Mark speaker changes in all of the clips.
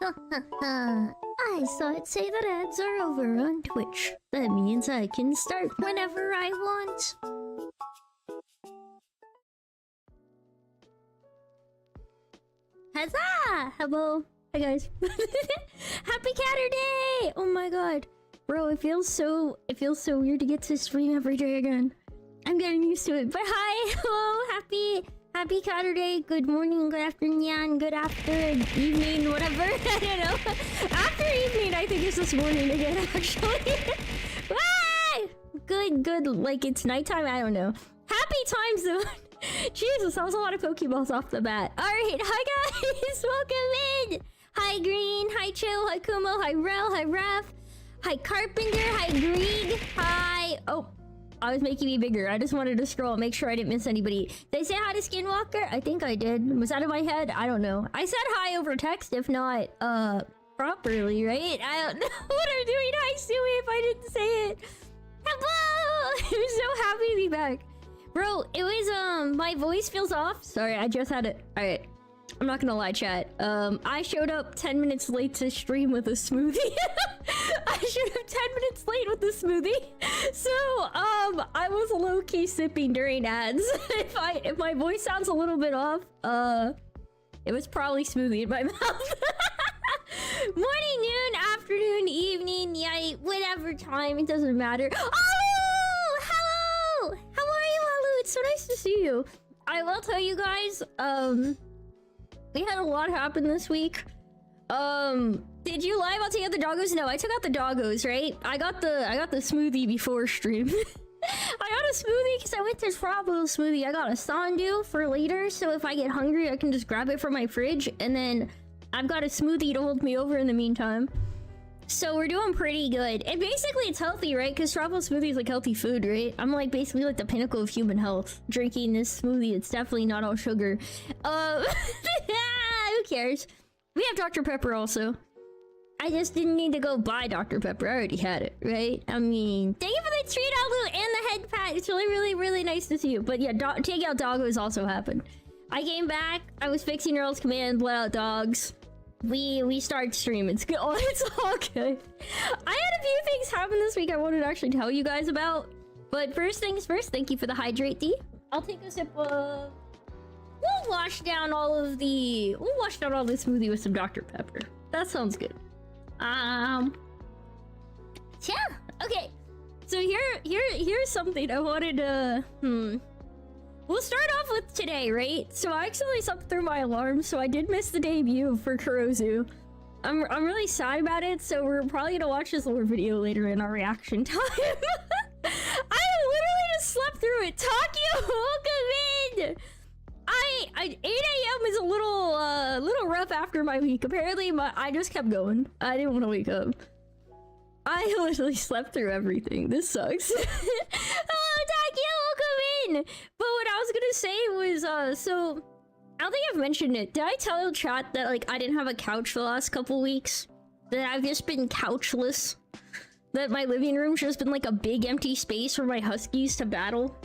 Speaker 1: I saw it say that ads are over on Twitch. That means I can start whenever I want. Huzzah! Hello. Hi guys. Happy Catterday! Oh my god. Bro, it feels so weird to get to stream every day again. I'm getting used to it. But hi, hello, happy Catterday. Good morning, good afternoon, good after evening, whatever. I don't know. After evening, I think it's this morning again, actually. Ah! Good. Like it's nighttime. I don't know. Happy time zone. Jesus, that was a lot of Pokeballs off the bat. Alright, hi guys! Welcome in! Hi Green, hi Chill, hi Kumo, hi Rel, hi Raph, hi Carpenter, hi Greeg, hi... Oh, I was making me bigger. I just wanted to scroll, make sure I didn't miss anybody. Did I say hi to Skinwalker? I think I did. Was that in my head? I don't know. I said hi over text, if not, properly, right? I don't know what I'm doing. Hi Suey, if I didn't say it. Hello! I'm so happy to be back. Bro, it was, my voice feels off. Sorry, I just had it. Alright. I'm not gonna lie, chat. I showed up 10 minutes late to stream with a smoothie. I showed up 10 minutes late with a smoothie. So, I was low-key sipping during ads. If my voice sounds a little bit off, it was probably smoothie in my mouth. Morning, noon, afternoon, evening, night, whatever time, it doesn't matter. Oh! Hello! How are you, Alu? It's so nice to see you. I will tell you guys, we had a lot happen this week. Did you lie about taking out the doggos? No, I took out the doggos, right? I got the smoothie before stream. I got a smoothie because I went to Frabo smoothie. I got a sandu for later, so if I get hungry, I can just grab it from my fridge, and then I've got a smoothie to hold me over in the meantime. So we're doing pretty good. And basically it's healthy, right? Because Frabo smoothie is like healthy food, right? I'm like basically like the pinnacle of human health. Drinking this smoothie, it's definitely not all sugar. Who cares? We have Dr. Pepper also. I just didn't need to go buy Dr. Pepper. I already had it, right? I mean, thank you for the treat, Alu, and the head pat. It's really nice to see you. But yeah, take out doggos also happened. I came back. I was fixing Earl's command, let out dogs. We started streaming. It's good. Oh, it's all good. I had a few things happen this week I wanted to actually tell you guys about. But first things first, thank you for the hydrate, D. I'll take a sip of... We'll wash down all this smoothie with some Dr. Pepper. That sounds good. Yeah. Okay. So here's something I wanted to... We'll start off with today, right? So I accidentally slept through my alarm, so I did miss the debut for Kurozu. I'm really sad about it, so we're probably gonna watch this little video later in our reaction time. I literally just slept through it. Takio, welcome in! 8 a.m. is a little rough after my week. Apparently, I just kept going. I didn't want to wake up. I literally slept through everything. This sucks. Hello, Takio, welcome in! But what I was gonna say was, so... I don't think I've mentioned it. Did I tell the chat that, like, I didn't have a couch for the last couple weeks? That I've just been couchless? That my living room's just been, like, a big empty space for my huskies to battle?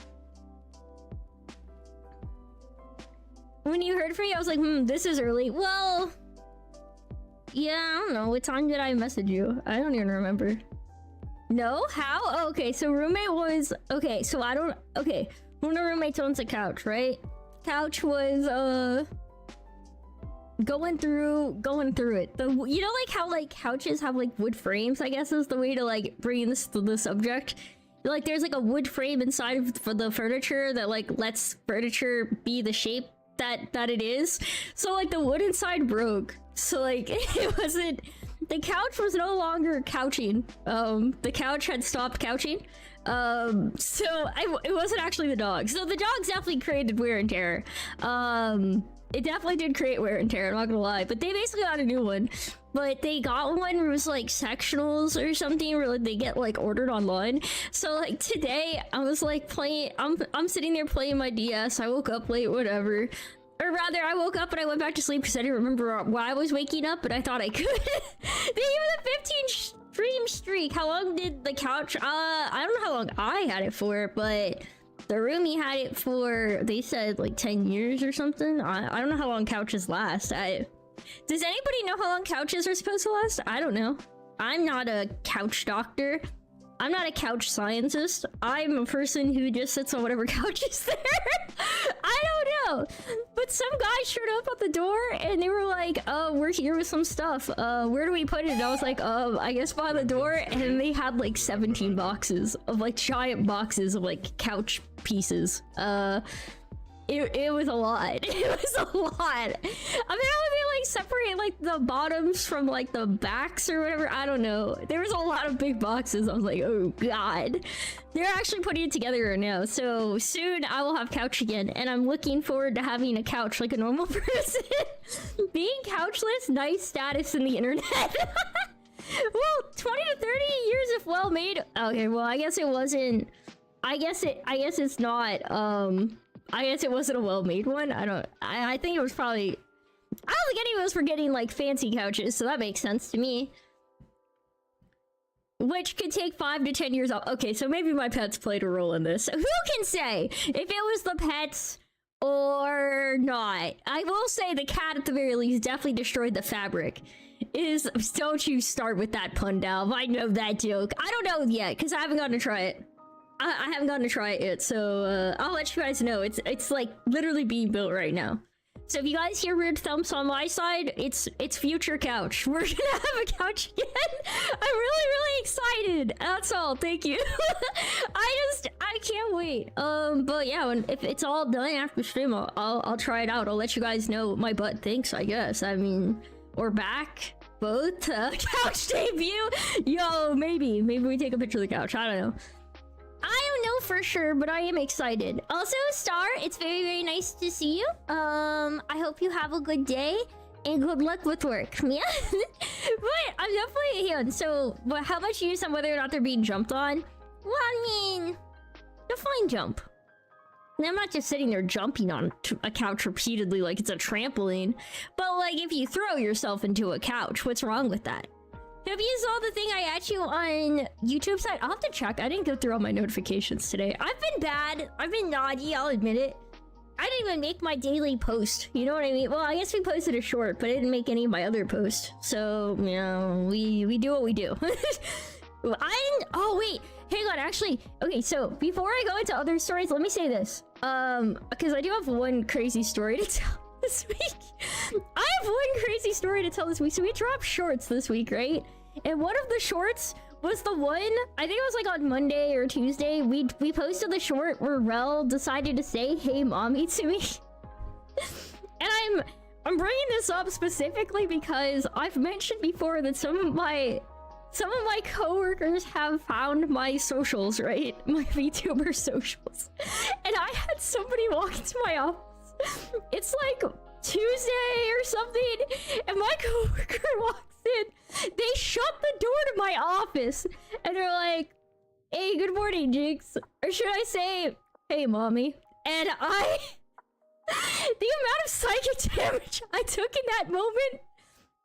Speaker 1: When you heard from me, I was like, this is early. Well... Yeah, I don't know. What time did I message you? I don't even remember. No? How? Oh, okay, so roommate was... Okay, so I don't... Okay, one of the roommates owns a couch, right? Couch was, going through it. You know, like, how, like, couches have, like, wood frames, I guess is the way to, like, bring this to the subject. Like, there's, like, a wood frame inside of the furniture that, like, lets furniture be the shape that it is. So, like, the wood inside broke. So, like, it wasn't... The couch was no longer couching. The couch had stopped couching. It wasn't actually the dog. So the dogs definitely created wear and tear. It definitely did create wear and tear, I'm not gonna lie. But they basically got a new one. But they got one where it was like sectionals or something where like, they get like ordered online. So like today I was like playing, I'm sitting there playing my DS. I woke up late, whatever. Or rather, I woke up and I went back to sleep because I didn't remember why I was waking up, but I thought I could. They gave me the 15 stream streak. How long did the couch... I don't know how long I had it for, but the roomie had it for, they said, like 10 years or something. I don't know how long couches last. Does anybody know how long couches are supposed to last? I don't know. I'm not a couch doctor. I'm not a couch scientist. I'm a person who just sits on whatever couch is there. I don't know. But some guy showed up at the door and they were like, oh, we're here with some stuff. Where do we put it? And I was like, I guess by the door. And they had like 17 boxes of like giant boxes of like couch pieces. It was a lot. It was a lot. I mean, how would they like separate like the bottoms from like the backs or whatever? I don't know. There was a lot of big boxes. I was like, oh god. They're actually putting it together now. So soon I will have couch again. And I'm looking forward to having a couch like a normal person. Being couchless, nice status in the internet. Well, 20 to 30 years if well made. Okay, well, I guess it wasn't. I guess it's not. I guess it wasn't a well-made one. I think it was probably... I don't think any of us were getting, like, fancy couches, so that makes sense to me. Which could take 5 to 10 years off. Okay, so maybe my pets played a role in this. Who can say if it was the pets or not? I will say the cat, at the very least, definitely destroyed the fabric. Don't you start with that pun, Dalv. I know that joke. I don't know yet, because I haven't gotten to try it. I haven't gotten to try it yet, so I'll let you guys know. It's like literally being built right now. So if you guys hear weird thumps on my side, it's future couch. We're gonna have a couch again. I'm really excited. That's all. Thank you. I can't wait. But yeah, if it's all done after stream, I'll try it out. I'll let you guys know what my butt thinks. I guess. I mean, or back. Both. Couch debut. Yo, maybe we take a picture of the couch. I don't know. I don't know for sure, but I am excited. Also, Star, it's very nice to see you. I hope you have a good day and good luck with work. Yeah. But I'm definitely here. So, how much use on whether or not they're being jumped on? Well, I mean, define jump. I'm not just sitting there jumping on a couch repeatedly like it's a trampoline. But like, if you throw yourself into a couch, what's wrong with that? Have you saw the thing I at you on YouTube side? I'll have to check. I didn't go through all my notifications today. I've been bad. I've been naughty. I'll admit it. I didn't even make my daily post. You know what I mean? Well, I guess we posted a short, but I didn't make any of my other posts. So, you know, we do what we do. Oh, wait. Hang on, actually. Okay, so before I go into other stories, let me say this. Because I do have one crazy story to tell this week. I have one crazy story to tell this week. So we dropped shorts this week, right? And one of the shorts was the one, I think it was like on Monday or Tuesday, we posted the short where Rel decided to say, "Hey, mommy," to me. And I'm bringing this up specifically because I've mentioned before that some of my coworkers have found my socials, right? My VTuber socials. And I had somebody walk into my office. It's like Tuesday or something, and my coworker walks in. They shut the door to my office, and they're like, "Hey, good morning, Jinx." Or should I say, "Hey, mommy." And the amount of psychic damage I took in that moment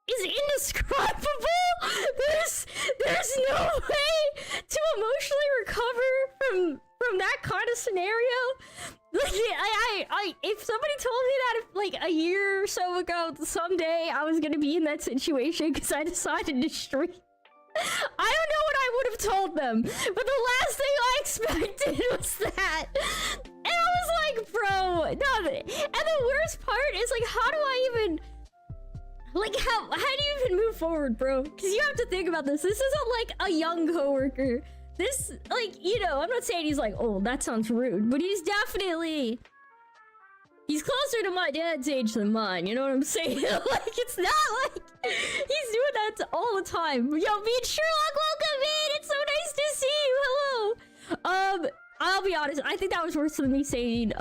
Speaker 1: is indescribable. There's no way to emotionally recover from that kind of scenario. Like, if somebody told me that like a year or so ago, someday I was gonna be in that situation because I decided to stream, I don't know what I would have told them, but the last thing I expected was that. And I was like, bro, no. And the worst part is like, how do I even, like, how do you even move forward, bro? Because you have to think about this. This isn't like a young coworker. This, like, you know, I'm not saying he's like, "Oh, that sounds rude," but he's definitely, he's closer to my dad's age than mine, you know what I'm saying? Like, it's not like he's doing that all the time. Yo, Bean Sherlock, welcome in! It's so nice to see you! Hello! I'll be honest, I think that was worse than me saying,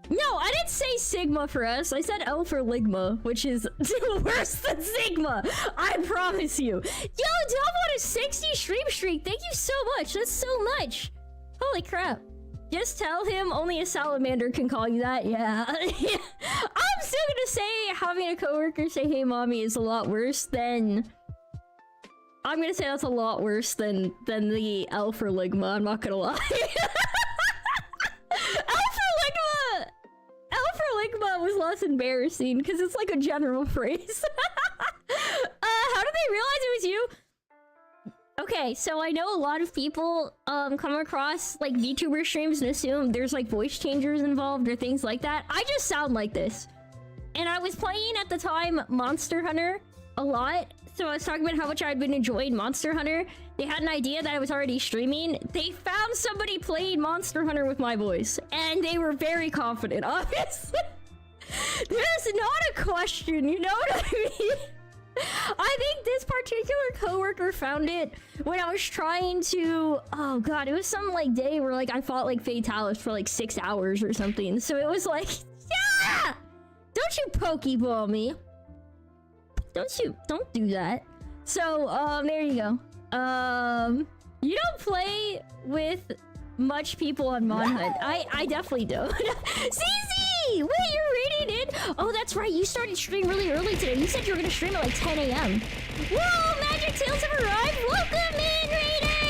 Speaker 1: no, I didn't say Sigma for us. I said L for Ligma, which is worse than Sigma. I promise you. Yo, Delve on a 60 stream streak. Thank you so much. That's so much. Holy crap. Just tell him only a salamander can call you that. Yeah. I'm still gonna say having a coworker say, "Hey, mommy," is a lot worse than... I'm gonna say that's a lot worse than the L for Ligma. I'm not gonna lie. L for Ligma was less embarrassing because it's like a general phrase. How did they realize it was you? Okay, so I know a lot of people come across like VTuber streams and assume there's like voice changers involved or things like that. I just sound like this. And I was playing at the time Monster Hunter a lot. So I was talking about how much I'd been enjoying Monster Hunter. They had an idea that I was already streaming. They found somebody playing Monster Hunter with my voice. And they were very confident, obviously. There's not a question, you know what I mean? I think this particular coworker found it when I was trying to... Oh god, it was some like day where like I fought like Fatalis for like 6 hours or something. So it was like... Yeah! Don't you Pokeball me. Don't do that. So, there you go. You don't play with much people on Mon Hunt. I definitely don't. CZ! Wait, you're reading it? Oh, that's right. You started stream really early today. You said you were gonna stream at like 10 a.m. Whoa, Magic Tales have arrived. Welcome in,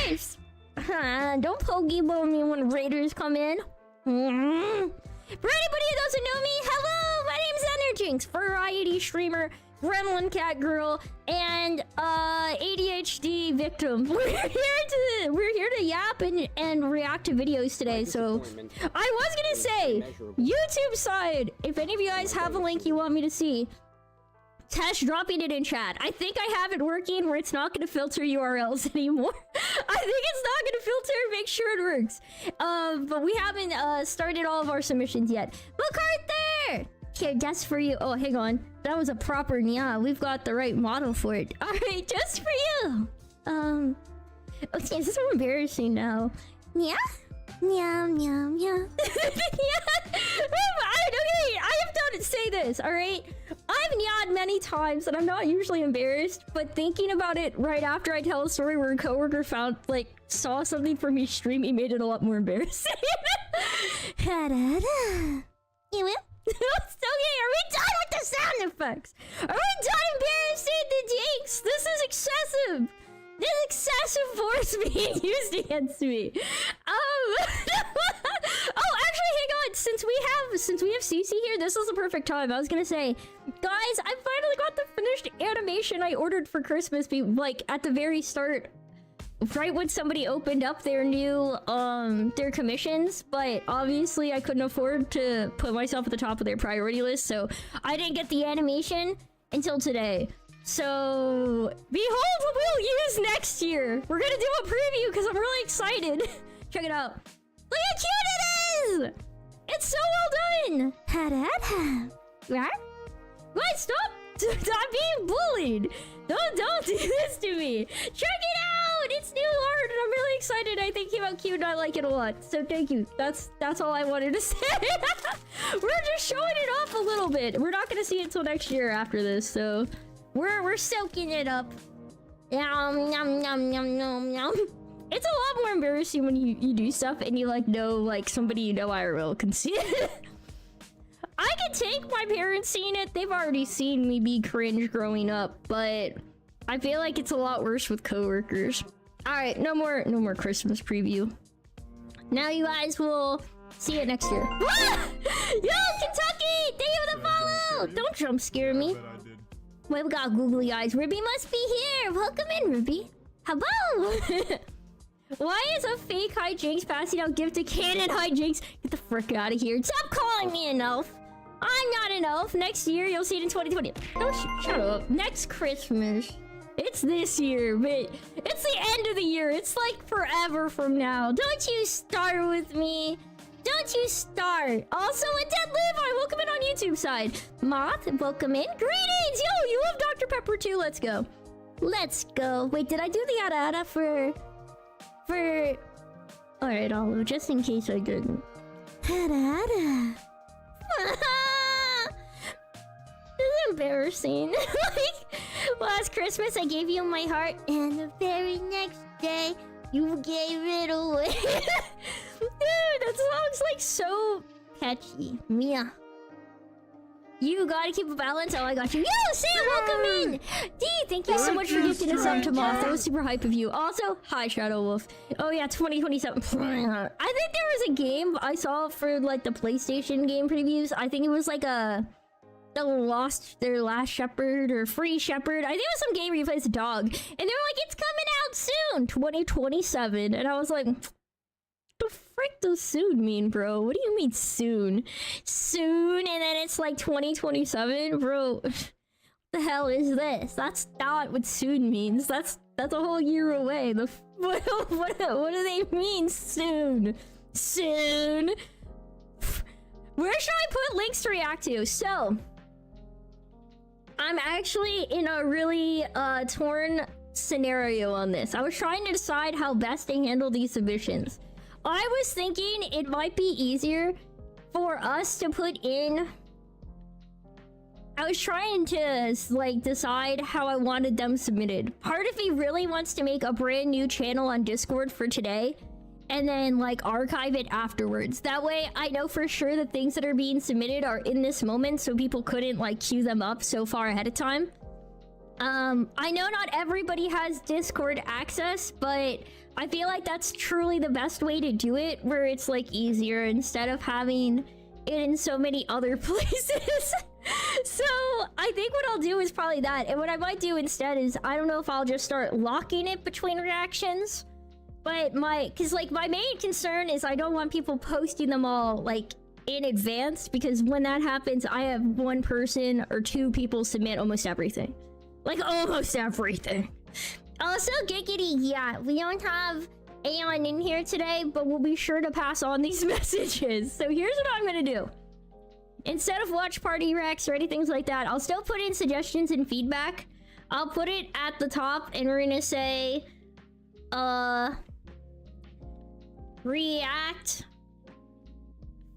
Speaker 1: Raiders! Don't Pokeball me when Raiders come in. For anybody who doesn't know me, hello! My name's enerjynx, variety streamer, gremlin cat girl, and ADHD victim. We're here to yap and react to videos today. So I was gonna say, YouTube side, if any of you guys have a link you want me to see, test dropping it in chat. I think I have it working where it's not gonna filter URLs anymore. I think it's not gonna filter. Make sure it works. But we haven't started all of our submissions yet. Look right there. Here, that's for you. Oh, hang on. That was a proper nya. We've got the right model for it. All right, just for you. Okay, this is so embarrassing now. Nya? Nya, nya, nya. Okay, I have done say this, all right? I've nya'd many times, and I'm not usually embarrassed, but thinking about it right after I tell a story where a coworker saw something from me streaming made it a lot more embarrassing. You will? Okay, are we done with the sound effects? Are we done embarrassing the jinx? This is excessive. This excessive force being used against me. Oh, actually, hang on. Since we have CC here, this is the perfect time. I was gonna say, guys, I finally got the finished animation I ordered for Christmas. Like at the very start. Right when somebody opened up their new their commissions, but obviously I couldn't afford to put myself at the top of their priority list, so I didn't get the animation until today. So behold what we'll use next year. We're gonna do a preview because I'm really excited. Check it out. Look how cute it is! It's so well done! What? Stop! Stop being bullied! Don't do this to me! Check it out! It's new art and I'm really excited. I think it came out cute and I like it a lot. So thank you. That's all I wanted to say. We're just showing it off a little bit. We're not gonna see it until next year after this, so we're soaking it up. Yum yum yum yum yum yum. It's a lot more embarrassing when you do stuff and you know somebody you know IRL can see it. I can take my parents seeing it. They've already seen me be cringe growing up, but I feel like it's a lot worse with coworkers. All right, no more Christmas preview. Now you guys will see it next year. Yo, Kentucky! Thank you for the follow! Don't jump scare me. Wait, we got googly eyes. Ruby must be here. Welcome in, Ruby. Hello! Why is a fake hijinks passing out gift to canon hijinks? Get the frick out of here. Stop calling me an elf. I'm not an elf. Next year, you'll see it in 2020. Oh, shut up. Next Christmas. It's this year, but it's the end of the year. It's like forever from now. Don't you start with me. Don't you start. Also, a Dead Levi, welcome in on YouTube side. Moth, welcome in. Greetings. Yo, you love Dr. Pepper too. Let's go. Let's go. Wait, did I do the ada for... Alright, Olive, just in case I didn't. This is embarrassing. Last Christmas I gave you my heart, and the very next day you gave it away. Dude, that song's so catchy. Mia. You gotta keep a balance. Oh, I got you. Yo, Sam, welcome in. D, thank you so much for gifting us up to Moth. That was super hype of you. Also, hi, Shadow Wolf. Oh yeah, 2027. I think there was a game I saw for the PlayStation game previews. I think it was their last shepherd or free shepherd. I think it was some game where you play as a dog, and they were like, it's coming out soon, 2027, and I was like, the frick does soon mean, bro? What do you mean soon? Soon, and then it's like 2027, bro. What the hell is this? That's not what soon means. That's a whole year away. What do they mean soon? Soon. Where should I put links to react to? So, I'm actually in a really torn scenario on this. I was trying to decide how best to handle these submissions. I was thinking it might be easier for us to put in... I was trying to like decide how I wanted them submitted. Part of me really wants to make a brand new channel on Discord for today and then like archive it afterwards. That way I know for sure the things that are being submitted are in this moment, so people couldn't like queue them up so far ahead of time. I know not everybody has Discord access, but I feel like that's truly the best way to do it, where it's like easier instead of having it in so many other places. So I think what I'll do is probably that, and what I might do instead is, I don't know if I'll just start locking it between reactions, but because like my main concern is I don't want people posting them all like in advance, because when that happens I have one person or two people submit almost everything. Like almost everything. Also, Giggity, yeah, we don't have Aeon in here today, but we'll be sure to pass on these messages. So here's what I'm gonna do. Instead of watch party recs or anything like that, I'll still put in suggestions and feedback. I'll put it at the top, and we're gonna say, react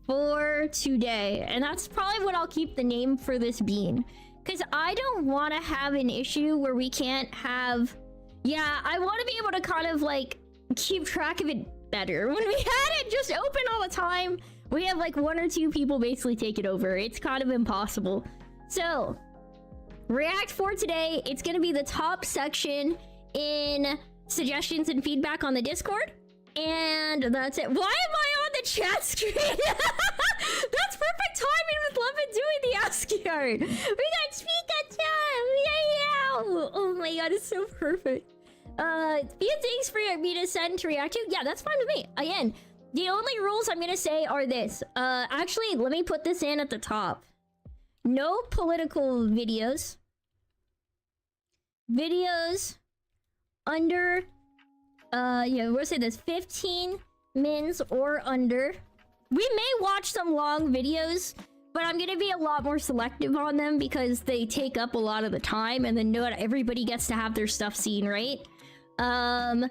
Speaker 1: for today. And that's probably what I'll keep the name for this being. Because I don't want to have an issue where we can't have... Yeah, I want to be able to kind of like keep track of it better. When we had it just open all the time, we have like one or two people basically take it over. It's kind of impossible. So, react for today, it's going to be the top section in suggestions and feedback on the Discord. And that's it. Why am I on the chat screen? That's perfect timing with Lemon doing the ASCII art. We got Pikachu! Yeah! Oh my god, it's so perfect. Few things for me to send to react to. Yeah, that's fine with me. Again, the only rules I'm gonna say are this. Actually, let me put this in at the top. No political videos. Videos under... yeah, we'll say this, 15 mins or under. We may watch some long videos, but I'm gonna be a lot more selective on them because they take up a lot of the time, and then not everybody gets to have their stuff seen, right? Oh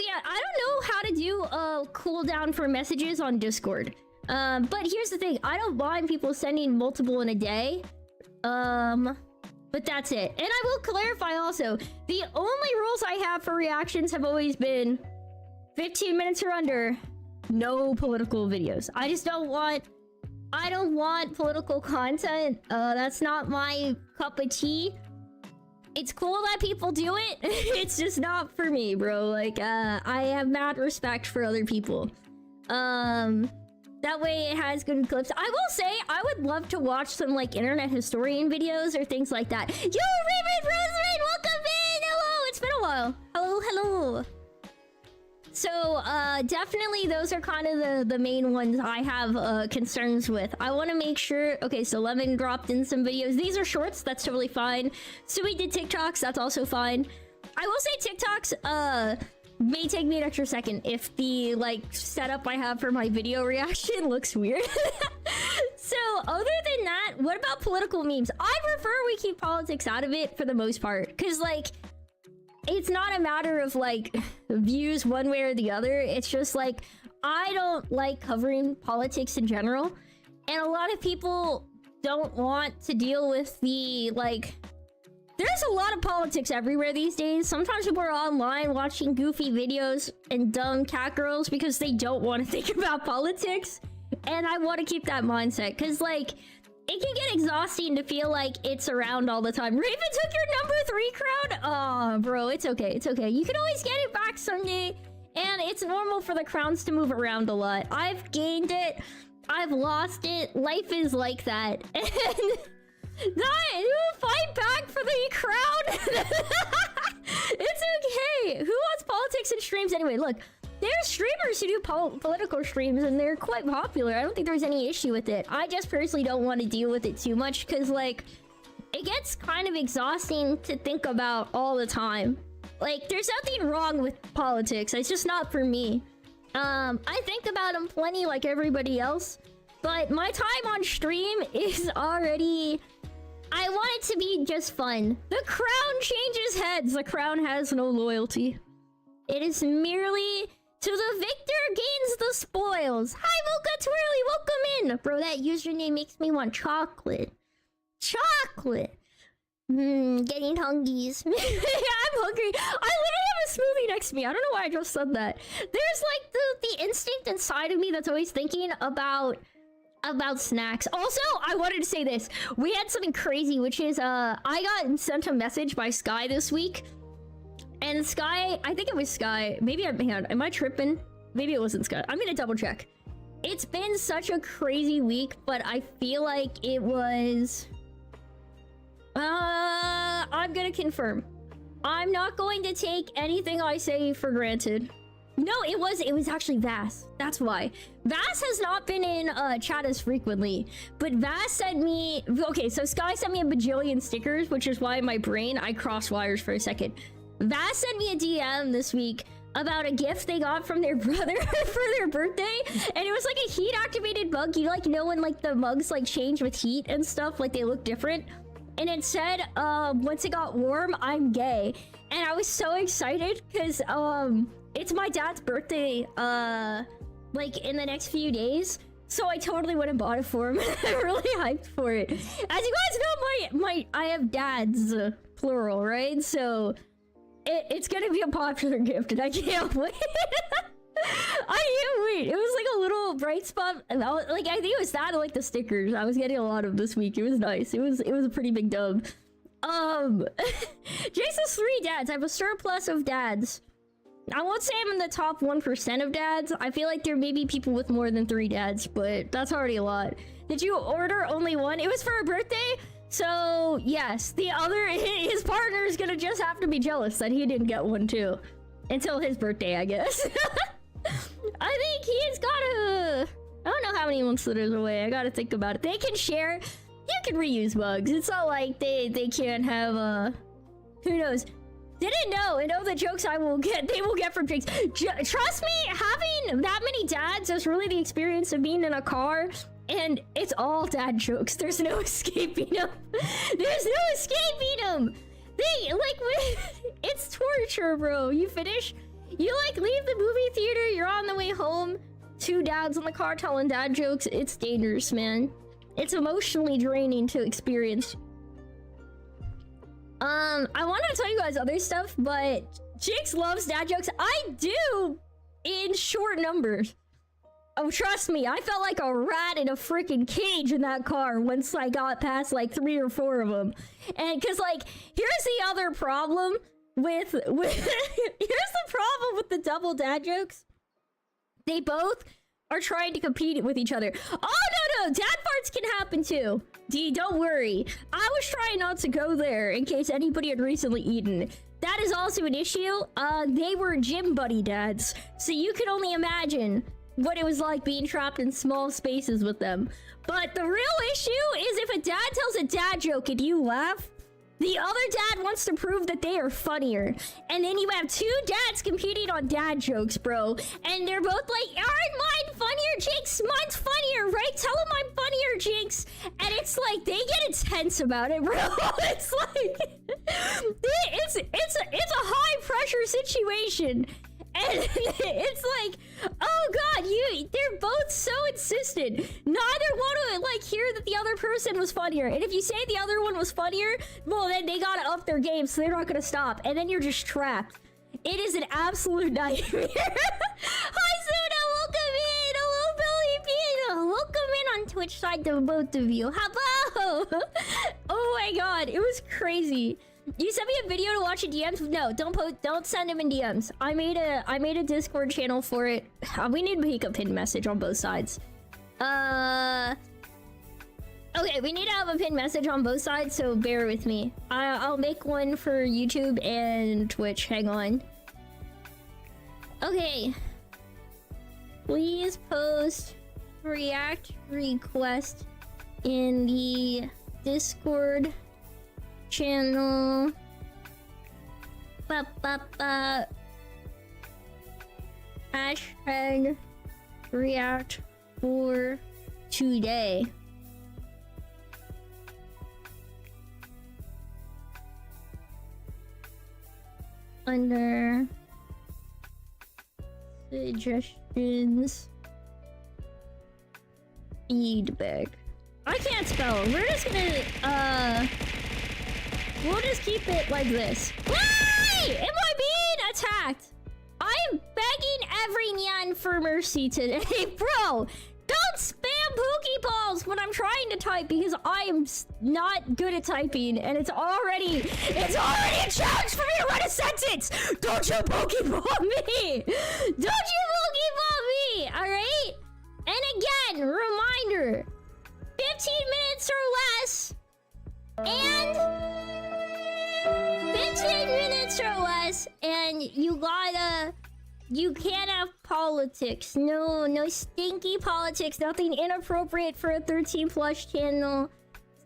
Speaker 1: yeah, I don't know how to do a cooldown for messages on Discord. But here's the thing, I don't mind people sending multiple in a day. But that's it. And I will clarify also, the only rules I have for reactions have always been 15 minutes or under, no political videos. I don't want political content. That's not my cup of tea. It's cool that people do it. It's just not for me, bro. Like, I have mad respect for other people. That way it has good clips. I will say, I would love to watch some, like, internet historian videos or things like that. Yo, Raven Rosemary, welcome in! Hello, it's been a while. Hello, hello. So, definitely those are kind of the main ones I have concerns with. I want to make sure... Okay, so Lemon dropped in some videos. These are shorts, that's totally fine. Sui did TikToks, that's also fine. I will say TikToks, may take me an extra second if the, like, setup I have for my video reaction looks weird. So, other than that, what about political memes? I prefer we keep politics out of it for the most part. Because, like, it's not a matter of, like, views one way or the other. It's just, like, I don't like covering politics in general. And a lot of people don't want to deal with the, like... There's a lot of politics everywhere these days. Sometimes people are online watching goofy videos and dumb cat girls because they don't want to think about politics. And I want to keep that mindset because, like, it can get exhausting to feel like it's around all the time. Raven took your number 3 crown? Oh, bro, it's okay. It's okay. You can always get it back someday. And it's normal for the crowns to move around a lot. I've gained it. I've lost it. Life is like that. And fight back for the crown. It's okay. Who wants politics and streams anyway? Look, there's streamers who do political streams and they're quite popular. I don't think there's any issue with it. I just personally don't want to deal with it too much because, like, it gets kind of exhausting to think about all the time. Like, there's nothing wrong with politics. It's just not for me. I think about them plenty like everybody else, but my time on stream is already... I want it to be just fun. The crown changes heads. The crown has no loyalty. It is merely to the victor gains the spoils. Hi, Mocha Twirly, welcome in. Bro, that username makes me want chocolate. Chocolate. Getting hungies. Yeah, I'm hungry. I literally have a smoothie next to me. I don't know why I just said that. There's like the instinct inside of me that's always thinking about snacks. Also, I wanted to say this. We had something crazy, which is I got sent a message by Sky this week. And Sky, I think it was Sky. Maybe am I tripping? Maybe it wasn't Sky. I'm gonna double check. It's been such a crazy week, but I feel like it was... I'm gonna confirm. I'm not going to take anything I say for granted. No, it was actually Vass. That's why. Vass has not been in chat as frequently, but Vass sent me... Okay, so Sky sent me a bajillion stickers, which is why in my brain I crossed wires for a second. Vass sent me a DM this week about a gift they got from their brother for their birthday, and it was like a heat activated mug. You like know when like the mugs like change with heat and stuff, like they look different. And it said, once it got warm, I'm gay. And I was so excited because it's my dad's birthday like in the next few days. So I totally went and bought it for him. I'm really hyped for it. As you guys know, I have dads, plural, right? So it's gonna be a popular gift and I can't wait. I can't wait. It was like a little bright spot. Like, I think it was that, like the stickers. I was getting a lot of this week. It was nice. It was a pretty big dub. Jason's 3 dads. I have a surplus of dads. I won't say I'm in the top 1% of dads. I feel like there may be people with more than 3 dads, but that's already a lot. Did you order only one? It was for a birthday. So yes, the other, his partner is gonna just have to be jealous that he didn't get one too. Until his birthday, I guess. I think he's gotta... I don't know how many months there's away. I gotta think about it. They can share. You can reuse mugs. It's not like they can't have who knows? Didn't know. And all the jokes they will get from drinks. Trust me, having that many dads is really the experience of being in a car. And it's all dad jokes. There's no escaping them. There's no escaping them. It's torture, bro. You finish, you like leave the movie theater, you're on the way home, 2 dads in the car telling dad jokes. It's dangerous, man. It's emotionally draining to experience. I wanted to tell you guys other stuff, but Jinx loves dad jokes. I do, in short numbers. Oh, trust me, I felt like a rat in a freaking cage in that car once I got past like 3 or 4 of them. And cause like, here's the other problem with here's the problem with the double dad jokes. They both are trying to compete with each other. Oh no, dad farts can happen too. D, don't worry. I was trying not to go there in case anybody had recently eaten. That is also an issue. They were gym buddy dads, so you can only imagine what it was like being trapped in small spaces with them. But the real issue is if a dad tells a dad joke and you laugh, the other dad wants to prove that they are funnier. And then you have 2 dads competing on dad jokes, bro. And they're both like, aren't mine funnier, Jinx? Mine's funnier, right? Tell him I'm funnier, Jinx. And it's like, they get intense about it, bro. It's like, it's a high pressure situation. And it's like, oh god, they're both so insistent. Neither want to like hear that the other person was funnier. And if you say the other one was funnier, well then they gotta up their game, so they're not gonna stop. And then you're just trapped. It is an absolute nightmare. Hi Suna, welcome in. Hello Billy Pino. Welcome in on Twitch side to both of you. Hello. Oh my god, it was crazy. You sent me a video to watch in DMs? No, don't send him in DMs. I made a Discord channel for it. We need to make a pinned message on both sides. Okay, we need to have a pinned message on both sides, so bear with me. I'll make one for YouTube and Twitch. Hang on. Okay. Please post React request in the Discord channel. Hashtag React for today. Under suggestions, feedback. I can't spell. We're just gonna we'll just keep it like this. Why am I being attacked? I'm begging everynyan for mercy today, bro. Don't spam Pokeballs when I'm trying to type because I am not good at typing, and it's already a challenge for me to write a sentence. Don't you Pokeball me! Don't you Pokeball me! All right. And again, reminder: 15 minutes or less, and 15 minutes or less, and you can't have politics. No stinky politics. Nothing inappropriate for a 13+ channel.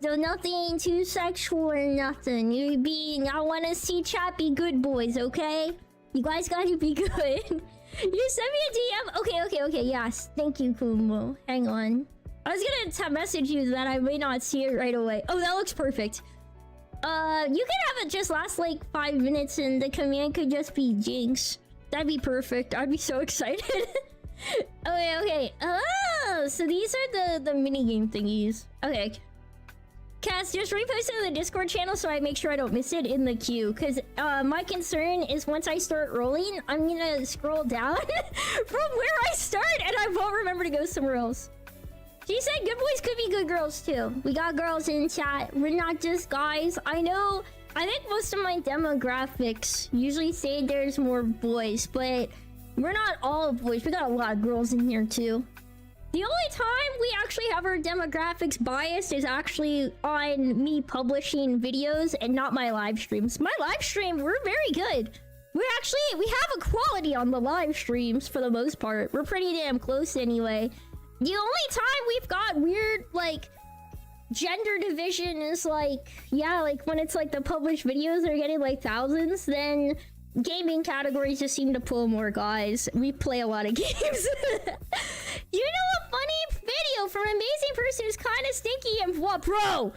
Speaker 1: So nothing too sexual or nothing. I want to see chat be good boys, okay? You guys gotta be good. You sent me a DM? Okay, yes. Thank you, Kumo. Hang on. I was gonna message you that I may not see it right away. Oh, that looks perfect. You can have it just last like 5 minutes and the command could just be Jinx. That'd be perfect. I'd be so excited. Okay. Oh, so these are the minigame thingies. Okay. Cass, just repost it in the Discord channel so I make sure I don't miss it in the queue. Because my concern is once I start rolling, I'm gonna scroll down from where I start and I won't remember to go somewhere else. She said good boys could be good girls too. We got girls in chat. We're not just guys. I think most of my demographics usually say there's more boys, but we're not all boys. We got a lot of girls in here too. The only time we actually have our demographics biased is actually on me publishing videos and not my live streams. My live stream, we're very good. We have equality on the live streams for the most part. We're pretty damn close anyway. The only time we've got weird, like, gender division is like, yeah, like when it's like the published videos are getting like thousands, then gaming categories just seem to pull more guys. We play a lot of games. You know a funny video from an amazing person who's kind of stinky and what, bro?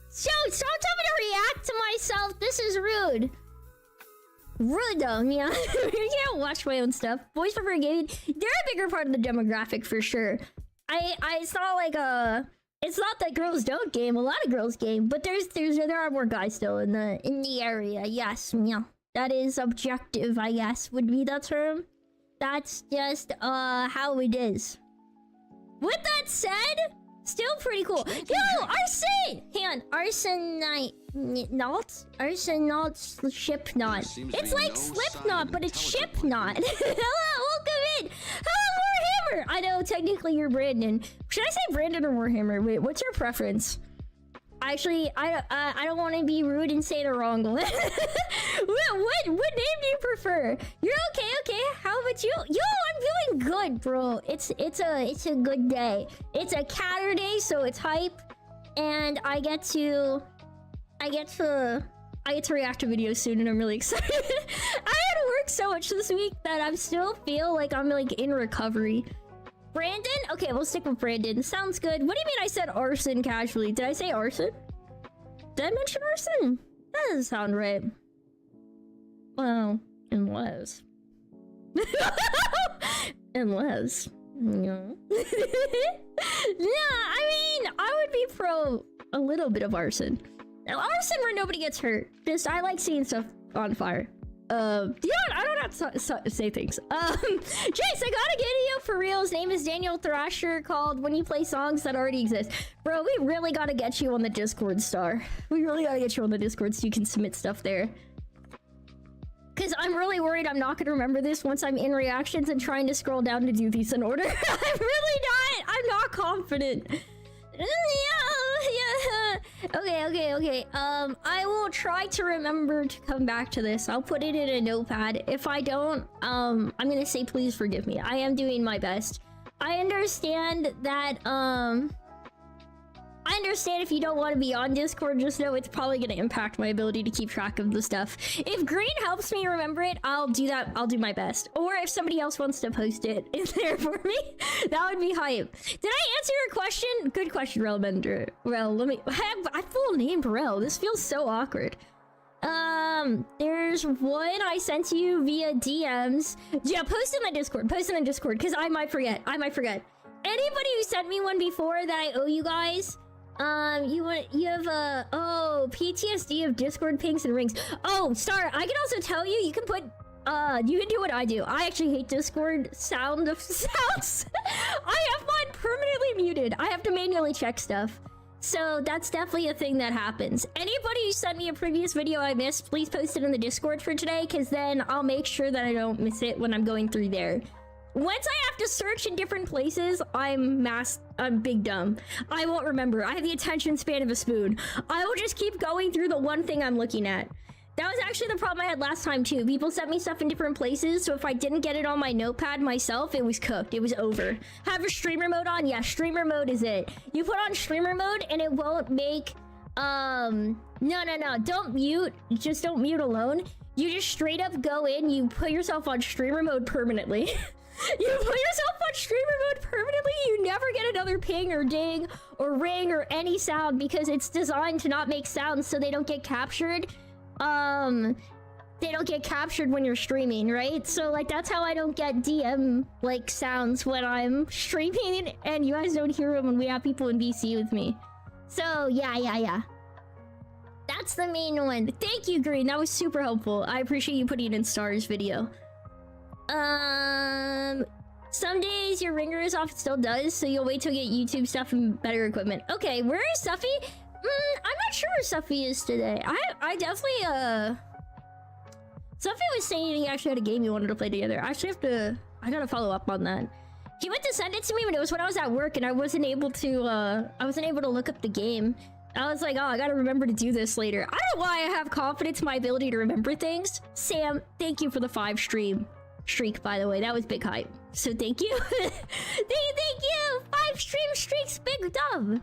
Speaker 1: So stop telling me to react to myself. This is rude. Rude though, yeah. You can't watch my own stuff. Boys prefer gaming. They're a bigger part of the demographic for sure. It's not like it's not that girls don't game. A lot of girls game, but there are more guys still in the area. Yes, yeah. That is objective, I guess, would be the term. That's just how it is. With that said, still pretty cool. Yo, Arson! Hang on, Arsenite. Arsenaut Shipknot. It's like Slipknot, but it's Shipknot. Hello, welcome in. Hello, Warhammer. I know technically you're Brandon. Should I say Brandon or Warhammer? Wait, what's your preference? Actually, I don't want to be rude and say the wrong one. what name do you prefer? You're okay. How about you? Yo, I'm feeling good, bro. It's a good day. It's a Catterday, so it's hype, and I get to react to videos soon, and I'm really excited. I had to work so much this week that I still feel like I'm like in recovery. Brandon? Okay, we'll stick with Brandon. Sounds good. What do you mean I said arson casually? Did I say arson? Did I mention arson? That doesn't sound right. Well, unless. Unless. No. Yeah, I mean, I would be pro a little bit of arson. Arson where nobody gets hurt. Just, I like seeing stuff on fire. I don't have to say things. Jace, I got a video for real. His name is Daniel Thrasher, called When You Play Songs That Already Exist. Bro, we really gotta get you on the Discord, Star. We really gotta get you on the Discord so you can submit stuff there. Cause Because I'm really worried I'm not going to remember this once I'm in reactions and trying to scroll down to do these in order. I'm not confident. Yeah. Okay. I will try to remember to come back to this. I'll put it in a notepad. If I don't, I'm going to say please forgive me. I am doing my best. I understand that, I understand if you don't want to be on Discord, just know it's probably going to impact my ability to keep track of the stuff. If green helps me remember it, I'll do that. I'll do my best. Or if somebody else wants to post it in there for me, that would be hype. Did I answer your question? Good question, Rel Bender. Rel, let me... I full named Rel. This feels so awkward. There's one I sent you via DMs. Yeah, post in the Discord. Post in the Discord, because I might forget. Anybody who sent me one before that I owe you guys... you have a PTSD of Discord pinks and rings. Oh, Star, I can also tell you, you can put you can do what I do. I actually hate Discord sounds. I have mine permanently muted. I have to manually check stuff. So that's definitely a thing that happens. Anybody who sent me a previous video I missed, please post it in the Discord for today, because then I'll make sure that I don't miss it when I'm going through there. Once I have to search in different places, I'm big dumb. I won't remember. I have the attention span of a spoon. I will just keep going through the one thing I'm looking at. That was actually the problem I had last time too. People sent me stuff in different places, so if I didn't get it on my notepad myself, it was cooked. It was over. Have a streamer mode on? Yeah, streamer mode is it. You put on streamer mode and it won't make... No. Don't mute. Just don't mute alone. You just straight up go in, you put yourself on streamer mode permanently. You put yourself on streamer mode permanently, you never get another ping or ding or ring or any sound because it's designed to not make sounds so they don't get captured. They don't get captured when you're streaming, right? So like that's how I don't get DM like sounds when I'm streaming and you guys don't hear them when we have people in VC with me. So yeah. That's the main one. Thank you, Green. That was super helpful. I appreciate you putting in Star's video. Some days your ringer is off, it still does, so you'll wait till you get YouTube stuff and better equipment. Okay, where is Stuffy? I'm not sure where Stuffy is today. I definitely, Stuffy was saying he actually had a game he wanted to play together. I gotta follow up on that. He went to send it to me, but it was when I was at work and I wasn't able to look up the game. I was like, oh, I gotta remember to do this later. I don't know why I have confidence in my ability to remember things. Sam, thank you for the 5 streak, by the way. That was big hype. So thank you. thank you. 5 streaks, big dub.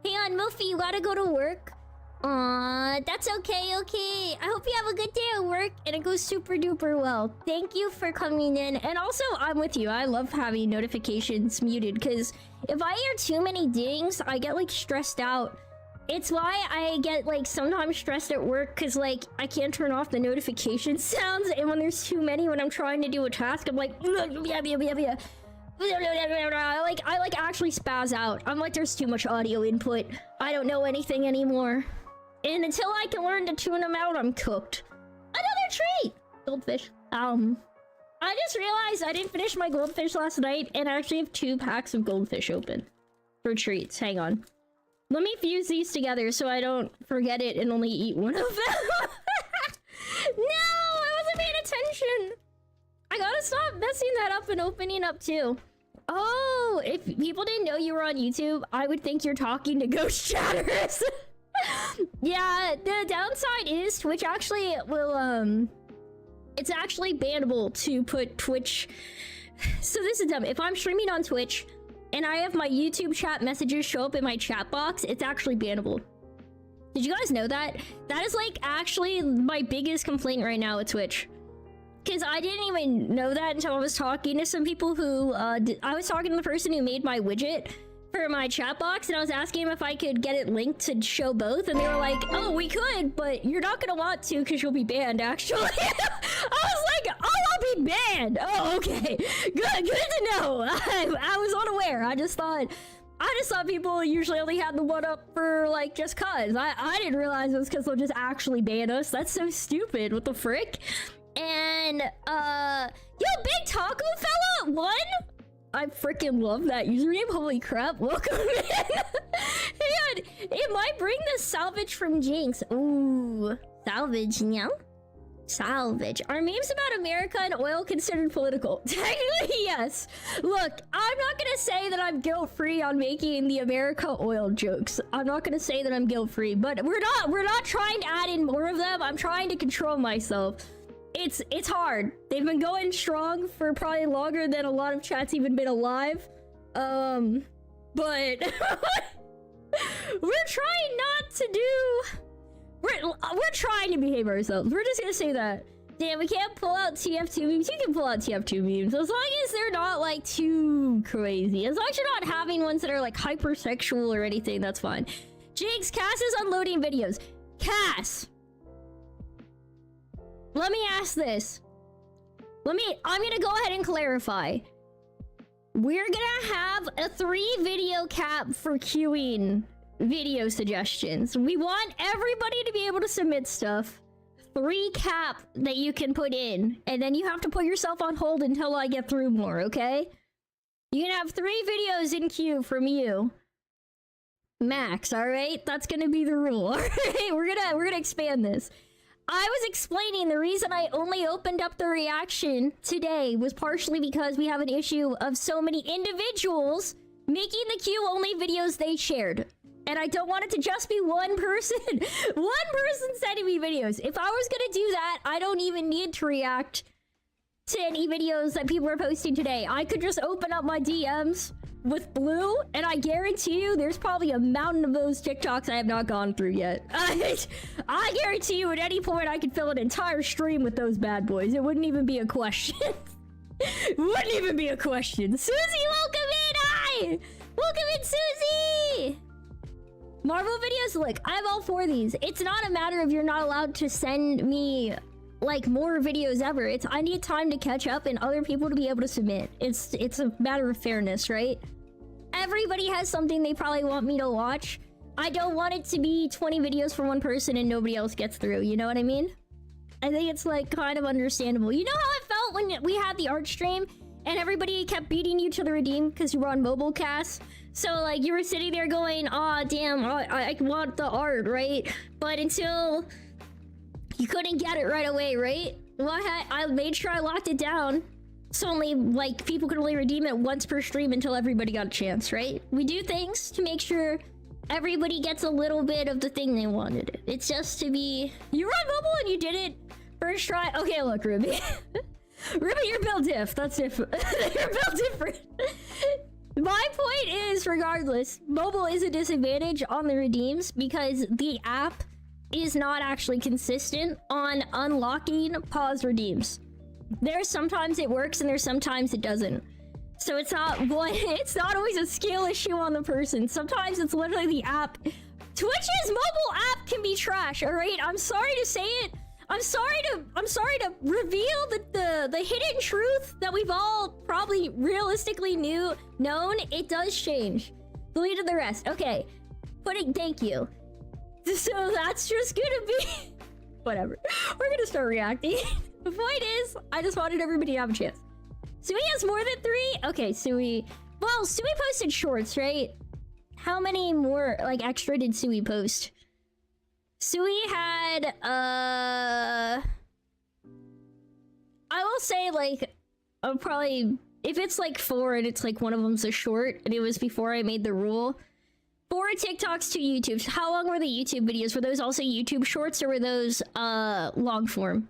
Speaker 1: Hang on, Muffy, you gotta go to work. That's okay. I hope you have a good day at work and it goes super duper well. Thank you for coming in. And also, I'm with you. I love having notifications muted because if I hear too many dings, I get like stressed out. It's why I get like sometimes stressed at work because like I can't turn off the notification sounds, and when there's too many when I'm trying to do a task, I'm like I actually spaz out. I'm like, there's too much audio input. I don't know anything anymore. And until I can learn to tune them out, I'm cooked. Another treat! Goldfish. I just realized I didn't finish my goldfish last night, and I actually have 2 packs of goldfish open for treats. Hang on. Let me fuse these together so I don't forget it and only eat one of them. No, I wasn't paying attention. I gotta stop messing that up and opening up too. Oh, if people didn't know you were on YouTube, I would think you're talking to ghost chatters. Yeah, the downside is Twitch actually will, it's actually bannable to put Twitch. So this is dumb. If I'm streaming on Twitch, and I have my YouTube chat messages show up in my chat box, it's actually bannable. Did you guys know that? That is like actually my biggest complaint right now with Twitch. Because I didn't even know that until I was talking to some people who, I was talking to the person who made my widget for my chat box, and I was asking him if I could get it linked to show both, and they were like, oh, we could, but you're not gonna want to because you'll be banned, actually. I was like, oh, I'll be banned. Oh, okay. Good to know. I was unaware. I just thought people usually only had the one up for, like, just cuz. I didn't realize it was because they'll just actually ban us. That's so stupid. What the frick? And, yo, Big Taco Fella, 1? I freaking love that username. Holy crap. Welcome in. Hang on. It might bring the salvage from Jinx. Ooh. Salvage, yeah? Salvage. Are memes about America and oil considered political? Technically, yes. Look, I'm not gonna say that I'm guilt-free on making the America oil jokes. I'm not gonna say that I'm guilt-free, but we're not trying to add in more of them. I'm trying to control myself. It's hard. They've been going strong for probably longer than a lot of chats even been alive. But we're trying not to do. We're trying to behave ourselves. We're just gonna say that. Damn, we can't pull out TF2 memes. You can pull out TF2 memes as long as they're not like too crazy. As long as you're not having ones that are like hypersexual or anything, that's fine. Jinx, Cass is unloading videos. Cass, let me ask this. I'm gonna go ahead and clarify. We're gonna have a 3 video cap for queuing video suggestions. We want everybody to be able to submit stuff. 3 cap that you can put in, and then you have to put yourself on hold until I get through more, okay? You can have 3 videos in queue from you. Max, alright? That's gonna be the rule. Alright, we're gonna expand this. I was explaining the reason I only opened up the reaction today was partially because we have an issue of so many individuals making the queue only videos they shared. And I don't want it to just be one person. One person sending me videos. If I was gonna do that, I don't even need to react to any videos that people are posting today. I could just open up my DMs with Blue, and I guarantee you there's probably a mountain of those TikToks I have not gone through yet. I guarantee you at any point I could fill an entire stream with those bad boys. It wouldn't even be a question. Wouldn't even be a question. Susie, welcome in! Hi! Welcome in, Susie! Marvel videos, look, I have all 4 of these. It's not a matter of you're not allowed to send me like more videos ever. It's I need time to catch up and other people to be able to submit. It's a matter of fairness, right? Everybody has something they probably want me to watch. I don't want it to be 20 videos for one person and nobody else gets through, you know what I mean? I think it's like kind of understandable. You know how I felt when we had the art stream and everybody kept beating you to the redeem because you were on mobile cast? So like you were sitting there going, aw, damn, I want the art, right? But until you couldn't get it right away, right? Well, I made sure I locked it down. So only like people could only redeem it once per stream until everybody got a chance, right? We do things to make sure everybody gets a little bit of the thing they wanted. It's just to be, you were on mobile and you did it first try. Okay, look, Ruby. Ruby, you're built diff. That's different. You're built different. My point is, regardless, mobile is a disadvantage on the redeems because the app is not actually consistent on unlocking pause redeems. There's sometimes it works and there's sometimes it doesn't. So it's not always a skill issue on the person. Sometimes it's literally the app. Twitch's mobile app can be trash, all right? I'm sorry to say it. I'm sorry to reveal the hidden truth that we've all probably realistically known. It does change. Deleted the rest. Okay. Thank you. So that's just gonna be whatever. We're gonna start reacting. The point is, I just wanted everybody to have a chance. Sui has more than 3? Okay, Sui. Well, Sui posted shorts, right? How many more like extra did Sui post? Sui had I will say like probably if it's like 4 and it's like one of them's a short and it was before I made the rule. 4 TikToks, 2 YouTubes. How long were the YouTube videos? Were those also YouTube shorts or were those long form?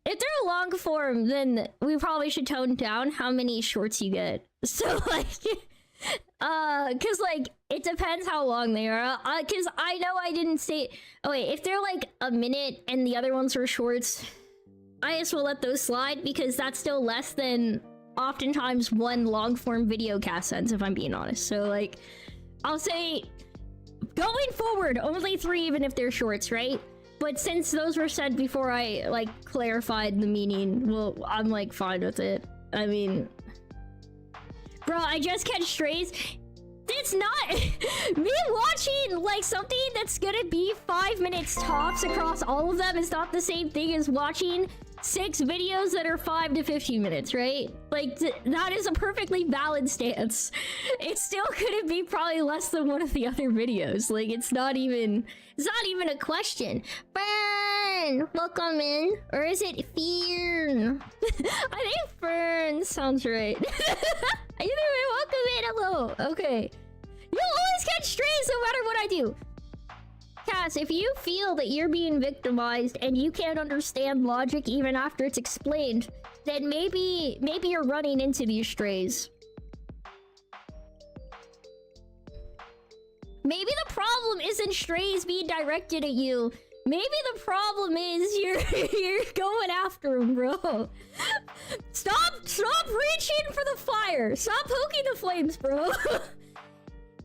Speaker 1: If they're long form, then we probably should tone down how many shorts you get. So like cause like it depends how long they are. Cause I know I didn't say. Oh wait, if they're like a minute and the other ones were shorts, I just will let those slide because that's still less than oftentimes 1 long form video cast sends, if I'm being honest. So like I'll say going forward only 3 even if they're shorts, right? But since those were said before I like clarified the meaning, well, I'm like fine with it. I mean, bro, I just catch strays. It's not me watching like something that's gonna be 5 minutes tops across all of them is not the same thing as watching 6 videos that are 5 to 15 minutes, right? Like that is a perfectly valid stance. It's still gonna be probably less than one of the other videos. Like it's not even a question. Burn! Fern, welcome in. Or is it Fern? I think Fern sounds right. Either way, welcome in. Hello. Okay. You'll always catch strays no matter what I do. Cass, if you feel that you're being victimized and you can't understand logic even after it's explained, then maybe you're running into these strays. Maybe the problem isn't strays being directed at you. Maybe the problem is you're going after them, bro. Stop reaching for the fire. Stop poking the flames, bro.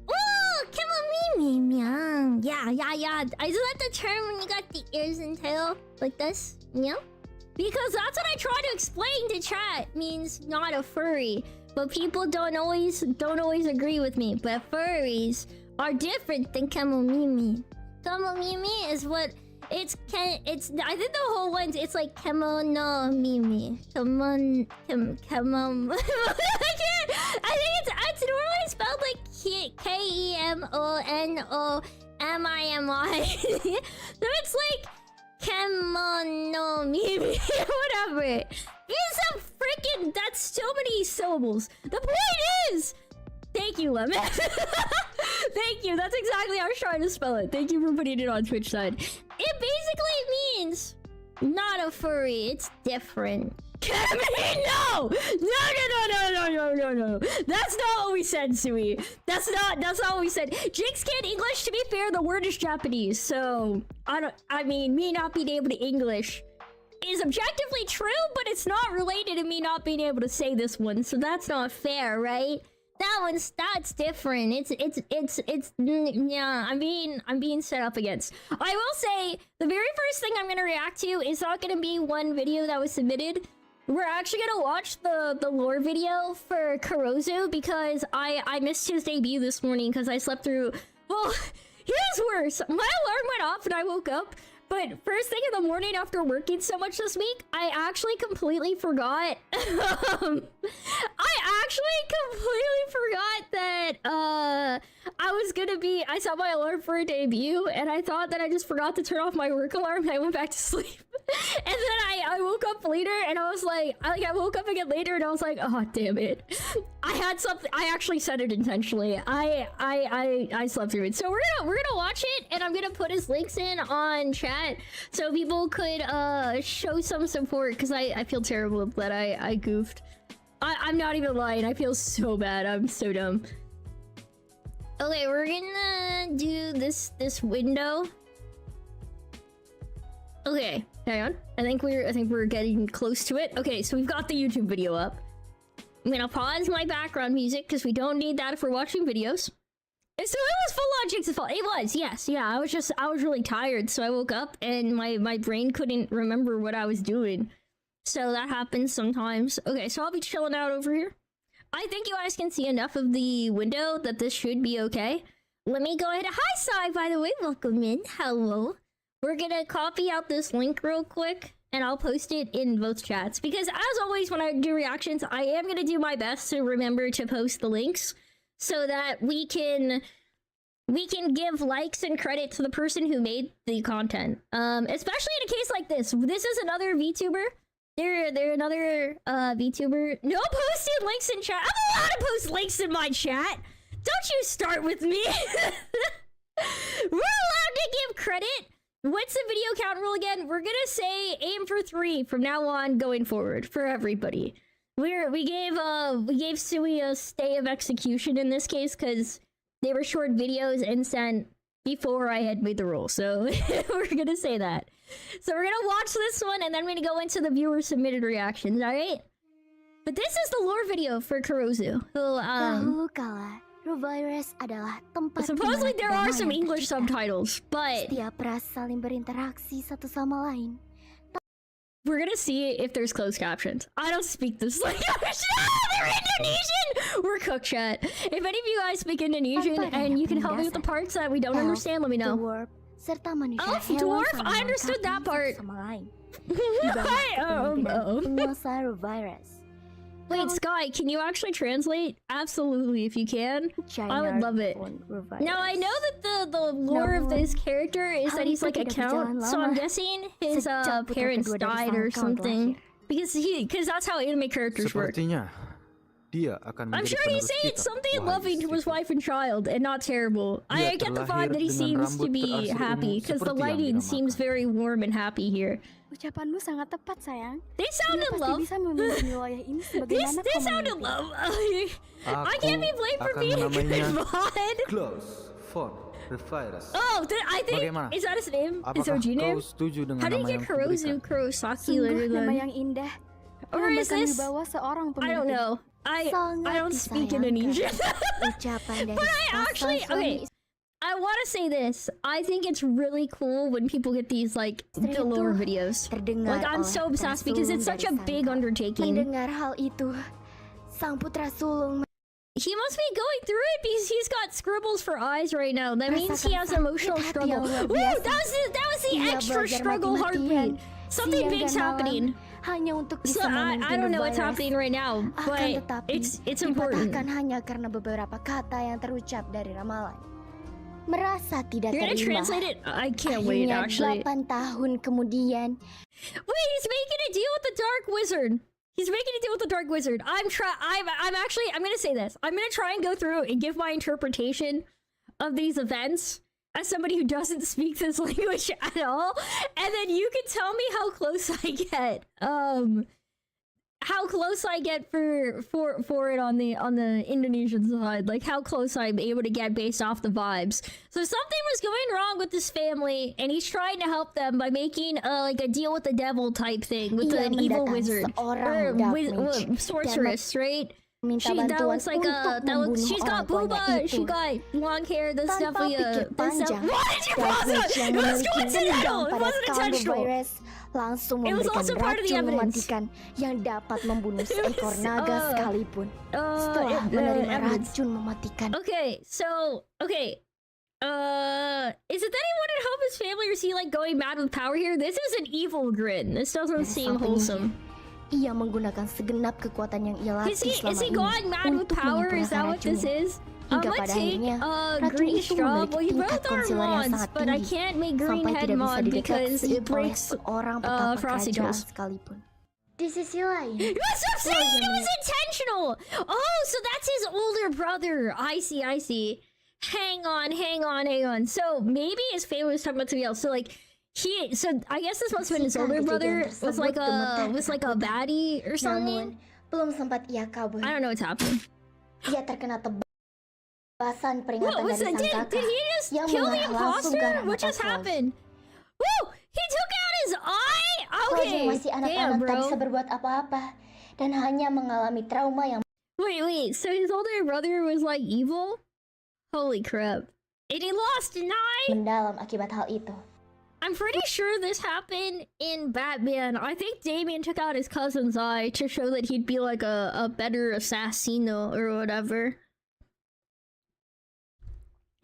Speaker 1: Oh, Kimamimi. Yeah. Isn't that the term when you got the ears and tail like this? Yeah. Because that's what I try to explain to chat. Means not a furry, but people don't always agree with me. But furries are different than Kamomimi. Kamomimi is what it's. I think the whole one's. It's like Kemonomimi. Kemon. I think it's normally spelled like Kemonomimi. So it's like Kemonomimi. Whatever. It's a freaking. That's so many syllables. The point is. Thank you, Lemon. Thank you. That's exactly how I was trying to spell it. Thank you for putting it on Twitch side. It basically means not a furry. It's different. No! No. That's not what we said, Sui. That's not what we said. Jinx can't English. To be fair, the word is Japanese. So, I mean, me not being able to English is objectively true, but it's not related to me not being able to say this one. So that's not fair, right? That's different. Yeah, I'm being set up against. I will say the very first thing I'm gonna react to is not gonna be one video that was submitted. We're actually gonna watch the lore video for Kurozu because I missed his debut this morning because I slept through. Well, here's worse. My alarm went off and I woke up. But first thing in the morning after working so much this week, I actually completely forgot. I that I saw my alarm for a debut and I thought that I just forgot to turn off my work alarm and I went back to sleep. And then I woke up later and I was like, I woke up again later and I was like, oh damn it. I had something. I actually said it intentionally. I slept through it. So we're gonna watch it and I'm gonna put his links in on chat so people could show some support because I feel terrible that I goofed. I'm not even lying. I feel so bad. I'm so dumb. Okay, we're gonna do this window. Okay, hang on. I think we're getting close to it. Okay, so we've got the YouTube video up. I'm gonna pause my background music because we don't need that if we're watching videos. And so it was full on Jinx's fault. It was, yes, yeah. I was really tired, so I woke up and my brain couldn't remember what I was doing. So that happens sometimes. Okay, so I'll be chilling out over here. I think you guys can see enough of the window that this should be okay. Let me go ahead. Hi, Sai, by the way. Welcome in. Hello. We're gonna copy out this link real quick, and I'll post it in both chats. Because as always, when I do reactions, I am gonna do my best to remember to post the links so that we can give likes and credit to the person who made the content. Especially in a case like this. This is another VTuber. They're another VTuber. No posted links in chat. I'm allowed to post links in my chat. Don't you start with me. We're allowed to give credit. What's the video count rule again? We're gonna say aim for 3 from now on going forward for everybody. We gave Sui a stay of execution in this case because they were short videos and sent before I had made the rule. So we're gonna say that. So we're gonna watch this one and then we're gonna go into the viewer submitted reactions, alright? But this is the lore video for Kurozu. Who, supposedly there are some English subtitles, but we're gonna see if there's closed captions. I don't speak this language. They're Indonesian! We're cooked, chat. If any of you guys speak Indonesian and you can help me with the parts that we don't understand, let me know. Elf, dwarf? I understood that part. Wait, Sky, can you actually translate? Absolutely, if you can. I would love it. Now, I know that the lore of this character is that he's like a count, so I'm guessing his parents died or something. Because that's how anime characters work. I'm sure he's saying something loving to his wife and child, and not terrible. I get the vibe that he seems to be happy, because the lighting seems very warm and happy here.
Speaker 2: Ucapanmu sangat tepat, sayang.
Speaker 1: They sound in love. They sound in love. I can't be blamed for being a good mod. Oh, I think is that his name? Is OG name? How did he get Kurozu Kurosaki later then? Or is this? I don't know. I don't speak Indonesian. But I actually, okay, I want to say this. I think it's really cool when people get these like the lore videos. Like I'm so obsessed because it's such a big undertaking. He must be going through it because he's got scribbles for eyes right now. That means he has emotional struggle. Ooh, that was the extra struggle heartbeat. Something big's happening. So I don't know what's happening right now, but it's important.
Speaker 2: Hanya karena beberapa kata yang terucap dari ramalan. Merasa tidak terima.
Speaker 1: You're gonna translate it? I can't wait, actually.
Speaker 2: 8 tahun kemudian.
Speaker 1: Wait, he's making a deal with the Dark Wizard. He's making a deal with the Dark Wizard. I'm gonna say this. I'm gonna try and go through and give my interpretation of these events as somebody who doesn't speak this language at all, and then you can tell me how close I get. How close I get for it on the Indonesian side, like how close I'm able to get based off the vibes. So something was going wrong with this family, and he's trying to help them by making like a deal with the devil type thing with an evil wizard or sorceress, right? She's got booba, she got long hair, that's definitely a... Why did you pause it? It was coincidental, it wasn't intentional. It was also part of the evidence.
Speaker 2: Yang dapat membunuh seekor naga sekalipun. Setelah menerima racun mematikan.
Speaker 1: Okay, so... Okay. Is it that he wanted to help his family, or is he like going mad with power here? This is an evil grin. This doesn't seem wholesome.
Speaker 2: Ia menggunakan segenap kekuatan yang ia latih selama ini.
Speaker 1: Is he going mad with power? Is that what this is? I'm gonna take green straw. Well, you both are mods, but I can't make green head mod because it breaks Frosty Toast.
Speaker 2: Di sisi lain,
Speaker 1: Stop saying it was intentional! Oh, so that's his older brother. I see. Hang on. So maybe his family was talking about something else. So like, so I guess this must have been his older brother was like a baddie or something.
Speaker 2: Belum sempat ia kabur.
Speaker 1: I don't know what's happening.
Speaker 2: Ia terkena tebasan peringatan dari sang kakak.
Speaker 1: Did he just kill the imposter? What just happened? Woo! He took out his eye? Okay.
Speaker 2: Masih anak-anak tak bisa berbuat apa-apa dan hanya mengalami trauma yang...
Speaker 1: Wait. So his older brother was like evil? Holy crap. And he lost an eye?
Speaker 2: Mendalam akibat hal itu.
Speaker 1: I'm pretty sure this happened in Batman. I think Damien took out his cousin's eye to show that he'd be like a better assassino or whatever.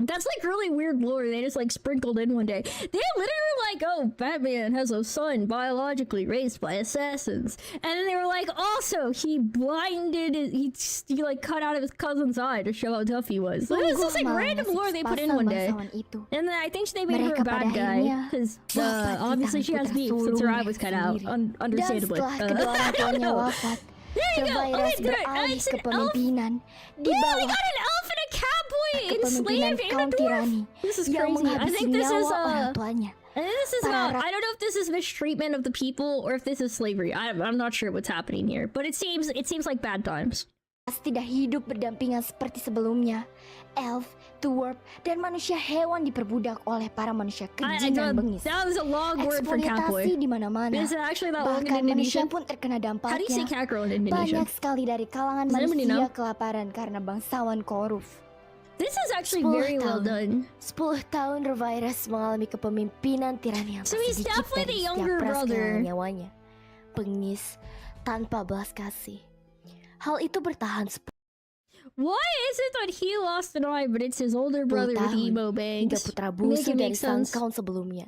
Speaker 1: That's like really weird lore they just like sprinkled in one day. They literally were like, oh, Batman has a son biologically raised by assassins. And then they were like, also, he he like cut out of his cousin's eye to show how tough he was. So it was just like random lore they put in one day. And then I think they made her a bad guy. Because obviously she has beef since her eye was cut out. Understandably. I don't know. There you go! Okay, good! It's an elf! Yeah, they got an elf and a cowboy enslaved and a dwarf! This is crazy. I think this is about... I don't know if this is mistreatment of the people or if this is slavery. I'm not sure what's happening here. But it seems like bad times.
Speaker 2: Tidak hidup berdampingan seperti sebelumnya. Elf, dwarf, dan manusia hewan diperbudak oleh para manusia keji dan bengis.
Speaker 1: That was a long word for cowboy.
Speaker 2: Eksploitasi di mana-mana.
Speaker 1: Is it actually that long in
Speaker 2: Bahkan manusia
Speaker 1: Indonesian?
Speaker 2: pun terkena dampaknya.
Speaker 1: How do you say cat girl in Indonesian?
Speaker 2: Banyak sekali dari kalangan manusia kelaparan karena bangsawan korup.
Speaker 1: This is actually very well done.
Speaker 2: 10 tahun Revirus mengalami kepemimpinan tirani yang
Speaker 1: So he's definitely the younger brother.
Speaker 2: Nyawanya. Bengis, tanpa belas kasih. Hal itu bertahan
Speaker 1: Why is it that he lost an eye, but it's his older brother with emo bangs?
Speaker 2: Hingga putra bungsu dari sang kaum sebelumnya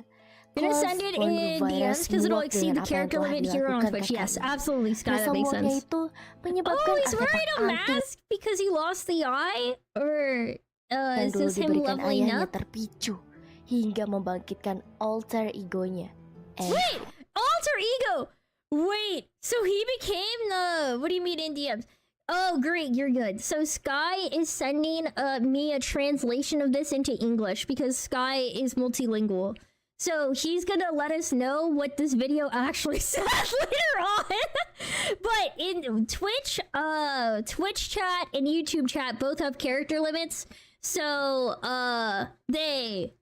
Speaker 1: Gonna
Speaker 2: Close
Speaker 1: send it
Speaker 2: phone
Speaker 1: in
Speaker 2: virus
Speaker 1: DMs because it'll
Speaker 2: muak
Speaker 1: exceed
Speaker 2: dengan
Speaker 1: the
Speaker 2: apa yang
Speaker 1: character
Speaker 2: telah
Speaker 1: limit here on
Speaker 2: dilakukan
Speaker 1: Twitch. Yes,
Speaker 2: kakaknya.
Speaker 1: absolutely, Sky. That
Speaker 2: Rasa
Speaker 1: makes
Speaker 2: muaknya
Speaker 1: sense.
Speaker 2: itu menyebabkan
Speaker 1: Oh, he's
Speaker 2: artefak
Speaker 1: wearing a
Speaker 2: antik
Speaker 1: mask because he lost the eye, or
Speaker 2: yang
Speaker 1: is
Speaker 2: dulu
Speaker 1: this him
Speaker 2: diberikan
Speaker 1: leveling
Speaker 2: ayahnya
Speaker 1: up?
Speaker 2: terpicu hingga membangkitkan alter egonya.
Speaker 1: Wait, alter ego. Wait, so he became the? What do you mean in DMs? Oh, great, you're good. So Sky is sending me a translation of this into English because Sky is multilingual. So he's gonna let us know what this video actually says later on. But in Twitch, Twitch chat and YouTube chat both have character limits. So they.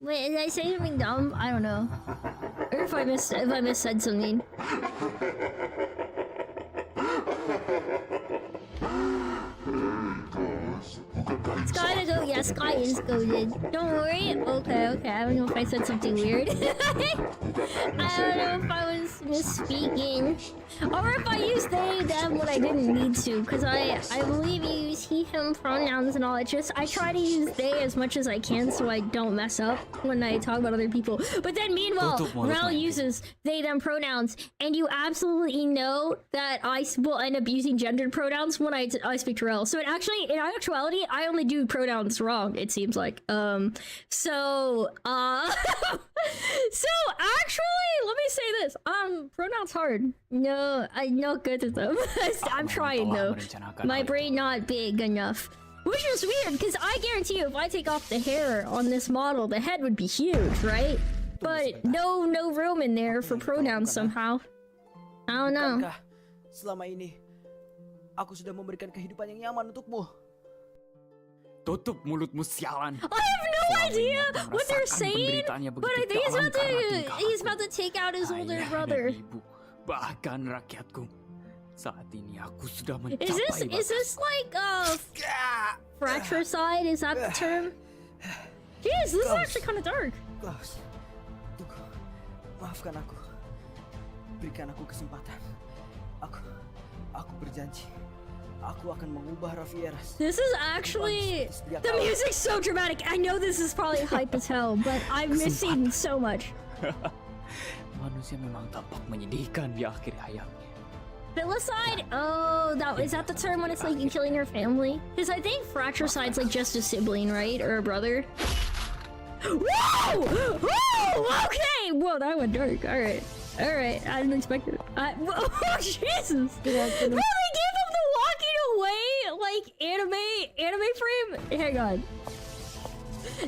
Speaker 1: Wait, did I say something dumb? I don't know. Or if I missaid something. Sky to go. Yeah, Sky is goaded. Don't worry. Okay. I don't know if I said something weird. I don't know if I was misspeaking. Or if I used they, them when I didn't need to. Because I believe you use he, him pronouns and all. It's just, I try to use they as much as I can so I don't mess up when I talk about other people. But then meanwhile, Rel uses they, them pronouns. And you absolutely know that I will end up using gendered pronouns when I speak to Rel. So in actuality, I only do pronouns wrong, it seems like. So actually, let me say this. Pronouns hard. No, I'm not good at them. I'm trying though. My brain not big enough. Which is weird, because I guarantee you if I take off the hair on this model, the head would be huge, right? But no room in there for pronouns somehow. I don't know.
Speaker 3: Bukankah selama ini aku sudah memberikan kehidupan yang nyaman untukmu?
Speaker 4: Tutup mulutmu, sialan.
Speaker 1: I have no idea what they're saying, but I think he's about to take out his older brother.
Speaker 4: Ibu, bahkan rakyatku. Saat ini aku sudah mencapai
Speaker 1: Is this like fratricide? Is that the term? Jeez, this is actually kind of dark.
Speaker 3: Klaus, tunggu. Maafkan aku. Berikan aku kesempatan. Aku berjanji. Aku akan mengubah Ravieras.
Speaker 1: This is actually... The music's so dramatic. I know this is probably hype as hell, but I'm missing so much.
Speaker 4: Manusia memang tampak menyedihkan di akhir hayatnya.
Speaker 1: Filicide? Oh, is that the term when it's like you killing your family? Because I think fratricide's like just a sibling, right? Or a brother. Whoa! Whoa! Okay! Whoa, that went dark. Alright. I didn't expect it. Oh, Jesus! Bro, they gave him the walking away, like, anime frame? Hang on.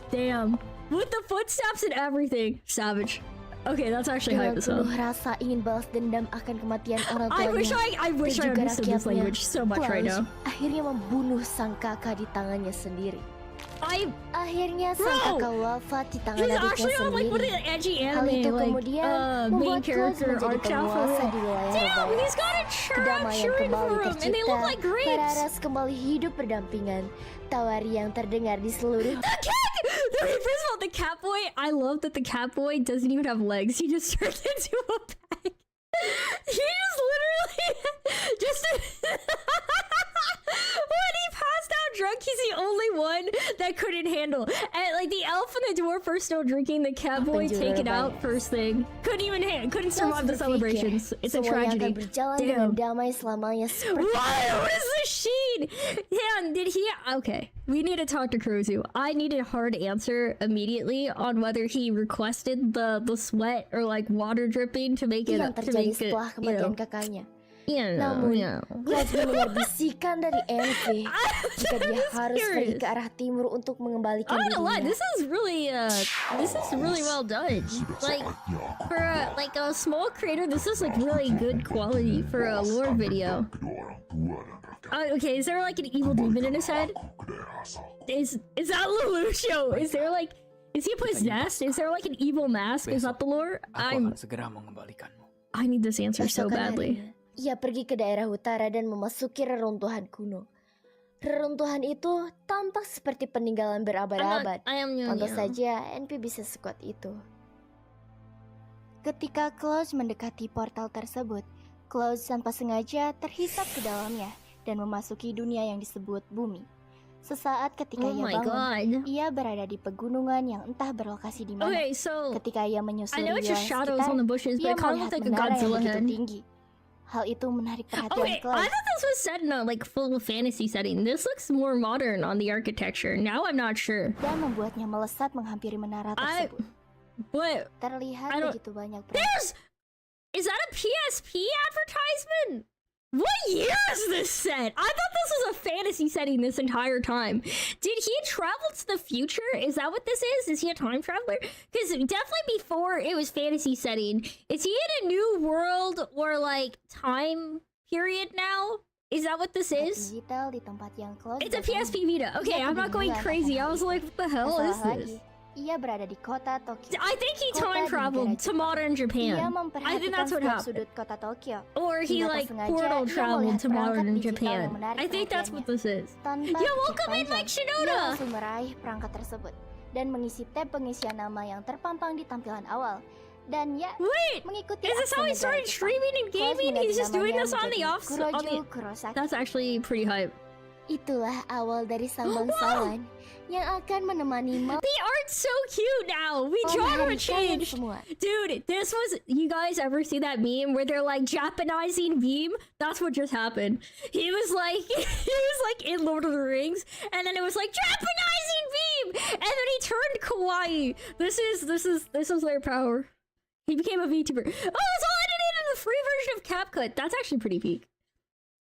Speaker 1: Damn. With the footsteps and everything. Savage. Okay, that's actually hype as hell.
Speaker 2: Dengan penuh rasa ingin balas dendam akan kematian orang tuanya.
Speaker 1: I wish I understood this language so much right now.
Speaker 2: Akhirnya membunuh sang kakak di tangannya sendiri. Akhirnya sang
Speaker 1: Bro,
Speaker 2: kakak wafat di tangan
Speaker 1: he's
Speaker 2: adiknya
Speaker 1: actually on like one of
Speaker 2: sendiri.
Speaker 1: the edgy
Speaker 2: Hal
Speaker 1: anime
Speaker 2: itu
Speaker 1: like
Speaker 2: kemudian
Speaker 1: main
Speaker 2: membuat Klaus
Speaker 1: character
Speaker 2: menjadi
Speaker 1: arc
Speaker 2: penguasa di wilayah
Speaker 1: Damn,
Speaker 2: Rebaya.
Speaker 1: he's got a
Speaker 2: Kedamaian
Speaker 1: children
Speaker 2: kembali
Speaker 1: for him, and they look
Speaker 2: tercipta,
Speaker 1: like grapes.
Speaker 2: Pararas kembali hidup berdampingan. Tawari yang terdengar di seluruh
Speaker 1: First of all, the cat boy, I love that the cat boy doesn't even have legs. He just turned into a bag. He just literally when he passed out drunk, he's the only one that couldn't handle. And like the elf and the dwarf are still drinking, the cat boy taken out first thing. Couldn't survive the celebrations. It's a tragedy.
Speaker 2: Akan berjalan dengan damai selamanya seperti
Speaker 1: What is the sheen? Damn, did he? Okay, we need to talk to Kurozu. I need a hard answer immediately on whether he requested the sweat or like water dripping to make it
Speaker 2: yang terjadi setelah kematian kakaknya. Namun, Klaus mendengar bisikan dari Envy jika dia harus pergi ke arah timur untuk mengembalikan
Speaker 1: I'm not gonna lie,
Speaker 2: dirinya.
Speaker 1: this is really well done. Like for a small creator, this is like really good quality for a lore video. Okay, is there like an evil demon in his head? Is that Lelouch? Is there like, is he possessed? Is there like an evil mask? Is that the lore?
Speaker 4: Aku akan segera mengembalikanmu.
Speaker 1: I need this answer so
Speaker 2: Esokan
Speaker 1: badly.
Speaker 2: harinya, ia pergi ke daerah utara dan memasuki reruntuhan kuno. Reruntuhan itu tampak seperti peninggalan berabad-abad. Pantas saja NP bisa sekuat itu. Ketika Klaus mendekati portal tersebut, Klaus tanpa sengaja terhisap ke dalamnya dan memasuki dunia yang disebut bumi. Sesaat ketika
Speaker 1: Oh
Speaker 2: ia
Speaker 1: my
Speaker 2: bangun,
Speaker 1: god.
Speaker 2: ia berada di pegunungan yang entah berlokasi di mana.
Speaker 1: Okay, so
Speaker 2: Ketika ia
Speaker 1: I
Speaker 2: menyusuri
Speaker 1: know it's just
Speaker 2: wilayah
Speaker 1: shadows
Speaker 2: sekitar,
Speaker 1: on the bushes, but
Speaker 2: ia
Speaker 1: it kind of
Speaker 2: melihat
Speaker 1: looks like a
Speaker 2: menara yang
Speaker 1: Godzilla
Speaker 2: begitu
Speaker 1: head.
Speaker 2: tinggi. Hal itu menarik perhatian
Speaker 1: Okay, I
Speaker 2: Clay.
Speaker 1: thought this was set in a like full fantasy setting. This looks more modern on the architecture. Now I'm not sure.
Speaker 2: Dan membuatnya melesat menghampiri menara tersebut.
Speaker 1: But
Speaker 2: Terlihat
Speaker 1: I don't-
Speaker 2: begitu banyak
Speaker 1: is that a PSP advertisement? What year is this set? I thought this was a fantasy setting this entire time. Did he travel to the future? Is that what this is? Is he a time traveler? Because definitely before it was fantasy setting. Is he in a new world or like time period now? Is that what this is?
Speaker 2: digital di tempat yang close.
Speaker 1: It's a PSP Vita. Okay, I'm not going crazy. I was like, what the hell is this?
Speaker 2: Ia berada di kota Tokyo.
Speaker 1: I think he time traveled to modern
Speaker 2: Ia
Speaker 1: Japan. I
Speaker 2: memperhatikan
Speaker 1: think that's what
Speaker 2: setiap
Speaker 1: happened.
Speaker 2: sudut kota Tokyo.
Speaker 1: Or he
Speaker 2: Hingga
Speaker 1: like
Speaker 2: tak sengaja,
Speaker 1: portal
Speaker 2: ia
Speaker 1: traveled
Speaker 2: melihat
Speaker 1: to modern
Speaker 2: perangkat digital
Speaker 1: Japan.
Speaker 2: yang menarik
Speaker 1: I think that's what this is.
Speaker 2: Tanpa
Speaker 1: Yeah,
Speaker 2: pikir
Speaker 1: welcome in
Speaker 2: panjang,
Speaker 1: like
Speaker 2: ia
Speaker 1: Shinoda.
Speaker 2: langsung meraih perangkat tersebut dan mengisi tab pengisian nama yang terpampang di tampilan awal. Dan ya,
Speaker 1: Wait,
Speaker 2: mengikuti
Speaker 1: is this how he
Speaker 2: aksen negara
Speaker 1: started
Speaker 2: Jepang.
Speaker 1: streaming and
Speaker 2: Clay
Speaker 1: gaming?
Speaker 2: mengganti
Speaker 1: He's just doing
Speaker 2: namanya
Speaker 1: this on the
Speaker 2: menjadi
Speaker 1: off.
Speaker 2: Kuroju Kurosaki.
Speaker 1: That's actually pretty hype.
Speaker 2: Itulah awal dari sang bangsawan yang akan menemani
Speaker 1: The art's so cute now. We genre changed.
Speaker 2: semua.
Speaker 1: Dude, this was. You guys ever see that meme where they're like Japanizing Beam? That's what just happened. He was like, in Lord of the Rings, and then it was like Japanizing Beam, and then he turned kawaii. This is their power. He became a VTuber. Oh, it's all edited in the free version of CapCut. That's actually pretty peak.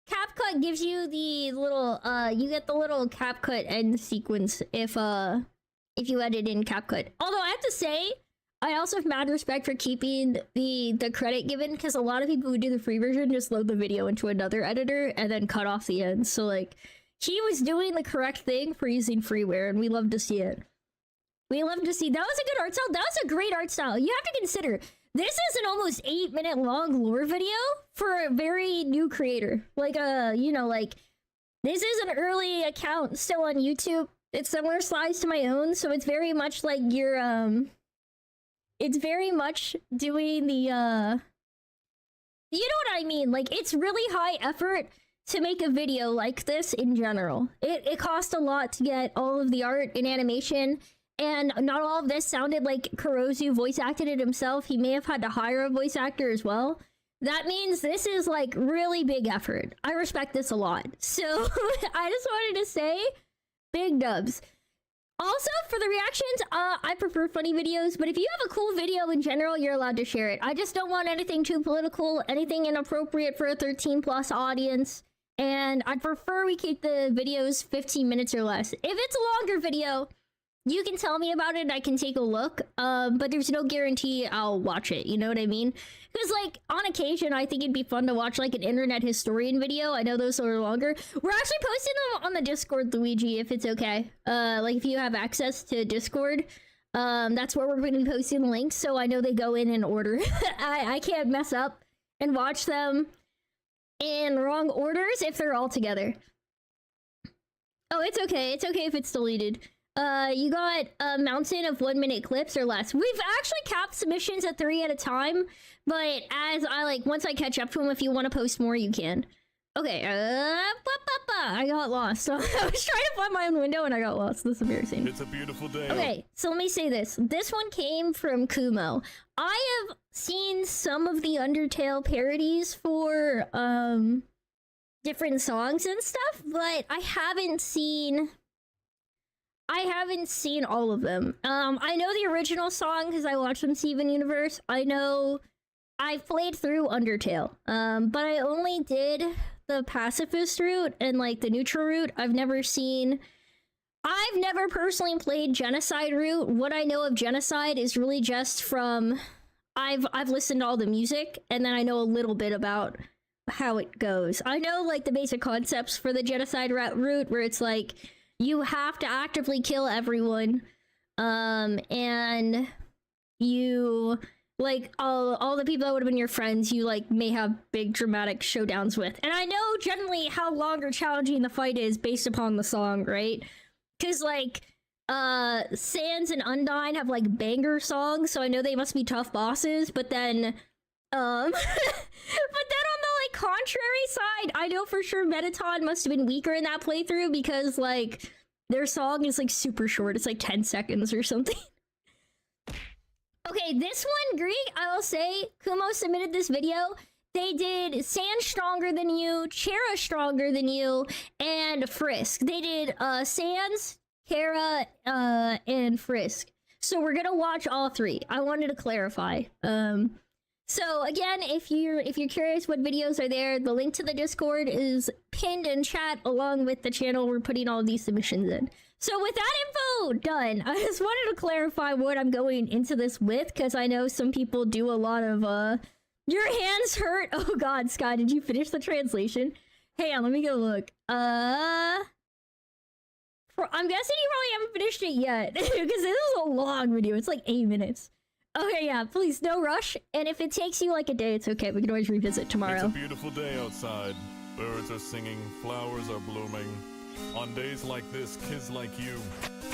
Speaker 1: CapCut gives you the little you get the little CapCut end sequence if you edit in CapCut. Although I have to say, I also have mad respect for keeping the credit given, because a lot of people who do the free version just load the video into another editor and then cut off the end. So like, he was doing the correct thing for using freeware, and we love to see it. We love to see. That was a good art style. That was a great art style. You have to consider, this is an almost 8-minute long lore video for a very new creator. Like, you know, like, this is an early account still on YouTube. It's similar size to my own, so it's very much like your, it's very much doing the, you know what I mean? Like, it's really high effort to make a video like this in general. It cost a lot to get all of the art and animation. And not all of this sounded like Kurozu voice acted it himself. He may have had to hire a voice actor as well. That means this is like really big effort. I respect this a lot. So I just wanted to say big dubs. Also, for the reactions, I prefer funny videos, but if you have a cool video in general, you're allowed to share it. I just don't want anything too political, anything inappropriate for a 13+ audience. And I'd prefer we keep the videos 15 minutes or less. If it's a longer video, you can tell me about it and I can take a look, but there's no guarantee I'll watch it, you know what I mean? Because, like, on occasion, I think it'd be fun to watch, like, an internet historian video. I know those are longer. We're actually posting them on the Discord, Luigi, if it's okay. Like, if you have access to Discord, that's where we're going to be posting the links, so I know they go in order. I can't mess up and watch them in wrong orders if they're all together. Oh, it's okay. It's okay if it's deleted. You got a mountain of 1-minute clips or less. We've actually capped submissions at 3 at a time, but as once I catch up to them, if you want to post more, you can. Okay, I got lost. So I was trying to find my own window and I got lost. This is embarrassing.
Speaker 5: It's a beautiful day.
Speaker 1: Okay, so let me say this. This one came from Kumo. I have seen some of the Undertale parodies for, different songs and stuff, but I haven't seen all of them. I know the original song because I watched on Steven Universe. I know I've played through Undertale, but I only did the pacifist route and like the neutral route. I've never personally played Genocide route. What I know of Genocide is really just from I've listened to all the music and then I know a little bit about how it goes. I know like the basic concepts for the Genocide route where it's like you have to actively kill everyone, and you like all the people that would have been your friends you like may have big dramatic showdowns with. And I know generally how long or challenging the fight is based upon the song, right? Because like Sans and Undyne have like banger songs, so I know they must be tough bosses, but then but then on the like contrary side, I know for sure Metaton must have been weaker in that playthrough because like Their song is like super short. It's like 10 seconds or something. Okay, this one, Greek, I will say, Kumo submitted this video. They did Sand Stronger Than You, Chera Stronger Than You, and Frisk. They did Sands, Chera, and Frisk. So we're gonna watch all three. I wanted to clarify. So again, if you're curious what videos are there, the link to the Discord is pinned in chat along with the channel we're putting all of these submissions in. So with that info done, I just wanted to clarify what I'm going into this with, because I know some people do a lot of your hands hurt. Oh god, Sky, did you finish the translation? Hang on, let me go look. I'm guessing you probably haven't finished it yet, because this is a long video. It's like 8 minutes. Okay, yeah, please, no rush. And if it takes you like a day, it's okay. We can always revisit tomorrow.
Speaker 5: It's a beautiful day outside. Birds are singing, flowers are blooming. On days like this, kids like you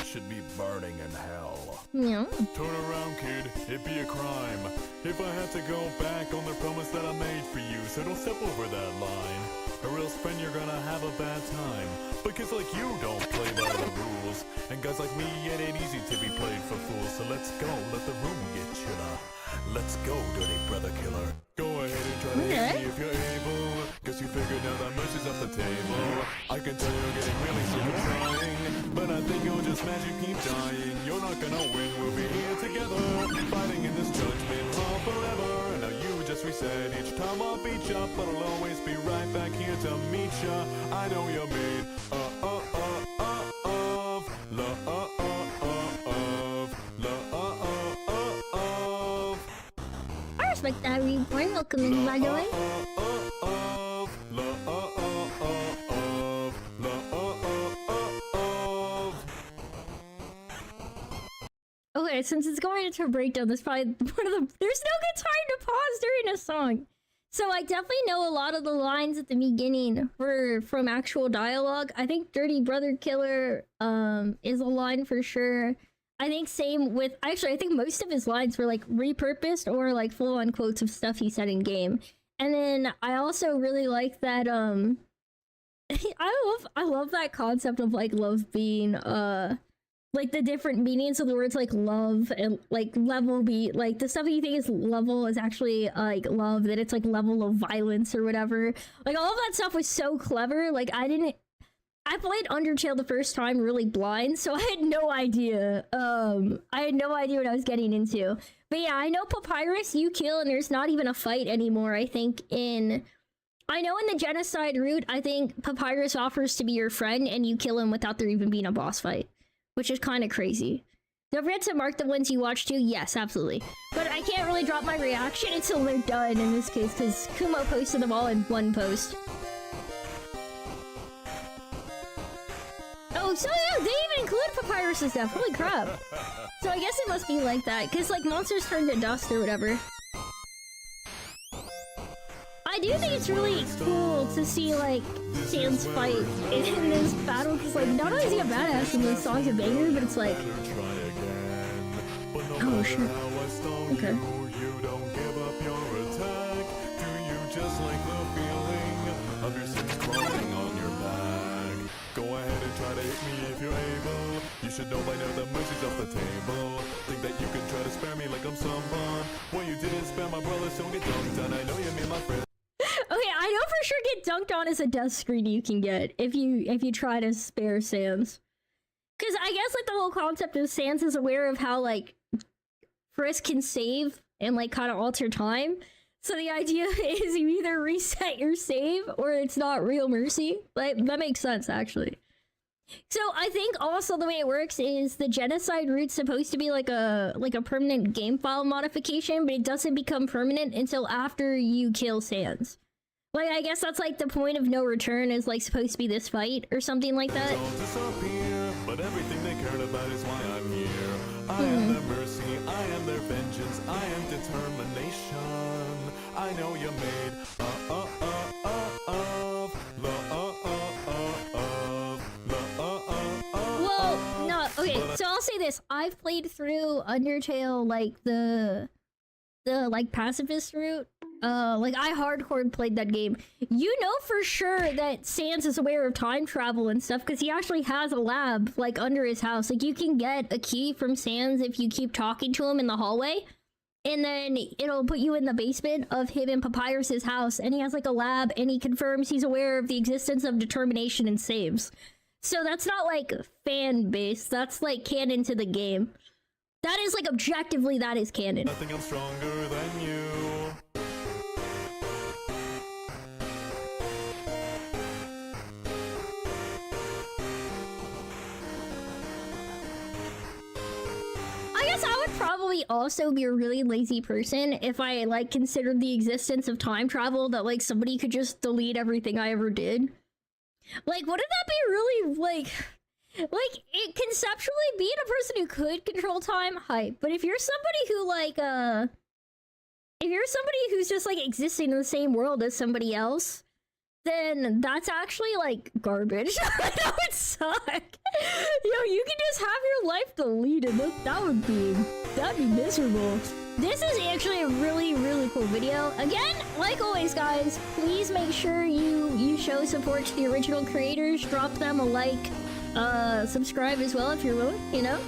Speaker 5: should be burning in hell.
Speaker 1: Yeah.
Speaker 5: Turn around, kid. It'd be a crime if I had to go back on the promise that I made for you. So don't step over that line, or else, friend, you're gonna have a bad time. But kids like you don't play by the rules, and guys like me, it ain't easy to be played for fools. So let's go, let the room get chiller. Let's go, dirty brother killer. Go ahead and try to hit me if you're able, cause you figured out that mercy's off the table. I can tell you're getting really sick of trying, but I think you'll just magic keep dying. You're not gonna win, we'll be here together, fighting in this judgment hall forever. And now you just reset each time I'll beat ya, but I'll always be right back here to meet ya. I know you're made of love.
Speaker 1: I respect that reborn. Welcome in, by the way. Okay, since it's going into a breakdown, there's probably one of the... There's no good time to pause during a song. So I definitely know a lot of the lines at the beginning were from actual dialogue. I think Dirty Brother Killer is a line for sure. I think same with... Actually, I think most of his lines were like repurposed or like full-on quotes of stuff he said in game. And then I also really like that... I love that concept of like love being like the different meanings of the words, like love and like level be like the stuff that you think is level is actually like love, that it's like level of violence or whatever. Like all of that stuff was so clever. Like I played Undertale the first time really blind, so I had no idea. I had no idea what I was getting into. But yeah, I know Papyrus you kill and there's not even a fight anymore. I know in the genocide route, I think Papyrus offers to be your friend and you kill him without there even being a boss fight, which is kind of crazy. Don't forget to mark the ones you watch too. Yes, absolutely. But I can't really drop my reaction until they're done in this case, because Kumo posted them all in one post. Oh, so yeah, they even include Papyrus' stuff. Holy crap. So I guess it must be like that, because like monsters turn to dust or whatever. I do think it's really cool to see like Sans fight in this battle, because like not only is he a badass and the song's a banger, but it's like, oh shit. Okay.
Speaker 5: Go ahead and try to hit me if you're able. You should know by now that mercy's off the table. Think that you can try to spare me like I'm someone. Well, you didn't spare my brother, so get dunked on. I know you made my friend.
Speaker 1: Okay, I know for sure get dunked on is a death screen you can get if you try to spare Sans. Because I guess like the whole concept of Sans is aware of how like Frisk can save and like kind of alter time. So the idea is you either reset your save or it's not real mercy. Like that makes sense actually. So I think also the way it works is the genocide route's supposed to be like a permanent game file modification, but it doesn't become permanent until after you kill Sans. Like I guess that's like the point of no return is like supposed to be this fight or something like that.
Speaker 5: But everything they cared about is why I'm here. I am their mercy, I am their vengeance, I am determination. I know you're made
Speaker 1: Well, no, okay, so I'll say this. I've played through Undertale like the like pacifist route Like I hardcore played that game. You know for sure that Sans is aware of time travel and stuff because he actually has a lab like under his house. Like you can get a key from Sans if you keep talking to him in the hallway, and then it'll put you in the basement of him and Papyrus's house, and he has like a lab, and he confirms he's aware of the existence of determination and saves. So that's not like fan based, that's like canon to the game. That is like objectively, that is canon.
Speaker 5: I think I'm stronger than you.
Speaker 1: I guess I would probably also be a really lazy person if I like considered the existence of time travel, that like somebody could just delete everything I ever did. Like, wouldn't that be really like it conceptually being a person who could control time, hype. But if you're somebody who like if you're somebody who's just like existing in the same world as somebody else, then that's actually like garbage. That would suck. Yo, you can just have your life deleted. That'd be miserable. This is actually a really, really cool video. Again, like always, guys, please make sure you show support to the original creators. Drop them a like, subscribe as well if you're willing, you know?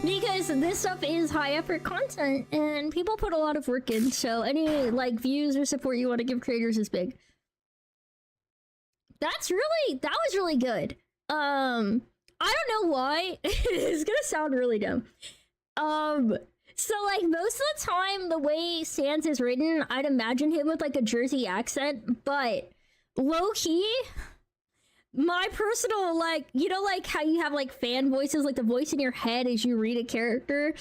Speaker 1: Because this stuff is high effort content and people put a lot of work in, so any like views or support you want to give creators is big. That was really good. I don't know why. It's gonna sound really dumb. So like most of the time the way Sans is written, I'd imagine him with like a Jersey accent, but low-key, my personal like, you know, like how you have like fan voices, like the voice in your head as you read a character,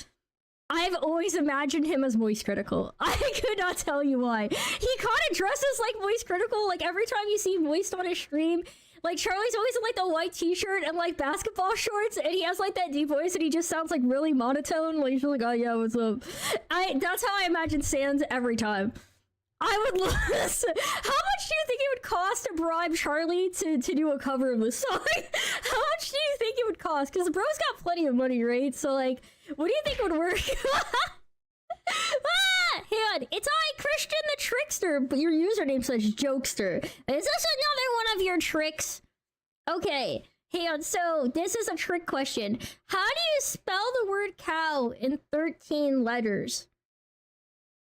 Speaker 1: I've always imagined him as voice critical. I could not tell you why. He kind of dresses like voice critical, like every time you see him voiced on his stream, like Charlie's always in like the white t-shirt and like basketball shorts, and he has like that deep voice and he just sounds like really monotone, like he's like, oh yeah, what's up? That's how I imagine Sans every time. I would love this. How much do you think it would cost to bribe Charlie to do a cover of this song? How much do you think it would cost? Because bro's got plenty of money, right? So like, what do you think would work? Hang on, it's I, Christian the Trickster, but your username says Jokester. Is this another one of your tricks? Okay, hang on, so this is a trick question. How do you spell the word cow in 13 letters?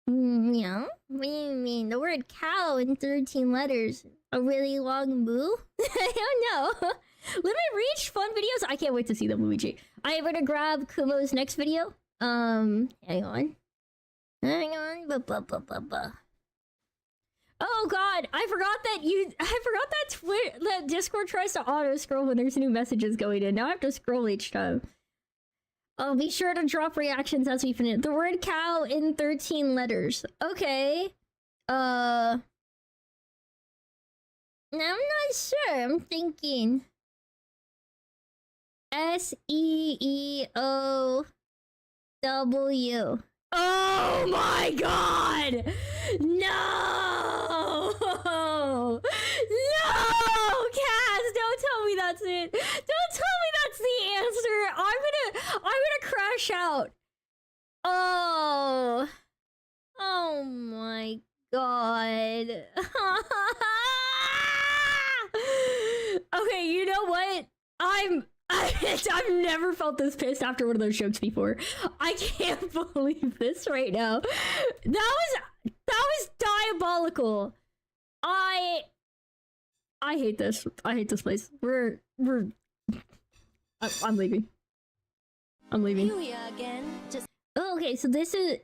Speaker 1: Yeah? What do you mean? The word cow in 13 letters. A really long moo? I don't know. Limit reach, fun videos. I can't wait to see them, Luigi. I'm gonna grab Kumo's next video. Hang on. Oh god, I forgot that Discord tries to auto scroll when there's new messages going in. Now I have to scroll each time. Oh, be sure to drop reactions as we finish. The word cow in 13 letters. Okay. I'm not sure. I'm thinking. S-E-E-O-W. Oh my god! No! No! Cass, don't tell me that's it. Don't tell me that's the answer. I'm gonna crash out. Oh. Oh my god. Okay, you know what? I've never felt this pissed after one of those jokes before. I can't believe this right now. That was diabolical. I hate this. I hate this place. I'm leaving. I'm leaving.
Speaker 2: Here we are again.
Speaker 1: Oh, okay, so this is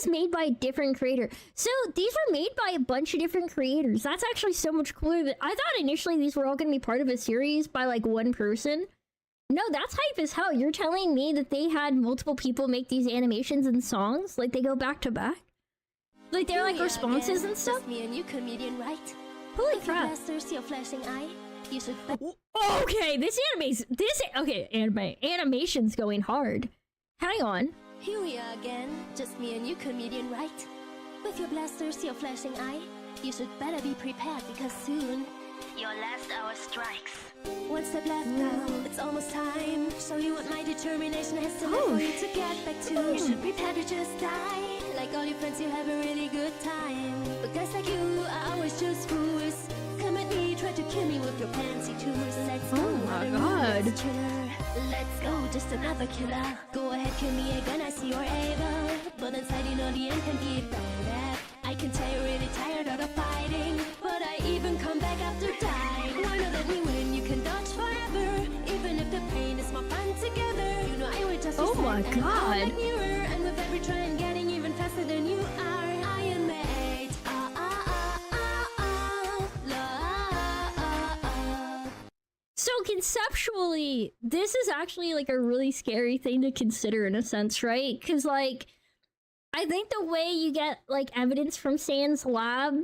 Speaker 1: made by a different creator. So these were made by a bunch of different creators. That's actually so much cooler. I thought initially these were all going to be part of a series by like one person. No, that's hype as hell. You're telling me that they had multiple people make these animations and songs? Like they go back to back? Like they're like responses and stuff?
Speaker 2: Just me and you, comedian, right?
Speaker 1: Holy crap.
Speaker 2: Your flashing eye. You should...
Speaker 1: Okay, animation's going hard. Hang on.
Speaker 2: Here we are again, just me and you, comedian, right? With your blasters, your flashing eye, you should better be prepared because soon your last hour strikes. One step left now, it's almost time. Show you what my determination has to for you to get back to. You should prepare to just die. Like all your friends, you have a really good time. the thriller. Let's go, just another killer. Go ahead, kill me again, I see you're able. But inside you know the end can be better. I can tell you're really tired of the fighting, but I even come back after dying. Why not let me win? You can dodge forever, even if the pain is more fun together. You know I will just
Speaker 1: Oh my
Speaker 2: reset and
Speaker 1: God.
Speaker 2: I'm like mirror. And with every try I'm getting even faster than you are. I am made.
Speaker 1: So conceptually, this is actually like a really scary thing to consider in a sense, right? Because like, I think the way you get like evidence from Sans lab,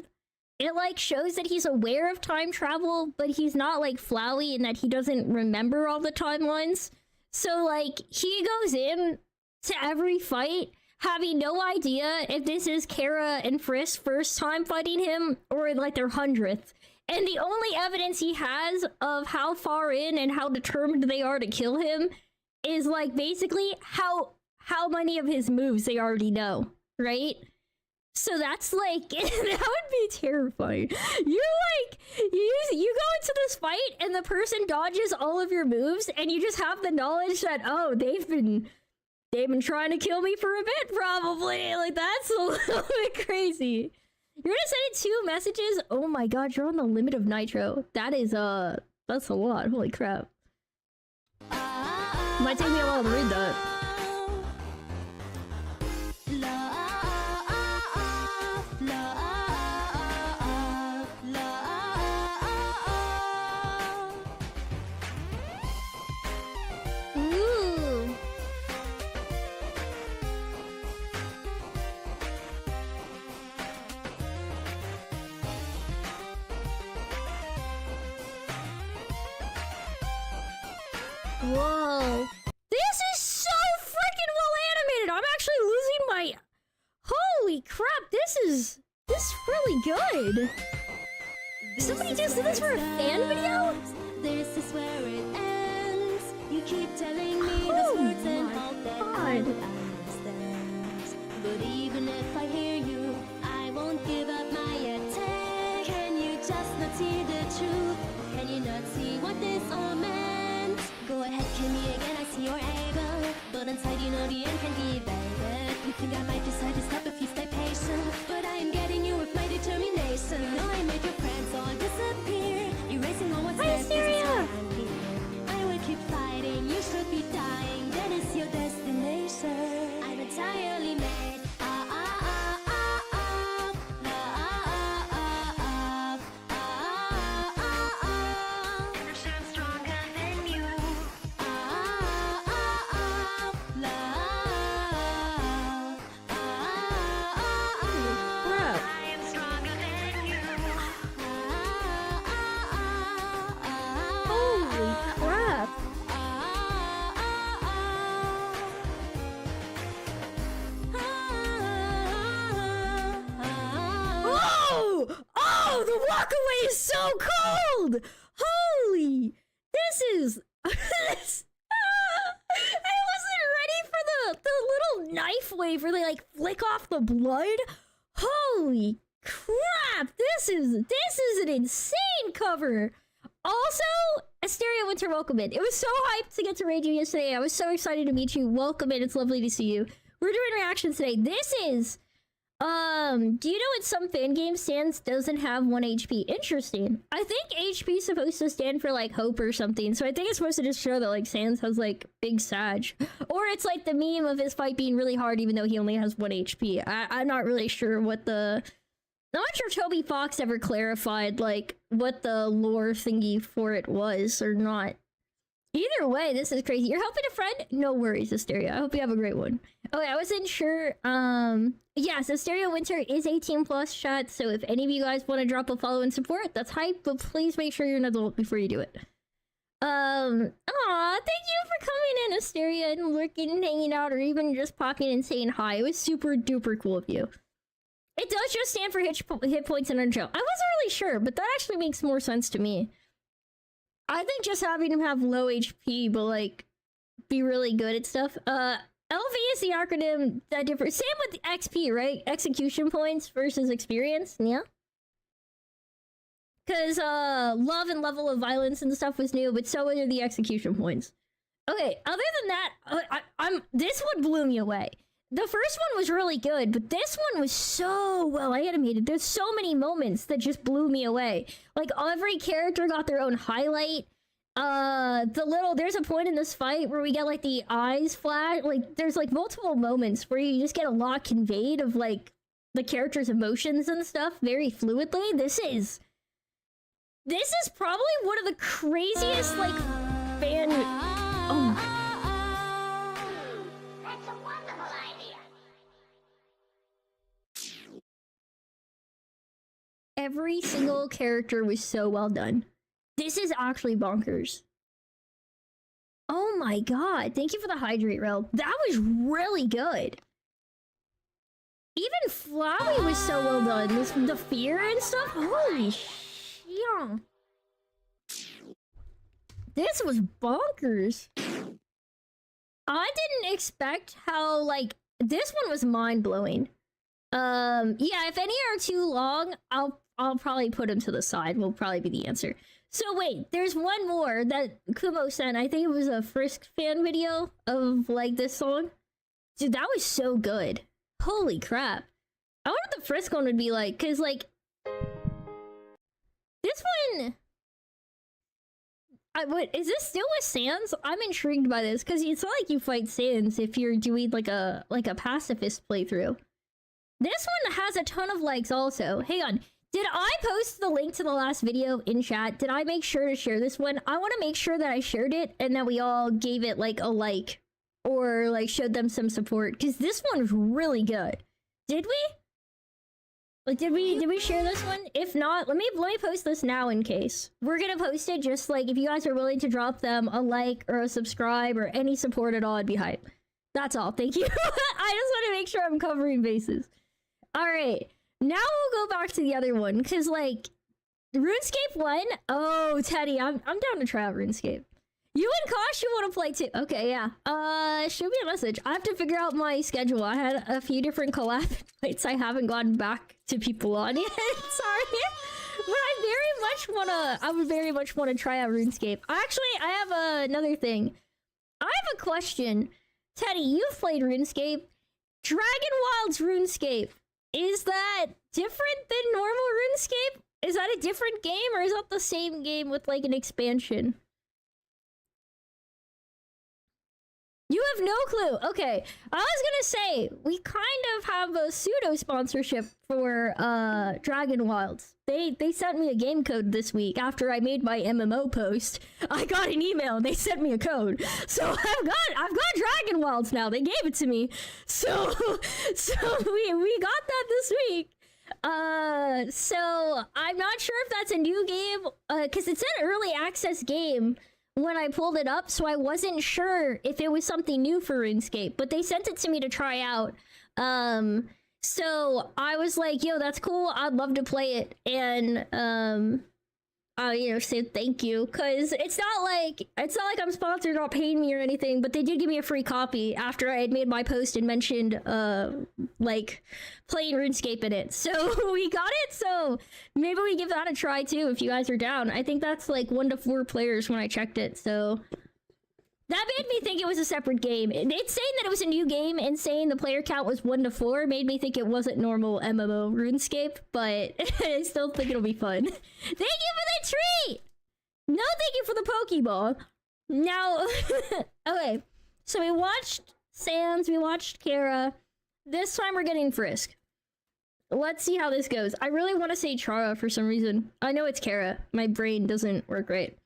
Speaker 1: it like shows that he's aware of time travel, but he's not like flowy in that he doesn't remember all the timelines. So like, he goes in to every fight having no idea if this is Kara and Frisk's first time fighting him or like their 100th. And the only evidence he has of how far in and how determined they are to kill him is like basically how many of his moves they already know, right? So that's like, that would be terrifying. You like, you go into this fight and the person dodges all of your moves and you just have the knowledge that, oh, they've been trying to kill me for a bit probably. Like that's a little bit crazy. You're gonna send it 2 messages? Oh my god, you're on the limit of nitro. That is, that's a lot. Holy crap. Might take me a while to read that. Ooh. Whoa. This is so freaking well animated. I'm actually losing my... Holy crap, this is really good. Somebody just did this for a fan video?
Speaker 2: This is where it ends. You keep telling me
Speaker 1: Oh
Speaker 2: those words and
Speaker 1: my
Speaker 2: hope that I
Speaker 1: God.
Speaker 2: would understand. But even if I hear you, I won't give up my attack. Can you just not see the truth? Can you not see what this all meant? Go ahead, kill me again, I see you're able. But inside you know the end can be better. You think I might decide to stop if you stay patient, but I am getting you with my determination. Now I make your friends all disappear, erasing all what's
Speaker 1: Hi,
Speaker 2: left. This is
Speaker 1: Asteria.
Speaker 2: why I'm here. I will keep fighting, you should be dying. That is your destination. I'm entirely made. And I'm sure I'm stronger than you.
Speaker 1: Crap.
Speaker 2: I am stronger than you.
Speaker 1: Holy crap. Oh! Oh, the walkaway is so cold! Holy! This is... this... I wasn't ready for the little knife wave where they like flick off the blood. Holy crap! This is an insane cover. Also, Asteria Winter, welcome in. It was so hyped to get to raid you yesterday. I was so excited to meet you. Welcome in. It's lovely to see you. We're doing reactions today. This is do you know in some fan games Sans doesn't have 1 HP? Interesting. I think HP is supposed to stand for like hope or something. So I think it's supposed to just show that like Sans has like big Sag. Or it's like the meme of his fight being really hard even though he only has 1 HP. I'm not really sure what the... I'm not sure Toby Fox ever clarified like what the lore thingy for it was or not. Either way, this is crazy. You're helping a friend? No worries, Asteria. I hope you have a great one. Okay, I wasn't sure. Yes, Asteria Winter is 18 plus chat, so if any of you guys want to drop a follow and support, that's hype, but please make sure you're an adult before you do it. Aw, thank you for coming in, Asteria, and lurking and hanging out, or even just popping and saying hi. It was super duper cool of you. It does just stand for hit points and energy. I wasn't really sure, but that actually makes more sense to me. I think just having him have low HP, but like be really good at stuff. LV is the acronym that differs. Same with XP, right? Execution points versus experience. Yeah. Because love and level of violence and stuff was new, but so are the execution points. Okay, other than that, this one blew me away. The first one was really good, but this one was so well animated. There's so many moments that just blew me away. Like, every character got their own highlight. There's a point in this fight where we get, like, the eyes flash. Like, there's, like, multiple moments where you just get a lot conveyed of, like, the character's emotions and stuff very fluidly. This is probably one of the craziest, like, fan... Oh.
Speaker 2: That's a wonderful idea.
Speaker 1: Every single character was so well done. This is actually bonkers. Oh my god. Thank you for the hydrate rail. That was really good. Even Flowey was so well done. The fear and stuff. Holy shit. This was bonkers. I didn't expect how, like, this one was mind-blowing. Yeah, if any are too long, I'll probably put them to the side. Will probably be the answer. So wait, there's one more that Kumo sent. I think it was a Frisk fan video of, like, this song. Dude, that was so good. Holy crap. I wonder what the Frisk one would be like, because, like, this one... is this still with Sans? I'm intrigued by this, because it's not like you fight Sans if you're doing, like a pacifist playthrough. This one has a ton of likes also. Hang on. Did I post the link to the last video in chat? Did I make sure to share this one? I want to make sure that I shared it and that we all gave it, like, a like. Or, like, showed them some support. Because this one was really good. Did we? Like, did we share this one? If not, let me post this now in case. We're gonna post it just, like, if you guys are willing to drop them a like or a subscribe or any support at all, I'd be hype. That's all. Thank you. I just want to make sure I'm covering bases. Alright. Now we'll go back to the other one. Because, like, RuneScape 1? Oh, Teddy, I'm down to try out RuneScape. You and Kosh, you want to play too? Okay, yeah. Shoot me a message. I have to figure out my schedule. I had a few different collab nights I haven't gotten back to people on yet. Sorry. But I would very much want to try out RuneScape. Actually, I have another thing. I have a question. Teddy, you've played RuneScape. Dragon Wild's RuneScape. Is that different than normal RuneScape? Is that a different game, or is that the same game with, like, an expansion? You have no clue. Okay. I was gonna say, we kind of have a pseudo-sponsorship for Dragon Wilds. They sent me a game code this week after I made my MMO post. I got an email and they sent me a code. So I've got Dragon Wilds now. They gave it to me. So we got that this week. So I'm not sure if that's a new game, because it's an early access game when I pulled it up, so I wasn't sure if it was something new for RuneScape, but they sent it to me to try out. So I was like, yo, that's cool, I'd love to play it, and you know, say thank you, because it's not like I'm sponsored, not paying me or anything, but they did give me a free copy after I had made my post and mentioned like playing RuneScape in it. So we got it, so maybe we give that a try too if you guys are down. I think that's like 1 to 4 players when I checked it, so that made me think it was a separate game. It's saying that it was a new game and saying the player count was 1 to 4 made me think it wasn't normal MMO RuneScape, but I still think it'll be fun. Thank you for the treat! No, thank you for the Pokeball. Now, okay, so we watched Sans, we watched Kara. This time we're getting Frisk. Let's see how this goes. I really want to say Chara for some reason. I know it's Kara. My brain doesn't work right.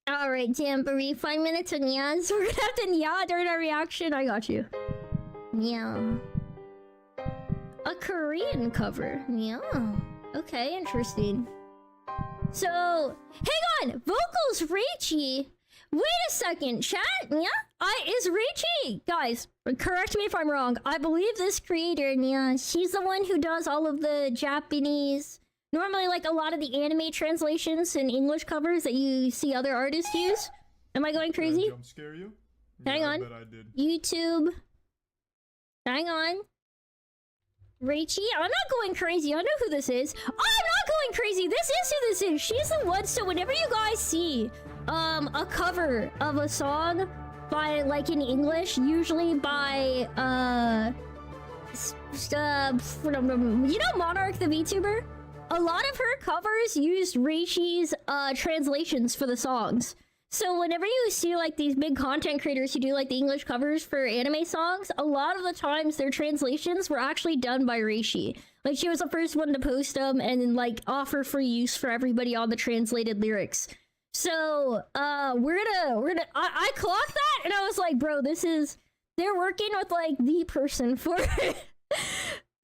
Speaker 1: Alright, Jamboree, 5 minutes of Nyas. We're gonna have to Nya during our reaction. I got you. Nya. A Korean cover. Nya. Okay, interesting. So, hang on! Vocals Reichi! Wait a second, chat? Nya? Is Reichi? Guys, correct me if I'm wrong. I believe this creator, Nya, she's the one who does all of the Japanese... Normally, like, a lot of the anime translations and English covers that you see other artists use. Am I going crazy?
Speaker 5: Did I jump scare you?
Speaker 1: Hang on.
Speaker 5: I bet I did.
Speaker 1: YouTube. Hang on. Raichi? I'm not going crazy. I know who this is. I'm not going crazy. This is who this is. She's the one. So whenever you guys see a cover of a song by, like, in English, usually by you know Monarch the VTuber? A lot of her covers used Reichi's translations for the songs. So whenever you see like these big content creators who do like the English covers for anime songs, a lot of the times their translations were actually done by Reichi. Like she was the first one to post them and like offer free use for everybody on the translated lyrics. So I clocked that and I was like, bro, they're working with like the person for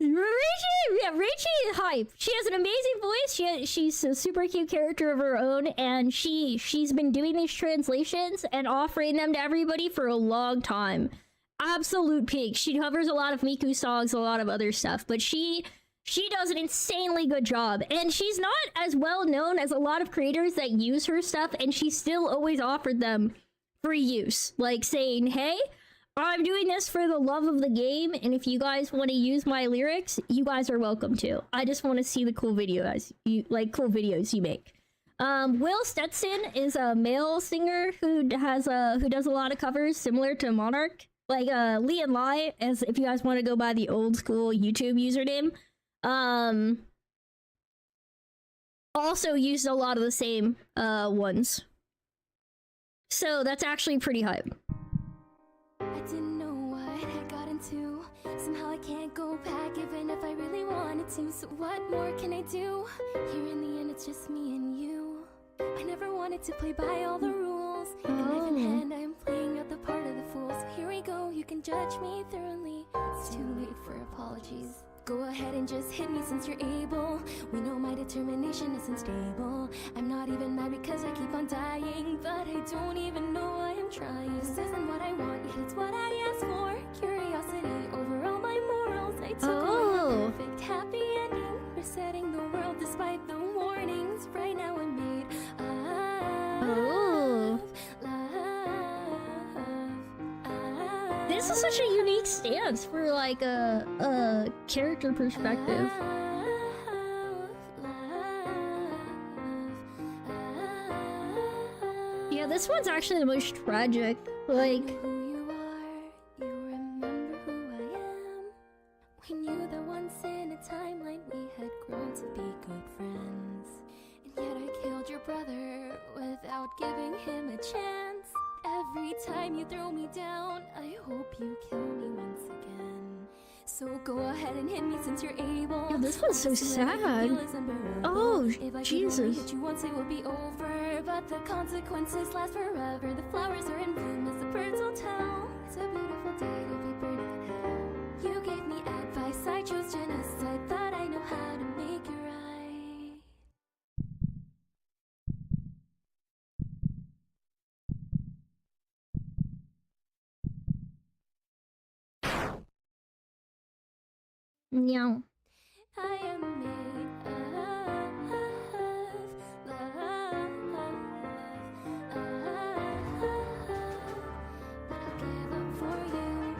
Speaker 1: Raichi, yeah, Raichi is hype. She has an amazing voice. She's a super cute character of her own, and she's been doing these translations and offering them to everybody for a long time. Absolute peak. She covers a lot of Miku songs, a lot of other stuff, but she does an insanely good job. And she's not as well known as a lot of creators that use her stuff, and she still always offered them free use, like saying, "Hey, I'm doing this for the love of the game, and if you guys want to use my lyrics, you guys are welcome to. I just want to see the cool videos you make." Will Stetson is a male singer who does a lot of covers similar to Monarch, like Lee and Lai, as if you guys want to go by the old school YouTube username. Also used a lot of the same ones, so that's actually pretty hype.
Speaker 2: I didn't know what I got into. Somehow I can't go back even if I really wanted to. So what more can I do? Here in the end it's just me and you. I never wanted to play by all the rules. And knife in hand I'm playing out the part of the fool. So here we go, you can judge me thoroughly. It's too late for apologies. Go ahead and just hit me since you're able. We know my determination isn't stable. I'm not even mad because I keep on dying, but I don't even know why I'm trying. This isn't what I want, yet it's what I asked for. Curiosity over all my morals. I took on a perfect happy ending, resetting the world despite the warnings. Right now I'm made of love.
Speaker 1: This is such a unique stance for like a character perspective. Yeah, this one's actually the most tragic. Like,
Speaker 2: who you are, you remember who I am. We knew that once in a timeline we had grown to be good friends. And yet I killed your brother without giving him a chance. Every time you throw me down, I hope you kill me once again. So go ahead and hit me since you're able.
Speaker 1: yo, this one's so sad. Oh,
Speaker 2: If I
Speaker 1: Jesus.
Speaker 2: could only hit you once, it would be over. But the consequences last forever. The flowers are in bloom as the birds will tell. It's a beautiful day to be burning in hell. You gave me advice, I chose genocide. Thought I know how to make it right.
Speaker 1: Yeah.
Speaker 2: I am made of love, but I'll give up for you.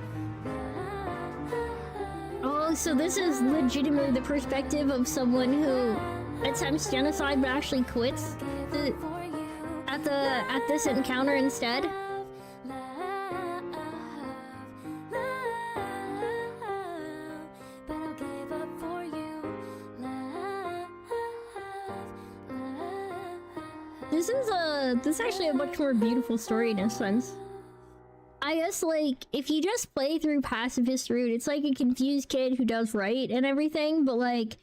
Speaker 1: Oh, so this is legitimately the perspective of someone who attempts genocide but actually quits at this encounter instead. This is actually a much more beautiful story in a sense. I guess, like, if you just play through pacifist route, it's like a confused kid who does right and everything, but like,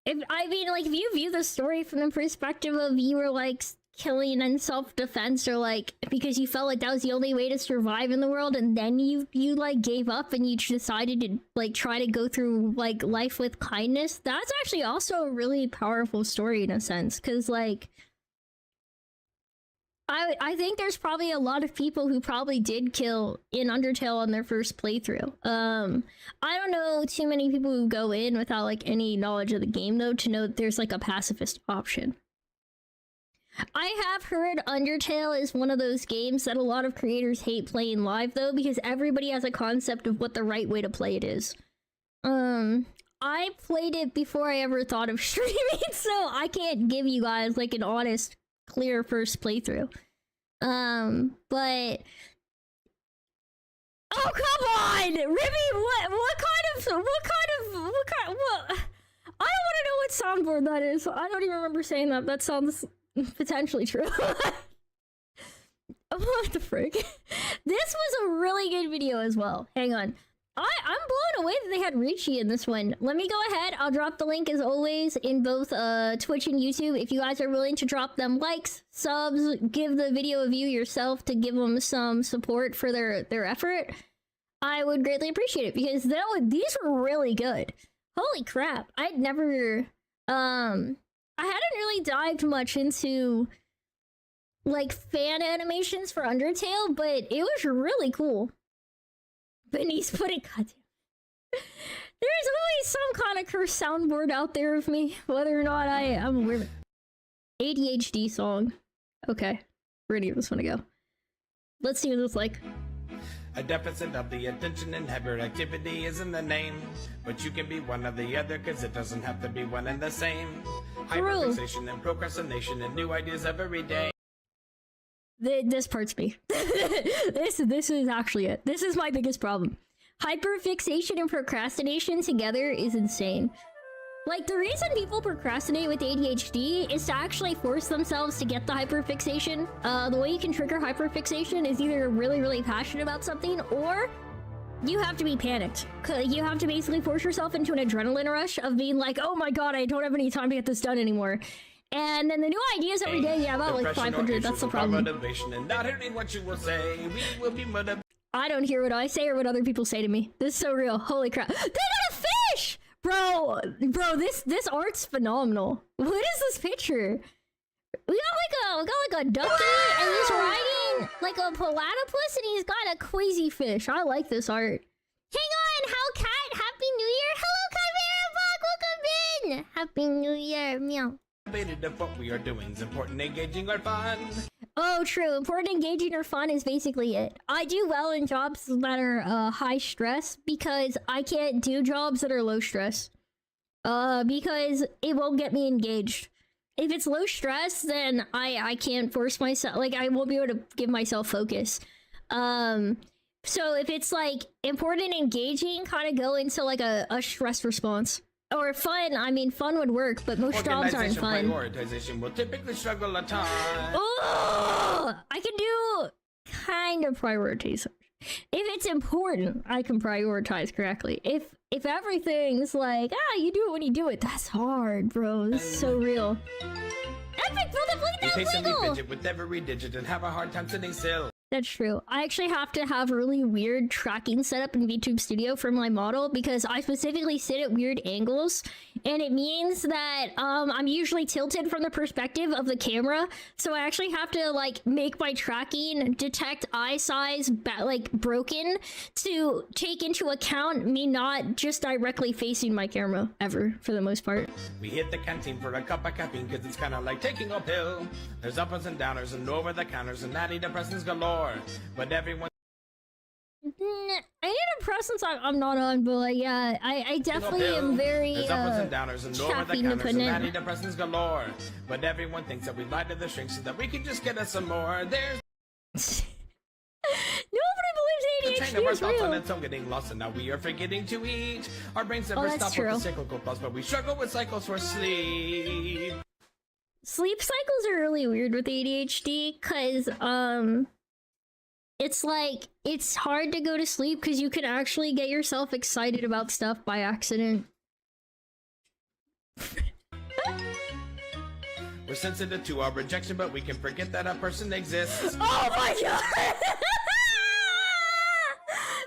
Speaker 1: if you view the story from the perspective of you were like killing in self-defense, or like because you felt like that was the only way to survive in the world, and then you like gave up and you decided to like try to go through like life with kindness, that's actually also a really powerful story in a sense, because like I think there's probably a lot of people who probably did kill in Undertale on their first playthrough. I don't know too many people who go in without like any knowledge of the game though to know that there's like a pacifist option. I have heard Undertale is one of those games that a lot of creators hate playing live though, because everybody has a concept of what the right way to play it is. I played it before I ever thought of streaming, so I can't give you guys like an honest, clear first playthrough. But oh come on, Ribby, what I don't want to know what soundboard that is. I don't even remember saying that. That sounds potentially true. What the frick? This was a really good video as well. Hang on. I'm blown away that they had Richie in this one. Let me go ahead. I'll drop the link as always in both Twitch and YouTube. If you guys are willing to drop them likes, subs, give the video a view yourself to give them some support for their effort, I would greatly appreciate it because these were really good. Holy crap. I'd never I hadn't really dived much into like fan animations for Undertale, but it was really cool. Benny's putting goddamn. There's always some kind of cursed soundboard out there of me, whether or not I'm aware of it. ADHD song. Okay. We're gonna give this one a go. Let's see what it's like.
Speaker 6: A deficit of the attention and hyperactivity is in the name, but you can be one or the other because it doesn't have to be one and the same. Hyperfixation and procrastination and new ideas every day.
Speaker 1: This part's me. This is actually it. This is my biggest problem. Hyperfixation and procrastination together is insane. Like, the reason people procrastinate with ADHD is to actually force themselves to get the hyperfixation. The way you can trigger hyperfixation is either really, really passionate about something, or you have to be panicked. You have to basically force yourself into an adrenaline rush of being like, oh my god, I don't have any time to get this done anymore. And then the new ideas every day, yeah, about like 500, that's the problem.
Speaker 6: And not hearing what you will say, we will be
Speaker 1: I don't hear what I say or what other people say to me. This is so real. Holy crap. They got a fish! Bro, this art's phenomenal. What is this picture? We got like a ducky, and he's riding like a platypus, and he's got a crazy fish. I like this art. Hang on, how cat? Happy New Year! Hello, Chimera Bug, welcome in! Happy New Year, meow.
Speaker 6: Of what we are doing is important, engaging, or fun.
Speaker 1: Oh, true. Important, engaging, or fun is basically it. I do well in jobs that are high stress because I can't do jobs that are low stress. Because it won't get me engaged. If it's low stress, then I can't force myself. Like, I won't be able to give myself focus. So if it's like important, engaging, kind of go into like a stress response. Or fun, I mean, fun would work, but most jobs aren't fun.
Speaker 6: Prioritization will typically struggle a ton.
Speaker 1: Oh, I can do kind of prioritization. If it's important, I can prioritize correctly. If everything's like, you do it when you do it, that's hard, bro. This is so real. Epic, bro, they played that wiggle!
Speaker 6: Fidget with every digit and have a hard time sitting still.
Speaker 1: That's true. I actually have to have really weird tracking setup in VTube Studio for my model because I specifically sit at weird angles, and it means that I'm usually tilted from the perspective of the camera, so I actually have to like make my tracking detect eye size like broken to take into account me not just directly facing my camera ever for the most part.
Speaker 6: We hit the canteen for a cup of caffeine because it's kind of like taking a pill. There's uppers and downers and over the counters and antidepressants galore. But everyone
Speaker 1: antidepressants I'm not on, but like, yeah, I definitely am very caffeine dependent.
Speaker 6: Antidepressants galore. But everyone thinks that we lie to the shrink so that we can just get us some more. There's
Speaker 1: nobody believes ADHD is real.
Speaker 6: And some getting lost, and now we are forgetting to eat. Our brains never stop with the cyclical pulse, but we struggle with cycles for sleep.
Speaker 1: Sleep cycles are really weird with ADHD because it's like it's hard to go to sleep because you can actually get yourself excited about stuff by accident.
Speaker 6: We're sensitive to our rejection, but we can forget that a person exists.
Speaker 1: Oh my god!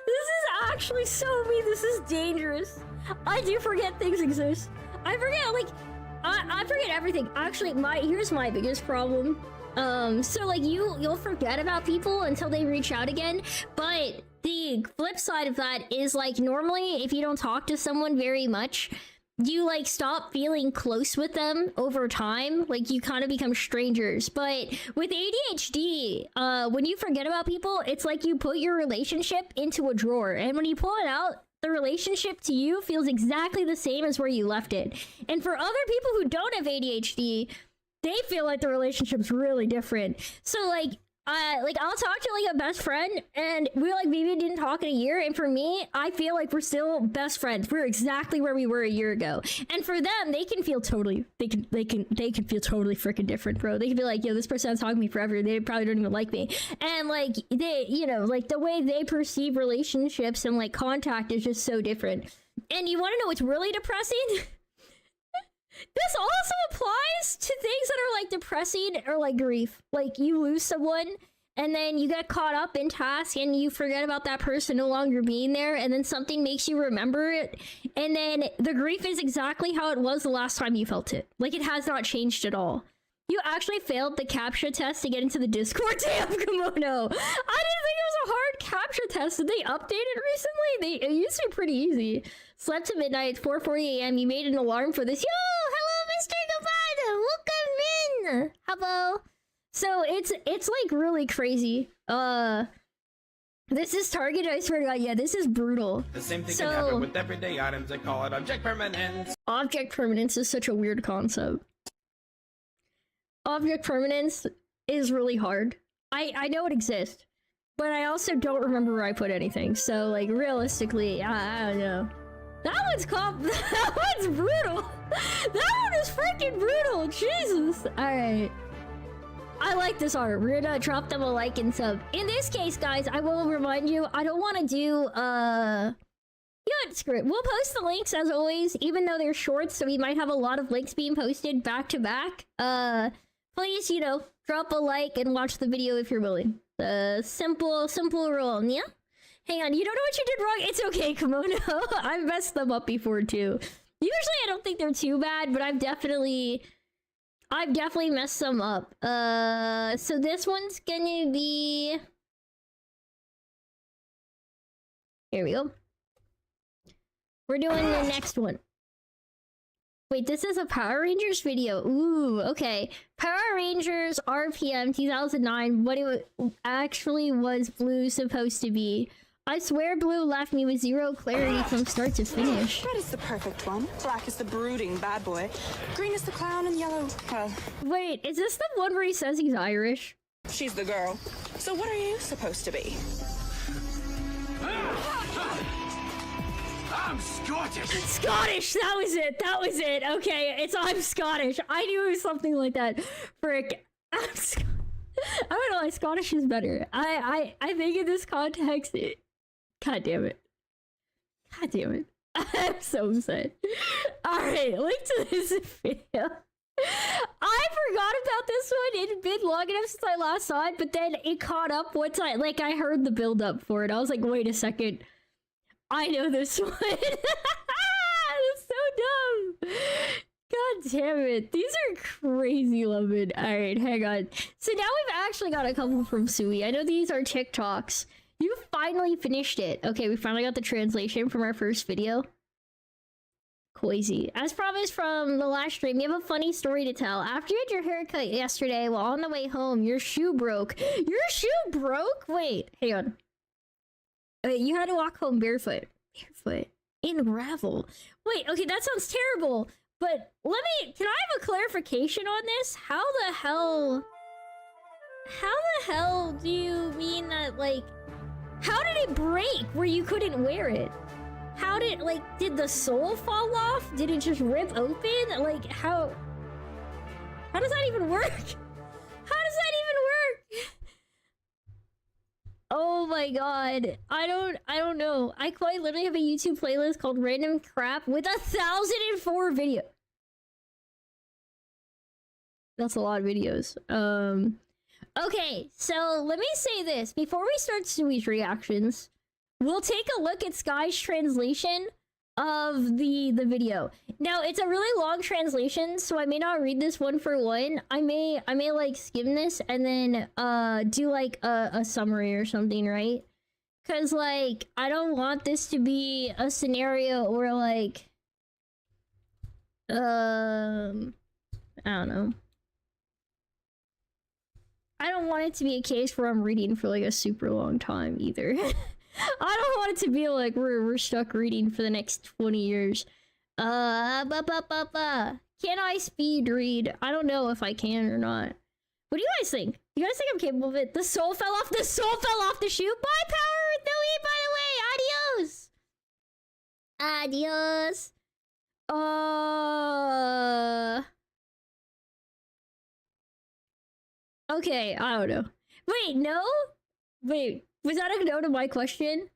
Speaker 1: This is actually so me. This is dangerous. I do forget things exist. I forget, like, I forget everything. Actually, here's my biggest problem. So like you'll forget about people until they reach out again, but the flip side of that is like normally if you don't talk to someone very much, you like stop feeling close with them over time. Like you kind of become strangers. But with ADHD, when you forget about people, it's like you put your relationship into a drawer, and when you pull it out, the relationship to you feels exactly the same as where you left it. And for other people who don't have ADHD, they feel like the relationship's really different. So like I'll talk to like a best friend and we like maybe didn't talk in a year, and for me, I feel like we're still best friends. We're exactly where we were a year ago. And for them, they can feel totally feel totally freaking different, bro. They can be like, yo, this person has talked to me forever. They probably don't even like me. And like they, you know, like the way they perceive relationships and like contact is just so different. And you want to know what's really depressing? This also applies to things that are like depressing or like grief. Like you lose someone and then you get caught up in task and you forget about that person no longer being there, and then something makes you remember it, and then the grief is exactly how it was the last time you felt it. Like it has not changed at all. You actually failed the CAPTCHA test to get into the Discord. Damn, Kimono. I didn't think it was a hard CAPTCHA test. Did they update it recently? It used to be pretty easy. Slept to midnight, 4:40 a.m. You made an alarm for this. Yo, hello, Mr. Gavada. Welcome in. Hello. So it's like really crazy. This is targeted, I swear to God. Yeah, this is brutal.
Speaker 6: The same thing can happen with everyday items. I call it object permanence.
Speaker 1: Object permanence is such a weird concept. Object permanence is really hard. I know it exists, but I also don't remember where I put anything. So like realistically, I don't know. That one's brutal. That one is freaking brutal. Jesus. All right. I like this art. We're gonna drop them a like and sub. In this case, guys, I will remind you, I don't want to do, you know what, screw it. We'll post the links as always, even though they're short, so we might have a lot of links being posted back to back. Please, you know, drop a like and watch the video if you're willing. Simple rule, yeah? Hang on, you don't know what you did wrong? It's okay, Kimono. I've messed them up before, too. Usually, I don't think they're too bad, but I've definitely messed some up. So this one's gonna be... Here we go. We're doing the next one. Wait, this is a Power Rangers video. Ooh, okay. Power Rangers RPM 2009. What it actually was Blue supposed to be. I swear Blue left me with zero clarity from start to finish.
Speaker 7: Red is the perfect one. Black is the brooding bad boy. Green is the clown, and yellow, well...
Speaker 1: Wait, is this the one where he says he's Irish?
Speaker 7: She's the girl. So what are you supposed to be?
Speaker 8: I'm Scottish!
Speaker 1: Scottish! That was it! Okay, I'm Scottish. I knew it was something like that. Frick. I don't know why Scottish is better. I think in this context... God damn it. I'm so upset. Alright, link to this video. I forgot about this one. It had been long enough since I last saw it, but then it caught up once I heard the build up for it. I was like, wait a second. I know this one. That's so dumb. God damn it. These are crazy loving. Alright, hang on. So now we've actually got a couple from Sui. I know these are TikToks. You finally finished it. Okay, we finally got the translation from our first video. Crazy. As promised from the last stream, you have a funny story to tell. After you had your haircut yesterday, while on the way home, your shoe broke. Your shoe broke? Wait, hang on. Wait, you had to walk home barefoot. Barefoot. In gravel. Wait, okay, that sounds terrible. But can I have a clarification on this? How the hell do you mean that, like, how did it break where you couldn't wear it? How did, like, did the sole fall off? Did it just rip open? Like, how does that even work? How does that even work? Oh my god. I don't know. I quite literally have a YouTube playlist called Random Crap with 1,004 videos. That's a lot of videos. Okay, so let me say this. Before we start Sui's reactions, we'll take a look at Sky's translation of the video. Now, it's a really long translation, so I may not read this one for one. I may like skim this and then do like a summary or something, right? Cause like I don't want this to be a scenario where like I don't know. I don't want it to be a case where I'm reading for like a super long time either. I don't want it to be like we're stuck reading for the next 20 years. Can I speed read? I don't know if I can or not. What do you guys think? You guys think I'm capable of it? The soul fell off. The soul fell off the shoe. Bye, Power with no E, by the way. Adios. Adios. Okay, I don't know. Wait, no? Wait, was that a no to my question?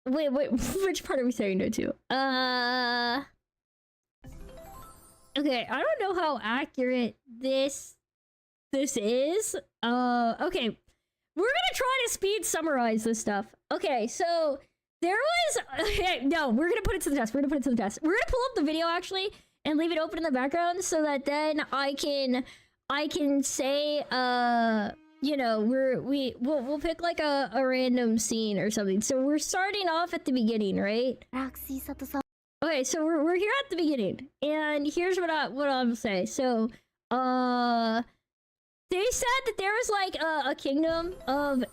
Speaker 1: Wait, which part are we saying no to? Okay, I don't know how accurate this is. Okay. We're gonna try to speed summarize this stuff. Okay, so there was no, we're gonna put it to the test. We're gonna pull up the video actually and leave it open in the background so that then I can say you know, we'll pick like a random scene or something. So we're starting off at the beginning, right? Okay, so we're here at the beginning, and here's what I'm say. So, they said that there was like a kingdom of.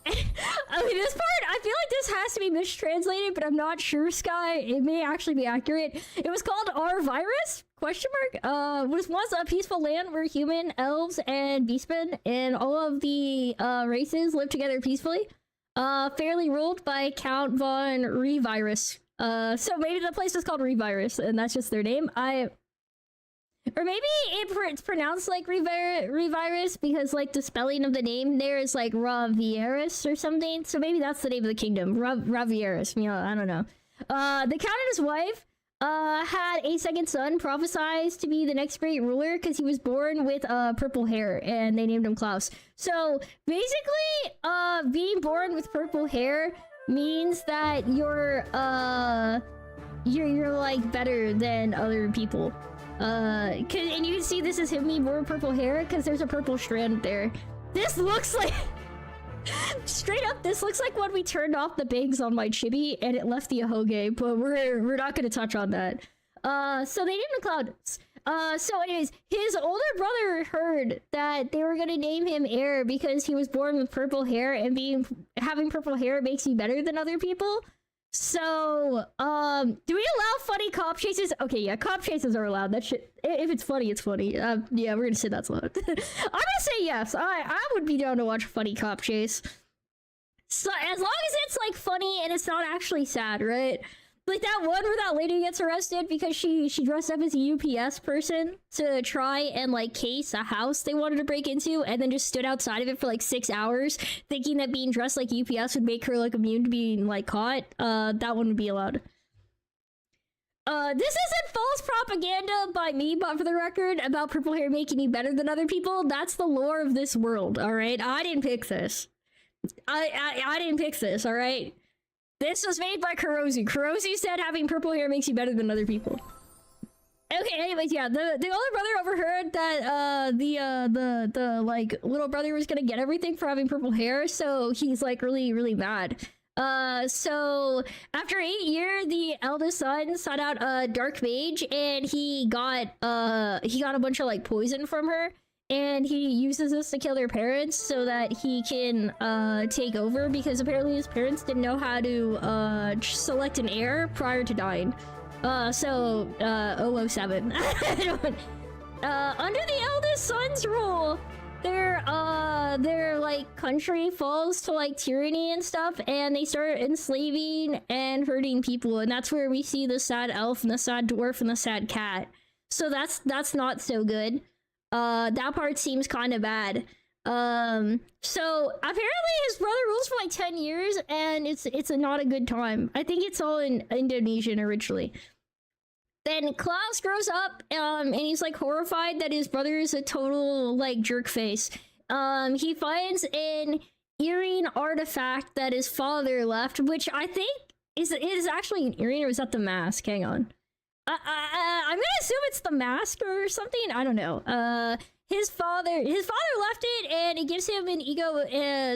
Speaker 1: I mean, this part I feel like this has to be mistranslated, but I'm not sure. Sky, it may actually be accurate. It was called Our Virus? ? Was once a peaceful land where human, elves, and beastmen and all of the races lived together peacefully. Fairly ruled by Count von Revirus. So maybe the place was called Revirus, and that's just their name. Or maybe it's pronounced like Revirus because like the spelling of the name there is like Ravieris or something. So maybe that's the name of the kingdom, Ravieris. You know, I don't know. The count and his wife had a second son, prophesied to be the next great ruler because he was born with purple hair, and they named him Klaus. So basically, being born with purple hair means that you're like better than other people. And you can see this is him being born with purple hair because there's a purple strand there. This looks like straight up, this looks like when we turned off the bangs on my chibi and it left the ahoge, but we're not gonna touch on that. So they named him Cloud. So anyways, his older brother heard that they were gonna name him Air because he was born with purple hair, and having purple hair makes you better than other people. So, do we allow funny cop chases? Okay, yeah, cop chases are allowed. That shit, if it's funny, it's funny. Yeah, we're gonna say that's allowed. I'm gonna say yes. I would be down to watch a funny cop chase. So, as long as it's like funny and it's not actually sad, right? Like that one where that lady gets arrested because she dressed up as a UPS person to try and like case a house they wanted to break into, and then just stood outside of it for like 6 hours thinking that being dressed like UPS would make her like immune to being like caught. That one would be allowed. This isn't false propaganda by me, but for the record, about purple hair making you better than other people. That's the lore of this world, all right? I didn't pick this. I didn't pick this, all right? This was made by Kurozu. Kurozu said having purple hair makes you better than other people. Okay, anyways, yeah, the older brother overheard that the like little brother was gonna get everything for having purple hair, so he's like really mad. So after 8 years, the eldest son sought out a dark mage, and he got a bunch of like poison from her. And he uses this to kill their parents so that he can take over, because apparently his parents didn't know how to select an heir prior to dying. 007. Under the eldest son's rule, their like country falls to like tyranny and stuff, and they start enslaving and hurting people, and that's where we see the sad elf and the sad dwarf and the sad cat. So that's not so good. That part seems kind of bad. So apparently his brother rules for like 10 years, and it's not a good time. I think it's all in Indonesian originally. Then Klaus grows up, and he's like horrified that his brother is a total like jerk face. He finds an earring artifact that his father left, which I think is actually an earring, or is that the mask? Hang on. I'm gonna assume it's the mask or something. I don't know. His father left it, and it gives him an ego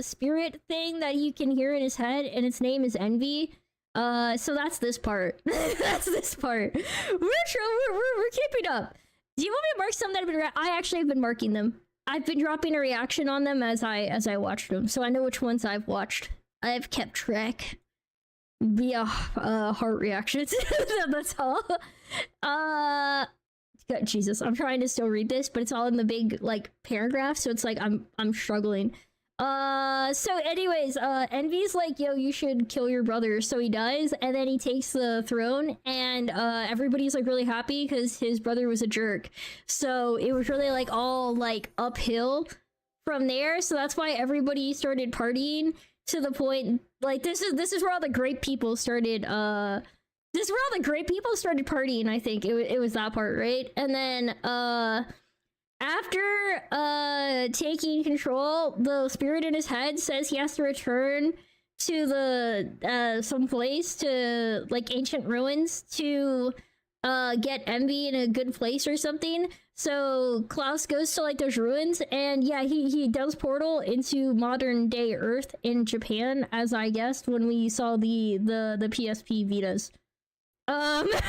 Speaker 1: spirit thing that you can hear in his head, and its name is Envy. So that's this part. That's this part. We're keeping up. Do you want me to mark some that have been I actually have been marking them. I've been dropping a reaction on them as I watched them, so I know which ones I've watched. I've kept track via heart reactions. That's all. God, Jesus, I'm trying to still read this, but it's all in the big like paragraph, so it's like I'm struggling. So anyways, Envy's like, yo, you should kill your brother, so he does, and then he takes the throne, and everybody's like really happy because his brother was a jerk. So it was really like all like uphill from there, so that's why everybody started partying to the point like this is where all the great people started this is where all the great people started partying. I think it was that part, right? And then after taking control, the spirit in his head says he has to return to the some place to like ancient ruins to get Envy in a good place or something. So Klaus goes to like those ruins, and yeah, he does portal into modern day Earth in Japan, as I guessed when we saw the PSP Vitas. I'm gonna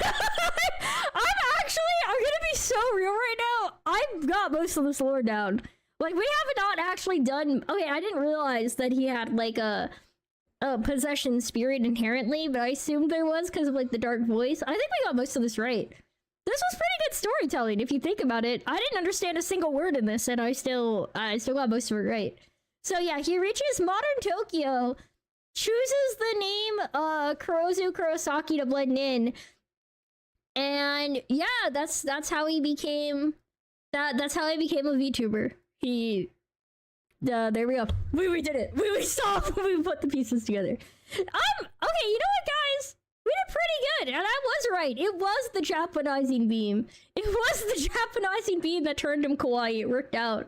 Speaker 1: be so real right now. I've got most of this lore down. Like, we have not actually done. Okay, I didn't realize that he had like a possession spirit inherently, but I assumed there was because of like the dark voice. I think we got most of this right. This was pretty good storytelling if you think about it. I didn't understand a single word in this, and I still got most of it right. So yeah, he reaches modern Tokyo, chooses the name Kurozu Kurosaki to blend in, and yeah, that's how he became that's how he became a VTuber. There we go. We did it. We stopped. We put the pieces together. Okay, you know what, guys? We did pretty good, and I was right. It was the Japanizing beam. It was the Japanizing beam that turned him kawaii. It worked out.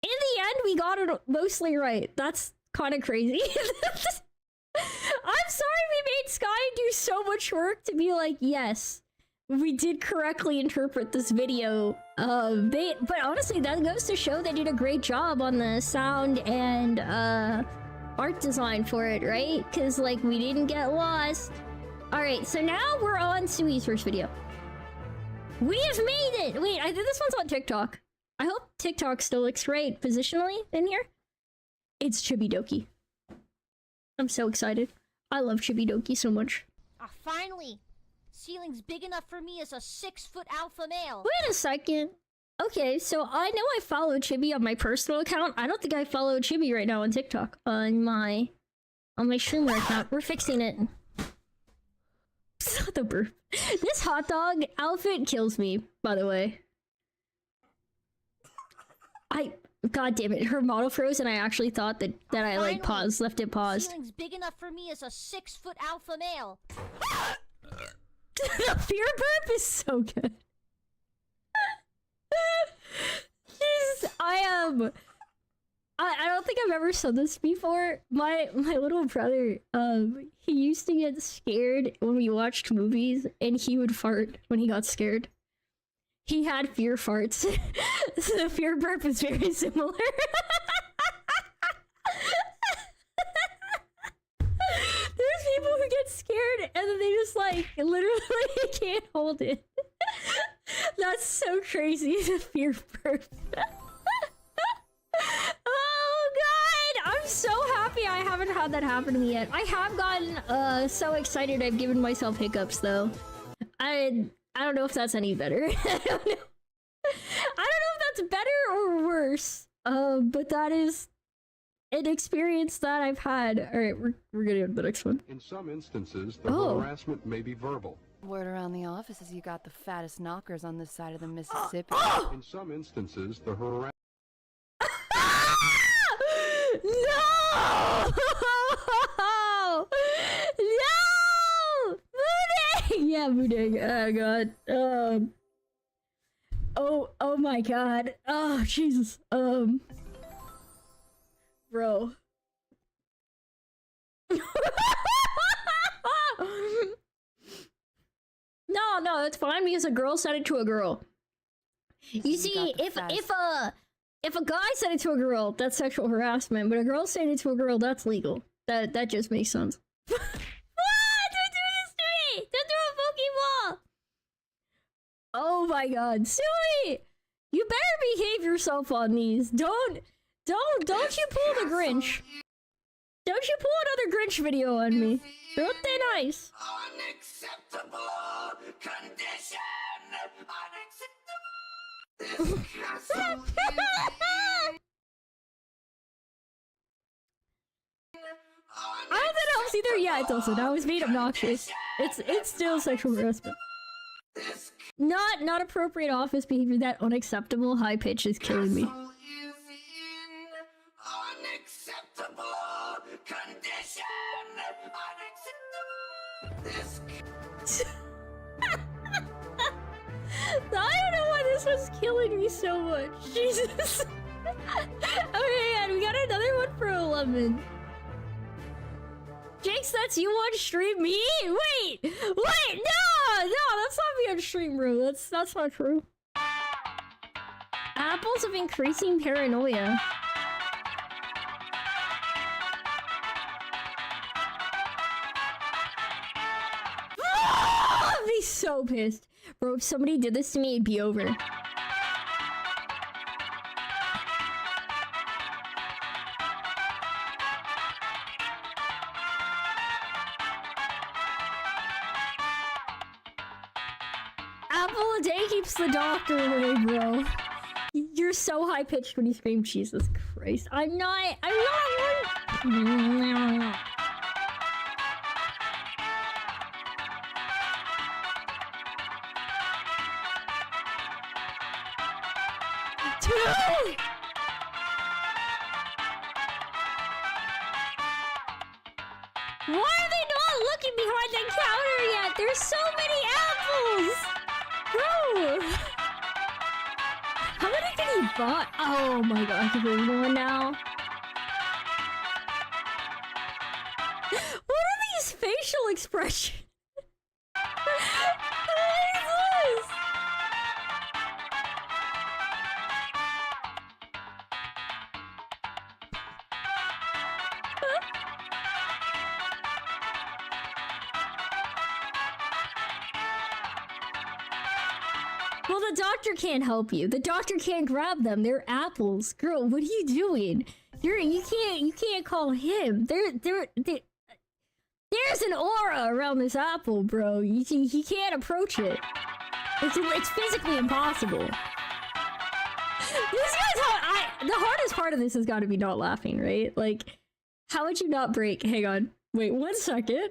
Speaker 1: In the end, we got it mostly right. That's kind of crazy. I'm sorry we made Sky do so much work to be like, yes, we did correctly interpret this video. But honestly, that goes to show they did a great job on the sound and art design for it, right? Because like we didn't get lost. All right, so now we're on Sui's first video. We have made it. Wait, I think this one's on TikTok. I hope TikTok still looks right positionally in here. It's Chibidoki. I'm so excited. I love Chibidoki so much.
Speaker 8: Ah, finally! Ceiling's big enough for me as a 6-foot alpha male.
Speaker 1: Wait a second. Okay, so I know I follow Chibi on my personal account. I don't think I follow Chibi right now on TikTok. On my streamer account. We're fixing it. The burp. This hot dog outfit kills me, by the way. God damn it, her model froze and I actually thought that I like paused, left it paused.
Speaker 8: Ceiling's big enough for me as a 6-foot alpha male.
Speaker 1: The fear burp is so good. Jeez, I don't think I've ever said this before. My little brother, he used to get scared when we watched movies, and he would fart when he got scared. He had fear farts. So the fear burp is very similar. There's people who get scared and then they just like literally can't hold it. That's so crazy, the fear burp. Oh god, I'm so happy I haven't had that happen to me yet. I have gotten so excited I've given myself hiccups though. I don't know if that's any better. I don't know if that's better or worse. But that is an experience that I've had. All right, we're gonna go to the next one.
Speaker 9: In some instances, the harassment may be verbal.
Speaker 10: Word around the office is you got the fattest knockers on this side of the Mississippi.
Speaker 9: In some instances, the harassment.
Speaker 1: No! No! Mooding! Yeah, Mooding. Oh god. Oh my god. Oh Jesus. Bro. No, it's fine because a girl said it to a girl. You see, if a guy said it to a girl, that's sexual harassment, but a girl saying it to a girl, that's legal. That just makes sense. What? Don't do this to me! Don't do a Pokeball! Oh my god, Sui! You better behave yourself on these. Don't you pull the Grinch. Don't you pull another Grinch video on me. Don't they nice?
Speaker 6: Unacceptable condition.
Speaker 1: I don't think that helps either. Yeah, it doesn't. I was made obnoxious. It's still sexual harassment. Not appropriate office behavior. That unacceptable high pitch is killing me.
Speaker 6: Unacceptable condition.
Speaker 1: I don't know why this was killing me so much. Jesus. Okay, and we got another one for 11. Jinx, that's you on stream? Me? Wait! No, that's not me on stream, bro. That's not true. Apples of increasing paranoia. I'd be so pissed. Bro, if somebody did this to me, it'd be over. Apple a day keeps the doctor away, bro. You're so high-pitched when you scream, Jesus Christ. I'm not one. Why are they not looking behind the counter yet? There's so many apples! Bro! How many did he buy? Oh my god, I can bring one now. What are these facial expressions? What is this? Well, the doctor can't help you. The doctor can't grab them. They're apples. Girl, what are you doing? You can't call him. There's an aura around this apple, bro. He can't approach it. It's physically impossible. This guy's the hardest part of this has got to be not laughing, right? Like, how would you not break? Hang on. Wait 1 second.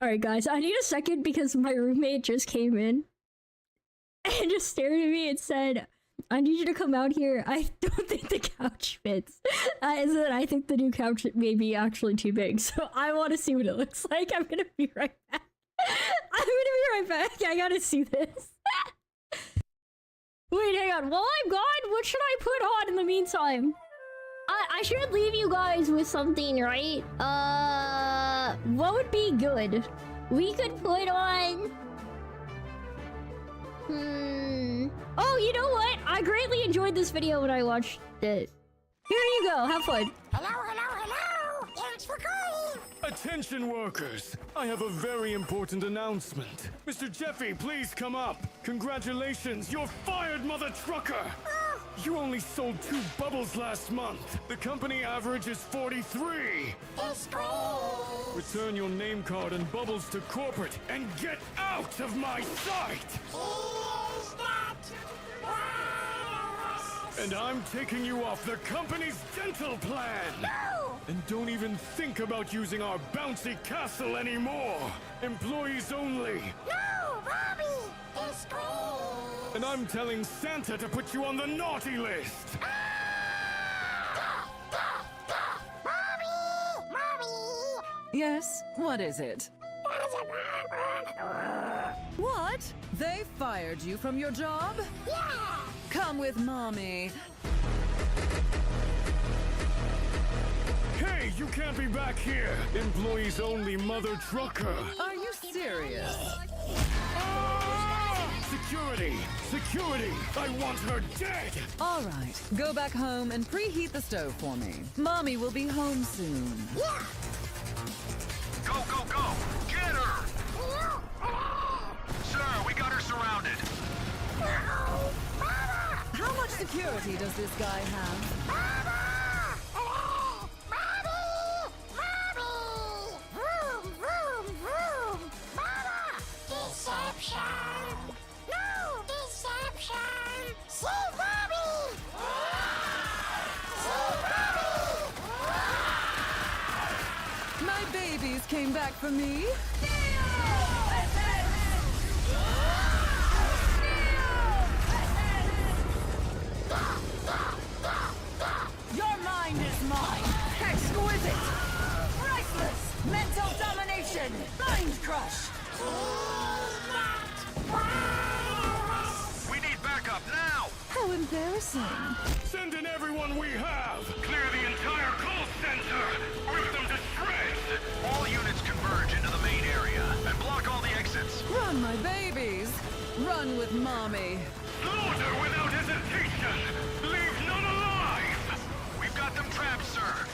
Speaker 1: Alright guys, I need a second because my roommate just came in and just stared at me and said, I need you to come out here. I don't think the couch fits. I think the new couch may be actually too big, so I want to see what it looks like. I'm gonna be right back. I gotta see this. Wait, hang on. While I'm gone, what should I put on in the meantime? I should leave you guys with something, right? What would be good? We could put on... Oh, you know what? I greatly enjoyed this video when I watched it. Here you go. Have fun.
Speaker 11: Hello! Thanks for calling!
Speaker 5: Attention workers, I have a very important announcement. Mr. Jeffy, please come up. Congratulations, you're fired, mother trucker! You only sold 2 bubbles last month. The company average is 43.
Speaker 11: It's great!
Speaker 5: Return your name card and bubbles to corporate and get out of my sight!
Speaker 11: Is that right?
Speaker 5: And I'm taking you off the company's dental plan!
Speaker 11: No!
Speaker 5: And don't even think about using our bouncy castle anymore! Employees only!
Speaker 11: No, Bobby! It's great!
Speaker 5: And I'm telling Santa to put you on the naughty list!
Speaker 11: Mommy!
Speaker 10: Yes? What is it? What? They fired you from your job?
Speaker 11: Yeah!
Speaker 10: Come with Mommy.
Speaker 5: Hey, you can't be back here! Employees only, mother trucker!
Speaker 10: Are you serious?
Speaker 5: Security! Security! I want her dead!
Speaker 10: All right, go back home and preheat the stove for me. Mommy will be home soon.
Speaker 11: Yeah!
Speaker 6: Go, go, go!
Speaker 10: security does this guy have?
Speaker 11: Mama! Mommy! Mommy! Vroom, vroom, vroom! Mama! Deception! No deception! Save Mommy! Save Mommy!
Speaker 10: My babies came back for me.
Speaker 7: Your mind is mine. Exquisite. Priceless. Mental domination. Mind crush.
Speaker 5: We need backup now!
Speaker 10: How embarrassing.
Speaker 5: Send in everyone we have! Clear the entire call center! Rip them to shreds! All units converge into the main area and block all the exits.
Speaker 10: Run, my babies. Run with mommy.
Speaker 5: Slaughter without hesitation! Leave none alive! We've got them trapped, sir.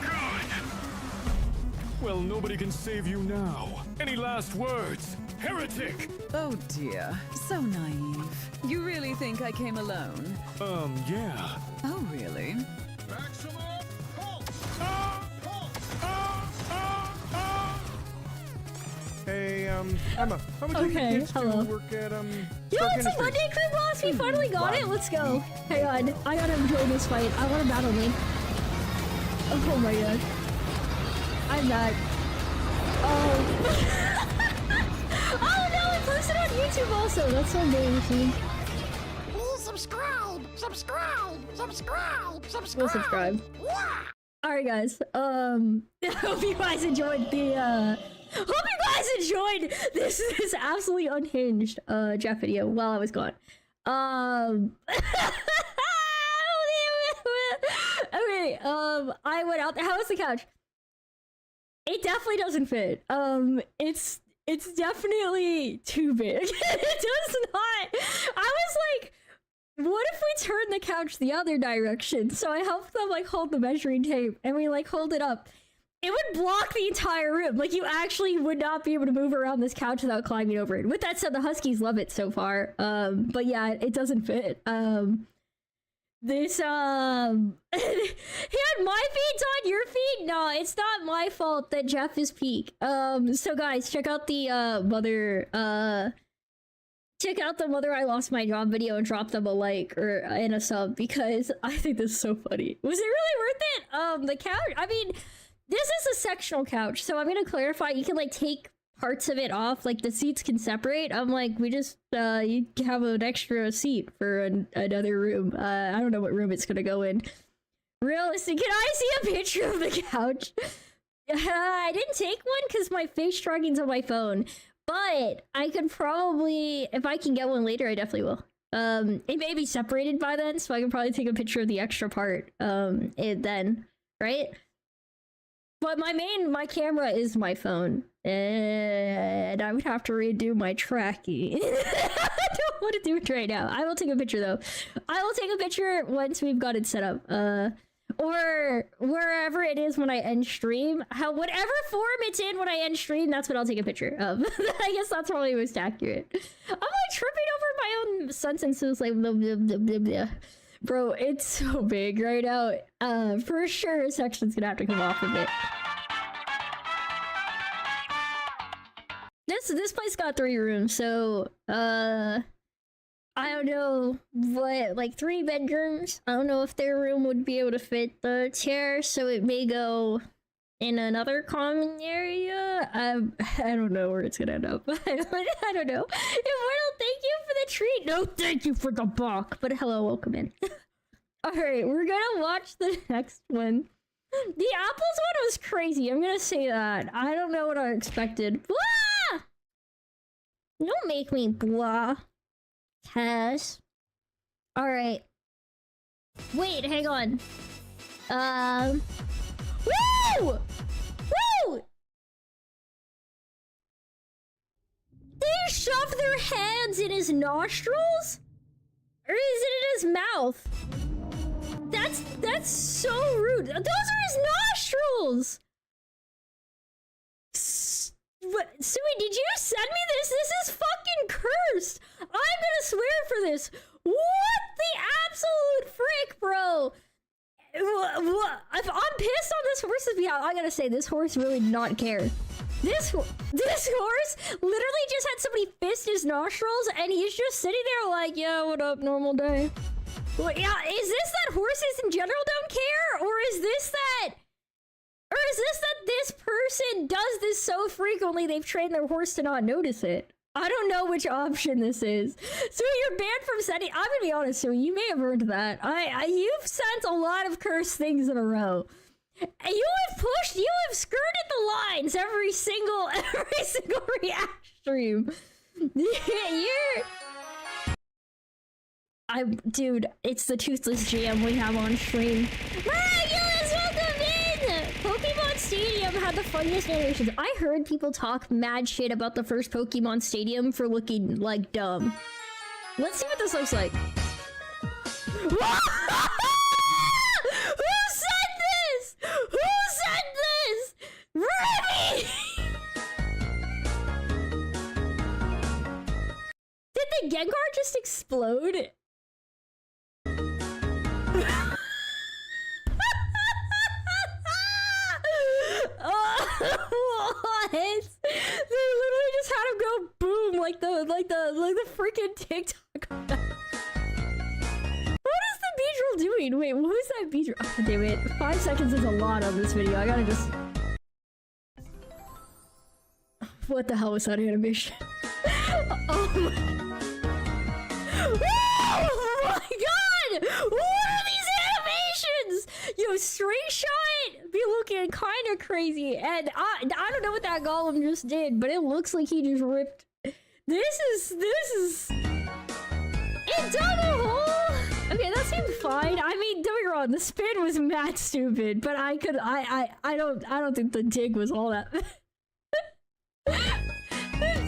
Speaker 5: Good. Well, nobody can save you now. Any last words? Heretic!
Speaker 10: Oh dear, so naive. You really think I came alone?
Speaker 5: Yeah.
Speaker 10: Oh, really?
Speaker 3: Hey, Emma, how would you
Speaker 1: Okay,
Speaker 3: get kids
Speaker 1: hello.
Speaker 3: to work at,
Speaker 1: Yo,
Speaker 3: Stark
Speaker 1: it's a
Speaker 3: Industries?
Speaker 1: Monday Crew Boss! We finally got it! Let's go! Hang on, I gotta enjoy this fight. I wanna battle me. Oh my god. I'm not. Oh. Oh no, I posted on YouTube also! That's so embarrassing.
Speaker 11: Please subscribe! Subscribe! Subscribe! Subscribe!
Speaker 1: We'll subscribe.
Speaker 11: Yeah!
Speaker 1: Alright guys, hope you guys enjoyed the, hope you guys enjoyed this absolutely unhinged, Jeff video while I was gone. Okay, I went out there. How was the couch? It definitely doesn't fit. It's definitely too big. It does not. I was like, what if we turn the couch the other direction? So I helped them like hold the measuring tape and we like hold it up. It would block the entire room. Like you actually would not be able to move around this couch without climbing over it. With that said, the Huskies love it so far. But yeah, it doesn't fit. This he had my feet on your feet. No, it's not my fault that Jeff is peak. So guys, check out the mother I lost my job video and drop them a like or and a sub because I think this is so funny. Was it really worth it? The couch, I mean, this is a sectional couch, so I'm gonna clarify. You can like take parts of it off, like the seats can separate. I'm like, we just you have an extra seat for another room. I don't know what room it's gonna go in. Realistic, can I see a picture of the couch? I didn't take one because my face tracking's on my phone, but I could probably, if I can get one later, I definitely will. It may be separated by then, so I can probably take a picture of the extra part then, right? But my camera is my phone, and I would have to redo my tracking. I don't want to do it right now. I will take a picture though. I will take a picture once we've got it set up. Or wherever it is when I end stream. Whatever form it's in when I end stream, that's what I'll take a picture of. I guess that's probably most accurate. I'm like tripping over my own sentences like blah, blah, blah, blah, blah. Bro, it's so big right now. For sure a section's gonna have to come off of it. This place got 3 rooms, so I don't know what, like 3 bedrooms. I don't know if their room would be able to fit the chair, so it may go in another common area. I don't know where it's gonna end up. I don't know. Immortal, thank you for the treat. No, thank you for the balk. But hello, welcome in. Alright, we're gonna watch the next one. The apples one was crazy, I'm gonna say that. I don't know what I expected. Blah! Don't make me blah. Cass. Alright. Wait, hang on. Woo! Woo! They shove their hands in his nostrils? Or is it in his mouth? That's so rude. Those are his nostrils! Sui, did you send me this? This is fucking cursed. I'm gonna swear for this. What the absolute frick, bro? If I'm pissed on this horse's behalf, I gotta say, this horse really did not care. This horse literally just had somebody fist his nostrils, and he's just sitting there like, yeah, what up, normal day. Well, yeah, is this that horses in general don't care? Or is this that this person does this so frequently they've trained their horse to not notice it? I don't know which option this is. So you're banned from sending. I'm gonna be honest, so you may have earned that. You've sent a lot of cursed things in a row. And you have skirted the lines every single React stream. Dude, it's the toothless jam we have on stream. Miraculous, welcome in! Pokemon Stadium had the funniest animations. I heard people talk mad shit about the first Pokemon Stadium for looking like dumb. Let's see what this looks like. Who said this? Who said this? Ruby! Did the Gengar just explode? What? They literally just had him go boom like the freaking TikTok. What is the Beedrill doing? Wait, what was that Beedrill? Oh, damn it. 5 seconds is a lot on this video. I gotta just... What the hell was that animation? Oh my god! What are these animations? Yo, String Shot be looking kind of crazy, and I don't know what that golem just did, but it looks like he just ripped. This is it dug a hole. Okay, that seemed fine. I mean, don't get me wrong, the spin was mad stupid, but I don't think the dig was all that. The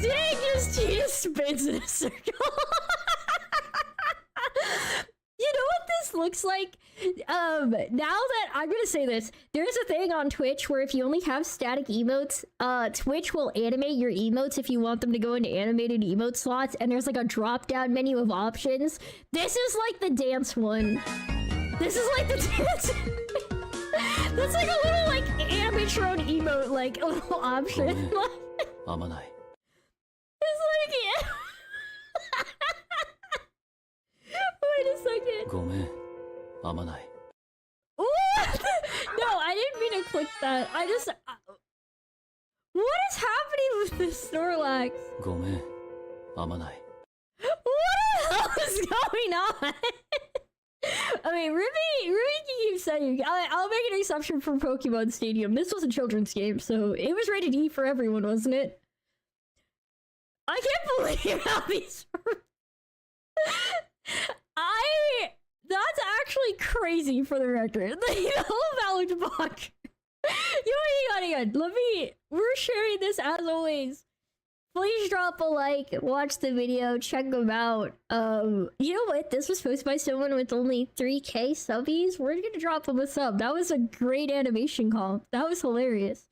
Speaker 1: dig he just spins in a circle. You know what this looks like? Now that I'm gonna say this, there's a thing on Twitch where if you only have static emotes, Twitch will animate your emotes if you want them to go into animated emote slots, and there's like a drop-down menu of options. This is like the dance one. This is like the dance. That's like a little like animatron emote, like a little option. It's like, yeah. Wait a second. What? No, I didn't mean to click that. I just... what is happening with this Snorlax? What the hell is going on? I mean, Ruby can keep saying, I'll make an exception for Pokemon Stadium. This was a children's game, so it was rated E for everyone, wasn't it? I can't believe how these... That's actually crazy for the record. The whole valid block. We're sharing this as always. Please drop a like, watch the video, check them out. You know what? This was posted by someone with only 3K subbies. We're gonna drop them a sub. That was a great animation comp. That was hilarious.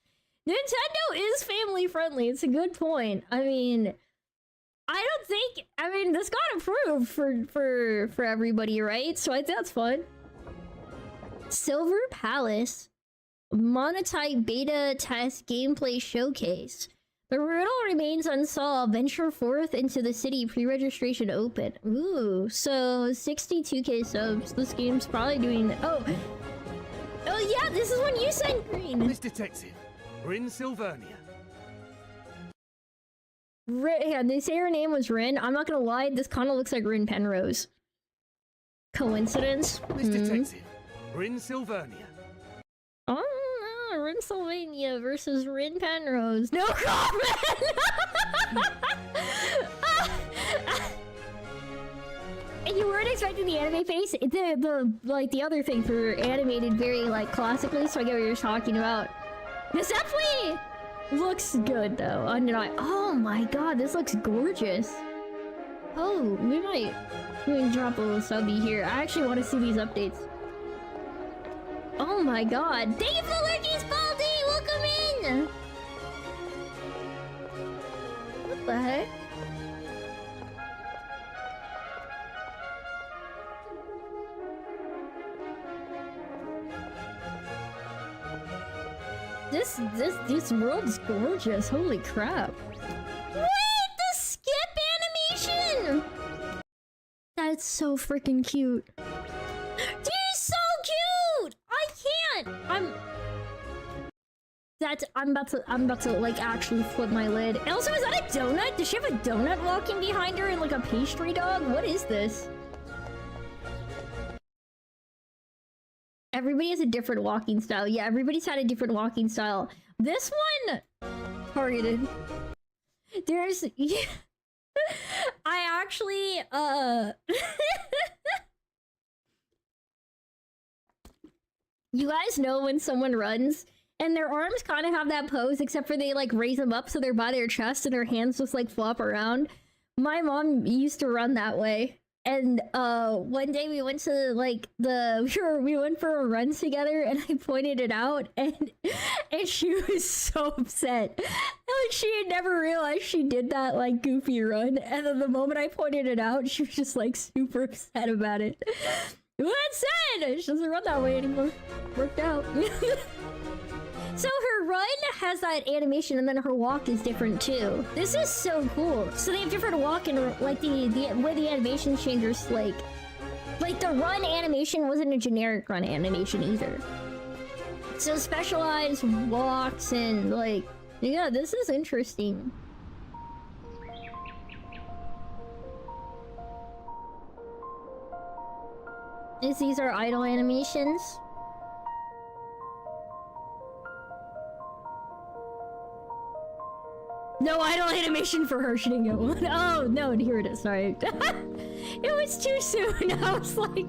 Speaker 1: Nintendo is family friendly. It's a good point. I mean, this got approved for everybody, right? So I think that's fun. Silver Palace Monotype beta test gameplay showcase. The riddle remains unsolved. Venture forth into the city. Pre-registration open. Ooh, so 62K subs. This game's probably doing... Oh yeah, this is when you sent green.
Speaker 12: Miss Detective, we're in Sylvernia.
Speaker 1: Yeah, they say her name was Rin. I'm not gonna lie, this kind of looks like Rin Penrose. Coincidence?
Speaker 12: Miss Detective, we're in Sylvernia.
Speaker 1: Oh no, Rin Sylvania versus Rin Penrose. No comment! And you weren't expecting the anime face? The other thing for animated very classically, so I get what you're talking about. This definitely looks good though. Oh my god, this looks gorgeous. Oh, we might drop a little subby here. I actually want to see these updates. Oh my god. Thank you for the lurkies, Baldy! Welcome in! The heck? This world's gorgeous. Holy crap. Wait, the skip animation! That's so freaking cute. Dude, he's so cute! I can't! I'm about to like actually flip my lid. And also, is that a donut? Does she have a donut walking behind her and like a pastry dog? What is this? Everybody has a different walking style. Yeah, everybody's had a different walking style. This one targeted. There's yeah. I actually you guys know when someone runs and their arms kind of have that pose, except for they like raise them up so they're by their chest and their hands just like flop around. My mom used to run that way. And one day we went to like we went for a run together and I pointed it out and she was so upset. Like she had never realized she did that like goofy run, and then the moment I pointed it out, she was just like super upset about it. That said, she doesn't run that way anymore. Worked out. So her run has that animation, and then her walk is different too. This is so cool. So they have different walk, and like the way the animation changes, like the run animation wasn't a generic run animation either. So specialized walks and like, yeah, this is interesting. These are idle animations. No idle animation for her. She didn't get one. Oh no, here it is. Sorry. It was too soon. I was like...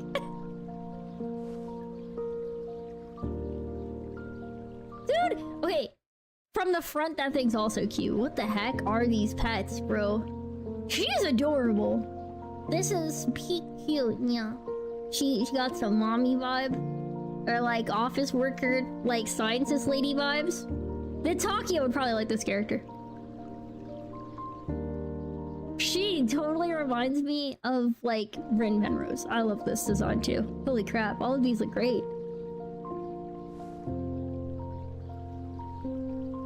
Speaker 1: Dude! Okay. From the front, that thing's also cute. What the heck are these pets, bro? She's adorable. This is peak cute, yeah. She got some mommy vibe. Or like office worker, like scientist lady vibes. The Takia would probably like this character. She totally reminds me of like Bryn Penrose. I love this design too. Holy crap, all of these look great.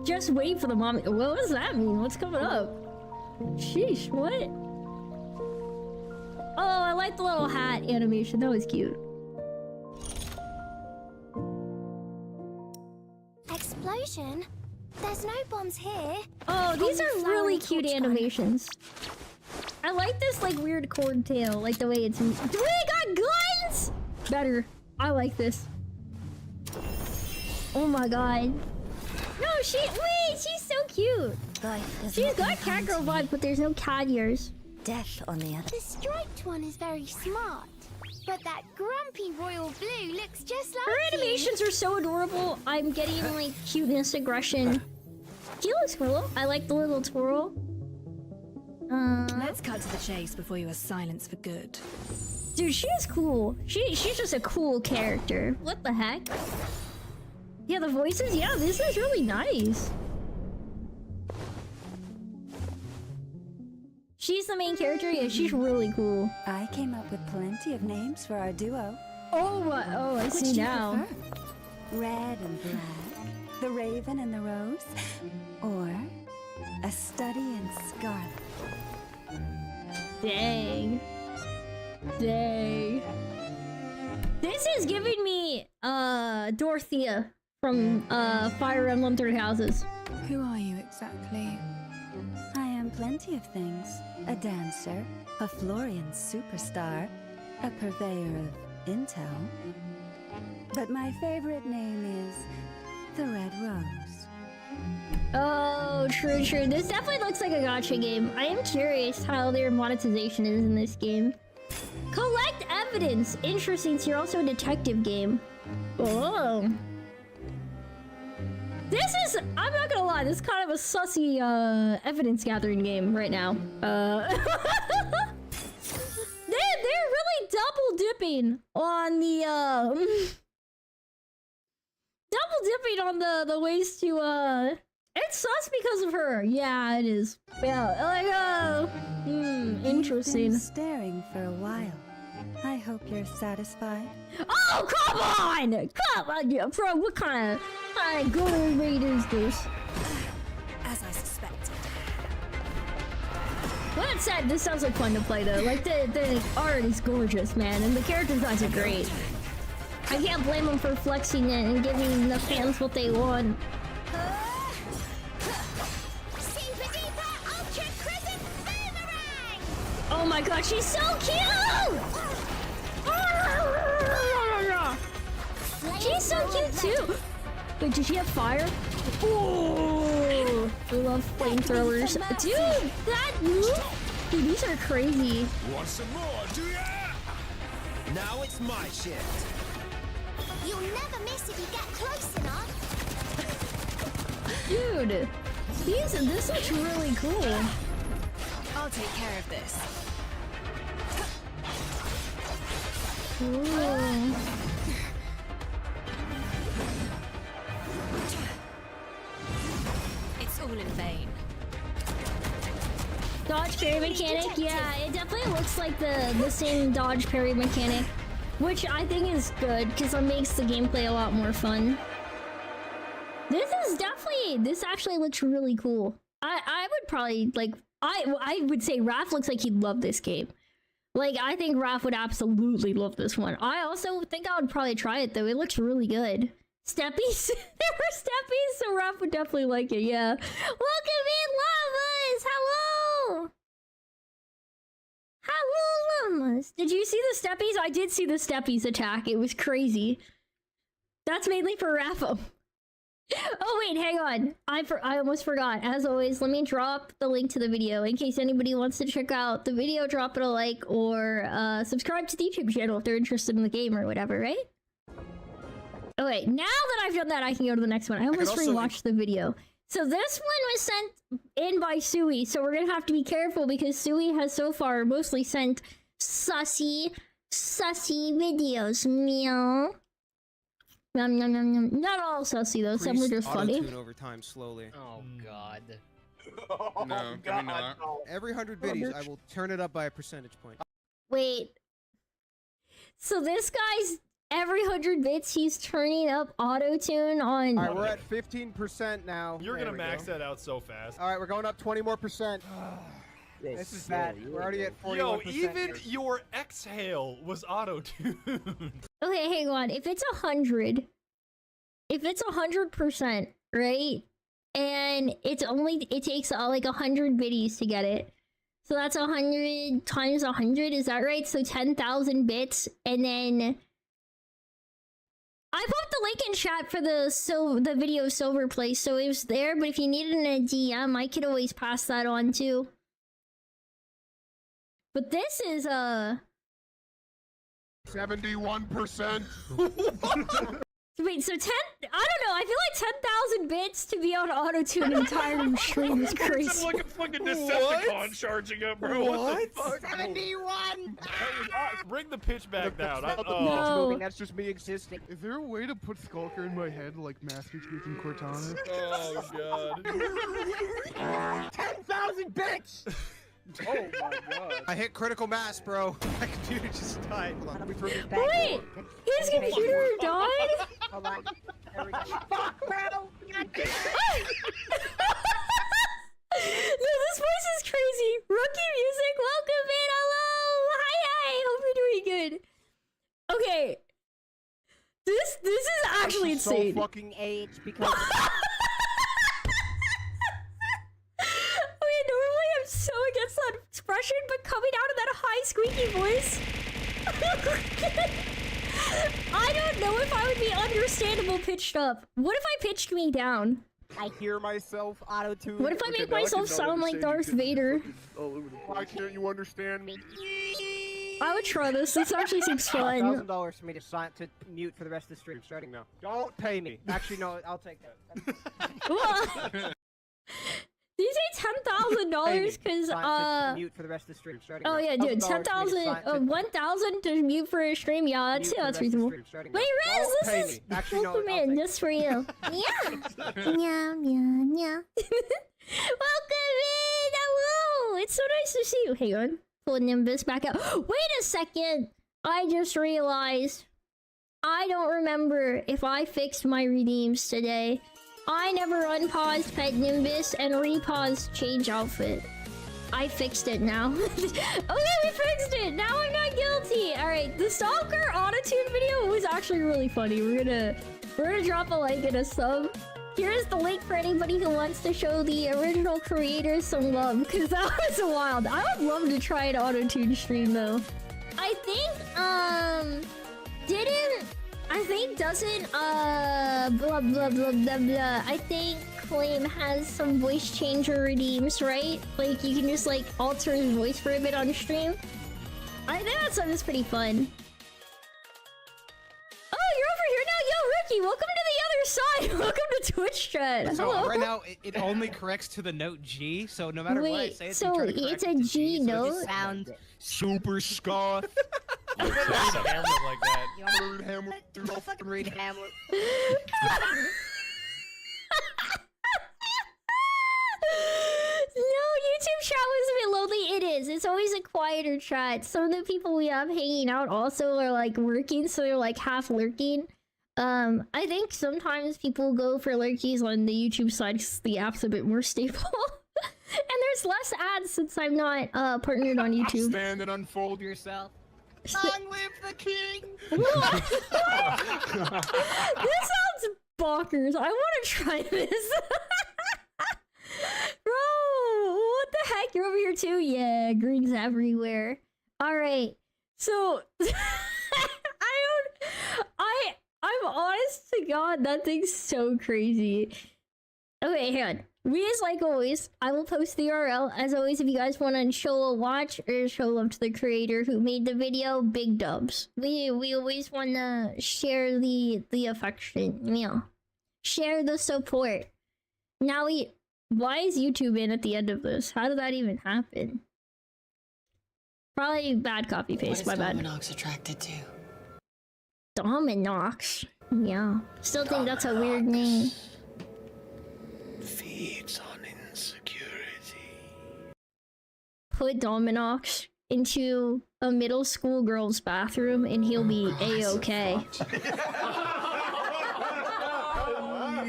Speaker 1: Just wait for the mommy. What does that mean? What's coming up? Sheesh, what? Oh, I like the little hat animation. That was cute.
Speaker 2: Explosion? There's no bombs here.
Speaker 1: Oh, these are really cute animations. I like this like weird cord tail, like the way it's... We got guns! Better. I like this. Oh my god. No, wait, she's so cute. She's got cat girl vibes, but there's no cat ears.
Speaker 2: Death on the other. The striped one is very smart, but that grumpy royal blue looks just like
Speaker 1: her animations are so adorable. I'm getting like cuteness, aggression. She looks cool. I like the little twirl.
Speaker 10: Let's cut to the chase before you are silenced for good.
Speaker 1: Dude, she is cool. She's just a cool character. What the heck? Yeah, the voices. Yeah, this is really nice. She's the main character. Yeah, she's really cool.
Speaker 13: I came up with plenty of names for our duo.
Speaker 1: Oh, I see now.
Speaker 13: Red and black, the raven and the rose, or a study in scarlet.
Speaker 1: Dang. Dang. This is giving me Dorothea from Fire Emblem Three Houses.
Speaker 10: Who are you exactly?
Speaker 13: I am plenty of things. A dancer, a Florian superstar, a purveyor of intel. But my favorite name is the Red Rose.
Speaker 1: Oh, true. This definitely looks like a gacha game. I am curious how their monetization is in this game. Collect evidence. Interesting. So you're also a detective game. Oh. This is... I'm not gonna lie. This is kind of a sussy evidence gathering game right now. They're really double dipping on the double dipping on the ways to It's sus because of her. Yeah, it is. Yeah, like, interesting.
Speaker 13: You've been staring for a while. I hope you're satisfied.
Speaker 1: Oh, come on! Come on, yeah, bro, what kind of good raid is this?
Speaker 13: As I suspected.
Speaker 1: Well, that said, this sounds like fun to play though. Like, the art is gorgeous, man, and the character designs are great. I can't blame them for flexing it and giving the fans what they want. Oh my god, she's so cute! She's so cute too! Wait, does she have fire? Ooh! I love flamethrowers. Dude, that move? Dude, these are crazy.
Speaker 14: Want some more, do ya? Now it's my shift.
Speaker 11: You'll never miss if you get close enough.
Speaker 1: Dude, this looks really cool.
Speaker 10: I'll take care of this.
Speaker 1: Ooh.
Speaker 10: It's all in vain.
Speaker 1: Dodge parry mechanic? Yeah, it definitely looks like the same dodge parry mechanic, which I think is good because it makes the gameplay a lot more fun. This actually looks really cool. I would probably like I would say Raph looks like he'd love this game. Like, I think Raph would absolutely love this one. I also think I would probably try it though. It looks really good. Steppies? There were steppies, so Raph would definitely like it, yeah. Welcome in, Llamas! Hello! Hello, Llamas! Did you see the steppies? I did see the steppies attack. It was crazy. That's mainly for Raph. Oh wait, hang on. I almost forgot. As always, let me drop the link to the video in case anybody wants to check out the video. Drop it a like or subscribe to the YouTube channel if they're interested in the game or whatever, right? Okay, now that I've done that, I can go to the next one. I almost rewatched the video. So this one was sent in by Sui, so we're gonna have to be careful because Sui has so far mostly sent sussy videos. Meow. Not all sussy though, some were just funny.
Speaker 15: Over time slowly.
Speaker 16: Oh god.
Speaker 15: No, can we not? Every 100 biddies, I will turn it up by a percentage point.
Speaker 1: Wait. So this guy's every 100 bits, he's turning up auto-tune on.
Speaker 15: Alright, we're at 15% now.
Speaker 17: You're gonna max that out so fast.
Speaker 15: Alright, we're going up 20 more percent. This is bad. We're already at 41%.
Speaker 17: Yo, even your exhale was auto-tuned.
Speaker 1: Okay, hang on. If it's 100, if it's 100%, right? And it takes like 100 biddies to get it. So that's 100 times 100, is that right? So 10,000 bits, and then I put the link in chat for the video Silver Place, so it was there. But if you need it in a DM, I could always pass that on too. But this is
Speaker 9: 71%.
Speaker 1: Wait, so 10? I don't know. I feel like 10,000 bits to be able to auto-tune an entire stream is crazy.
Speaker 17: It's like a fucking Decepticon charging up, bro. What the fuck?
Speaker 11: 71!
Speaker 17: Bring the pitch back down.
Speaker 1: No.
Speaker 15: That's just me existing.
Speaker 18: Is there a way to put Skulker in my head like Master Chief and Cortana?
Speaker 17: Oh god.
Speaker 15: 10,000 bits!
Speaker 17: Oh my god.
Speaker 15: I hit critical mass, bro. My computer just died. Hold on, let me throw this back.
Speaker 1: Wait! His computer died?
Speaker 11: Hold on. There we go. Fuck, bro!
Speaker 1: No, this voice is crazy. Rookie music, welcome in. Hello. Hi. Hope you're doing good. Okay. This is actually insane.
Speaker 15: So fucking age because
Speaker 1: normally I'm so against that expression, but coming out of that high squeaky voice. I don't know if I would be understandable pitched up. What if I pitched me down?
Speaker 15: I hear myself auto-tune.
Speaker 1: What if I make myself sound like Darth Vader?
Speaker 18: Why can't you understand me?
Speaker 1: I would try this. This actually seems fun.
Speaker 15: $1,000 for me to mute for the rest of the stream starting now. Don't pay me. Actually, no, I'll take that.
Speaker 1: Did you say $10,000? Because
Speaker 3: mute for the rest of the stream.
Speaker 1: Oh yeah, dude, 10,000, 1,000 to mute for a stream. Yeah, that's reasonable. Wait, Riz, this is welcome just for you. Yeah, yeah, yeah, yeah. Welcome in. Hello. It's so nice to see you. Hang on, pull Nimbus back out. Wait a second. I just realized I don't remember if I fixed my redeems today. I never unpaused Pet Nimbus and repaused Change Outfit. I fixed it now. Okay, we fixed it! Now I'm not guilty! Alright, the Stalker Autotune video was actually really funny. We're gonna drop a like and a sub. Here's the link for anybody who wants to show the original creators some love, because that was wild. I would love to try an Autotune stream though. I think doesn't blah blah blah blah blah. I think Claim has some voice changer redeems, right? Like you can just like alter his voice for a bit on stream. I think that sounds pretty fun. Oh, you're over here now, yo Ricky. Welcome to the other side. Welcome to Twitch chat.
Speaker 15: So
Speaker 1: hello.
Speaker 15: right now it only corrects to the note G. So no matter what I say,
Speaker 1: so it's a G note.
Speaker 15: Sound super scoff.
Speaker 17: Hamlet like that.
Speaker 15: Read Hamlet. Read Hamlet.
Speaker 1: No, YouTube chat was a bit lonely. It is. It's always a quieter chat. Some of the people we have hanging out also are like working, so they're like half lurking. I think sometimes people go for lurkies on the YouTube side because the app's a bit more stable. And there's less ads since I'm not partnered on YouTube.
Speaker 15: Stand and unfold yourself. Long live the king!
Speaker 1: This sounds bonkers. I want to try this. Bro, what the heck? You're over here too? Yeah, green's everywhere. Alright, so... I'm honest to God, that thing's so crazy. Okay, hang on. Like always, I will post the URL. As always, if you guys want to show a watch or show love to the creator who made the video, big dubs. We always want to share the affection, you know. Share the support. Now why is YouTube in at the end of this? How did that even happen? Probably bad copy paste, my bad.
Speaker 16: Dominox attracted to?
Speaker 1: Dominox? Yeah. Still think that's a weird name.
Speaker 14: Feeds on insecurity.
Speaker 1: Put Dominox into a middle school girl's bathroom and he'll be A-okay.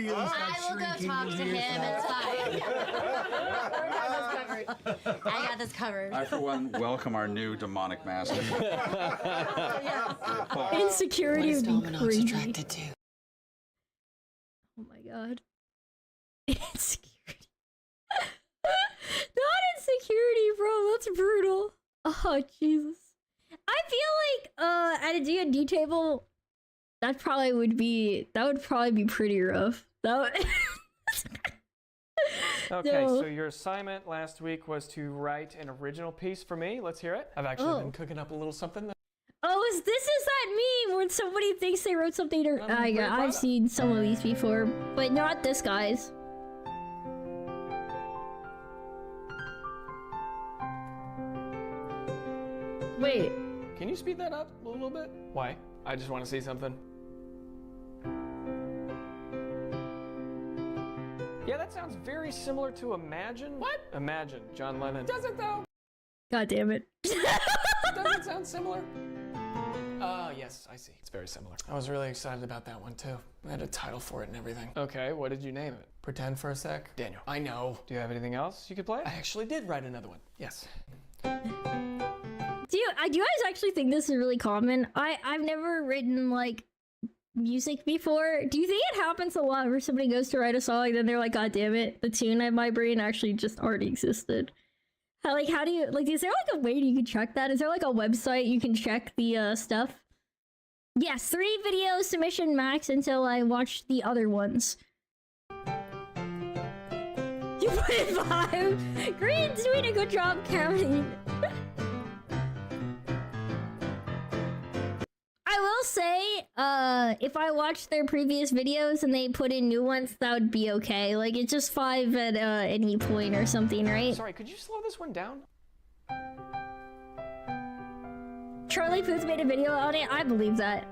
Speaker 8: I will go talk to him, it's fine. I got this covered.
Speaker 19: I, for one, welcome our new demonic master.
Speaker 1: Insecurity would be
Speaker 16: Dominox
Speaker 1: crazy.
Speaker 16: attracted to?
Speaker 1: Oh my god. Insecurity. Not insecurity, bro. That's brutal. Oh, Jesus. I feel like at a D&D table, that would probably be pretty rough.
Speaker 20: Okay,
Speaker 1: No.
Speaker 20: so your assignment last week was to write an original piece for me. Let's hear it. I've actually been cooking up a little something.
Speaker 1: Oh, is that meme when somebody thinks they wrote something or I've seen some of these before, but not this guy's. Wait.
Speaker 20: Can you speed that up a little bit? Why? I just want to see something. Yeah, that sounds very similar to Imagine. What? Imagine, John Lennon. Does it though?
Speaker 1: God damn it.
Speaker 20: Does it sound similar? Yes, I see. It's very similar. I was really excited about that one too. I had a title for it and everything. Okay, what did you name it? Pretend for a sec? Daniel. I know. Do you have anything else you could play? I actually did write another one. Yes.
Speaker 1: Do you guys actually think this is really common? I've never written like music before. Do you think it happens a lot where somebody goes to write a song and then they're like, God damn it, the tune in my brain actually just already existed? How do you, like, is there like a way you can check that? Is there like a website you can check the stuff? Yes, 3 video submission max until I watch the other ones. You put it 5. Green's doing a good job counting. I will will say, if I watched their previous videos and they put in new ones, that would be okay. Like, it's just 5 at any point or something, right?
Speaker 20: Sorry, could you slow this one down?
Speaker 1: Charlie Puth made a video on it. I believe that.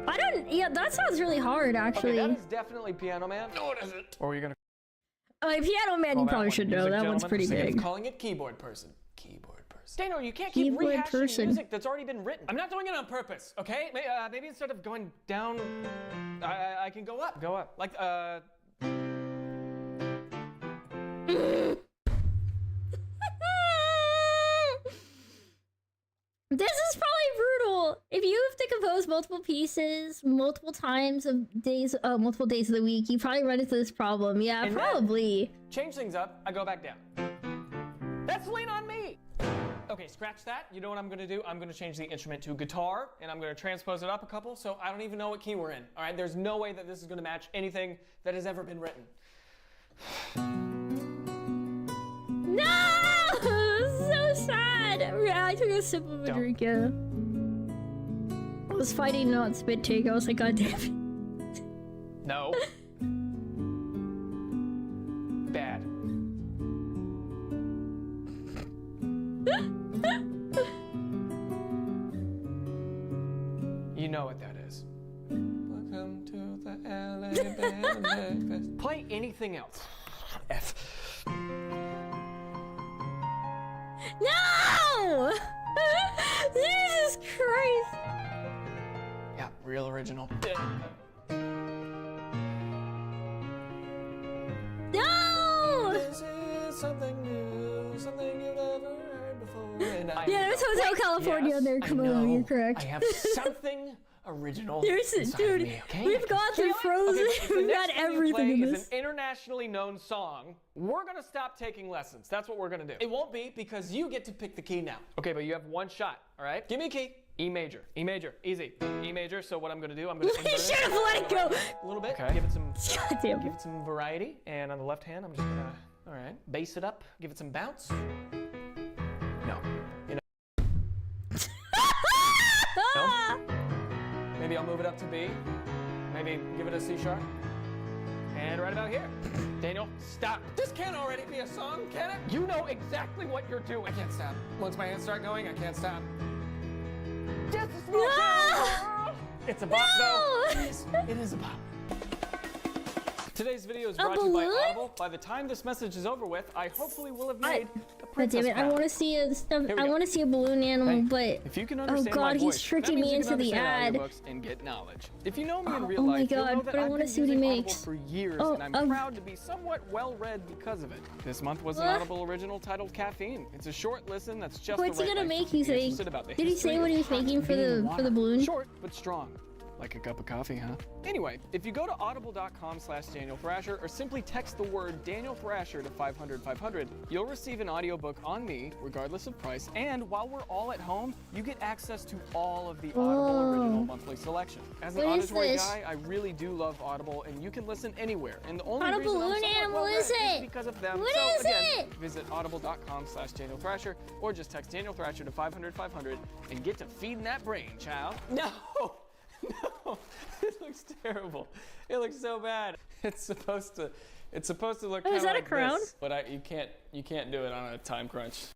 Speaker 1: I don't. Yeah, that sounds really hard, actually.
Speaker 20: Okay, that is definitely Piano Man. No, it isn't. Or were you gonna?
Speaker 1: Piano Man, you probably should know. That one's pretty big.
Speaker 20: Calling it Keyboard Person. Keyboard Person. Daniel, you can't keep rehashing music that's already been written. I'm not doing it on purpose, okay? Maybe instead of going down, I can go up. Go up. Like,
Speaker 1: This is probably brutal. If you have to compose multiple pieces, multiple days of the week, you probably run into this problem. Yeah, and probably.
Speaker 20: Change things up. I go back down. That's Lean on Me. Okay, scratch that. You know what I'm gonna do? I'm gonna change the instrument to guitar, and I'm gonna transpose it up a couple, so I don't even know what key we're in. All right, there's no way that this is gonna match anything that has ever been written.
Speaker 1: No! So sad. I took a sip of a drink, yeah. I was fighting not spit take. I was like, God damn it.
Speaker 20: No. Bad. You know what that is. Welcome to the LA Band Fest. Play anything else. F.
Speaker 1: No! Jesus Christ!
Speaker 20: Yeah, real original.
Speaker 1: No!
Speaker 20: This is something new, something you've never heard before.
Speaker 1: Yeah, there's Hotel California in there. Come on, you're correct.
Speaker 20: I have something original.
Speaker 1: Dude,
Speaker 20: me, okay?
Speaker 1: we've gone through Frozen. We've got everything in this.
Speaker 20: Is an internationally known song. We're gonna stop taking lessons. That's what we're gonna do. It won't be because you get to pick the key now. Okay, but you have one shot. All right. Give me a key. E major. E major. Easy. E major. So what I'm gonna do? I'm gonna.
Speaker 1: You should have let it go.
Speaker 20: A little bit. Okay. Give it some.
Speaker 1: Goddamn.
Speaker 20: Give it some variety. And on the left hand, I'm just gonna. All right. Bass it up. Give it some bounce. No. You know. No. Maybe I'll move it up to B. Maybe give it a C sharp. And right about here. Daniel, stop. This can't already be a song, can it? You know exactly what you're doing. I can't stop. Once my hands start going, I can't stop. Just a small change. It's a bop, though. It is a bop. Today's video is brought to you by Audible. By the time this message is over with, I hopefully will have made a princess
Speaker 1: damn it, I want to see a balloon animal, but
Speaker 20: if you can
Speaker 1: oh
Speaker 20: understand
Speaker 1: god,
Speaker 20: my voice,
Speaker 1: he's tricking me into the ad.
Speaker 20: And get knowledge. If you know me in real
Speaker 1: Oh my
Speaker 20: life, you'll know
Speaker 1: god,
Speaker 20: that
Speaker 1: but I
Speaker 20: I've
Speaker 1: want to
Speaker 20: been
Speaker 1: see what he
Speaker 20: using
Speaker 1: makes.
Speaker 20: Audible for years, and I'm proud to be somewhat well-read because of it. This month was an Audible original titled Caffeine. It's a short listen that's just
Speaker 1: What's
Speaker 20: the
Speaker 1: he
Speaker 20: right
Speaker 1: gonna
Speaker 20: length
Speaker 1: make? You
Speaker 20: to be
Speaker 1: think?
Speaker 20: interested about the
Speaker 1: Did he say
Speaker 20: history
Speaker 1: what he
Speaker 20: of
Speaker 1: was making for the balloon?
Speaker 20: Short but strong. Like a cup of coffee, huh? Anyway, if you go to audible.com/Daniel Thrasher or simply text the word Daniel Thrasher to 500-500, you'll receive an audiobook on me, regardless of price, and while we're all at home, you get access to all of the Audible original monthly selection. As an auditory guy, I really do love Audible, and you can listen anywhere. And the only reason I'm somewhat well-read is because of them.
Speaker 1: What
Speaker 20: so
Speaker 1: is
Speaker 20: again,
Speaker 1: it?
Speaker 20: visit audible.com/Daniel Thrasher or just text Daniel Thrasher to 500-500 and get to feeding that brain, child. No! No, it looks terrible. It looks so bad. It's supposed to look kind of like this, but you can't do it on a time crunch.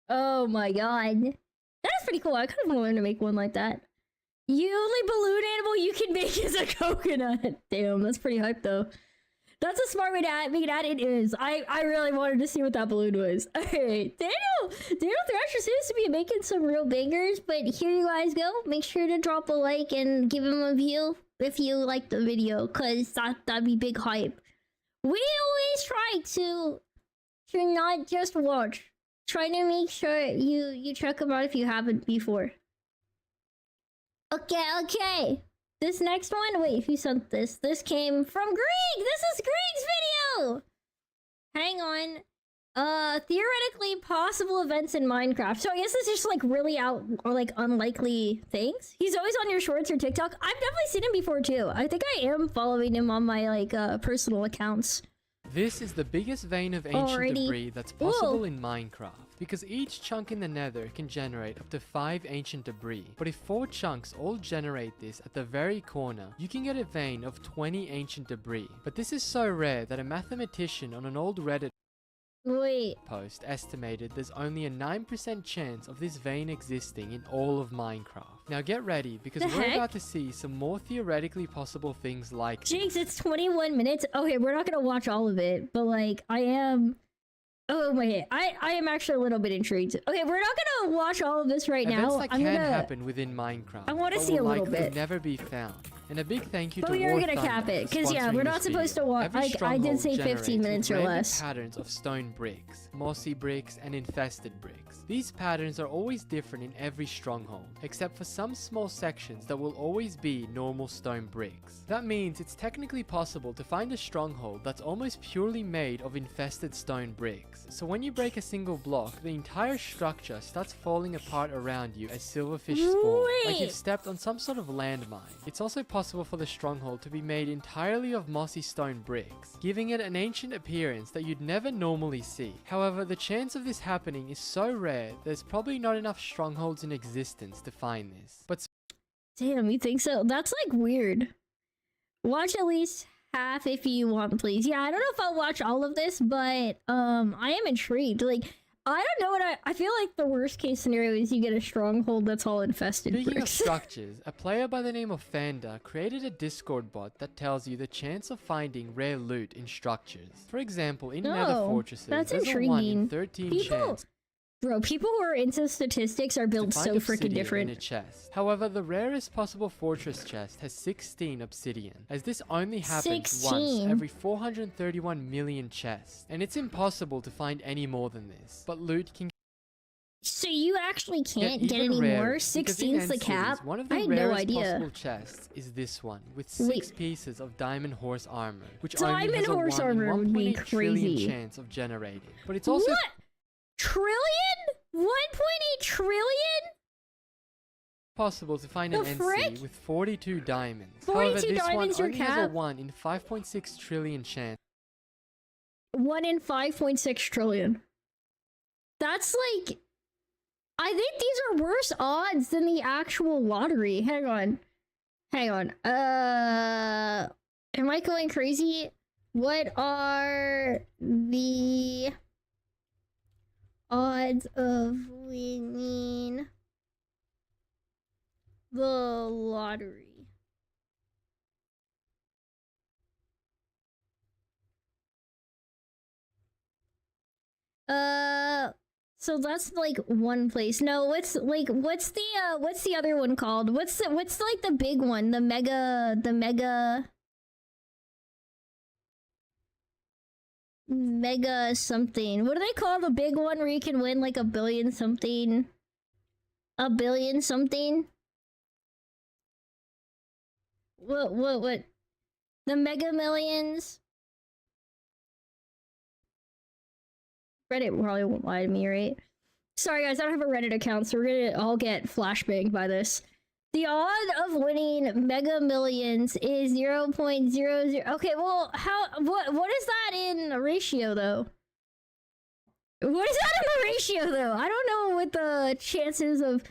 Speaker 1: Oh my god, that's pretty cool. I kind of want to learn to make one like that. The only balloon animal you can make is a coconut. Damn, that's pretty hype though. That's a smart way to make it ad. It is. I really wanted to see what that balloon was. Alright, Daniel Thrasher seems to be making some real bangers, but here you guys go. Make sure to drop a like and give him a view if you like the video, cause that'd be big hype. We always try to not just watch. Try to make sure you check them out if you haven't before. Okay. This next one, wait, who sent this? This came from Greg! This is Greg's video! Hang on. Theoretically possible events in Minecraft. So I guess it's just like really unlikely things. He's always on your shorts or TikTok. I've definitely seen him before too. I think I am following him on my personal accounts.
Speaker 16: This is the biggest vein of ancient debris that's possible in Minecraft. because each chunk in the nether can generate up to 5 ancient debris. But if 4 chunks all generate this at the very corner, you can get a vein of 20 ancient debris. But this is so rare that a mathematician on an old Reddit post estimated there's only a 9% chance of this vein existing in all of Minecraft. Now get ready, because we're about to see some more theoretically possible things like
Speaker 1: Jinx, it's 21 minutes. Okay, we're not gonna watch all of it, but like I am. Oh wait, I am actually a little bit intrigued. Okay, we're not gonna watch all of this right
Speaker 16: events
Speaker 1: now.
Speaker 16: that can happen within Minecraft.
Speaker 1: I want to see a little bit.
Speaker 16: Never be found. And a big thank you
Speaker 1: but
Speaker 16: to
Speaker 1: we are gonna cap it, because yeah, we're not supposed to watch. Like I did say 15 minutes or less.
Speaker 16: Patterns of stone bricks, mossy bricks, and infested bricks. These patterns are always different in every stronghold, except for some small sections that will always be normal stone bricks. That means it's technically possible to find a stronghold that's almost purely made of infested stone bricks. So when you break a single block, the entire structure starts falling apart around you as silverfish spawn, like you've stepped on some sort of landmine. It's also possible for the stronghold to be made entirely of mossy stone bricks, giving it an ancient appearance that you'd never normally see. However, the chance of this happening is so rare, there's probably not enough strongholds in existence to find this. But
Speaker 1: damn, you think so? That's like weird. Watch at least half if you want, please. Yeah, I don't know if I'll watch all of this, but I am intrigued. Like, I don't know what I feel like the worst case scenario is you get a stronghold that's all infested
Speaker 16: Speaking
Speaker 1: bricks.
Speaker 16: of structures, a player by the name of Fanda created a Discord bot that tells you the chance of finding rare loot in structures. For example, in nether fortresses,
Speaker 1: that's
Speaker 16: there's
Speaker 1: intriguing.
Speaker 16: a 1 in 13 chance.
Speaker 1: Bro, people who are into statistics are built so freaking different.
Speaker 16: In a chest. However, the rarest possible fortress chest has 16 obsidian, as this only happens once every 431 million chests, and it's impossible to find any more than this. But loot can.
Speaker 1: So you actually can't get any more? 16's the cap?
Speaker 16: One of the
Speaker 1: I had no
Speaker 16: rarest
Speaker 1: idea.
Speaker 16: possible chests is this one, with 6 pieces of diamond horse armor, which
Speaker 1: diamond
Speaker 16: only has a
Speaker 1: horse
Speaker 16: 1
Speaker 1: armor
Speaker 16: in
Speaker 1: would be
Speaker 16: 1.8 trillion
Speaker 1: crazy.
Speaker 16: chance of generating. But it's also
Speaker 1: Trillion? 1.8 trillion?
Speaker 16: possible to find an NC with 42 diamonds.
Speaker 1: 42
Speaker 16: However, this
Speaker 1: diamonds
Speaker 16: one
Speaker 1: your
Speaker 16: only has a
Speaker 1: cap?
Speaker 16: 1 in 5.6 trillion chance.
Speaker 1: 1 in 5.6 trillion. That's like... I think these are worse odds than the actual lottery. Hang on. Am I going crazy? What are the odds of winning the lottery? So that's like one place. No, what's the other one called? What's like the big one? The mega something. What do they call the big one where you can win like a billion something? A billion something? What? The Mega Millions? Reddit probably won't lie to me, right? Sorry guys, I don't have a Reddit account, so we're gonna all get flashbanged by this. The odd of winning Mega Millions is 0.00. Okay, well, what is that in a ratio though? What is that in a ratio though? I don't know what the chances of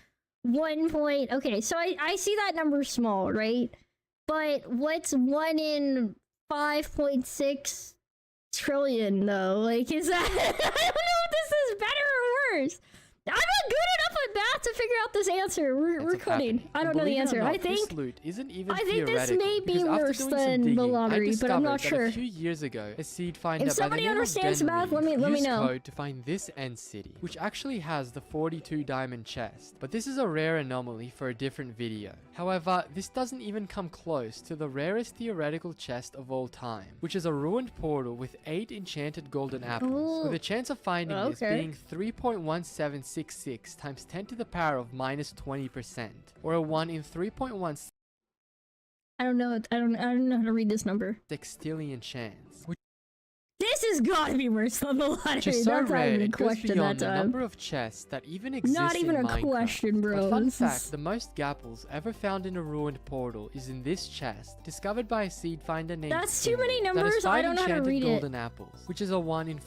Speaker 1: 1 point. Okay, so I see that number small, right? But what's 1 in 5.6 trillion though? Like, is that I don't know if this is better or worse. I'm not good enough at math to figure out this answer. We're coding. I don't know the answer. I think
Speaker 16: this loot isn't even
Speaker 1: this may be worse than the lottery, but I'm not sure.
Speaker 16: A few years ago, a seed finder
Speaker 1: if somebody understands math, let me know.
Speaker 16: Code to find this end city, which actually has the 42 diamond chest. But this is a rare anomaly for a different video. However, this doesn't even come close to the rarest theoretical chest of all time, which is a ruined portal with 8 enchanted golden apples, with a chance of finding this being 3.1766 times 10 to the power of minus 20%, or a 1 in 3.1.
Speaker 1: I don't know how to read this number.
Speaker 16: Sextillion chance.
Speaker 1: This has got to be worse than the lottery.
Speaker 16: Which is so
Speaker 1: That's not
Speaker 16: rare,
Speaker 1: even a
Speaker 16: it goes
Speaker 1: question
Speaker 16: beyond
Speaker 1: that
Speaker 16: the
Speaker 1: time.
Speaker 16: number of chests that even exist
Speaker 1: Not even
Speaker 16: in
Speaker 1: a
Speaker 16: Minecraft.
Speaker 1: question, bro.
Speaker 16: But fun
Speaker 1: This
Speaker 16: fact,
Speaker 1: is-
Speaker 16: the most gapples ever found in a ruined portal is in this chest, discovered by a seed finder named
Speaker 1: That's too
Speaker 16: Sim,
Speaker 1: many
Speaker 16: that
Speaker 1: numbers,
Speaker 16: has
Speaker 1: I
Speaker 16: 5
Speaker 1: don't know how to
Speaker 16: enchanted
Speaker 1: read it.
Speaker 16: golden apples, which is a 1 in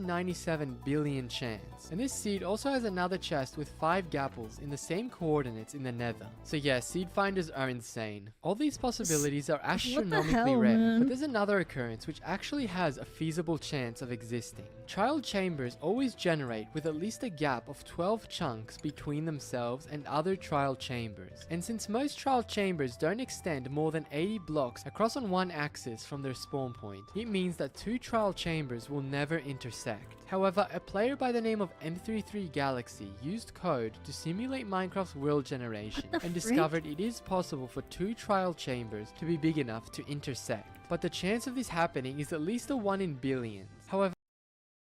Speaker 16: 597 billion chance. And this seed also has another chest with 5 gapples in the same coordinates in the nether. So yeah, seed finders are insane. All these possibilities are astronomically
Speaker 1: hell,
Speaker 16: rare,
Speaker 1: man?
Speaker 16: but there's another occurrence which actually has a feasible chance of existing. Child chambers always generate with at least a gap of 12 chunks between themselves and other trial chambers. And since most trial chambers don't extend more than 80 blocks across on one axis from their spawn point, it means that 2 trial chambers will never intersect. However, a player by the name of M33 Galaxy used code to simulate Minecraft's world generation and discovered it is possible for 2 trial chambers to be big enough to intersect. But the chance of this happening is at least a 1 in billions. However,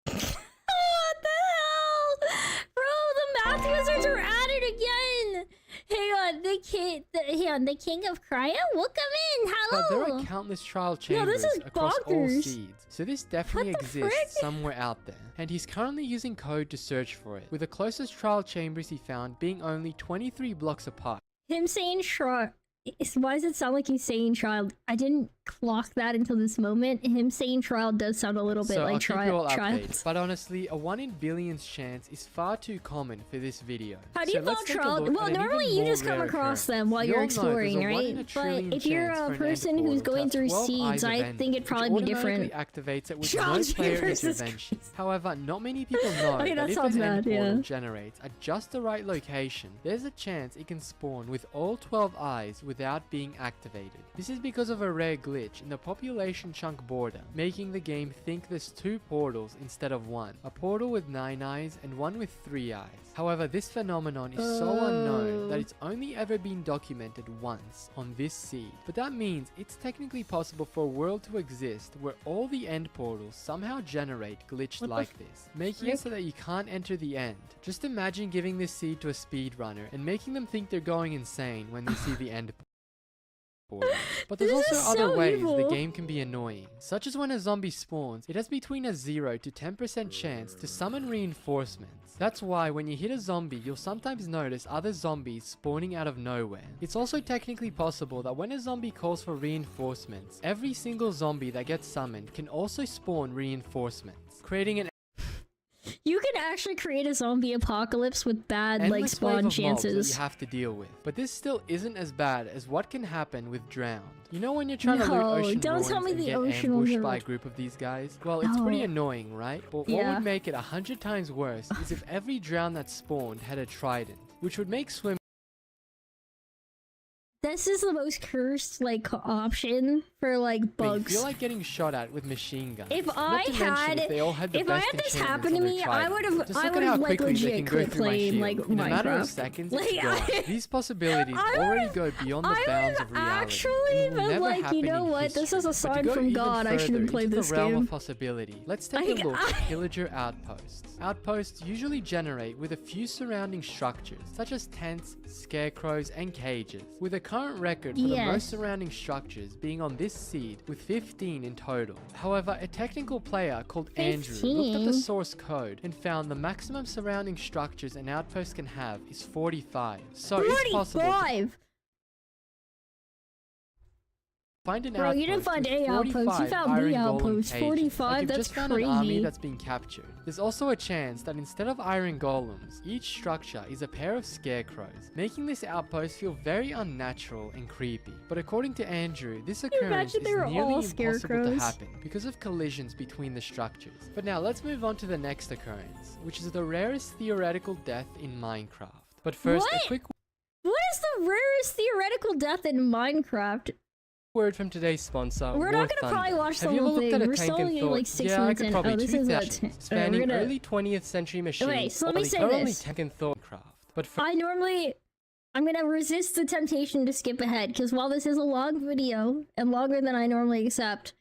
Speaker 1: What the hell? Bro, the math wizards are at it again! Hang on, the king of cryo? Welcome in!
Speaker 16: but there
Speaker 1: Hello!
Speaker 16: are countless trial
Speaker 1: Yo,
Speaker 16: chambers
Speaker 1: this is
Speaker 16: across all
Speaker 1: bonkers.
Speaker 16: seeds, so this definitely
Speaker 1: What the frick?
Speaker 16: exists somewhere out there. And he's currently using code to search for it, with the closest trial chambers he found being only 23 blocks apart.
Speaker 1: Him saying shrug. Why does it sound like he's saying child? I didn't clock that until this moment. Him saying trial does sound a little bit
Speaker 16: So
Speaker 1: like
Speaker 16: I'll keep you all
Speaker 1: child.
Speaker 16: updated. But honestly, a 1 in billions chance is far too common for this video.
Speaker 1: How do you
Speaker 16: so
Speaker 1: spell
Speaker 16: let's take a
Speaker 1: trial?
Speaker 16: look
Speaker 1: Well,
Speaker 16: at an
Speaker 1: normally
Speaker 16: even
Speaker 1: you
Speaker 16: more
Speaker 1: just come
Speaker 16: rare
Speaker 1: across
Speaker 16: occurrence.
Speaker 1: them while
Speaker 16: You
Speaker 1: you're
Speaker 16: all know there's
Speaker 1: exploring,
Speaker 16: a 1 in a
Speaker 1: right?
Speaker 16: trillion
Speaker 1: But if you're
Speaker 16: chance
Speaker 1: a
Speaker 16: for an
Speaker 1: person
Speaker 16: end
Speaker 1: who's
Speaker 16: portal to
Speaker 1: going
Speaker 16: have
Speaker 1: through
Speaker 16: 12
Speaker 1: seeds,
Speaker 16: eyes of
Speaker 1: I
Speaker 16: ending,
Speaker 1: think it'd probably be
Speaker 16: which
Speaker 1: different.
Speaker 16: automatically activates it with
Speaker 1: Trial
Speaker 16: no player
Speaker 1: chambers is
Speaker 16: intervention. However, not many people know
Speaker 1: Okay, that
Speaker 16: that if
Speaker 1: sounds
Speaker 16: an end
Speaker 1: bad,
Speaker 16: portal
Speaker 1: yeah.
Speaker 16: generates at just the right location, there's a chance it can spawn with all 12 eyes without being activated. This is because of a rare glitch in the population chunk border, making the game think there's 2 portals instead of 1. A portal with 9 eyes and one with 3 eyes. However, this phenomenon is so unknown that it's only ever been documented once on this seed. But that means it's technically possible for a world to exist where all the end portals somehow generate glitched like this, making it so that you can't enter the end. Just imagine giving this seed to a speedrunner and making them think they're going insane when they see the end portal. But there's
Speaker 1: This
Speaker 16: also
Speaker 1: is
Speaker 16: other
Speaker 1: so
Speaker 16: ways
Speaker 1: evil.
Speaker 16: the game can be annoying, such as when a zombie spawns, it has between a 0 to 10% chance to summon reinforcements. That's why when you hit a zombie, you'll sometimes notice other zombies spawning out of nowhere. It's also technically possible that when a zombie calls for reinforcements, every single zombie that gets summoned can also spawn reinforcements, creating an
Speaker 1: You can actually create a zombie apocalypse with bad like
Speaker 16: endless wave
Speaker 1: spawn
Speaker 16: of mobs that
Speaker 1: chances.
Speaker 16: you have to deal with. But this still isn't as bad as what can happen with Drowned. You know when you're trying to loot
Speaker 1: No,
Speaker 16: ocean
Speaker 1: don't tell
Speaker 16: ruins
Speaker 1: me
Speaker 16: and
Speaker 1: the
Speaker 16: get
Speaker 1: ocean
Speaker 16: ambushed
Speaker 1: ruins.
Speaker 16: by a group of these guys? Well, it's pretty
Speaker 1: No.
Speaker 16: annoying, right? But what
Speaker 1: Yeah.
Speaker 16: would make it 100 times worse is if every Drowned that spawned had a trident, which would make swim
Speaker 1: This is the most cursed like option for like
Speaker 16: you
Speaker 1: bugs.
Speaker 16: feel like getting shot at with machine guns.
Speaker 1: If
Speaker 16: Not
Speaker 1: I
Speaker 16: to mention
Speaker 1: had,
Speaker 16: if they all had the
Speaker 1: if I
Speaker 16: best
Speaker 1: had this
Speaker 16: enchantments
Speaker 1: happen to
Speaker 16: on their
Speaker 1: me, I
Speaker 16: trident.
Speaker 1: would have,
Speaker 16: Just
Speaker 1: I
Speaker 16: look
Speaker 1: would
Speaker 16: at how
Speaker 1: have like
Speaker 16: quickly they
Speaker 1: legit
Speaker 16: can go
Speaker 1: quit
Speaker 16: through my
Speaker 1: playing
Speaker 16: shield.
Speaker 1: like
Speaker 16: In a matter of
Speaker 1: Minecraft.
Speaker 16: seconds,
Speaker 1: Like,
Speaker 16: it's gone. These possibilities already go beyond the bounds of reality.
Speaker 1: actually
Speaker 16: and will
Speaker 1: been
Speaker 16: never
Speaker 1: like, you
Speaker 16: happen
Speaker 1: know
Speaker 16: in
Speaker 1: what? This is a
Speaker 16: history. But to
Speaker 1: sign
Speaker 16: go
Speaker 1: from
Speaker 16: even
Speaker 1: God. I shouldn't
Speaker 16: further
Speaker 1: play
Speaker 16: into
Speaker 1: this
Speaker 16: the realm
Speaker 1: game.
Speaker 16: of possibility, let's take
Speaker 1: Like,
Speaker 16: a look at pillager outposts. Outposts usually generate with a few surrounding structures, such as tents, scarecrows, and cages, with a current record for the
Speaker 1: Yes.
Speaker 16: most surrounding structures being on this seed with 15 in total. However, a technical player called Andrew looked at the
Speaker 1: 15?
Speaker 16: source code and found the maximum surrounding structures an outpost can have is 45. So it's possible to
Speaker 1: 45.
Speaker 16: find an
Speaker 1: Bro,
Speaker 16: outpost
Speaker 1: you didn't find
Speaker 16: with
Speaker 1: a outpost, you
Speaker 16: 45
Speaker 1: found
Speaker 16: iron
Speaker 1: the
Speaker 16: golem
Speaker 1: outpost.
Speaker 16: cages.
Speaker 1: 45,
Speaker 16: Like you've
Speaker 1: that's
Speaker 16: just found an army
Speaker 1: crazy.
Speaker 16: that's been captured. There's also a chance that instead of iron golems, each structure is a pair of scarecrows, making this outpost feel very unnatural and creepy. But according to Andrew, this occurrence
Speaker 1: imagine
Speaker 16: is
Speaker 1: they were
Speaker 16: nearly
Speaker 1: all
Speaker 16: impossible to
Speaker 1: scarecrows?
Speaker 16: happen because of collisions between the structures. But now let's move on to the next occurrence, which is the rarest theoretical death in Minecraft. But first,
Speaker 1: What?
Speaker 16: a quick
Speaker 1: What is the rarest theoretical death in Minecraft?
Speaker 4: word from today's sponsor.
Speaker 1: We're
Speaker 4: War
Speaker 1: not gonna
Speaker 4: Thunder.
Speaker 1: probably watch the
Speaker 4: Have you ever
Speaker 1: whole
Speaker 4: looked
Speaker 1: thing.
Speaker 4: at a
Speaker 1: We're
Speaker 4: tank
Speaker 1: still
Speaker 4: and
Speaker 1: only
Speaker 4: thought,
Speaker 1: like 6
Speaker 4: yeah, I
Speaker 1: minutes
Speaker 4: could
Speaker 1: in.
Speaker 4: probably
Speaker 1: Oh, this is
Speaker 4: 2000,
Speaker 1: a
Speaker 4: spanning
Speaker 1: we're gonna-
Speaker 4: early 20th century machines.
Speaker 1: Okay, so let me
Speaker 4: only
Speaker 1: say
Speaker 4: thoroughly
Speaker 1: this.
Speaker 4: tank and thought craft. But for
Speaker 1: I'm gonna resist the temptation to skip ahead, because while this is a long video, and longer than I normally accept,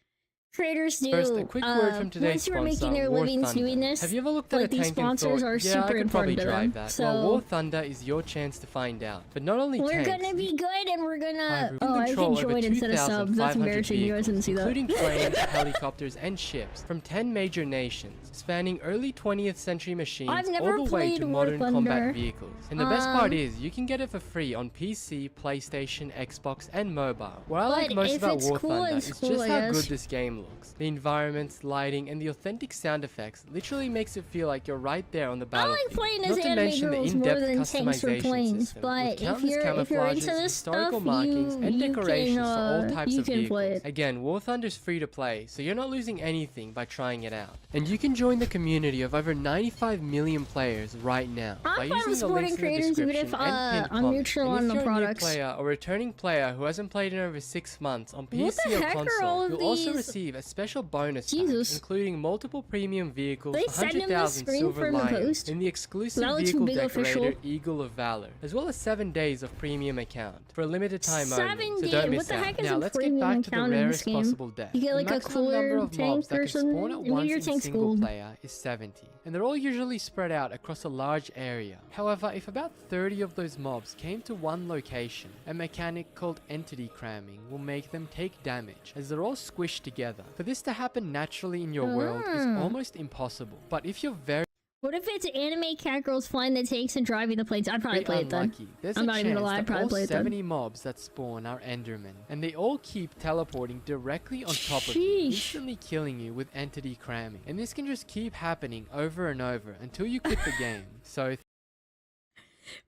Speaker 1: creators do.
Speaker 16: First, a quick word from today's
Speaker 1: once you're
Speaker 16: sponsor,
Speaker 1: making their
Speaker 16: War
Speaker 1: livings
Speaker 16: Thunder.
Speaker 1: doing this,
Speaker 16: Have you ever looked at
Speaker 1: like
Speaker 16: a
Speaker 1: these
Speaker 16: tank and
Speaker 1: sponsors
Speaker 16: thought,
Speaker 1: are
Speaker 16: yeah,
Speaker 1: super
Speaker 16: I could probably
Speaker 1: important to
Speaker 16: drive
Speaker 1: them.
Speaker 16: that?
Speaker 1: So
Speaker 16: Well, War Thunder is your chance to find out. But not only
Speaker 1: we're
Speaker 16: tanks,
Speaker 1: gonna be good, and we're gonna.
Speaker 16: you
Speaker 1: Oh, I
Speaker 16: control
Speaker 1: hit
Speaker 16: over
Speaker 1: join instead of subs. That's
Speaker 16: 2,500
Speaker 1: embarrassing. You guys didn't see that.
Speaker 16: including planes, helicopters, and ships from 10 major nations, spanning early 20th century machines
Speaker 1: I've never
Speaker 16: all the way
Speaker 1: played
Speaker 16: to
Speaker 1: War
Speaker 16: modern
Speaker 1: Thunder.
Speaker 16: combat vehicles. And the best part is, you can get it for free on PC, PlayStation, Xbox, and mobile. What I like
Speaker 1: But
Speaker 16: most
Speaker 1: if
Speaker 16: about
Speaker 1: it's
Speaker 16: War
Speaker 1: cool,
Speaker 16: Thunder
Speaker 1: it's
Speaker 16: is
Speaker 1: cool,
Speaker 16: just
Speaker 1: I
Speaker 16: how
Speaker 1: guess.
Speaker 16: good this game looks. The environments, lighting, and the authentic sound effects literally makes it feel like you're right there on the
Speaker 1: I
Speaker 16: battlefield.
Speaker 1: like playing
Speaker 16: Not
Speaker 1: as
Speaker 16: to
Speaker 1: anime
Speaker 16: mention the
Speaker 1: girls more
Speaker 16: in-depth
Speaker 1: than tanks or
Speaker 16: customization
Speaker 1: planes.
Speaker 16: system,
Speaker 1: But
Speaker 16: with
Speaker 1: if
Speaker 16: countless
Speaker 1: you're into
Speaker 16: camouflages,
Speaker 1: this
Speaker 16: historical
Speaker 1: stuff,
Speaker 16: markings, and
Speaker 1: you
Speaker 16: decorations
Speaker 1: can,
Speaker 16: for all types
Speaker 1: you
Speaker 16: of
Speaker 1: can
Speaker 16: vehicles.
Speaker 1: play it.
Speaker 16: Again, War Thunder's free to play, so you're not losing anything by trying it out. And you can join the community of over 95 million players right now by
Speaker 1: I'm fine
Speaker 16: using
Speaker 1: with
Speaker 16: the links
Speaker 1: supporting
Speaker 16: in the
Speaker 1: creators even
Speaker 16: description
Speaker 1: if
Speaker 16: and pinned
Speaker 1: I'm
Speaker 16: comment.
Speaker 1: neutral
Speaker 16: And
Speaker 1: on
Speaker 16: if
Speaker 1: the
Speaker 16: you're a new
Speaker 1: products.
Speaker 16: player or returning player who hasn't played in over 6 months on
Speaker 1: What
Speaker 16: PC
Speaker 1: the
Speaker 16: or
Speaker 1: heck are
Speaker 16: console,
Speaker 1: all of
Speaker 16: you'll also
Speaker 1: these?
Speaker 16: receive a special bonus pack,
Speaker 1: Jesus.
Speaker 16: including multiple premium vehicles,
Speaker 1: They send him the
Speaker 16: 100,000
Speaker 1: screen
Speaker 16: silver
Speaker 1: from the
Speaker 16: lions,
Speaker 1: post?
Speaker 16: in the exclusive
Speaker 1: That looks
Speaker 16: vehicle
Speaker 1: big
Speaker 16: decorator
Speaker 1: official.
Speaker 16: Eagle of Valor, as well as 7 days of premium account for a limited time
Speaker 1: 7
Speaker 16: only. So
Speaker 1: days?
Speaker 16: don't
Speaker 1: What
Speaker 16: miss
Speaker 1: the
Speaker 16: out.
Speaker 1: heck is
Speaker 16: Now
Speaker 1: a
Speaker 16: let's get
Speaker 1: premium
Speaker 16: back to the
Speaker 1: account in this
Speaker 16: rarest
Speaker 1: game?
Speaker 16: possible death.
Speaker 1: You get, like,
Speaker 16: the
Speaker 1: a
Speaker 16: maximum number
Speaker 1: cooler
Speaker 16: of
Speaker 1: tank
Speaker 16: mobs that
Speaker 1: or
Speaker 16: can
Speaker 1: something?
Speaker 16: spawn at
Speaker 1: Maybe
Speaker 16: once
Speaker 1: your
Speaker 16: in
Speaker 1: tank's
Speaker 16: single
Speaker 1: gold.
Speaker 16: player is 70, and they're all usually spread out across a large area. However, if about 30 of those mobs came to one location, a mechanic called entity cramming will make them take damage, as they're all squished together. For this to happen naturally in your world is almost impossible, but if you're very
Speaker 1: What if it's anime cat girls flying the tanks and driving the planes? I'd probably play it then.
Speaker 16: unlucky, there's
Speaker 1: I'm
Speaker 16: a
Speaker 1: not
Speaker 16: chance
Speaker 1: even gonna lie, I'd
Speaker 16: that
Speaker 1: probably
Speaker 16: all
Speaker 1: play it then.
Speaker 16: 70 mobs that spawn are Endermen, and they all keep teleporting directly on top of you, instantly killing you with entity cramming. And this can just keep happening over and over until you quit the game. So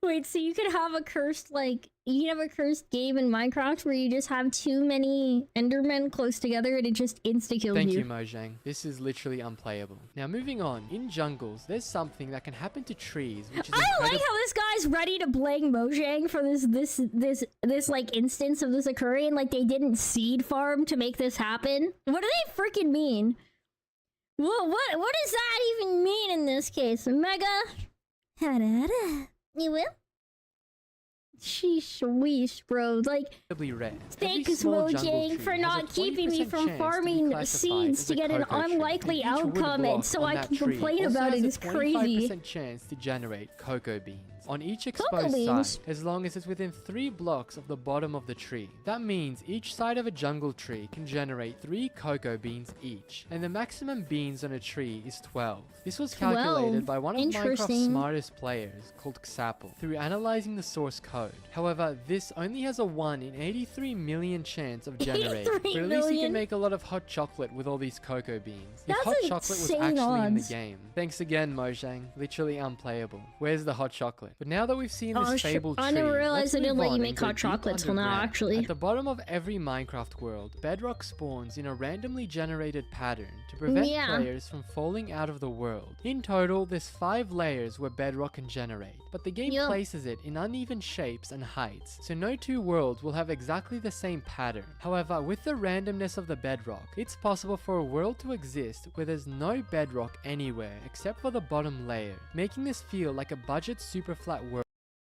Speaker 1: Wait, so you could have a cursed, like, you can have a cursed game in Minecraft where you just have too many Endermen close together and it just insta-kills
Speaker 16: thank
Speaker 1: you.
Speaker 16: you, Mojang. This is literally unplayable. Now moving on, in jungles, there's something that can happen to trees, which is
Speaker 1: I like
Speaker 16: incredible.
Speaker 1: how this guy's ready to blame Mojang for this like instance of this occurring. Like they didn't seed farm to make this happen. What do they freaking mean? What does that even mean in this case? Mega? You will? Sheesh, weesh, bro. Like,
Speaker 16: Rare.
Speaker 1: thanks, Mojang, for not keeping me from farming seeds to get an unlikely outcome, and so I can complain about it. It's crazy.
Speaker 16: 25% chance to generate cocoa beans on each
Speaker 1: Cocoa
Speaker 16: exposed
Speaker 1: beans?
Speaker 16: side, as long as it's within 3 blocks of the bottom of the tree. That means each side of a jungle tree can generate 3 cocoa beans each, and the maximum beans on a tree is 12. This was calculated
Speaker 1: 12?
Speaker 16: by one of Minecraft's
Speaker 1: Interesting.
Speaker 16: smartest players, called Xapple, through analyzing the source code. However, this only has a 1 in 83 million chance of generating, but at
Speaker 1: 83
Speaker 16: least you
Speaker 1: million?
Speaker 16: can make a lot of hot chocolate with all these cocoa beans.
Speaker 1: That's
Speaker 16: if hot chocolate was
Speaker 1: insane
Speaker 16: actually in the
Speaker 1: odds.
Speaker 16: game. Thanks again, Mojang. Literally unplayable. Where's the hot chocolate? But now that we've seen
Speaker 1: Oh,
Speaker 16: this
Speaker 1: shit.
Speaker 16: fabled
Speaker 1: I
Speaker 16: tree,
Speaker 1: never realized
Speaker 16: let's
Speaker 1: they didn't
Speaker 16: move
Speaker 1: let you
Speaker 16: on
Speaker 1: make
Speaker 16: and go
Speaker 1: hot
Speaker 16: deep
Speaker 1: chocolate till now,
Speaker 16: underground.
Speaker 1: actually.
Speaker 16: At the bottom of every Minecraft world, bedrock spawns in a randomly generated pattern to prevent
Speaker 1: Yeah.
Speaker 16: players from falling out of the world. In total, there's 5 layers where bedrock can generate, but the game
Speaker 1: Yup.
Speaker 16: places it in uneven shapes and heights, so no 2 worlds will have exactly the same pattern. However, with the randomness of the bedrock, it's possible for a world to exist where there's no bedrock anywhere except for the bottom layer, making this feel like a budget super flat world.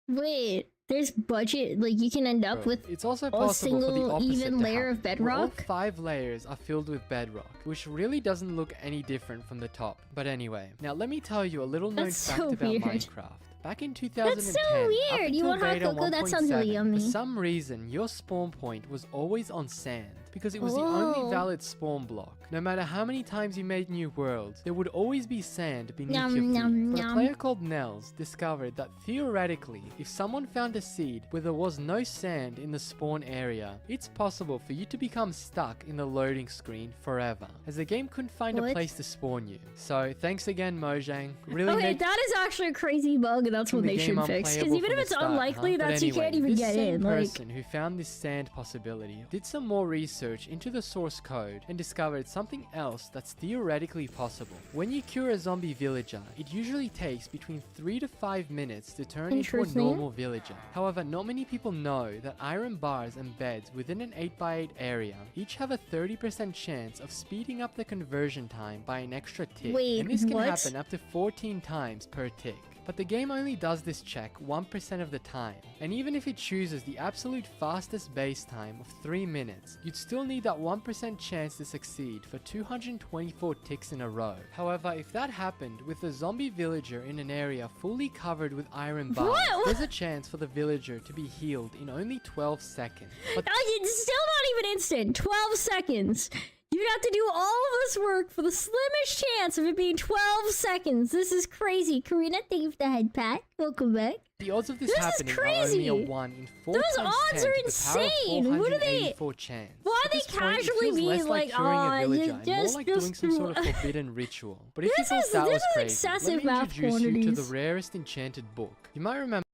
Speaker 1: Wait, there's budget, like you can end up with
Speaker 16: It's also
Speaker 1: a
Speaker 16: possible for the
Speaker 1: single
Speaker 16: opposite
Speaker 1: even
Speaker 16: to
Speaker 1: layer of
Speaker 16: happen, where all
Speaker 1: bedrock.
Speaker 16: 5 layers are filled with bedrock, which really doesn't look any different from the top. But anyway, now let me tell you a little known
Speaker 1: That's
Speaker 16: fact
Speaker 1: so
Speaker 16: about
Speaker 1: weird.
Speaker 16: Minecraft. Back in 2010,
Speaker 1: That's so weird.
Speaker 16: up
Speaker 1: You
Speaker 16: until
Speaker 1: want hot
Speaker 16: beta
Speaker 1: cocoa? That sounds really
Speaker 16: 1.7,
Speaker 1: yummy.
Speaker 16: for some reason, your spawn point was always on sand, because it was the
Speaker 1: Oh.
Speaker 16: only valid spawn block. No matter how many times you made new worlds, there would always be sand beneath
Speaker 1: Yum,
Speaker 16: your feet.
Speaker 1: yum,
Speaker 16: But a
Speaker 1: yum.
Speaker 16: player called Nels discovered that theoretically, if someone found a seed where there was no sand in the spawn area, it's possible for you to become stuck in the loading screen forever, as the game couldn't find a
Speaker 1: What?
Speaker 16: place to spawn you. So thanks again, Mojang. Really
Speaker 1: Okay,
Speaker 16: made
Speaker 1: that is actually a crazy bug, and that's what
Speaker 16: the
Speaker 1: they
Speaker 16: game
Speaker 1: should fix. Because
Speaker 16: unplayable
Speaker 1: even
Speaker 16: from
Speaker 1: if
Speaker 16: the
Speaker 1: it's
Speaker 16: start,
Speaker 1: unlikely,
Speaker 16: But
Speaker 1: that's you
Speaker 16: anyway,
Speaker 1: can't even
Speaker 16: this
Speaker 1: get
Speaker 16: same
Speaker 1: in. Like,
Speaker 16: person who found this sand possibility did some more research into the source code and discovered something else that's theoretically possible. When you cure a zombie villager, it usually takes between 3 to 5 minutes to turn into a
Speaker 1: Interesting.
Speaker 16: normal villager. However, not many people know that iron bars and beds within an 8x8 area each have a 30% chance of speeding up the conversion time by an extra tick.
Speaker 1: Wait,
Speaker 16: and this can
Speaker 1: what?
Speaker 16: happen up to 14 times per tick. But the game only does this check 1% of the time, and even if it chooses the absolute fastest base time of 3 minutes, you'd still need that 1% chance to succeed for 224 ticks in a row. However, if that happened with a zombie villager in an area fully covered with iron bars, there's a chance for the villager to be healed in only 12 seconds. But
Speaker 1: it's still not even instant. 12 seconds. You'd have to do all of this work for the slimmest chance of it being 12 seconds. This is crazy. Karina, thank you for the head pat. Welcome back.
Speaker 16: The odds of this happening are only a 1 in 4
Speaker 1: Those
Speaker 16: times
Speaker 1: odds
Speaker 16: 10
Speaker 1: are
Speaker 16: to the power of
Speaker 1: insane. What are they?
Speaker 16: 484 chance.
Speaker 1: Why are
Speaker 16: At
Speaker 1: they
Speaker 16: this point, it
Speaker 1: casually
Speaker 16: feels
Speaker 1: being
Speaker 16: less
Speaker 1: like,
Speaker 16: curing a
Speaker 1: you
Speaker 16: villager and more
Speaker 1: just
Speaker 16: like doing some sort of forbidden ritual. But if you thought that was crazy,
Speaker 1: excessive
Speaker 16: let me
Speaker 1: math
Speaker 16: introduce you to the
Speaker 1: quantities.
Speaker 16: rarest enchanted book. You might remember.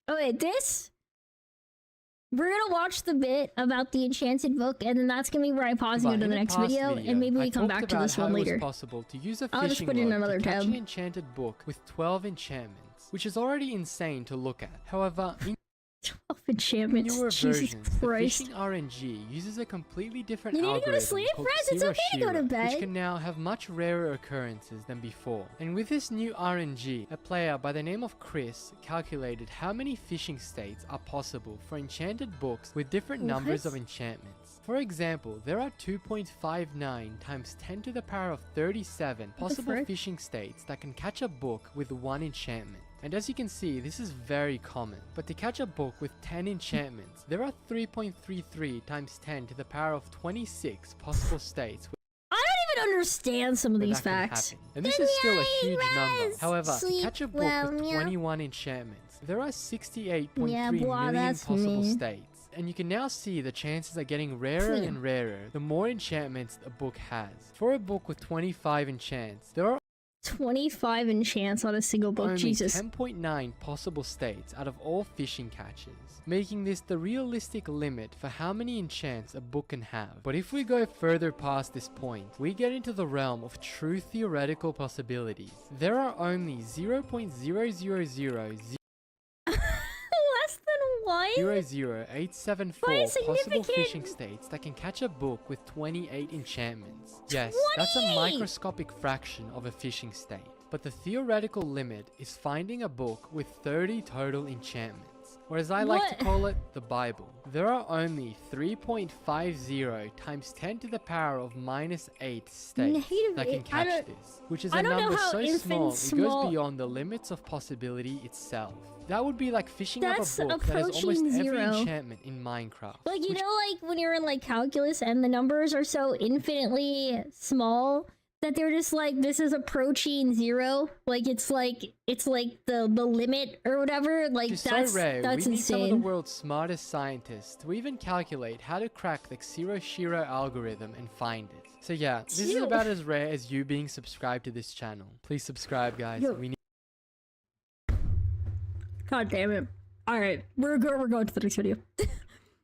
Speaker 1: Oh wait, this? We're gonna watch the bit about the enchanted book, and then that's gonna be where I pause and go to the next video, and maybe we come back to this one later.
Speaker 16: It was possible to use a
Speaker 1: I'll just
Speaker 16: fishing
Speaker 1: put it in
Speaker 16: rod
Speaker 1: another
Speaker 16: to catch
Speaker 1: tab.
Speaker 16: an enchanted book with 12 enchantments, which is already insane to look at. However, in
Speaker 1: 12 enchantments.
Speaker 16: newer
Speaker 1: Jesus
Speaker 16: versions, the
Speaker 1: Christ.
Speaker 16: fishing RNG uses a completely different
Speaker 1: You need to go to
Speaker 16: algorithm
Speaker 1: sleep,
Speaker 16: called
Speaker 1: friends? It's okay to go to
Speaker 16: Xiroshiro,
Speaker 1: bed.
Speaker 16: which can now have much rarer occurrences than before. And with this new RNG, a player by the name of Chris calculated how many fishing states are possible for enchanted books with different numbers of enchantments. For example, there are 2.59 times 10 to the power of 37 possible
Speaker 1: frick?
Speaker 16: fishing states that can catch a book with 1 enchantment. And as you can see, this is very common. But to catch a book with 10 enchantments, there are 3.33 times 10 to the power of 26 possible states.
Speaker 1: I don't even understand some of
Speaker 16: where
Speaker 1: these
Speaker 16: that can
Speaker 1: facts.
Speaker 16: happen. And this is still a huge number.
Speaker 1: Rest,
Speaker 16: However, to
Speaker 1: sleep
Speaker 16: catch a book
Speaker 1: well,
Speaker 16: with
Speaker 1: meow.
Speaker 16: 21 enchantments, there are 68.3
Speaker 1: Yeah,
Speaker 16: million
Speaker 1: blah, that's
Speaker 16: possible
Speaker 1: me.
Speaker 16: states. And you can now see the chances are getting rarer and rarer the more enchantments a book has. For a book with 25 enchants, there are
Speaker 1: 25 enchants on a single book.
Speaker 16: only
Speaker 1: Jesus.
Speaker 16: 10.9 possible states out of all fishing catches, making this the realistic limit for how many enchants a book can have. But if we go further past this point, we get into the realm of true theoretical possibilities. There are only 0.0000
Speaker 1: Less than one?
Speaker 16: 00874
Speaker 1: Why
Speaker 16: possible
Speaker 1: significant?
Speaker 16: fishing states that can catch a book with 28 enchantments. Yes, that's a
Speaker 1: 28!
Speaker 16: microscopic fraction of a fishing state. But the theoretical limit is finding a book with 30 total enchantments, or as I like to call it, the Bible. There are only 3.50 times 10 to the power of -8 states that can catch this, which is a number so small it goes beyond the limits of possibility itself. That would be like fishing up a
Speaker 1: That's
Speaker 16: book that has almost
Speaker 1: approaching
Speaker 16: every
Speaker 1: zero.
Speaker 16: enchantment in Minecraft.
Speaker 1: Like, you know, like when you're in like calculus and the numbers are so infinitely small that they're just like, this is approaching zero. Like it's like the limit or whatever. Like
Speaker 16: It's
Speaker 1: that's
Speaker 16: so rare.
Speaker 1: that's
Speaker 16: We need some of the
Speaker 1: insane.
Speaker 16: world's smartest scientists to even calculate how to crack the Xiroshiro algorithm and find it. So yeah, this is about as rare as you being subscribed to this channel. Please subscribe, guys.
Speaker 1: Yo.
Speaker 16: We need
Speaker 1: God damn it. Alright, we're going to the next video.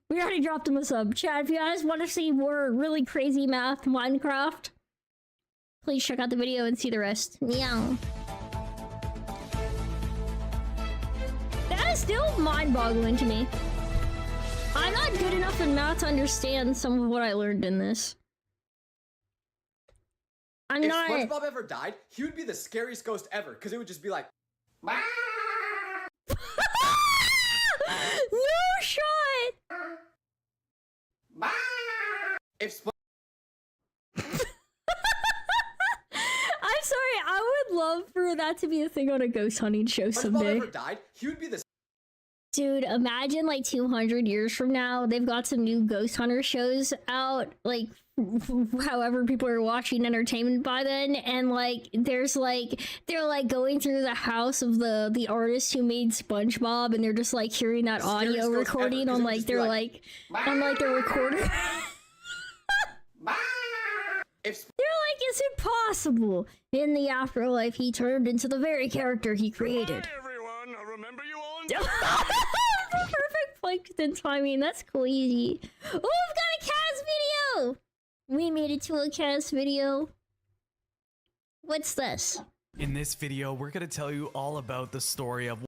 Speaker 1: We already dropped him a sub. Chat, if you guys want to see more really crazy math Minecraft, please check out the video and see the rest. Meow. That is still mind-boggling to me. I'm not good enough in math to understand some of what I learned in this. I'm
Speaker 21: if
Speaker 1: not...
Speaker 21: SpongeBob ever died, he would be the scariest ghost ever, because it would just be like...
Speaker 1: No shot!
Speaker 21: If Sp
Speaker 1: I'm sorry, I would love for that to be a thing on a ghost hunting show
Speaker 21: SpongeBob
Speaker 1: someday.
Speaker 21: ever died, he would be the...
Speaker 1: Dude, imagine like 200 years from now, they've got some new ghost hunter shows out, like however people are watching entertainment by then, and like there's like they're like going through the house of the artist who made SpongeBob, and they're just like hearing that audio recording on like their like on like their recorder. They're like, is it possible? In the afterlife, he turned into the very character he created. Perfect plankton timing. That's crazy. Oh, we've got a cast video. We made it to a cast video. What's this?
Speaker 22: In this video, we're gonna tell you all about the story of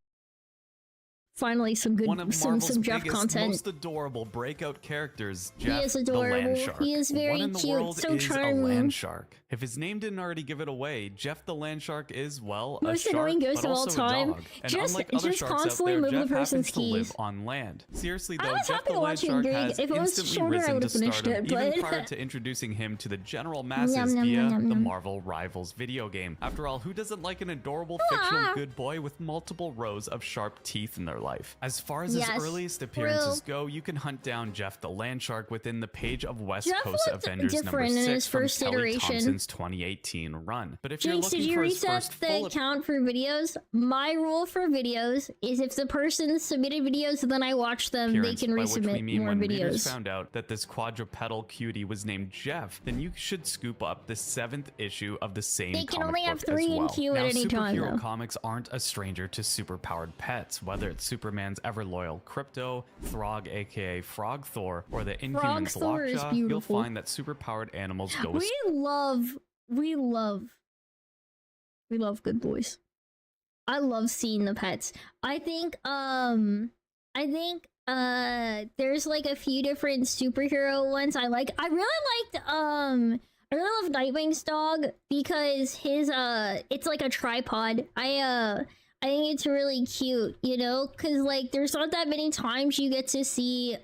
Speaker 1: Finally, some good,
Speaker 6: One of
Speaker 1: some
Speaker 6: Marvel's
Speaker 1: Jeff
Speaker 6: biggest,
Speaker 1: content.
Speaker 6: most adorable breakout characters,
Speaker 1: He
Speaker 6: Jeff
Speaker 1: is
Speaker 6: the
Speaker 1: adorable.
Speaker 6: Land Shark.
Speaker 1: He is very
Speaker 6: what in the
Speaker 1: cute,
Speaker 6: world
Speaker 1: so
Speaker 6: is
Speaker 1: charming.
Speaker 6: a land shark? If his name didn't already give it away, Jeff the Land Shark is, well,
Speaker 1: Most
Speaker 6: a shark,
Speaker 1: annoying ghost
Speaker 6: but
Speaker 1: of all
Speaker 6: also
Speaker 1: time.
Speaker 6: a dog. And
Speaker 1: Just-
Speaker 6: unlike other
Speaker 1: just
Speaker 6: sharks out
Speaker 1: constantly
Speaker 6: there,
Speaker 1: move the
Speaker 6: Jeff
Speaker 1: person's
Speaker 6: happens to live
Speaker 1: keys.
Speaker 6: on land. Seriously
Speaker 1: I
Speaker 6: though,
Speaker 1: was
Speaker 6: Jeff
Speaker 1: happy
Speaker 6: the
Speaker 1: to
Speaker 6: Land
Speaker 1: watch it,
Speaker 6: Shark
Speaker 1: Greg.
Speaker 6: has
Speaker 1: If it was
Speaker 6: instantly
Speaker 1: shorter, I
Speaker 6: risen to
Speaker 1: would've finished
Speaker 6: stardom,
Speaker 1: it,
Speaker 6: even
Speaker 1: but-
Speaker 6: prior to introducing him to the general masses
Speaker 1: Yum, yum,
Speaker 6: via
Speaker 1: yum, yum,
Speaker 6: the
Speaker 1: yum.
Speaker 6: Marvel Rivals video game. After all, who doesn't like an adorable fictional good boy with multiple rows of sharp teeth in their life? As far as his
Speaker 1: Yes,
Speaker 6: earliest appearances go, you can hunt down Jeff the Land Shark within the page of West
Speaker 1: Jeff
Speaker 6: Coast
Speaker 1: looked
Speaker 6: Avengers number
Speaker 1: different in
Speaker 6: 6
Speaker 1: his
Speaker 6: from
Speaker 1: first
Speaker 6: Kelly
Speaker 1: iteration.
Speaker 6: Thompson's 2018 run. But if you're
Speaker 1: Jinx,
Speaker 6: looking
Speaker 1: did you
Speaker 6: for his
Speaker 1: reset
Speaker 6: first
Speaker 1: the
Speaker 6: full
Speaker 1: count for videos? My rule for videos is if the person submitted videos, then I watch them, they
Speaker 6: appearance,
Speaker 1: can
Speaker 6: by which we
Speaker 1: resubmit
Speaker 6: mean
Speaker 1: more
Speaker 6: when readers
Speaker 1: videos.
Speaker 6: found out that this quadrupedal cutie was named Jeff, then you should scoop up the 7th issue of the same
Speaker 1: They can
Speaker 6: comic
Speaker 1: only
Speaker 6: book
Speaker 1: have 3
Speaker 6: as
Speaker 1: in
Speaker 6: well.
Speaker 1: queue at
Speaker 6: Now,
Speaker 1: any time,
Speaker 6: superhero
Speaker 1: though.
Speaker 6: comics aren't a stranger to superpowered pets, whether it's Superman's ever-loyal Crypto, Throg aka Frog Thor, or the Inhumans
Speaker 1: Thor is
Speaker 6: Lockjaw, you'll
Speaker 1: beautiful.
Speaker 6: find that superpowered animals go with
Speaker 1: We love good boys. I love seeing the pets. I think there's like a few different superhero ones I like. I really love Nightwing's dog because his it's like a tripod. I think it's really cute, you know, cuz like there's not that many times you get to see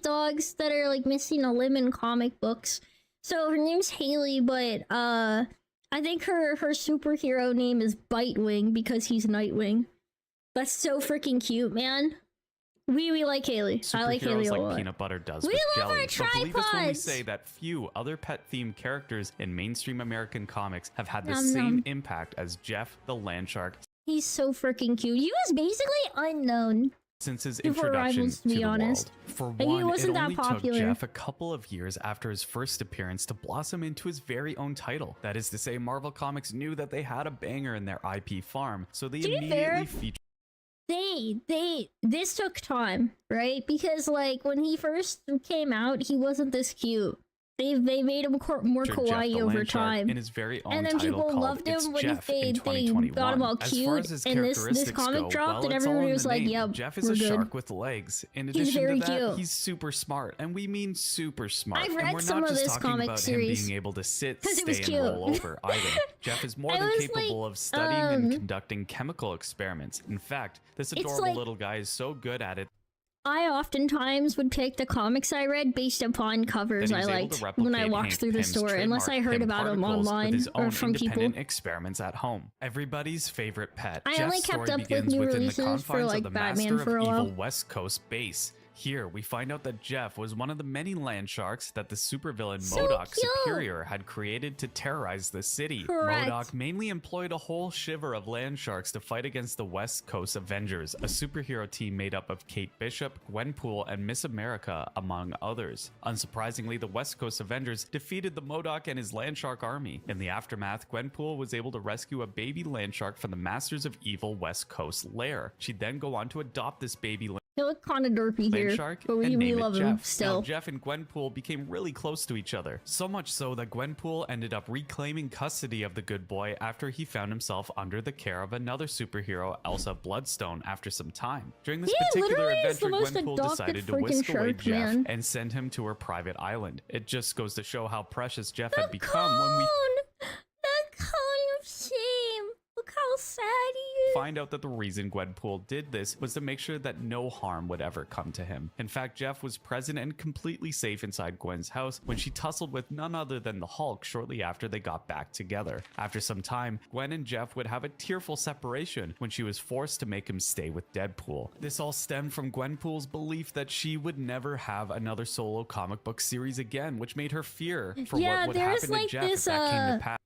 Speaker 1: dogs that are like missing a limb in comic books. So her name's Haley, but I think her superhero name is Bitewing because he's Nightwing. That's so freaking cute, man. We like Haley. I like Haley a
Speaker 6: like
Speaker 1: lot.
Speaker 6: peanut butter does
Speaker 1: We
Speaker 6: with
Speaker 1: love
Speaker 6: jelly.
Speaker 1: our
Speaker 6: But believe us when we
Speaker 1: tripods.
Speaker 6: say that few other pet-themed characters in mainstream American comics have had the
Speaker 1: Nom
Speaker 6: same
Speaker 1: nom.
Speaker 6: impact as Jeff the Land Shark
Speaker 1: He's so freaking cute. He was basically unknown
Speaker 6: since his
Speaker 1: before
Speaker 6: introduction
Speaker 1: Rivals,
Speaker 6: to
Speaker 1: to be
Speaker 6: the
Speaker 1: honest.
Speaker 6: world. For
Speaker 1: Like, he
Speaker 6: one, it
Speaker 1: wasn't that
Speaker 6: only took
Speaker 1: popular.
Speaker 6: Jeff a couple of years after his first appearance to blossom into his very own title. That is to say, Marvel Comics knew that they had a banger in their IP farm, so they
Speaker 1: To be
Speaker 6: immediately
Speaker 1: fair,
Speaker 6: featured
Speaker 1: this took time, right? Because like when he first came out, he wasn't this cute. They made him more
Speaker 6: Jeff
Speaker 1: kawaii
Speaker 6: the
Speaker 1: over
Speaker 6: Land Shark
Speaker 1: time.
Speaker 6: in his very own
Speaker 1: And then
Speaker 6: title
Speaker 1: people
Speaker 6: called
Speaker 1: loved him
Speaker 6: It's
Speaker 1: when
Speaker 6: Jeff
Speaker 1: they
Speaker 6: in
Speaker 1: got
Speaker 6: 2021.
Speaker 1: him all
Speaker 6: As far
Speaker 1: cute.
Speaker 6: as his
Speaker 1: And this
Speaker 6: characteristics
Speaker 1: comic
Speaker 6: go,
Speaker 1: dropped
Speaker 6: well,
Speaker 1: and
Speaker 6: it's all
Speaker 1: everybody
Speaker 6: in
Speaker 1: was
Speaker 6: the
Speaker 1: like,
Speaker 6: name.
Speaker 1: "Yep,
Speaker 6: Jeff is
Speaker 1: we're
Speaker 6: a
Speaker 1: good."
Speaker 6: shark with legs. In
Speaker 1: He's
Speaker 6: addition
Speaker 1: very
Speaker 6: to that,
Speaker 1: cute.
Speaker 6: he's super smart, and we mean super smart.
Speaker 1: I've
Speaker 6: and
Speaker 1: read
Speaker 6: we're
Speaker 1: some
Speaker 6: not
Speaker 1: of
Speaker 6: just
Speaker 1: this
Speaker 6: talking
Speaker 1: comic
Speaker 6: about
Speaker 1: series
Speaker 6: him being able to sit,
Speaker 1: 'cause it was
Speaker 6: stay, and roll
Speaker 1: cute.
Speaker 6: over either. Jeff is more
Speaker 1: I
Speaker 6: than
Speaker 1: was
Speaker 6: capable
Speaker 1: like,
Speaker 6: of studying and conducting chemical experiments. In fact, this
Speaker 1: It's
Speaker 6: adorable
Speaker 1: like-
Speaker 6: little guy is so good at it
Speaker 1: I oftentimes would pick the comics I read based upon covers
Speaker 6: that
Speaker 1: I
Speaker 6: he was able
Speaker 1: liked
Speaker 6: to
Speaker 1: when I
Speaker 6: replicate
Speaker 1: walked
Speaker 6: Hank
Speaker 1: through the
Speaker 6: Pym's
Speaker 1: store, unless I
Speaker 6: trademark
Speaker 1: heard
Speaker 6: Pym
Speaker 1: about them
Speaker 6: particles with
Speaker 1: online
Speaker 6: his
Speaker 1: or
Speaker 6: own
Speaker 1: from people.
Speaker 6: independent experiments at home. Everybody's favorite pet.
Speaker 1: I
Speaker 6: Jeff's
Speaker 1: only kept
Speaker 6: story
Speaker 1: up with
Speaker 6: begins
Speaker 1: new
Speaker 6: within the
Speaker 1: releases for,
Speaker 6: confines
Speaker 1: like,
Speaker 6: of the
Speaker 1: Batman
Speaker 6: Master
Speaker 1: for a
Speaker 6: of
Speaker 1: while.
Speaker 6: Evil West Coast base. Here, we find out that Jeff was one of the many land sharks that the supervillain
Speaker 1: So
Speaker 6: MODOK
Speaker 1: cute.
Speaker 6: Superior had created to terrorize the city.
Speaker 1: Correct.
Speaker 6: MODOK mainly employed a whole shiver of land sharks to fight against the West Coast Avengers, a superhero team made up of Kate Bishop, Gwenpool, and Miss America, among others. Unsurprisingly, the West Coast Avengers defeated the MODOK and his land shark army. In the aftermath, Gwenpool was able to rescue a baby land shark from the Masters of Evil West Coast lair. She'd then go on to adopt this baby
Speaker 1: They look kind of derpy
Speaker 6: land
Speaker 1: here,
Speaker 6: shark
Speaker 1: but
Speaker 6: and
Speaker 1: we
Speaker 6: name it
Speaker 1: love
Speaker 6: Jeff.
Speaker 1: them
Speaker 6: Now,
Speaker 1: still.
Speaker 6: Jeff and Gwenpool became really close to each other, so much so that Gwenpool ended up reclaiming custody of the good boy after he found himself under the care of another superhero, Elsa Bloodstone, after some time. During this
Speaker 1: He
Speaker 6: particular
Speaker 1: literally is the
Speaker 6: adventure,
Speaker 1: most
Speaker 6: Gwenpool
Speaker 1: adopted
Speaker 6: decided to
Speaker 1: freaking
Speaker 6: whisk away
Speaker 1: shark,
Speaker 6: Jeff
Speaker 1: man.
Speaker 6: and send him to her private island. It just goes to show how precious Jeff had become when we
Speaker 1: The cone of shame. Look how sad he is.
Speaker 6: find out that the reason Gwenpool did this was to make sure that no harm would ever come to him. In fact, Jeff was present and completely safe inside Gwen's house when she tussled with none other than the Hulk shortly after they got back together. After some time, Gwen and Jeff would have a tearful separation when she was forced to make him stay with Deadpool. This all stemmed from Gwenpool's belief that she would never have another solo comic book series again, which made her fear for
Speaker 1: Yeah,
Speaker 6: what would
Speaker 1: there's,
Speaker 6: happen
Speaker 1: like,
Speaker 6: to Jeff
Speaker 1: this,
Speaker 6: if that came to pass.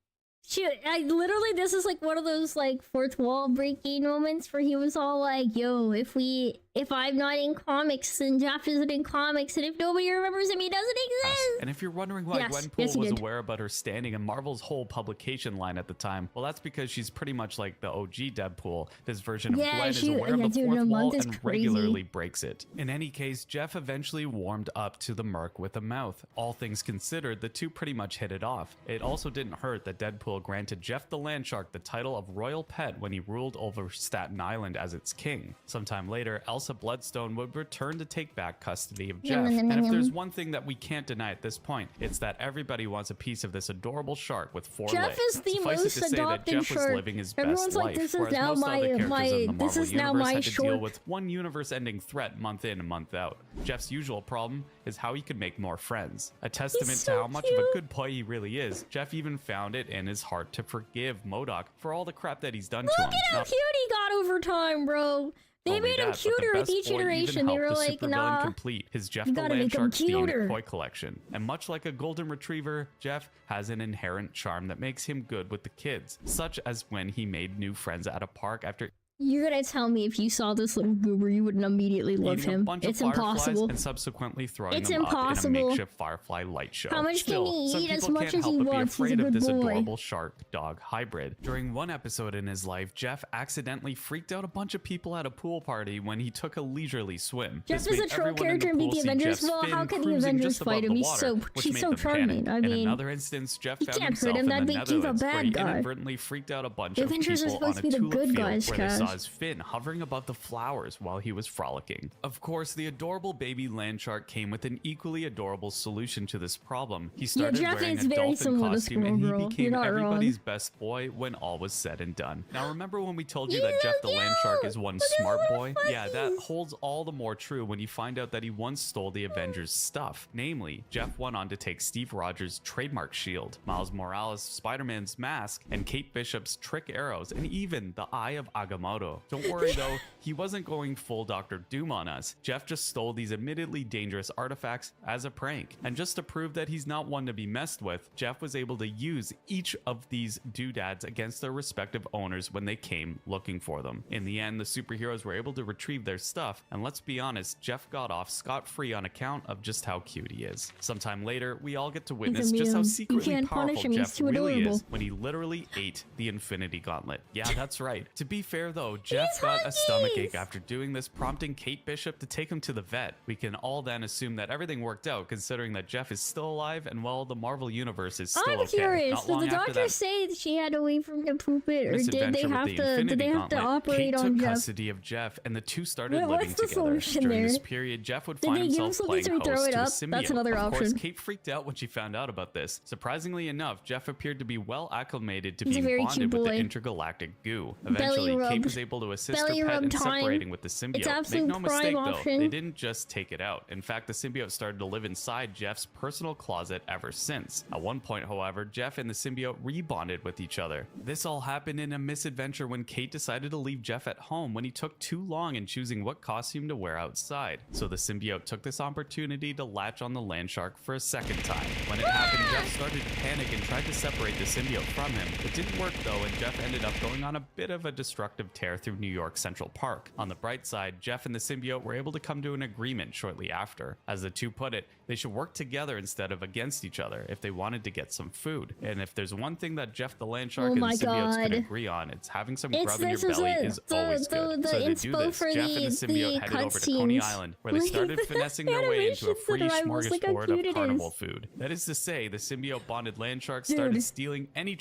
Speaker 1: This is like one of those like fourth wall breaking moments where he was all like, yo, if we if I'm not in comics, then Jeff isn't in comics, and if nobody remembers him, he doesn't exist.
Speaker 6: And if you're wondering why Gwenpool was aware about her standing in Marvel's whole publication line at the time, well, that's because she's pretty much like the OG Deadpool. This version of Gwen is aware of the fourth wall and regularly breaks it. In any case, Jeff eventually warmed up to the Merc with a mouth. All things considered, the two pretty much hit it off. It also didn't hurt that Deadpool granted Jeff the Landshark the title of royal pet when he ruled over Staten Island as its king. Sometime later, Elsa Bloodstone would return to take back custody of Jeff. And if there's one thing that we can't deny at this point, it's that everybody wants a piece of this adorable shark with 4 legs.
Speaker 1: Jeff is the most adopted shark.
Speaker 6: Living his
Speaker 1: Everyone's
Speaker 6: best
Speaker 1: like,
Speaker 6: life,
Speaker 1: this is
Speaker 6: whereas
Speaker 1: now
Speaker 6: most other characters in the
Speaker 1: this
Speaker 6: Marvel
Speaker 1: is now
Speaker 6: universe
Speaker 1: my
Speaker 6: had to deal
Speaker 1: short.
Speaker 6: with one universe-ending threat month in and month out. Jeff's usual problem is how he could make more friends. A testament to how much of a good boy he really is, Jeff even found it in his heart to forgive MODOK for all the crap that he's done to him.
Speaker 1: Look at how cute he got over time, bro. They made him cuter with each iteration. They were like, nah,
Speaker 6: complete his Jeff
Speaker 1: you
Speaker 6: the
Speaker 1: gotta make him
Speaker 6: Landshark themed
Speaker 1: cuter.
Speaker 6: toy collection. And much like a golden retriever, Jeff has an inherent charm that makes him good with the kids, such as when he made new friends at a park after
Speaker 1: You're gonna tell me if you saw this little goober, you wouldn't immediately love
Speaker 6: eating
Speaker 1: him.
Speaker 6: a bunch
Speaker 1: It's
Speaker 6: of fireflies
Speaker 1: impossible.
Speaker 6: and subsequently throwing
Speaker 1: It's
Speaker 6: them up in a
Speaker 1: impossible.
Speaker 6: makeshift firefly light show.
Speaker 1: How much
Speaker 6: Still,
Speaker 1: can he
Speaker 6: some
Speaker 1: eat? As
Speaker 6: people
Speaker 1: much
Speaker 6: can't
Speaker 1: as he
Speaker 6: help but be
Speaker 1: wants. He's a
Speaker 6: afraid of
Speaker 1: good
Speaker 6: this
Speaker 1: boy.
Speaker 6: adorable shark-dog hybrid. During one episode in his life, Jeff accidentally freaked out a bunch of people at a pool party when he took a leisurely swim.
Speaker 1: Jeff
Speaker 6: This
Speaker 1: is a
Speaker 6: made
Speaker 1: troll
Speaker 6: everyone in
Speaker 1: character and beat
Speaker 6: pool
Speaker 1: the
Speaker 6: see
Speaker 1: Avengers.
Speaker 6: Jeff's
Speaker 1: Well,
Speaker 6: fin
Speaker 1: how can the
Speaker 6: cruising
Speaker 1: Avengers
Speaker 6: just above
Speaker 1: fight him?
Speaker 6: the
Speaker 1: He's
Speaker 6: water, which
Speaker 1: he's
Speaker 6: made
Speaker 1: so
Speaker 6: them
Speaker 1: charming.
Speaker 6: panic.
Speaker 1: I
Speaker 6: In
Speaker 1: mean,
Speaker 6: another instance, Jeff
Speaker 1: you
Speaker 6: found
Speaker 1: can't hurt
Speaker 6: himself
Speaker 1: him.
Speaker 6: in the
Speaker 1: That'd make you the
Speaker 6: Netherlands where
Speaker 1: bad
Speaker 6: he
Speaker 1: guy.
Speaker 6: inadvertently freaked out a bunch
Speaker 1: The
Speaker 6: of
Speaker 1: Avengers are
Speaker 6: people
Speaker 1: supposed
Speaker 6: on
Speaker 1: to
Speaker 6: a
Speaker 1: be the
Speaker 6: tulip
Speaker 1: good
Speaker 6: field
Speaker 1: guys,
Speaker 6: where they
Speaker 1: Cash.
Speaker 6: saw his fin hovering above the flowers while he was frolicking. Of course, the adorable baby Landshark came with an equally adorable solution to this problem. He started
Speaker 1: Jeff
Speaker 6: wearing
Speaker 1: is
Speaker 6: a
Speaker 1: very
Speaker 6: dolphin
Speaker 1: similar to
Speaker 6: costume and he
Speaker 1: Squirrel Girl.
Speaker 6: became
Speaker 1: You're not
Speaker 6: everybody's
Speaker 1: wrong.
Speaker 6: best boy when all was said and done. Now remember when we told you that Jeff the Landshark is one smart boy? Yeah, that holds all the more true when you find out that he once stole the Avengers stuff. Namely, Jeff went on to take Steve Rogers' trademark shield, Miles Morales' Spider-Man's mask, and Kate Bishop's trick arrows, and even the Eye of Agamotto. Don't worry though, he wasn't going full Dr. Doom on us. Jeff just stole these admittedly dangerous artifacts as a prank. And just to prove that he's not one to be messed with, Jeff was able to use each of these doodads against their respective owners when they came looking for them. In the end, the superheroes were able to retrieve their stuff, and let's be honest, Jeff got off scot-free on account of just how cute he is. Sometime later, we all get to witness just how
Speaker 1: immune. You
Speaker 6: secretly
Speaker 1: can't punish
Speaker 6: powerful
Speaker 1: him, he's
Speaker 6: Jeff
Speaker 1: too
Speaker 6: really
Speaker 1: adorable.
Speaker 6: is when he literally ate the Infinity Gauntlet. Yeah, that's right. To be fair though, Jeff got a stomachache after doing this, prompting Kate Bishop to take him to the vet. We can all then assume that everything worked out, considering that Jeff is still alive and well, the Marvel universe is still
Speaker 1: I'm
Speaker 6: okay.
Speaker 1: curious.
Speaker 6: Not
Speaker 1: Did
Speaker 6: long
Speaker 1: the
Speaker 6: after
Speaker 1: doctor
Speaker 6: that
Speaker 1: say that she had to wait for him to poop it, or did they
Speaker 6: misadventure with
Speaker 1: have
Speaker 6: the
Speaker 1: to? Did
Speaker 6: Infinity
Speaker 1: they have to
Speaker 6: Gauntlet,
Speaker 1: operate
Speaker 6: Kate
Speaker 1: on
Speaker 6: took
Speaker 1: Jeff?
Speaker 6: custody of Jeff, and the two started
Speaker 1: Wait,
Speaker 6: living
Speaker 1: what's the
Speaker 6: together.
Speaker 1: solution
Speaker 6: During this
Speaker 1: there?
Speaker 6: period, Jeff would
Speaker 1: Did
Speaker 6: find
Speaker 1: they give him
Speaker 6: himself
Speaker 1: something
Speaker 6: playing
Speaker 1: so he throw
Speaker 6: host
Speaker 1: it
Speaker 6: to a
Speaker 1: up?
Speaker 6: symbiote.
Speaker 1: That's another
Speaker 6: Of course,
Speaker 1: option.
Speaker 6: Kate freaked out when she found out about this. Surprisingly enough, Jeff appeared to be well acclimated to
Speaker 1: He's a
Speaker 6: being
Speaker 1: very
Speaker 6: bonded
Speaker 1: cute
Speaker 6: with the
Speaker 1: boy.
Speaker 6: intergalactic goo. Eventually,
Speaker 1: Belly
Speaker 6: Kate
Speaker 1: rub.
Speaker 6: was able to assist
Speaker 1: Belly
Speaker 6: her pet
Speaker 1: rub
Speaker 6: in
Speaker 1: time.
Speaker 6: separating with the symbiote.
Speaker 1: It's
Speaker 6: Make
Speaker 1: absolute
Speaker 6: no mistake
Speaker 1: prime
Speaker 6: though,
Speaker 1: option.
Speaker 6: they didn't just take it out. In fact, the symbiote started to live inside Jeff's personal closet ever since. At one point, however, Jeff and the symbiote rebonded with each other. This all happened in a misadventure when Kate decided to leave Jeff at home when he took too long in choosing what costume to wear outside. So the symbiote took this opportunity to latch on the Landshark for a second time. When it happened, Jeff started to panic and tried to separate the symbiote from him. It didn't work though, and Jeff ended up going on a bit of a destructive tear through New York Central Park. On the bright side, Jeff and the symbiote were able to come to an agreement shortly after. As the two put it, they should work together instead of against each other if they wanted to get some food. And if there's one thing that Jeff the Landshark
Speaker 1: Oh
Speaker 6: and
Speaker 1: my
Speaker 6: the symbiotes
Speaker 1: God.
Speaker 6: could agree on, it's having some
Speaker 1: It's-
Speaker 6: grub in your
Speaker 1: this is
Speaker 6: belly
Speaker 1: it.
Speaker 6: is
Speaker 1: The-
Speaker 6: always
Speaker 1: the-
Speaker 6: good.
Speaker 1: the
Speaker 6: So to do
Speaker 1: inspo
Speaker 6: this,
Speaker 1: for
Speaker 6: Jeff and the symbiote headed over to Coney
Speaker 1: cutscenes.
Speaker 6: Island, where they
Speaker 1: Like,
Speaker 6: started
Speaker 1: the
Speaker 6: finessing their way into a
Speaker 1: animations
Speaker 6: free
Speaker 1: that rivals, like, how
Speaker 6: smorgasbord
Speaker 1: cute
Speaker 6: of
Speaker 1: it
Speaker 6: carnival
Speaker 1: is.
Speaker 6: food. That is to say, the symbiote bonded Landshark
Speaker 1: Dude.
Speaker 6: started stealing any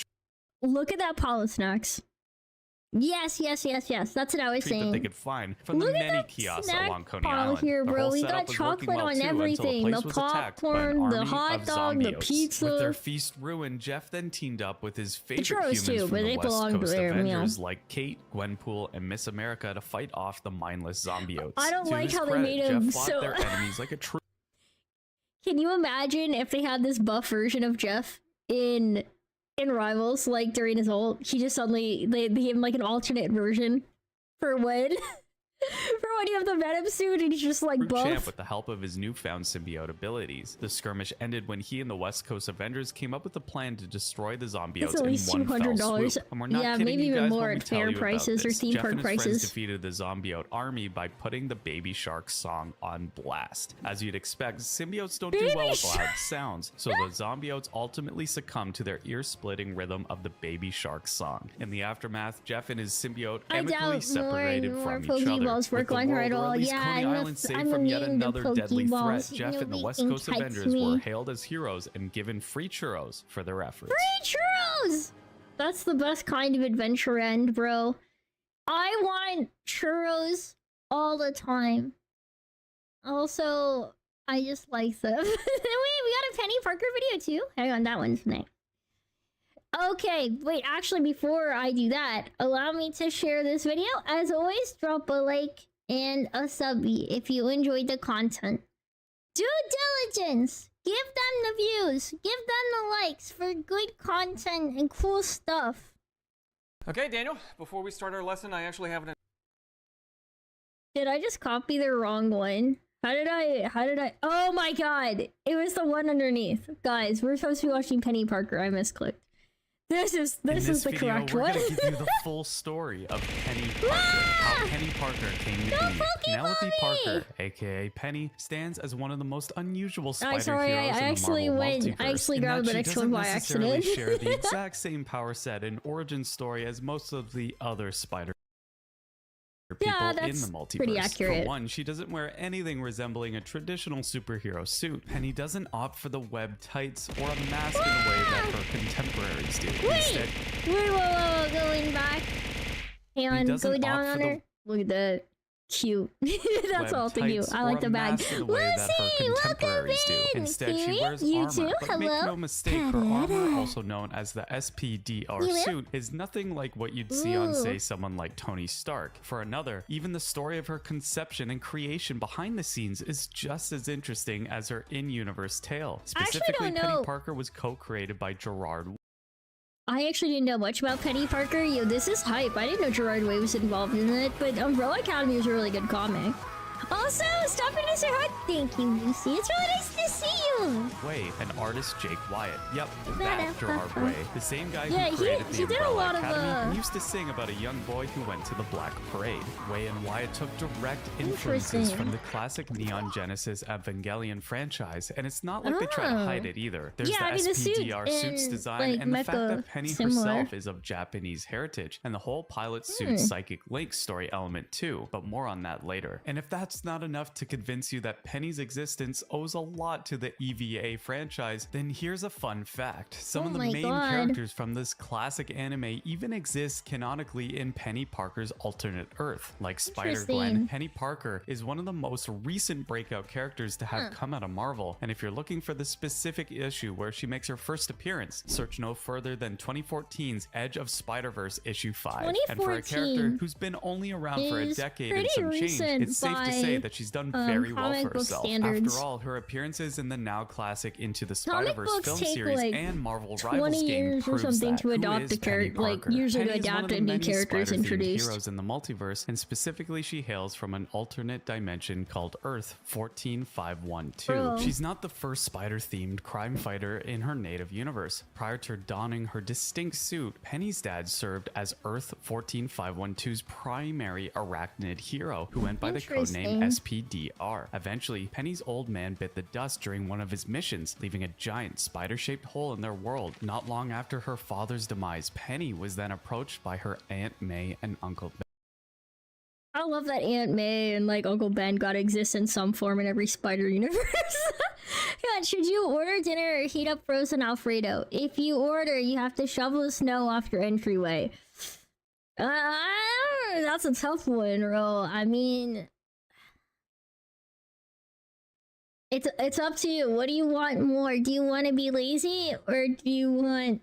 Speaker 1: Look at that Palo Snacks. Yes, yes, yes, yes. That's what I was
Speaker 6: treat that they
Speaker 1: saying.
Speaker 6: could find from the
Speaker 1: Look at
Speaker 6: many
Speaker 1: that
Speaker 6: kiosks
Speaker 1: snack
Speaker 6: along Coney
Speaker 1: pile
Speaker 6: Island.
Speaker 1: here,
Speaker 6: The
Speaker 1: bro.
Speaker 6: whole
Speaker 1: We
Speaker 6: setup
Speaker 1: got
Speaker 6: was
Speaker 1: chocolate
Speaker 6: working well,
Speaker 1: on
Speaker 6: too, until
Speaker 1: everything.
Speaker 6: place
Speaker 1: The
Speaker 6: was attacked by an
Speaker 1: popcorn, the
Speaker 6: army
Speaker 1: hot
Speaker 6: of
Speaker 1: dog, the
Speaker 6: zombiotes.
Speaker 1: pizza.
Speaker 6: With their feast ruined, Jeff then teamed up with his favorite
Speaker 1: churros
Speaker 6: humans
Speaker 1: too,
Speaker 6: from
Speaker 1: but
Speaker 6: the
Speaker 1: they
Speaker 6: West
Speaker 1: belong
Speaker 6: Coast
Speaker 1: there, you know.
Speaker 6: Avengers like Kate, Gwenpool, and Miss America to fight off the mindless zombiotes.
Speaker 1: I don't
Speaker 6: To
Speaker 1: like
Speaker 6: his
Speaker 1: how they
Speaker 6: credit,
Speaker 1: made him
Speaker 6: Jeff fought
Speaker 1: so-
Speaker 6: their enemies like a true
Speaker 1: Can you imagine if they had this buff version of Jeff in Rivals, like during his ult? He just suddenly they gave him like an alternate version for when For when you have the Venom suit and he's just like buff.
Speaker 6: Champ with the help of his newfound symbiote abilities. The skirmish ended when he and the West Coast Avengers came up with a plan to destroy the zombiotes
Speaker 1: It's at least
Speaker 6: in one fell
Speaker 1: $200.
Speaker 6: swoop. And we're not
Speaker 1: Yeah,
Speaker 6: kidding
Speaker 1: maybe
Speaker 6: you
Speaker 1: even
Speaker 6: guys
Speaker 1: more
Speaker 6: when we
Speaker 1: at
Speaker 6: tell
Speaker 1: fair
Speaker 6: you about
Speaker 1: prices or
Speaker 6: this.
Speaker 1: theme
Speaker 6: Jeff
Speaker 1: park
Speaker 6: and his friends
Speaker 1: prices.
Speaker 6: defeated the zombiote army by putting the Baby Shark song on blast. As you'd expect, symbiotes don't do well with loud sounds, so the zombiotes ultimately succumb to their ear-splitting rhythm of the Baby Shark song. In the aftermath, Jeff and his symbiote amicably separated from each other.
Speaker 1: Pokeballs work on her at all. Yeah,
Speaker 6: Coney Island saved from yet another deadly threat. Jeff and the West Coast Avengers were hailed as heroes and given free churros for their efforts.
Speaker 1: Free churros! That's the best kind of adventure end, bro. I want churros all the time. Also, I just like them. Wait, we got a Penny Parker video too? Hang on, that one's next. Okay, wait, actually, before I do that, allow me to share this video. As always, drop a like and a subby if you enjoyed the content. Due diligence! Give them the views, give them the likes for good content and cool stuff.
Speaker 20: Okay, Daniel, before we start our lesson, I actually have an...
Speaker 1: Did I just copy the wrong one? How did I... Oh my god! It was the one underneath. Guys, we're supposed to be watching Penny Parker. I misclicked. This is the correct one.
Speaker 6: We're gonna give you the full story of Penny Parker, how Penny Parker came to be. Penelope Parker, aka Penny, stands as one of the most unusual spider heroes in the Marvel multiverse.
Speaker 1: I actually grabbed the next one by accident.
Speaker 6: She doesn't necessarily share the exact same power set and origin story as most of the other spider people in the multiverse.
Speaker 1: Pretty accurate.
Speaker 6: For one, she doesn't wear anything resembling a traditional superhero suit. Penny doesn't opt for the web tights or a mask in a way that her contemporaries do. Instead,
Speaker 1: whoa, going back. Hang on, go down on her. Look at that. Cute. That's all to you. I like the bag.
Speaker 6: Lucy, welcome in. Instead, she wears armor, but make no mistake, her armor, also known as the SPDR suit, is nothing like what you'd see on, say, someone like Tony Stark. For another, even the story of her conception and creation behind the scenes is just as interesting as her in-universe tale. Specifically, Penny Parker was co-created by Gerard.
Speaker 1: I actually didn't know much about Penny Parker. Yo, this is hype. I didn't know Gerard Way was involved in it, but Umbrella Academy is a really good comic. Also, stop in to say hi. Thank you, Lucy. It's really nice to see you.
Speaker 6: Way and artist Jake Wyatt. Yep, that Gerard Way. The same guy who created the Umbrella Academy and used to sing about a young boy who went to the Black Parade. Way and Wyatt took direct influences from the classic Neon Genesis Evangelion franchise, and it's not like they try to hide it either. There's the SPDR suit's design and the fact that Penny herself is of Japanese heritage, and the whole pilot suit's psychic link story element too, but more on that later. And if that's not enough to convince you that Penny's existence owes a lot to the EVA franchise, then here's a fun fact. Some of the main characters from this classic anime even exist canonically in Penny Parker's alternate Earth. Like Spider-Gwen, Penny Parker is one of the most recent breakout characters to have come out of Marvel, and if you're looking for the specific issue where she makes her first appearance, search no further than 2014's Edge of Spider-Verse issue 5. And for a character who's been only around for a decade and some change, it's safe to say that she's done very well for herself. After all, her appearances in the now classic Into the Spider-Verse film series and Marvel Rivals game proves that.
Speaker 1: To adopt a character, like usually to adapt a new characters introduced.
Speaker 6: Heroes in the multiverse, and specifically she hails from an alternate dimension called Earth 14512. She's not the first spider-themed crime fighter in her native universe. Prior to donning her distinct suit, Penny's dad served as Earth 14512's primary arachnid hero, who went by the codename SPDR. Eventually, Penny's old man bit the dust during one of his missions, leaving a giant spider-shaped hole in their world. Not long after her father's demise, Penny was then approached by her Aunt May and Uncle Ben.
Speaker 1: I love that Aunt May and like Uncle Ben gotta exist in some form in every spider universe. God, should you order dinner or heat up frozen Alfredo? If you order, you have to shovel the snow off your entryway. That's a tough one, Ro. I mean, it's up to you. What do you want more? Do you want to be lazy or do you want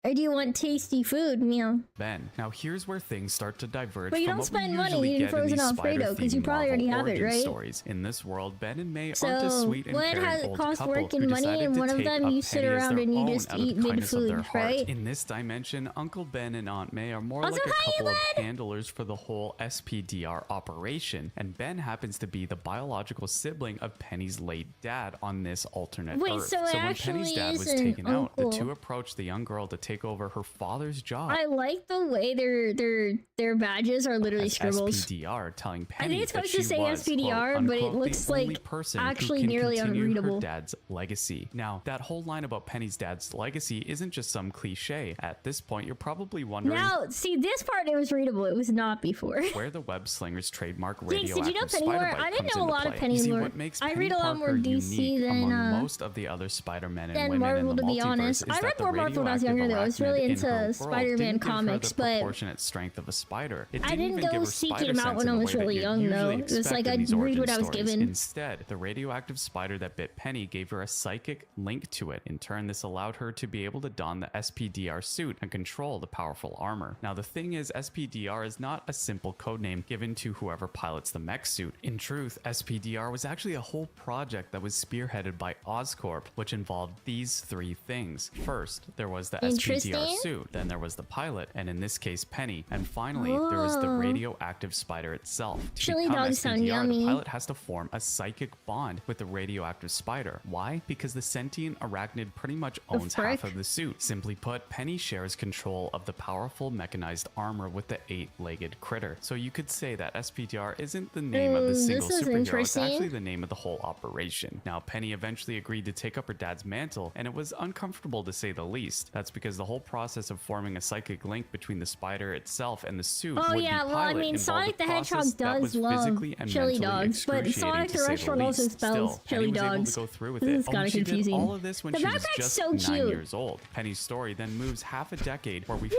Speaker 1: I do want tasty food, meow.
Speaker 6: Ben. Now here's where things start to diverge
Speaker 1: But you
Speaker 6: from
Speaker 1: don't
Speaker 6: what
Speaker 1: spend
Speaker 6: we
Speaker 1: money
Speaker 6: usually
Speaker 1: eating
Speaker 6: get in
Speaker 1: frozen
Speaker 6: these
Speaker 1: Alfredo, 'cause you
Speaker 6: spider-themed
Speaker 1: probably already
Speaker 6: Marvel
Speaker 1: have it,
Speaker 6: origin
Speaker 1: right?
Speaker 6: stories. In this world, Ben and May
Speaker 1: So
Speaker 6: aren't a sweet and
Speaker 1: one
Speaker 6: caring old
Speaker 1: costs
Speaker 6: couple
Speaker 1: work
Speaker 6: who
Speaker 1: and money,
Speaker 6: decided
Speaker 1: and
Speaker 6: to
Speaker 1: one of
Speaker 6: take
Speaker 1: them
Speaker 6: up
Speaker 1: you sit
Speaker 6: Penny as
Speaker 1: around
Speaker 6: their
Speaker 1: and you
Speaker 6: own
Speaker 1: just
Speaker 6: out of
Speaker 1: eat
Speaker 6: the kindness of
Speaker 1: mid-food,
Speaker 6: their heart.
Speaker 1: right?
Speaker 6: In this dimension, Uncle Ben and Aunt May are more
Speaker 1: Also,
Speaker 6: like a
Speaker 1: hi,
Speaker 6: couple of
Speaker 1: bud!
Speaker 6: handlers for the whole SPDR operation, and Ben happens to be the biological sibling of Penny's late dad on this alternate
Speaker 1: Wait,
Speaker 6: Earth.
Speaker 1: so it
Speaker 6: when Penny's
Speaker 1: actually
Speaker 6: dad
Speaker 1: is
Speaker 6: was
Speaker 1: an
Speaker 6: taken out, the
Speaker 1: uncle.
Speaker 6: two approached the young girl to take over her father's job.
Speaker 1: I like the way their badges are literally
Speaker 6: as
Speaker 1: scribbles.
Speaker 6: SPDR, telling
Speaker 1: I
Speaker 6: Penny
Speaker 1: think it's
Speaker 6: that
Speaker 1: supposed to
Speaker 6: she
Speaker 1: say
Speaker 6: was,
Speaker 1: SPDR,
Speaker 6: quote,
Speaker 1: but it
Speaker 6: unquote,
Speaker 1: looks
Speaker 6: the only
Speaker 1: like
Speaker 6: person
Speaker 1: actually
Speaker 6: who can
Speaker 1: nearly
Speaker 6: continue
Speaker 1: unreadable.
Speaker 6: her dad's legacy. Now, that whole line about Penny's dad's legacy isn't just some cliche. At this point, you're probably wondering
Speaker 1: Now, see, this part it was readable. It was not before.
Speaker 6: where the web slinger's trademark
Speaker 1: Jinx,
Speaker 6: radioactive
Speaker 1: did you know Penny lore?
Speaker 6: spider bite
Speaker 1: I didn't
Speaker 6: comes
Speaker 1: know a
Speaker 6: into
Speaker 1: lot of
Speaker 6: play.
Speaker 1: Penny
Speaker 6: You see,
Speaker 1: lore.
Speaker 6: what makes
Speaker 1: I
Speaker 6: Penny
Speaker 1: read a lot
Speaker 6: Parker
Speaker 1: more DC
Speaker 6: unique
Speaker 1: than
Speaker 6: among most of the other Spider-Men and
Speaker 1: than
Speaker 6: women
Speaker 1: Marvel,
Speaker 6: in the
Speaker 1: to be
Speaker 6: multiverse
Speaker 1: honest.
Speaker 6: is
Speaker 1: I
Speaker 6: that
Speaker 1: read
Speaker 6: the
Speaker 1: more Marvel when I was younger, though. I was really
Speaker 6: radioactive arachnid in her
Speaker 1: into
Speaker 6: world
Speaker 1: Spider-Man
Speaker 6: didn't give her
Speaker 1: comics,
Speaker 6: the
Speaker 1: but
Speaker 6: proportionate strength of a spider. It
Speaker 1: I
Speaker 6: didn't
Speaker 1: didn't
Speaker 6: even
Speaker 1: go
Speaker 6: give her
Speaker 1: seeking
Speaker 6: spider
Speaker 1: them out
Speaker 6: sense
Speaker 1: when
Speaker 6: in
Speaker 1: I
Speaker 6: the
Speaker 1: was
Speaker 6: way that
Speaker 1: really
Speaker 6: you'd
Speaker 1: young,
Speaker 6: usually
Speaker 1: though. It was
Speaker 6: expect
Speaker 1: like
Speaker 6: in
Speaker 1: I'd
Speaker 6: these
Speaker 1: read
Speaker 6: origin
Speaker 1: what I was
Speaker 6: stories.
Speaker 1: given.
Speaker 6: Instead, the radioactive spider that bit Penny gave her a psychic link to it. In turn, this allowed her to be able to don the SPDR suit and control the powerful armor. Now, the thing is, SPDR is not a simple codename given to whoever pilots the mech suit. In truth, SPDR was actually a whole project that was spearheaded by Oscorp, which involved these three things. First, there was the SPDR suit, then there was the pilot, and in this case, Penny, and finally, there was the
Speaker 1: Oh.
Speaker 6: radioactive spider itself. To
Speaker 1: Chili
Speaker 6: become
Speaker 1: dogs sound
Speaker 6: SPDR, the
Speaker 1: yummy.
Speaker 6: pilot has to form a psychic bond with the radioactive spider. Why? Because the sentient arachnid pretty much owns half of the suit. Simply put, Penny shares control of the powerful mechanized armor with the 8-legged critter. So you could say that SPDR isn't the name of the single
Speaker 1: this is
Speaker 6: superhero, it's
Speaker 1: interesting.
Speaker 6: actually the name of the whole operation. Now, Penny eventually agreed to take up her dad's mantle, and it was uncomfortable to say the least. That's because the whole process of forming a psychic link between the spider itself and the suit
Speaker 1: Oh
Speaker 6: would
Speaker 1: yeah,
Speaker 6: be
Speaker 1: well I
Speaker 6: pilot
Speaker 1: mean
Speaker 6: involved
Speaker 1: Sonic
Speaker 6: a
Speaker 1: the Hedgehog
Speaker 6: process that
Speaker 1: does
Speaker 6: was
Speaker 1: love
Speaker 6: physically and
Speaker 1: chili
Speaker 6: mentally
Speaker 1: dogs, but
Speaker 6: excruciating,
Speaker 1: Sonic
Speaker 6: to
Speaker 1: the
Speaker 6: say the
Speaker 1: Restaurant also
Speaker 6: least.
Speaker 1: spells
Speaker 6: Still, Penny
Speaker 1: chili
Speaker 6: was able
Speaker 1: dogs.
Speaker 6: to go through with
Speaker 1: This
Speaker 6: it.
Speaker 1: is kinda
Speaker 6: She did
Speaker 1: confusing.
Speaker 6: all of this when
Speaker 1: The
Speaker 6: she was
Speaker 1: backpack's
Speaker 6: just
Speaker 1: so
Speaker 6: 9
Speaker 1: cute.
Speaker 6: years old. Penny's story then moves half a decade where we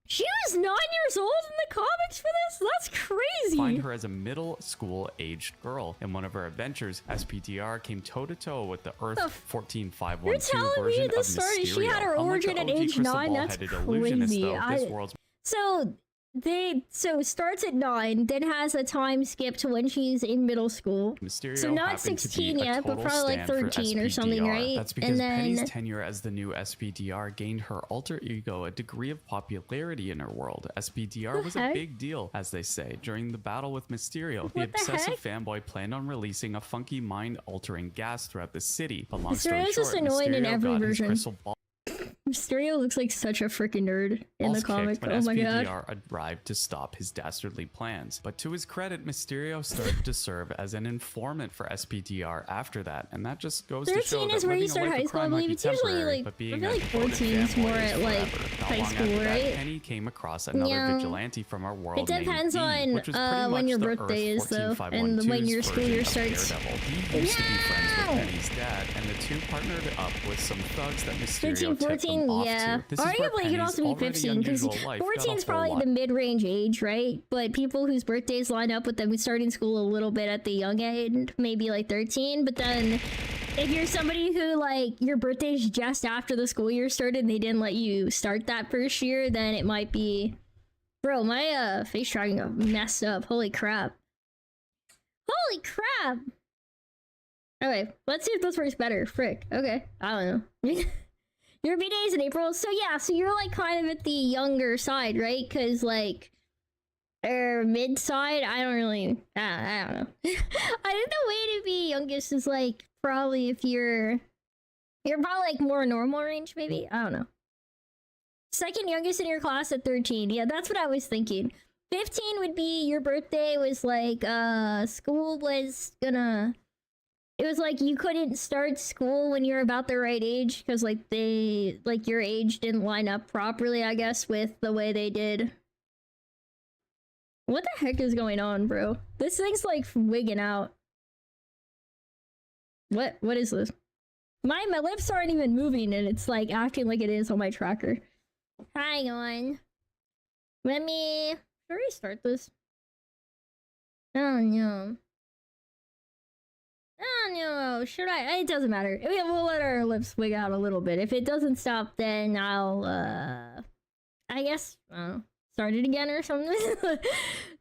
Speaker 1: She was 9 years old in the comics for this? That's crazy.
Speaker 6: find her as a middle school aged girl. In one of her adventures, SPDR came toe to toe with the Earth 14512
Speaker 1: You're telling
Speaker 6: version
Speaker 1: me
Speaker 6: of
Speaker 1: this story? She had her
Speaker 6: Mysterio. Unlike
Speaker 1: origin
Speaker 6: the
Speaker 1: at
Speaker 6: OG
Speaker 1: age
Speaker 6: crystal
Speaker 1: 9? That's
Speaker 6: ball-headed illusionist,
Speaker 1: crazy.
Speaker 6: though, this world's
Speaker 1: So starts at 9, then has a time skip to when she's in middle school.
Speaker 6: Mysterio
Speaker 1: So not
Speaker 6: happened to be
Speaker 1: 16
Speaker 6: a
Speaker 1: yet, but
Speaker 6: total
Speaker 1: probably like
Speaker 6: stand for
Speaker 1: 13 or something,
Speaker 6: SPDR.
Speaker 1: right?
Speaker 6: That's because
Speaker 1: And then
Speaker 6: Penny's tenure as the new SPDR gained her alter ego a degree of popularity in her world. SPDR was a
Speaker 1: heck?
Speaker 6: big deal, as they say. During the battle with Mysterio, the
Speaker 1: What the
Speaker 6: obsessive
Speaker 1: heck?
Speaker 6: fanboy planned on releasing a funky mind-altering gas throughout the city. But long story
Speaker 1: Mysterio's just
Speaker 6: short,
Speaker 1: annoying in
Speaker 6: Mysterio
Speaker 1: every
Speaker 6: got his
Speaker 1: version.
Speaker 6: crystal ball
Speaker 1: Mysterio looks like such a freaking nerd in the comic.
Speaker 6: when
Speaker 1: Oh my god.
Speaker 6: SPDR arrived to stop his dastardly plans. But to his credit, Mysterio started to serve as an informant for SPDR after that, and that just goes to show
Speaker 1: 13
Speaker 6: that
Speaker 1: is where you
Speaker 6: living a
Speaker 1: start
Speaker 6: life
Speaker 1: high
Speaker 6: of
Speaker 1: school, I
Speaker 6: crime might
Speaker 1: believe.
Speaker 6: be
Speaker 1: It's usually
Speaker 6: temporary,
Speaker 1: like,
Speaker 6: but
Speaker 1: I
Speaker 6: being
Speaker 1: feel
Speaker 6: a
Speaker 1: like
Speaker 6: devoted
Speaker 1: 14 is
Speaker 6: fanboy
Speaker 1: more
Speaker 6: is
Speaker 1: at like
Speaker 6: forever. Not
Speaker 1: high
Speaker 6: long
Speaker 1: school,
Speaker 6: after that,
Speaker 1: right?
Speaker 6: Penny came across another
Speaker 1: Yeah.
Speaker 6: vigilante from our world
Speaker 1: It depends
Speaker 6: named D,
Speaker 1: on
Speaker 6: which was pretty
Speaker 1: when
Speaker 6: much
Speaker 1: your
Speaker 6: the
Speaker 1: birthday
Speaker 6: Earth
Speaker 1: is, though,
Speaker 6: 14512's
Speaker 1: and when your school year
Speaker 6: version of
Speaker 1: starts.
Speaker 6: Daredevil. He used to be friends with Penny's dad, and the two partnered up with some thugs that Mysterio
Speaker 1: 13,
Speaker 6: tipped them
Speaker 1: 14,
Speaker 6: off
Speaker 1: yeah.
Speaker 6: to. This is where
Speaker 1: Arguably, it could
Speaker 6: Penny's
Speaker 1: also be
Speaker 6: already
Speaker 1: 15, because
Speaker 6: unusual life got a
Speaker 1: 14 is
Speaker 6: whole
Speaker 1: probably
Speaker 6: lot
Speaker 1: the mid-range age, right? But people whose birthdays line up with them starting school a little bit at the young end, maybe like 13, but then if you're somebody who, like, your birthday's just after the school year started and they didn't let you start that first year, then it might be... Bro, my face tracking got messed up. Holy crap. Holy crap! Okay, let's see if this works better. Frick. Okay, I don't know. Your B-Day is in April, so yeah, so you're like kind of at the younger side, right? Because like, mid side, I don't really, I don't know. I think the way to be youngest is like probably if you're probably like more normal range, maybe. I don't know. Second youngest in your class at 13. Yeah, that's what I was thinking. 15 would be your birthday was like, school was gonna. It was like you couldn't start school when you're about the right age because like your age didn't line up properly, I guess, with the way they did. What the heck is going on, bro? This thing's like wigging out. What is this? My lips aren't even moving and it's like acting like it is on my tracker. Hang on. Let me restart this. Oh no. Oh no, should I? It doesn't matter. We'll let our lips wig out a little bit. If it doesn't stop, then I'll, I guess, start it again or something.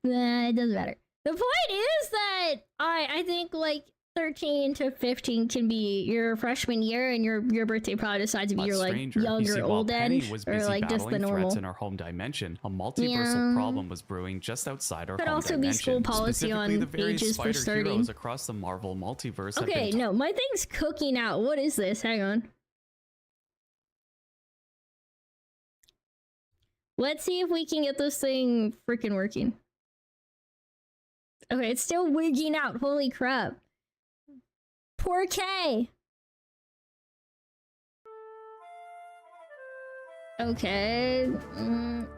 Speaker 1: Nah, it doesn't matter. The point is that I think, like, 13 to 15 can be your freshman year, and your birthday probably decides to be your, like, young or old end, or, like, just the normal.
Speaker 6: In our home dimension, a multiversal problem was brewing just outside our
Speaker 1: Could
Speaker 6: home
Speaker 1: also
Speaker 6: dimension.
Speaker 1: be school policy on
Speaker 6: the various
Speaker 1: ages for
Speaker 6: spider
Speaker 1: starting.
Speaker 6: heroes across the Marvel multiverse have
Speaker 1: Okay,
Speaker 6: been
Speaker 1: no, my thing's cooking out. What is this? Hang on. Let's see if we can get this thing freaking working. Okay, it's still wigging out. Holy crap. Poor K. Okay.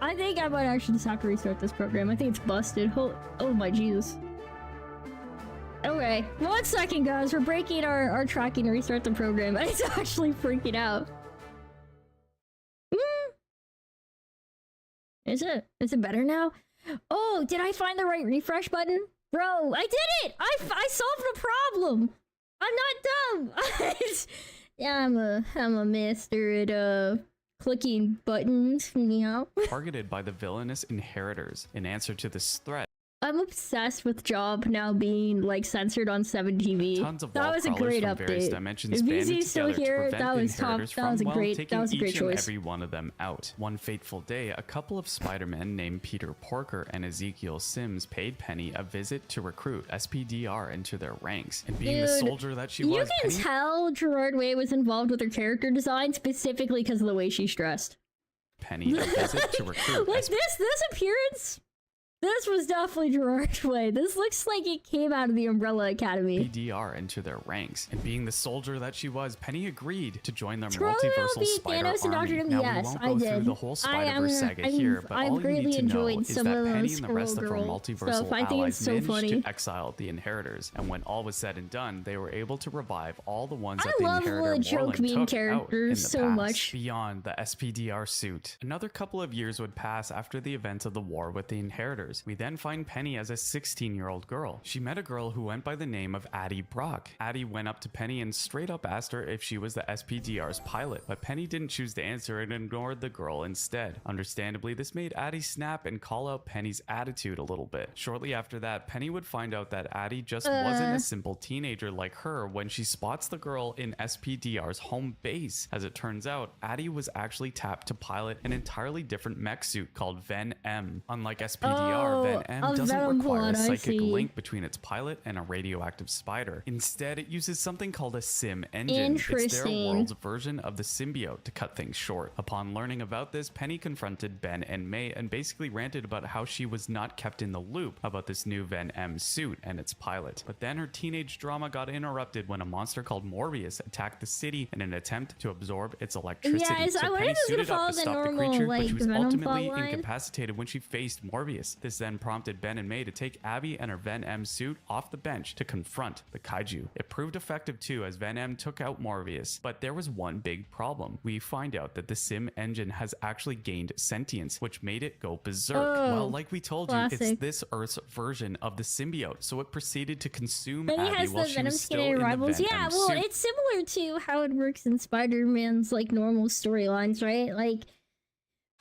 Speaker 1: I think I might actually just have to restart this program. I think it's busted. Oh my Jesus. Okay. 1 second, guys. We're breaking our tracking to restart the program. It's actually freaking out. Is it better now? Oh, did I find the right refresh button? Bro, I did it! I solved the problem! I'm not dumb! Yeah, I'm a master at, clicking buttons, you know?
Speaker 6: targeted by the villainous inheritors. In answer to this threat,
Speaker 1: I'm obsessed with Job now being, like, censored on 7TV.
Speaker 6: tons of
Speaker 1: That was a great
Speaker 6: from various
Speaker 1: update.
Speaker 6: dimensions
Speaker 1: If
Speaker 6: banded
Speaker 1: VZ's still
Speaker 6: together to
Speaker 1: here,
Speaker 6: prevent
Speaker 1: that
Speaker 6: the
Speaker 1: was top.
Speaker 6: inheritors
Speaker 1: That was a
Speaker 6: from,
Speaker 1: great
Speaker 6: taking
Speaker 1: choice.
Speaker 6: each and every one of them out. One fateful day, a couple of Spider-Men named Peter Porker and Ezekiel Sims paid Penny a visit to recruit SPDR into their ranks. And being the soldier that she was,
Speaker 1: you can tell Gerard Way was involved with her character design specifically because of the way she's dressed.
Speaker 6: Penny a visit to recruit.
Speaker 1: Like this appearance. This was definitely Gerard Way. This looks like it came out of the Umbrella Academy.
Speaker 6: PDR into their ranks. And being the soldier that she was, Penny agreed to join their
Speaker 1: Scroll
Speaker 6: multiversal spider
Speaker 1: Thanos and
Speaker 6: army.
Speaker 1: Dr.
Speaker 6: Now,
Speaker 1: yes,
Speaker 6: we won't
Speaker 1: I
Speaker 6: go
Speaker 1: did.
Speaker 6: through the whole Spider-Verse saga here, but all you need to know is that Penny and the rest of her multiversal allies managed to exile the inheritors. And when all was said and done, they were able to revive all the ones that the inheritor
Speaker 1: joke being
Speaker 6: Moreland took out in
Speaker 1: characters
Speaker 6: the
Speaker 1: so
Speaker 6: past,
Speaker 1: much.
Speaker 6: beyond the SPDR suit. Another couple of years would pass after the events of the war with the inheritors. We then find Penny as a 16-year-old girl. She met a girl who went by the name of Addie Brock. Addie went up to Penny and straight up asked her if she was the SPDR's pilot, but Penny didn't choose to answer and ignored the girl instead. Understandably, this made Addie snap and call out Penny's attitude a little bit. Shortly after that, Penny would find out that Addie just wasn't a simple teenager like her when she spots the girl in SPDR's home base. As it turns out, Addie was actually tapped to pilot an entirely different mech suit called Ven M. Unlike SPDR, Ven M doesn't require a psychic link between its pilot and a radioactive spider. Instead, it uses something called a sim engine. It's their world's version of the symbiote. To cut things short, upon learning about this, Penny confronted Ben and May and basically ranted about how she was not kept in the loop about this new Ven M suit and its pilot. But then her teenage drama got interrupted when a monster called Morbius attacked the city in an attempt to absorb its electricity.
Speaker 1: Yes, I wonder if it's gonna follow the normal, like,
Speaker 6: but she was
Speaker 1: Venom
Speaker 6: ultimately
Speaker 1: plotline.
Speaker 6: incapacitated when she faced Morbius. This then prompted Ben and May to take Abby and her Ven M suit off the bench to confront the kaiju. It proved effective too, as Ven M took out Morbius, but there was one big problem. We find out that the sim engine has actually gained sentience, which made it go berserk. Well, like we told you, it's this Earth's version of the symbiote, so it proceeded to consume
Speaker 1: But he
Speaker 6: Abby
Speaker 1: has
Speaker 6: while
Speaker 1: the
Speaker 6: she
Speaker 1: Venom
Speaker 6: was still
Speaker 1: skin
Speaker 6: in the
Speaker 1: rivals.
Speaker 6: Ven
Speaker 1: Yeah,
Speaker 6: M
Speaker 1: well,
Speaker 6: suit.
Speaker 1: it's similar to how it works in Spider-Man's, like, normal storylines, right? Like,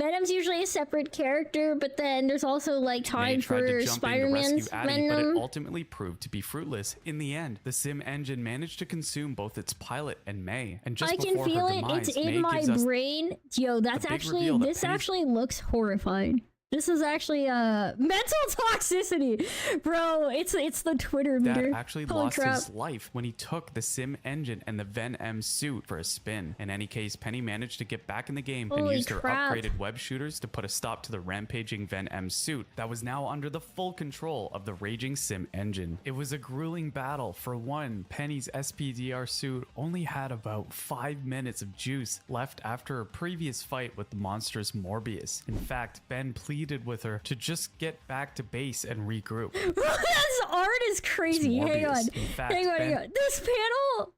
Speaker 1: Venom's usually a separate character, but then there's also, like, time for Spider-Man's
Speaker 6: Addie, but it
Speaker 1: Venom.
Speaker 6: ultimately proved to be fruitless. In the end, the sim engine managed to consume both its pilot and May. And just
Speaker 1: I can
Speaker 6: before
Speaker 1: feel
Speaker 6: her
Speaker 1: it.
Speaker 6: demise,
Speaker 1: It's in
Speaker 6: May
Speaker 1: my
Speaker 6: gives us
Speaker 1: brain. Yo, that's
Speaker 6: big
Speaker 1: actually,
Speaker 6: reveal that
Speaker 1: this
Speaker 6: Penny's-
Speaker 1: actually looks horrifying. This is actually mental toxicity, bro. It's the Twitter meter.
Speaker 6: Dad actually
Speaker 1: Holy
Speaker 6: lost
Speaker 1: crap.
Speaker 6: his life when he took the sim engine and the Ven M suit for a spin. In any case, Penny managed to get back in the game and
Speaker 1: Holy
Speaker 6: used her
Speaker 1: crap.
Speaker 6: upgraded web shooters to put a stop to the rampaging Ven M suit that was now under the full control of the raging sim engine. It was a grueling battle. For one, Penny's SPDR suit only had about 5 minutes of juice left after her previous fight with the monstrous Morbius. In fact, Ben pleaded with her to just get back to base and regroup.
Speaker 1: This art is crazy. Hang on.
Speaker 6: In fact,
Speaker 1: Hang on.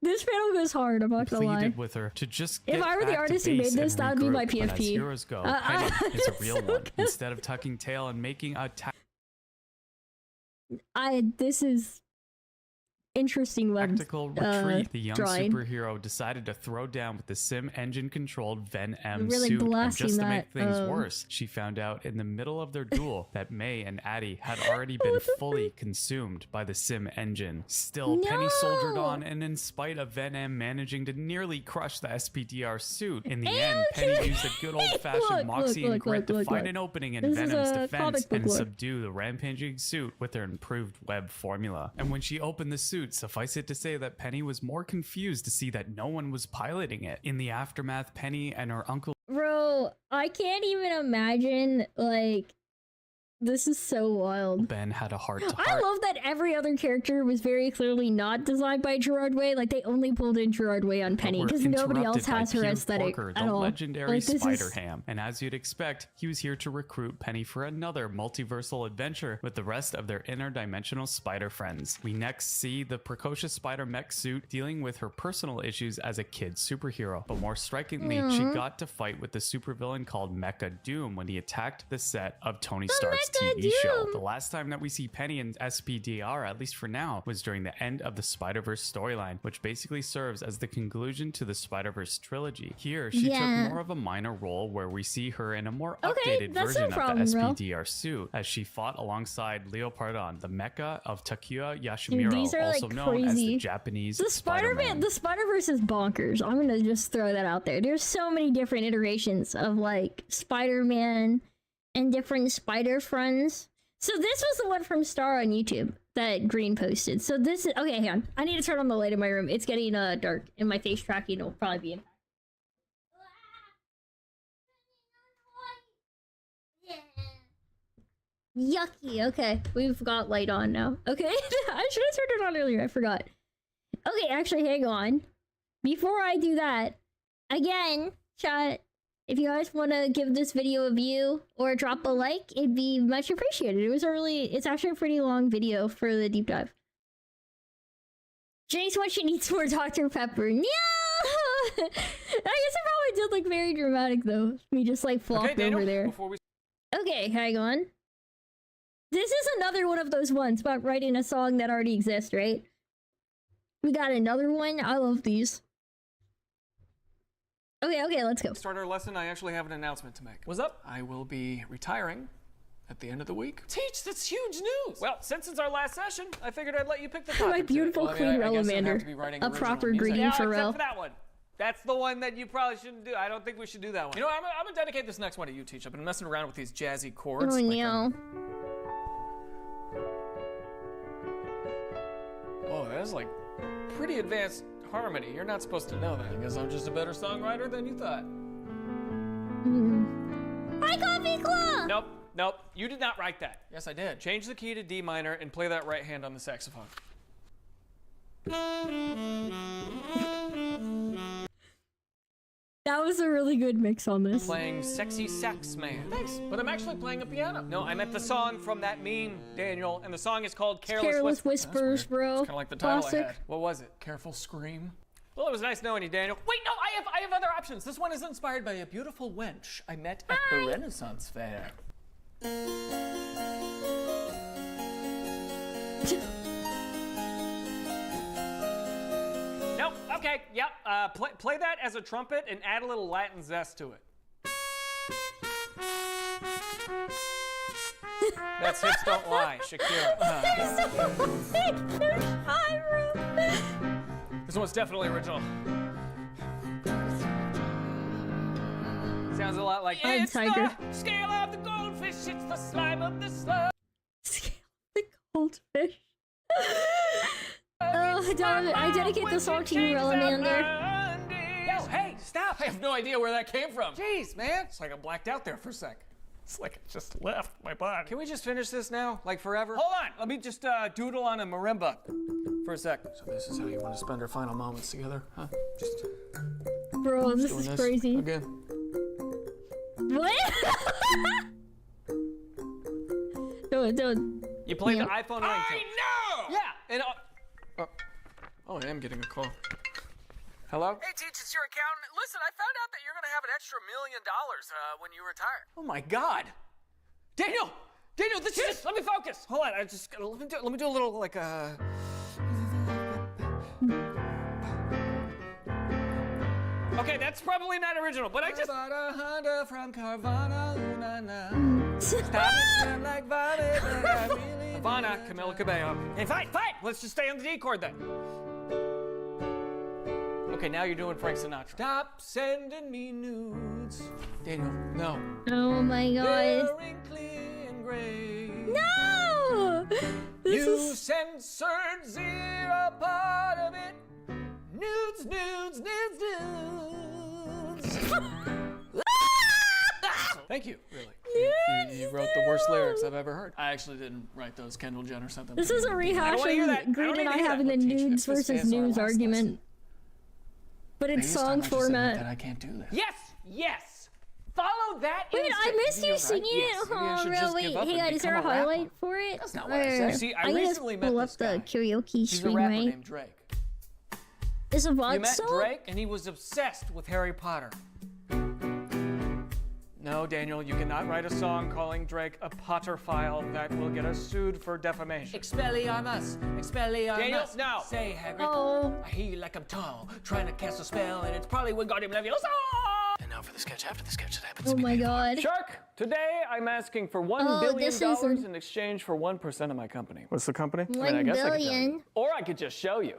Speaker 1: This panel goes hard. I'm not gonna lie.
Speaker 6: pleaded with her to just
Speaker 1: If
Speaker 6: get
Speaker 1: I were the
Speaker 6: back to
Speaker 1: artist who
Speaker 6: base
Speaker 1: made this,
Speaker 6: and
Speaker 1: that would be my
Speaker 6: regroup. But as
Speaker 1: PFP.
Speaker 6: heroes go, Penny is a real one. Instead of tucking tail and making a
Speaker 1: this is interesting web
Speaker 6: Tactical retreat. The young
Speaker 1: drawing.
Speaker 6: superhero decided to throw down with the sim engine controlled Ven M
Speaker 1: Really
Speaker 6: suit. And
Speaker 1: blasting
Speaker 6: just to make
Speaker 1: that,
Speaker 6: things worse, she found out in the middle of their duel that May and Addie had already been fully consumed by the sim engine. Still, Penny soldiered on, and in spite of Ven M managing to nearly crush the SPDR suit, in the end, Penny used a good old-fashioned moxie and grit to find an opening in Venom's defense and subdue the rampaging suit with her improved web formula. And when she opened the suit, suffice it to say that Penny was more confused to see that no one was piloting it. In the aftermath, Penny and her uncle...
Speaker 1: Bro, I can't even imagine, like... This is so wild.
Speaker 6: Ben had a heart-to-heart.
Speaker 1: I love that every other character was very clearly not designed by Gerard Way. Like, they only pulled in Gerard Way on Penny because nobody else has her aesthetic
Speaker 6: Porker,
Speaker 1: at
Speaker 6: the
Speaker 1: all.
Speaker 6: legendary
Speaker 1: Like,
Speaker 6: Spider-Ham. And as you'd expect, he was here to recruit Penny for another multiversal adventure with the rest of their interdimensional spider friends. We next see the precocious spider mech suit dealing with her personal issues as a kid superhero. But more strikingly, she got to fight with the supervillain called Mecha Doom when he attacked the set of Tony Stark's TV show. The last time that we see Penny in SPDR, at least for now, was during the end of the Spider-Verse storyline, which basically serves as the conclusion to the Spider-Verse trilogy. Here, she took more of a minor role where we see her in a more updated version of the SPDR suit as she fought alongside Leopardon, the mecha of Takuya Yashimiro,
Speaker 1: these are,
Speaker 6: also
Speaker 1: like,
Speaker 6: known as the
Speaker 1: crazy.
Speaker 6: Japanese
Speaker 1: The
Speaker 6: Spider-Man.
Speaker 1: The Spider-Verse is bonkers. I'm gonna just throw that out there. There's so many different iterations of like Spider-Man and different spider friends. So this was the one from Star on YouTube that Green posted. So this is okay. Hang on, I need to turn on the light in my room. It's getting dark, and my face tracking will probably be impacted. Yucky. Okay, we've got light on now. Okay, I should have turned it on earlier. I forgot. Okay, actually, hang on. Before I do that, again, chat, if you guys want to give this video a view or drop a like, it'd be much appreciated. It's actually a pretty long video for the deep dive. Jinx, what she needs more Dr. Pepper. No! I guess I probably did like very dramatic though. Me just like flopped over there. Okay, hang on. This is another one of those ones about writing a song that already exists, right? We got another one. I love these. Okay, let's go.
Speaker 20: Start our lesson, I actually have an announcement to make. What's up? I will be retiring at the end of the week. Teach, that's huge news! Well, since it's our last session, I figured I'd let you pick the topic.
Speaker 1: My beautiful Queen Relamander. A proper greeting for Rel.
Speaker 20: Except for that one. That's the one that you probably shouldn't do. I don't think we should do that one. You know, I'm gonna dedicate this next one to you, Teach. I've been messing around with these jazzy chords.
Speaker 1: Oh, no.
Speaker 20: Oh, that's like pretty advanced harmony. You're not supposed to know that. I guess I'm just a better songwriter than you thought.
Speaker 1: Hi, Coffee Claw!
Speaker 20: Nope. You did not write that. Yes, I did. Change the key to D minor and play that right hand on the saxophone.
Speaker 1: That was a really good mix on this.
Speaker 20: Playing Sexy Sax Man. Thanks, but I'm actually playing a piano. No, I meant the song from that meme, Daniel, and the song is called Careless
Speaker 1: Whispers, bro.
Speaker 20: It's kind of like the title
Speaker 1: Classic.
Speaker 20: I had. What was it? Careful Scream? Well, it was nice knowing you, Daniel. Wait, no, I have other options. This one is inspired by a beautiful wench I met at the Renaissance Fair. Nope, okay, yep. Play that as a trumpet and add a little Latin zest to it. That's Hips Don't Lie, Shakira. This one's definitely original. Sounds a lot like it's
Speaker 1: Tiger.
Speaker 20: the scale of the goldfish, it's the slime of the slug.
Speaker 1: Scale of the goldfish. I dedicate the song to you, Relamander.
Speaker 20: Yo, hey, stop! I have no idea where that came from. Jeez, man. It's like I blacked out there for a sec. It's like it just left my body. Can we just finish this now? Like forever? Hold on! Let me just doodle on a marimba for a sec. So this is how you want to spend our final moments together, huh? Just
Speaker 1: Bro, this is crazy.
Speaker 20: Again.
Speaker 1: What? Don't.
Speaker 20: You played the iPhone ringtone. I know! Yeah, and oh, I am getting a call. Hello? Hey, Teach, it's your accountant. Listen, I found out that you're gonna have an extra $1 million when you retire. Oh my God! Daniel, this is. Let me focus. Hold on, let me do a little like Okay, that's probably not original, but I just bought a Honda from Carvana. Stop it, smell like vomit, but I really Havana, Camila Cabello. Hey, fine. Let's just stay on the D chord then. Okay, now you're doing Frank Sinatra. Stop sending me nudes. Daniel, no.
Speaker 1: Oh my god.
Speaker 20: They're wrinkly and gray.
Speaker 1: No!
Speaker 20: You censored zero part of it. Nudes. Thank you, really. You wrote the worst lyrics I've ever heard. I actually didn't write those. Kendall Jenner sent them.
Speaker 1: This is a rehash of Green and I having the nudes versus news argument. But in song format.
Speaker 20: That I can't do this. Yes! Follow that.
Speaker 1: Wait, I missed you singing it. Oh, real. Wait, hey guys, is there a highlight for it?
Speaker 20: That's not what I said. See, I recently met this guy.
Speaker 1: The karaoke
Speaker 20: He's
Speaker 1: stream,
Speaker 20: a rapper
Speaker 1: right?
Speaker 20: named Drake.
Speaker 1: Is a
Speaker 20: You
Speaker 1: VOD
Speaker 20: met
Speaker 1: song?
Speaker 20: Drake, and he was obsessed with Harry Potter. No, Daniel, you cannot write a song calling Drake a Potterphile. That will get us sued for defamation. Expelliarmus. Daniel, no. Say, Hagrid.
Speaker 1: Oh.
Speaker 20: I hear you like I'm tall, trying to cast a spell, and it's probably Wingardium Leviosa. And now for the sketch after the sketch that happens.
Speaker 1: Oh my god.
Speaker 20: Shark, today I'm asking for $1 billion in exchange for 1% of my company. What's the company?
Speaker 1: $1 billion.
Speaker 20: Or I could just show you.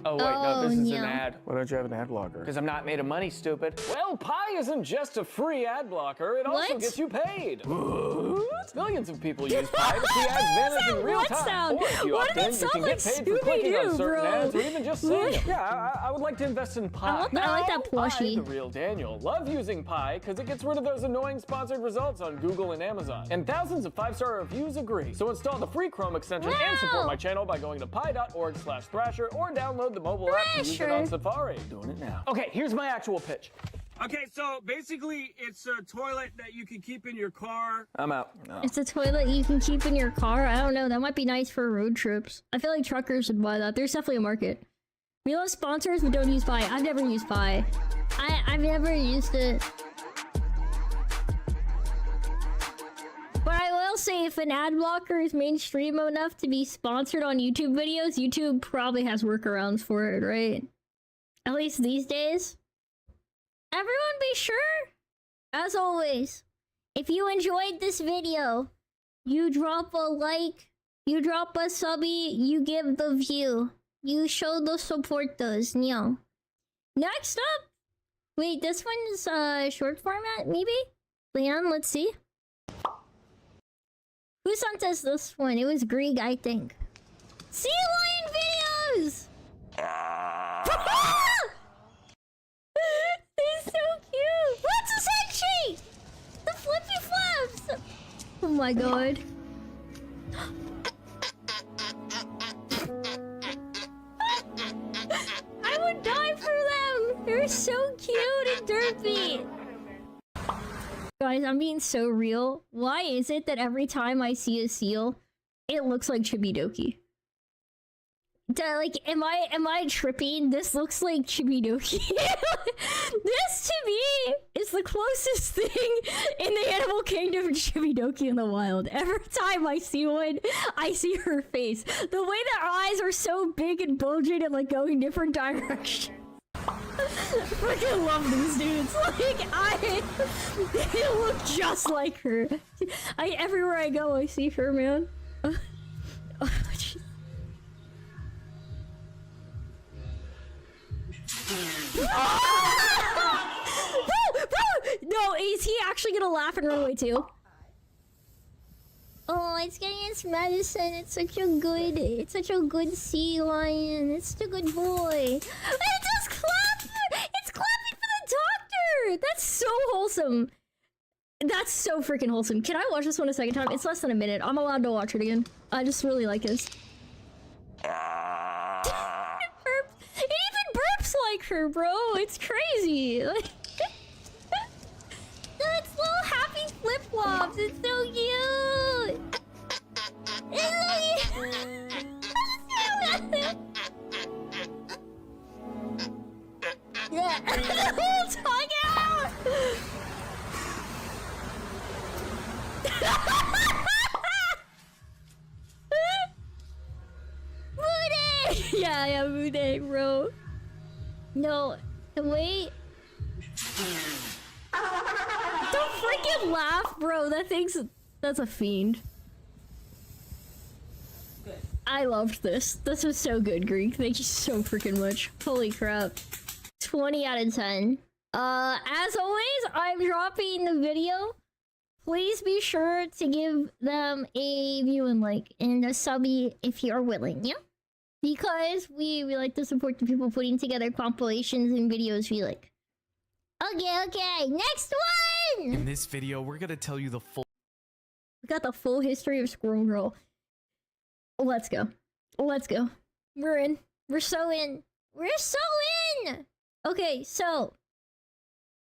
Speaker 20: Oh, wait, no, this is an ad. Why don't you have an ad blocker? Because I'm not made of money, stupid. Well, Pi isn't just a free ad blocker, it also gets you paid. What? Millions of people use Pi to see ads vanish in real time. Or if you opt in, you can get paid for clicking on certain ads or even just seeing them. Yeah, I would like to invest in Pi.
Speaker 1: I like that plushie.
Speaker 20: I, the real Daniel, love using Pi because it gets rid of those annoying sponsored results on Google and Amazon. And thousands of 5-star reviews agree. So install the free Chrome extension and support my channel by going to pi.org/Thrasher or download the mobile app to use it on Safari. Doing it now. Okay, here's my actual pitch.
Speaker 17: Okay, so basically it's a toilet that you can keep in your car.
Speaker 20: I'm out. No.
Speaker 1: It's a toilet you can keep in your car. I don't know. That might be nice for road trips. I feel like truckers would buy that. There's definitely a market. We love sponsors, but don't use Pi. I've never used Pi. I've never used it. But I will say, if an ad blocker is mainstream enough to be sponsored on YouTube videos, YouTube probably has workarounds for it, right? At least these days. Everyone be sure, as always, if you enjoyed this video, you drop a like, you drop a subby, you give the view. You show the supporters, yeah. Next up, wait, this one's short format, maybe? Leon, let's see. Who sent us this one? It was Grieg, I think. Sea lion videos! They're so cute! What's a sexy? The flippy flaps! Oh my god. I would die for them! They're so cute and derpy! Guys, I'm being so real. Why is it that every time I see a seal, it looks like Chibidoki? Like, am I tripping? This looks like Chibidoki. This, to me, is the closest thing in the animal kingdom to Chibidoki in the wild. Every time I see one, I see her face. The way their eyes are so big and bulging and, like, going different directions. I freaking love these dudes. Like, they look just like her. Everywhere I go, I see her, man. No, is he actually gonna laugh and run away too? Oh, it's getting its medicine. It's such a good sea lion. It's such a good boy. It just clapped. It's clapping for the doctor. That's so wholesome. That's so freaking wholesome. Can I watch this one a second time? It's less than a minute. I'm allowed to watch it again. I just really like this. It even burps like her, bro. It's crazy. Like, it's little happy flip-flops. It's so cute. It's so cute. Yeah. The whole tongue out. Moody! Yeah, Moody, bro. No, Wait. Don't freaking laugh, bro. That's a fiend. I loved this. This was so good, Greek. Thank you so freaking much. Holy crap. 20 out of 10. As always, I'm dropping the video. Please be sure to give them a view and like and a subby if you're willing, yeah? Because we like to support the people putting together compilations and videos we like. Okay, next one!
Speaker 6: In this video, we're gonna tell you the full...
Speaker 1: We got the full history of Squirrel Girl. Let's go. Let's go. We're in. We're so in. We're so in! Okay, so...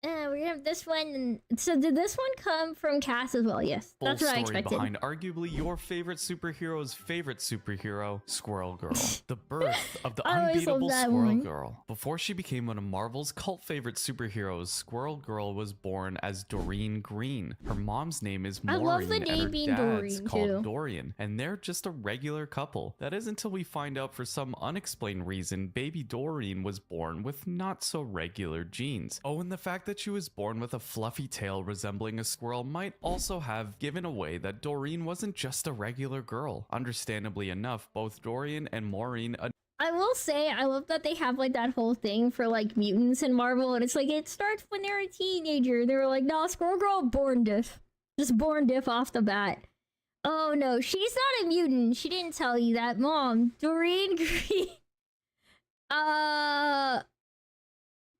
Speaker 1: we're gonna have this one. And so did this one come from Cass as well? Yes, that's what I expected.
Speaker 6: Behind arguably your favorite superhero's favorite superhero, Squirrel Girl. The birth of the unbeatable Squirrel Girl. Before she became one of Marvel's cult favorite superheroes, Squirrel Girl was born as Doreen Green. Her mom's name is Maureen,
Speaker 1: I love the
Speaker 6: and
Speaker 1: name
Speaker 6: her
Speaker 1: being
Speaker 6: dad's
Speaker 1: Doreen,
Speaker 6: called
Speaker 1: too.
Speaker 6: Dorian, and they're just a regular couple. That is until we find out for some unexplained reason, baby Doreen was born with not so regular genes. Oh, and the fact that she was born with a fluffy tail resembling a squirrel might also have given away that Doreen wasn't just a regular girl. Understandably enough, both Dorian and Maureen...
Speaker 1: I will say, I love that they have like that whole thing for like mutants in Marvel, and it's like it starts when they're a teenager. They were like, nah, Squirrel Girl, born diff. Just born diff off the bat. Oh no, she's not a mutant. She didn't tell you that, Mom. Doreen Green...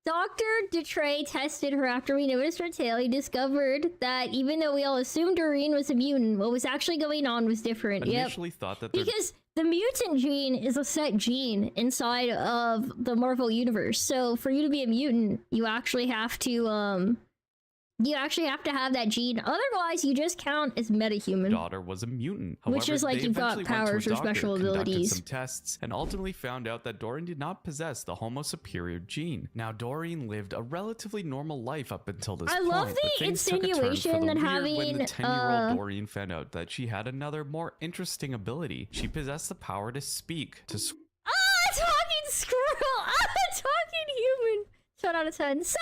Speaker 1: Dr. Dutray tested her after we noticed her tail. He discovered that even though we all assumed Doreen was a mutant, what was actually going on was different.
Speaker 6: initially thought that
Speaker 1: because the mutant gene is a set gene inside of the Marvel universe. So for you to be a mutant, you actually have to have that gene. Otherwise, you just count as metahuman.
Speaker 6: Daughter was a mutant. However,
Speaker 1: Which is like
Speaker 6: they
Speaker 1: you've got
Speaker 6: eventually went to a
Speaker 1: powers or
Speaker 6: doctor,
Speaker 1: special
Speaker 6: conducted
Speaker 1: abilities.
Speaker 6: some tests, and ultimately found out that Doreen did not possess the Homo superior gene. Now, Doreen lived a relatively normal life up until this
Speaker 1: I
Speaker 6: point.
Speaker 1: love the
Speaker 6: but things took a turn for
Speaker 1: insinuation
Speaker 6: the
Speaker 1: that
Speaker 6: weird
Speaker 1: having,
Speaker 6: when the 10-year-old Doreen found out that she had another, more interesting ability. She possessed the power to speak, to
Speaker 1: Talking squirrel! Talking human! 10 out of 10. Suppy!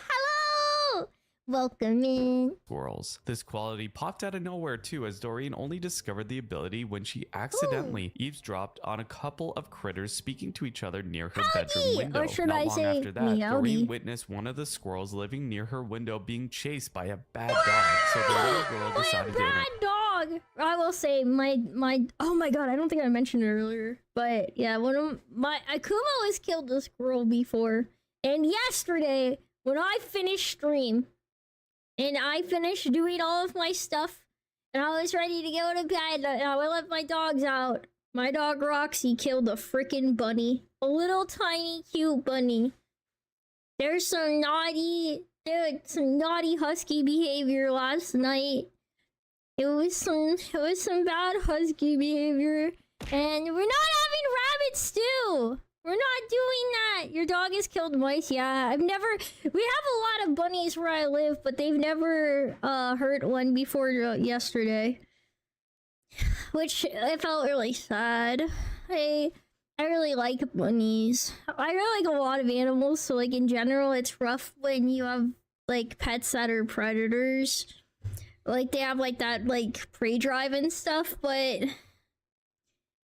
Speaker 1: Hello! Welcome in.
Speaker 6: Squirrels. This quality popped out of nowhere too, as Doreen only discovered the ability when she accidentally eavesdropped on a couple of critters speaking to each other near her bedroom window.
Speaker 1: Or should
Speaker 6: Not
Speaker 1: I
Speaker 6: long
Speaker 1: say
Speaker 6: after that,
Speaker 1: meowdy?
Speaker 6: Doreen witnessed one of the squirrels living near her window being chased by a bad dog. So the little girl decided to
Speaker 1: Bad dog! I will say my oh my god, I don't think I mentioned it earlier. But yeah, one of my Akuma has killed a squirrel before. And yesterday, when I finished stream and I finished doing all of my stuff and I was ready to go to bed and I let my dogs out, my dog Roxy killed a freaking bunny. A little tiny cute bunny. There's some naughty husky behavior last night. It was some bad husky behavior, and we're not having rabbit stew. We're not doing that. Your dog has killed mice. Yeah, we have a lot of bunnies where I live, but they've never hurt one before yesterday, which I felt really sad. I really like bunnies. I really like a lot of animals, so like in general, it's rough when you have like pets that are predators. Like they have like that like prey drive and stuff, but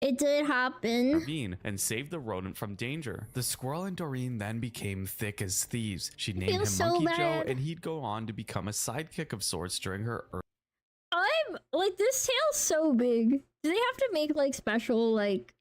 Speaker 1: it did happen.
Speaker 6: Ravine and saved the rodent from danger. The squirrel and Doreen then became thick as thieves. She named him
Speaker 1: so
Speaker 6: Monkey
Speaker 1: bad.
Speaker 6: Joe, and he'd go on to become a sidekick of sorts during her
Speaker 1: I'm like, this tail's so big. Do they have to make like special like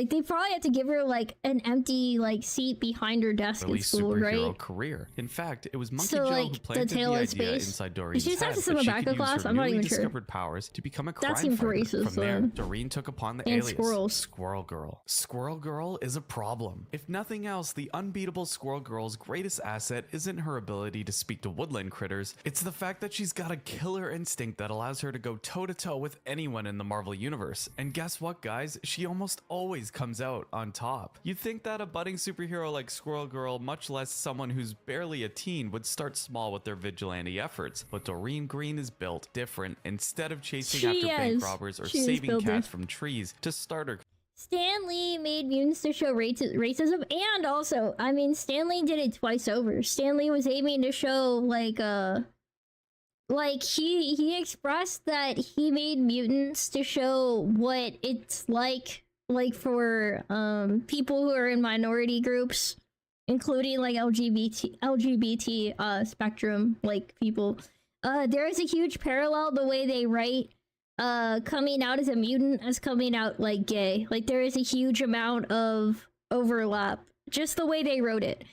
Speaker 1: they probably have to give her like an empty like seat behind her desk
Speaker 6: early
Speaker 1: at school,
Speaker 6: superhero
Speaker 1: right?
Speaker 6: career. In fact, it was Monkey
Speaker 1: So,
Speaker 6: Joe
Speaker 1: like,
Speaker 6: who
Speaker 1: the
Speaker 6: planted the
Speaker 1: tail
Speaker 6: idea
Speaker 1: is space?
Speaker 6: inside
Speaker 1: Did
Speaker 6: Doreen's
Speaker 1: she just have
Speaker 6: head
Speaker 1: to sit in
Speaker 6: that
Speaker 1: the
Speaker 6: she
Speaker 1: back
Speaker 6: could
Speaker 1: of
Speaker 6: use
Speaker 1: class?
Speaker 6: her
Speaker 1: I'm not
Speaker 6: newly
Speaker 1: even sure.
Speaker 6: discovered powers to become a crime
Speaker 1: seems
Speaker 6: fighter.
Speaker 1: racist,
Speaker 6: From there,
Speaker 1: though.
Speaker 6: Doreen took upon the
Speaker 1: And
Speaker 6: alias
Speaker 1: squirrels.
Speaker 6: Squirrel Girl. Squirrel Girl is a problem. If nothing else, the unbeatable Squirrel Girl's greatest asset isn't her ability to speak to woodland critters. It's the fact that she's got a killer instinct that allows her to go toe-to-toe with anyone in the Marvel Universe. And guess what, guys? She almost always comes out on top. You'd think that a budding superhero like Squirrel Girl, much less someone who's barely a teen, would start small with their vigilante efforts. But Doreen Green is built different. Instead of chasing after bank robbers or saving cats from trees, to start her
Speaker 1: Stan Lee made mutants to show racism, and also, I mean, Stan Lee did it twice over. Stan Lee was aiming to show, like he expressed that he made mutants to show what it's like for people who are in minority groups, including like LGBT spectrum like people. There is a huge parallel the way they write coming out as a mutant as coming out like gay. Like there is a huge amount of overlap, just the way they wrote it.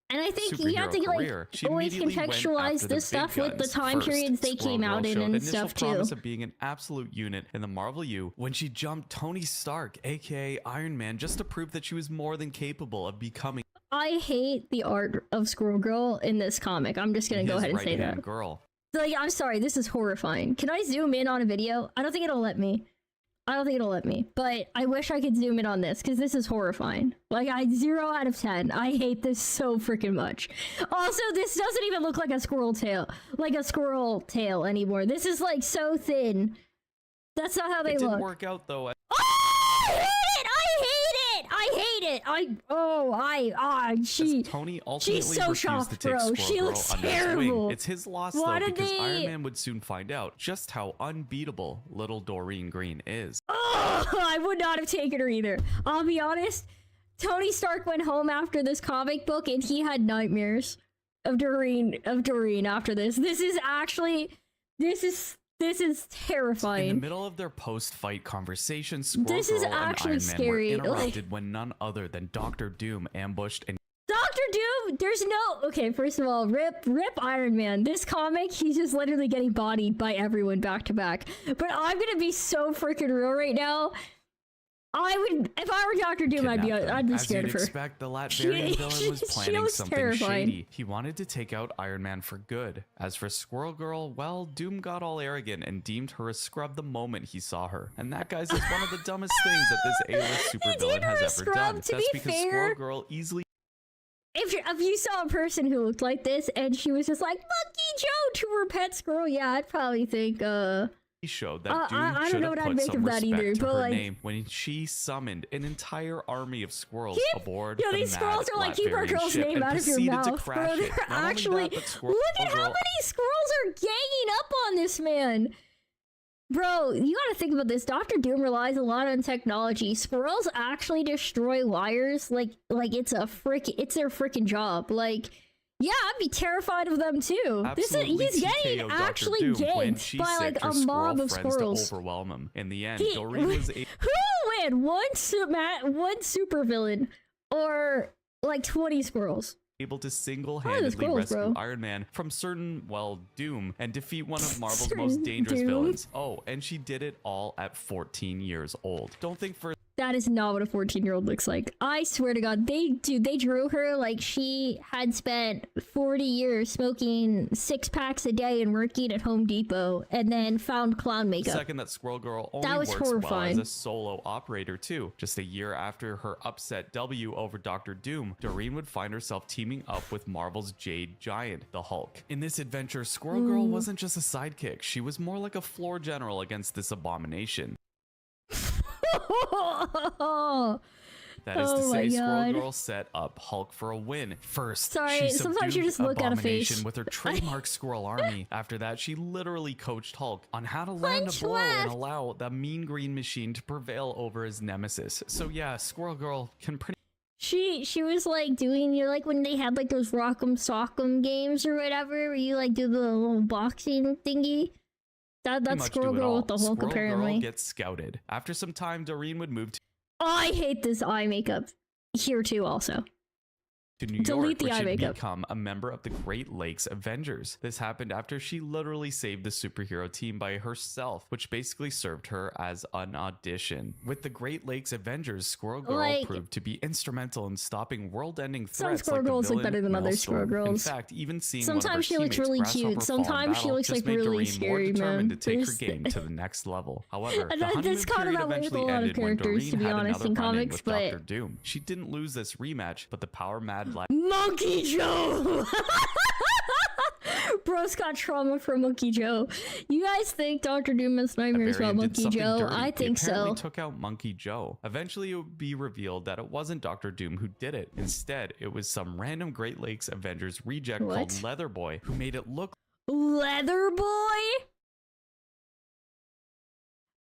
Speaker 1: And I think you have to like always contextualize this stuff with the time periods they came out in and stuff too.
Speaker 6: Promise of being an absolute unit in the Marvel U when she jumped Tony Stark, aka Iron Man, just to prove that she was more than capable of becoming.
Speaker 1: I hate the art of Squirrel Girl in this comic. I'm just gonna go ahead and say that.
Speaker 6: Girl.
Speaker 1: Like, I'm sorry, this is horrifying. Can I zoom in on a video? I don't think it'll let me. But I wish I could zoom in on this, because this is horrifying. Like, 0 out of 10. I hate this so freaking much. Also, this doesn't even look like a squirrel tail anymore. This is, like, so thin. That's not how they look.
Speaker 6: It didn't work out, though.
Speaker 1: I hate it!
Speaker 6: Tony ultimately
Speaker 1: she's so
Speaker 6: refused
Speaker 1: shocked,
Speaker 6: to take
Speaker 1: bro.
Speaker 6: Squirrel
Speaker 1: She
Speaker 6: Girl
Speaker 1: looks
Speaker 6: under his
Speaker 1: terrible.
Speaker 6: wing. It's his loss, though, because Iron Man would soon find out just how unbeatable little Doreen Green is.
Speaker 1: Oh, I would not have taken her either. I'll be honest. Tony Stark went home after this comic book and he had nightmares of Doreen after this. This is terrifying.
Speaker 6: In the middle of their post-fight conversation, Squirrel
Speaker 1: This is
Speaker 6: Girl
Speaker 1: actually
Speaker 6: and Iron Man
Speaker 1: scary.
Speaker 6: were interrupted when none other than Doctor Doom ambushed and
Speaker 1: Doctor Doom, there's no... Okay, first of all, rip Iron Man. This comic, he's just literally getting bodied by everyone back to back. But I'm gonna be so freaking real right now. If I were Doctor Doom, I'd be scared of her.
Speaker 6: As you'd expect, the Latvian villain was planning something
Speaker 1: terrifying.
Speaker 6: shady. He wanted to take out Iron Man for good. As for Squirrel Girl, well, Doom got all arrogant and deemed her a scrub the moment he saw her. And that, guys, is one of the dumbest things that this A-list supervillain has ever done. That's because Squirrel Girl easily...
Speaker 1: If you saw a person who looked like this and she was just like, Monkey Joe to her pet squirrel, yeah, I'd probably think,
Speaker 6: showed that Doom
Speaker 1: I don't
Speaker 6: should
Speaker 1: know
Speaker 6: have
Speaker 1: what I'd
Speaker 6: put
Speaker 1: make
Speaker 6: some
Speaker 1: of that
Speaker 6: respect
Speaker 1: either,
Speaker 6: to
Speaker 1: but
Speaker 6: her
Speaker 1: like,
Speaker 6: name when she summoned an entire army of squirrels aboard
Speaker 1: yo,
Speaker 6: the
Speaker 1: these squirrels are like, keep our
Speaker 6: Latvian
Speaker 1: girl's
Speaker 6: ship
Speaker 1: name
Speaker 6: and
Speaker 1: out of your
Speaker 6: proceeded to
Speaker 1: mouth,
Speaker 6: crash
Speaker 1: bro.
Speaker 6: it.
Speaker 1: They're
Speaker 6: Not only
Speaker 1: actually,
Speaker 6: that, but Squirrel
Speaker 1: look at how
Speaker 6: Girl
Speaker 1: many squirrels are ganging up on this man. Bro, you gotta think about this. Dr. Doom relies a lot on technology. Squirrels actually destroy wires like it's their freaking job. Like, yeah, I'd be terrified of them too.
Speaker 6: Absolutely
Speaker 1: He's getting
Speaker 6: TKO
Speaker 1: actually
Speaker 6: Dr. Doom when
Speaker 1: ganked
Speaker 6: she
Speaker 1: by
Speaker 6: sent
Speaker 1: like
Speaker 6: her
Speaker 1: a
Speaker 6: squirrel
Speaker 1: mob of
Speaker 6: friends
Speaker 1: squirrels.
Speaker 6: to overwhelm him. In the end, Doreen was able
Speaker 1: Who win? One supervillain or like 20 squirrels?
Speaker 6: to single-handedly rescue Iron Man from certain, well, doom and defeat one of Marvel's most dangerous villains. Oh, and she did it all at 14 years old. Don't think for
Speaker 1: That is not what a 14-year-old looks like. I swear to God, they drew her like she had spent 40 years smoking 6-packs a day and working at Home Depot, and then found clown makeup.
Speaker 6: Second, that Squirrel Girl only
Speaker 1: That was
Speaker 6: works
Speaker 1: horrifying.
Speaker 6: well as a solo operator too. Just a year after her upset W over Doctor Doom, Doreen would find herself teaming up with Marvel's Jade Giant, the Hulk. In this adventure, Squirrel Girl wasn't just a sidekick. She was more like a floor general against this abomination. That is to say, Squirrel Girl set up Hulk for a win. First, she
Speaker 1: sometimes you
Speaker 6: subdued
Speaker 1: just look at a
Speaker 6: Abomination
Speaker 1: face.
Speaker 6: with her trademark squirrel army. After that, she literally coached Hulk on how to land a blow and allow the mean green machine to prevail over his nemesis. So yeah, Squirrel Girl can pretty...
Speaker 1: She was like doing, you know, like when they had like those Rock'em Sock'em games or whatever, where you like do the little boxing thingy. That's Squirrel Girl with the Hulk, apparently.
Speaker 6: Squirrel Girl gets scouted. After some time, Doreen would move to
Speaker 1: I hate this eye makeup here too also.
Speaker 6: New York, where she'd become a member of the Great Lakes Avengers. This happened after she literally saved the superhero team by herself, which basically served her as an audition. With the Great Lakes Avengers, Squirrel Girl proved to be instrumental in stopping world-ending threats.
Speaker 1: Some Squirrel Girls look better than other Squirrel Girls.
Speaker 6: In fact, even seeing
Speaker 1: sometimes she looks really cute. Sometimes she looks like really scary, man.
Speaker 6: To take her game to the next level. However, the honeymoon
Speaker 1: that's kind of
Speaker 6: period
Speaker 1: that way with a
Speaker 6: eventually
Speaker 1: lot of
Speaker 6: ended when
Speaker 1: characters,
Speaker 6: Doreen
Speaker 1: to be
Speaker 6: had
Speaker 1: honest,
Speaker 6: another
Speaker 1: in
Speaker 6: run-in
Speaker 1: comics,
Speaker 6: with
Speaker 1: but
Speaker 6: Doctor Doom. She didn't lose this rematch, but the power mad led
Speaker 1: Monkey Joe! Bro's got trauma from Monkey Joe. You guys think Dr. Doom has nightmares about
Speaker 6: variant did
Speaker 1: Monkey
Speaker 6: something
Speaker 1: Joe?
Speaker 6: dirty.
Speaker 1: I think
Speaker 6: He apparently
Speaker 1: so.
Speaker 6: took out Monkey Joe. Eventually, it would be revealed that it wasn't Dr. Doom who did it. Instead, it was some random Great Lakes Avengers reject
Speaker 1: What?
Speaker 6: called Leather Boy who made it look
Speaker 1: Leather Boy?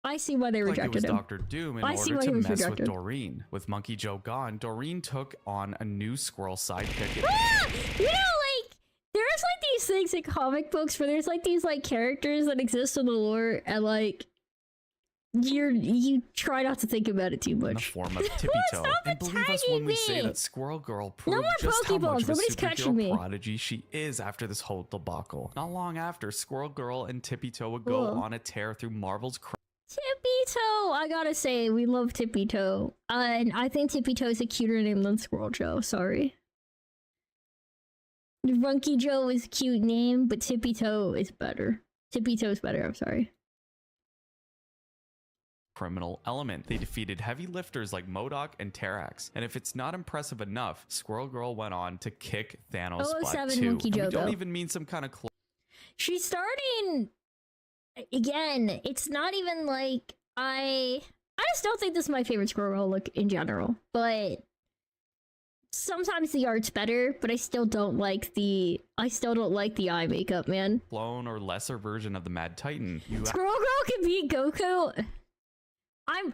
Speaker 1: I see why they
Speaker 6: like it was
Speaker 1: rejected him.
Speaker 6: Dr. Doom in
Speaker 1: I see
Speaker 6: order
Speaker 1: why
Speaker 6: to
Speaker 1: he was
Speaker 6: mess with
Speaker 1: rejected.
Speaker 6: Doreen. With Monkey Joe gone, Doreen took on a new squirrel sidekick.
Speaker 1: Ah! You know, like, there's like these things in comic books where there's like these like characters that exist in the lore, and like you try not to think about it too
Speaker 6: In the
Speaker 1: much.
Speaker 6: form of Tippy Toe. And believe us when we say that Squirrel Girl proved
Speaker 1: more
Speaker 6: just how
Speaker 1: Pokeballs.
Speaker 6: much of a
Speaker 1: Nobody's catching me.
Speaker 6: superhero prodigy she is after this whole debacle. Not long after, Squirrel Girl and Tippy Toe would go
Speaker 1: Cool.
Speaker 6: on a tear through Marvel's
Speaker 1: Tippy Toe, I gotta say, we love Tippy Toe. And I think Tippy Toe is a cuter name than Squirrel Joe, sorry. Monkey Joe is a cute name, but Tippy Toe is better. Tippy Toe is better, I'm sorry.
Speaker 6: criminal element. They defeated heavy lifters like MODOK and Terrax. And if it's not impressive enough, Squirrel Girl went on to kick Thanos' butt
Speaker 1: 007
Speaker 6: too.
Speaker 1: Monkey
Speaker 6: And
Speaker 1: Joe,
Speaker 6: we don't
Speaker 1: though.
Speaker 6: even mean some kind of
Speaker 1: She's starting again. It's not even like I just don't think this is my favorite Squirrel Girl look in general. But sometimes the art's better, but I still don't like the eye makeup, man.
Speaker 6: clone or lesser version of the Mad Titan.
Speaker 1: Squirrel Girl can beat Goku.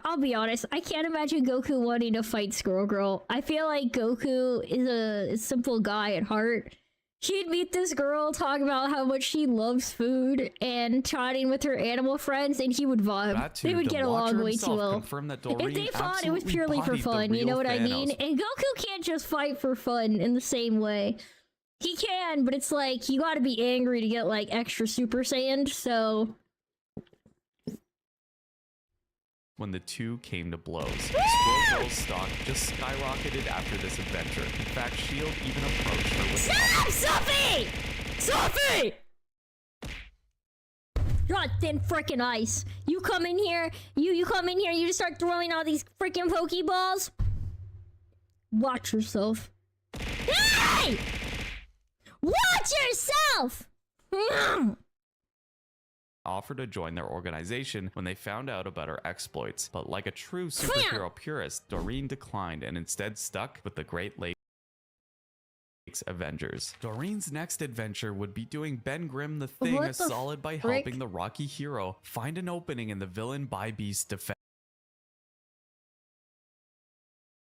Speaker 1: I'll be honest, I can't imagine Goku wanting to fight Squirrel Girl. I feel like Goku is a simple guy at heart. He'd meet this girl, talk about how much she loves food, and chatting with her animal friends, and he would vibe. They would get along way too well. If they fought, it was purely for fun, you know what I mean? And Goku can't just fight for fun in the same way. He can, but it's like, you gotta be angry to get, like, extra Super Saiyan, so...
Speaker 6: When the two came to blows, Squirrel Girl's stock just skyrocketed after this adventure. In fact, S.H.I.E.L.D. even approached her with
Speaker 1: Stop, Sophie! Sophie! You're on thin frickin' ice. You come in here, you come in here, you just start throwing all these frickin' Pokeballs. Watch yourself. Hey! Watch yourself!
Speaker 6: offered to join their organization when they found out about her exploits. But like a true superhero purist, Doreen declined and instead stuck with the Great Lakes Avengers. Doreen's next adventure would be doing Ben Grimm the Thing
Speaker 1: What
Speaker 6: as
Speaker 1: the
Speaker 6: solid by
Speaker 1: frick?
Speaker 6: helping the Rocky hero find an opening in the villain Bybeast's defense.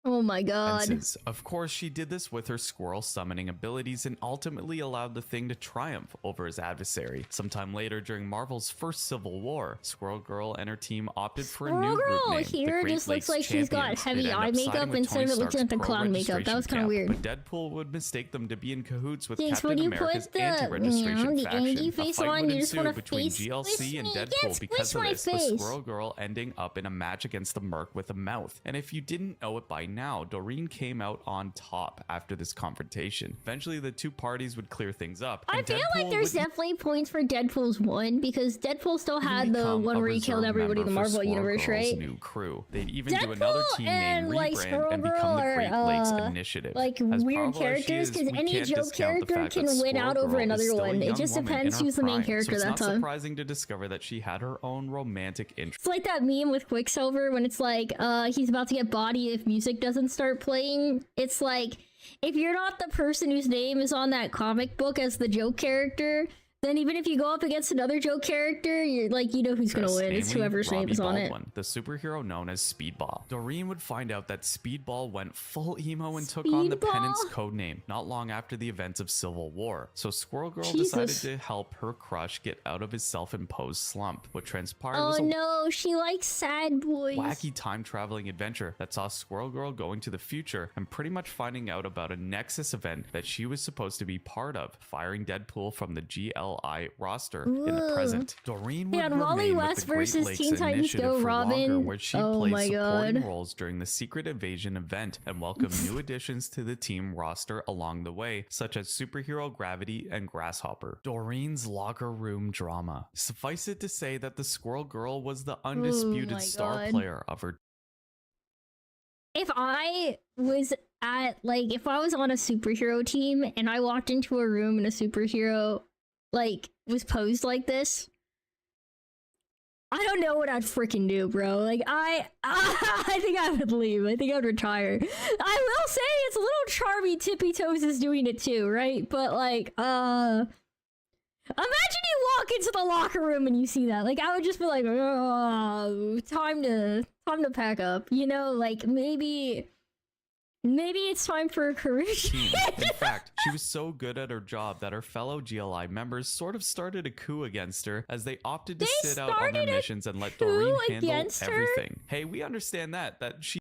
Speaker 1: Oh my god.
Speaker 6: Of course, she did this with her squirrel summoning abilities and ultimately allowed the Thing to triumph over his adversary. Sometime later, during Marvel's first Civil War, Squirrel Girl and her team opted for a new
Speaker 1: Squirrel
Speaker 6: group
Speaker 1: Girl
Speaker 6: name,
Speaker 1: here
Speaker 6: the Great
Speaker 1: just looks
Speaker 6: Lakes
Speaker 1: like she's got
Speaker 6: Champions.
Speaker 1: heavy
Speaker 6: They'd end
Speaker 1: eye
Speaker 6: up siding
Speaker 1: makeup
Speaker 6: with
Speaker 1: instead
Speaker 6: Tony
Speaker 1: of it looking
Speaker 6: Stark's
Speaker 1: like the clown makeup. That was
Speaker 6: pro-registration
Speaker 1: kinda
Speaker 6: camp,
Speaker 1: weird.
Speaker 6: But Deadpool would mistake them to be in cahoots with
Speaker 1: Thanks,
Speaker 6: Captain
Speaker 1: when you
Speaker 6: America's
Speaker 1: put the,
Speaker 6: anti-registration
Speaker 1: the
Speaker 6: faction.
Speaker 1: Angie
Speaker 6: A
Speaker 1: face
Speaker 6: fight
Speaker 1: on,
Speaker 6: would
Speaker 1: you just
Speaker 6: ensue
Speaker 1: want to
Speaker 6: between
Speaker 1: face
Speaker 6: GLC and
Speaker 1: me.
Speaker 6: Deadpool
Speaker 1: Yes,
Speaker 6: because of
Speaker 1: my
Speaker 6: this, with
Speaker 1: face.
Speaker 6: Squirrel Girl ending up in a match against the Merc with a mouth. And if you didn't know it by now, Doreen came out on top after this confrontation. Eventually, the two parties would clear things up.
Speaker 1: I
Speaker 6: and
Speaker 1: feel like
Speaker 6: Deadpool
Speaker 1: there's
Speaker 6: would
Speaker 1: definitely points for Deadpool's one because Deadpool still had the
Speaker 6: become
Speaker 1: one
Speaker 6: a
Speaker 1: where he killed
Speaker 6: reserve
Speaker 1: everybody in the
Speaker 6: member for
Speaker 1: Marvel
Speaker 6: Squirrel
Speaker 1: universe,
Speaker 6: Girl's
Speaker 1: right?
Speaker 6: new crew. They'd even do
Speaker 1: Deadpool
Speaker 6: another team
Speaker 1: and,
Speaker 6: name
Speaker 1: like,
Speaker 6: rebrand
Speaker 1: Squirrel
Speaker 6: and become the
Speaker 1: Girl
Speaker 6: Great
Speaker 1: are,
Speaker 6: Lakes Initiative.
Speaker 1: like
Speaker 6: As
Speaker 1: weird
Speaker 6: powerful as she
Speaker 1: characters
Speaker 6: is,
Speaker 1: because
Speaker 6: we
Speaker 1: any
Speaker 6: can't
Speaker 1: joke
Speaker 6: discount the
Speaker 1: character
Speaker 6: fact that
Speaker 1: can win
Speaker 6: Squirrel
Speaker 1: out over
Speaker 6: Girl is
Speaker 1: another
Speaker 6: still a
Speaker 1: one. It
Speaker 6: young
Speaker 1: just
Speaker 6: woman
Speaker 1: depends
Speaker 6: in her
Speaker 1: who's the main
Speaker 6: prime,
Speaker 1: character
Speaker 6: so it's
Speaker 1: that
Speaker 6: not
Speaker 1: time.
Speaker 6: surprising to discover that she had her own romantic interest.
Speaker 1: It's like that meme with Quicksilver when it's like, he's about to get body if music doesn't start playing. It's like, if you're not the person whose name is on that comic book as the joke character, then even if you go up against another joke character, you're like, you know who's gonna win. It's
Speaker 6: namely
Speaker 1: whoever's name
Speaker 6: Robbie
Speaker 1: is on it.
Speaker 6: Baldwin, the superhero known as Speedball. Doreen would find out that Speedball went full emo and took on the
Speaker 1: Speedball?
Speaker 6: Penance codename not long after the events of Civil War. So Squirrel Girl
Speaker 1: Jesus.
Speaker 6: decided to help her crush get out of his self-imposed slump. What transpired
Speaker 1: Oh
Speaker 6: was a
Speaker 1: no, she likes sad boys.
Speaker 6: wacky time-traveling adventure that saw Squirrel Girl going to the future and pretty much finding out about a Nexus event that she was supposed to be part of, firing Deadpool from the GLI roster in the
Speaker 1: Ooh.
Speaker 6: present. Doreen would
Speaker 1: Yeah,
Speaker 6: remain
Speaker 1: Wally
Speaker 6: with
Speaker 1: West
Speaker 6: the Great
Speaker 1: versus
Speaker 6: Lakes
Speaker 1: Teen Titans
Speaker 6: Initiative
Speaker 1: Go
Speaker 6: for longer,
Speaker 1: Robin.
Speaker 6: where she
Speaker 1: Oh
Speaker 6: played
Speaker 1: my
Speaker 6: supporting
Speaker 1: god.
Speaker 6: roles during the Secret Invasion event and welcomed new additions to the team roster along the way, such as Superhero Gravity and Grasshopper. Doreen's locker room drama. Suffice it to say that the Squirrel Girl was the undisputed
Speaker 1: my
Speaker 6: star
Speaker 1: God.
Speaker 6: player of her
Speaker 1: if I was if I was on a superhero team and I walked into a room and a superhero like was posed like this, I don't know what I'd freaking do, bro. Like I think I would leave. I think I'd retire. I will say it's a little charmy. Tippy Toes is doing it too, right? But like, imagine you walk into the locker room and you see that. Like, I would just be like, oh, time to pack up. You know, like maybe it's time for a career change.
Speaker 6: In fact, she was so good at her job that her fellow GLI members sort of started a coup against her as they opted to sit out on their missions and let Doreen handle everything. Hey, we understand that
Speaker 1: she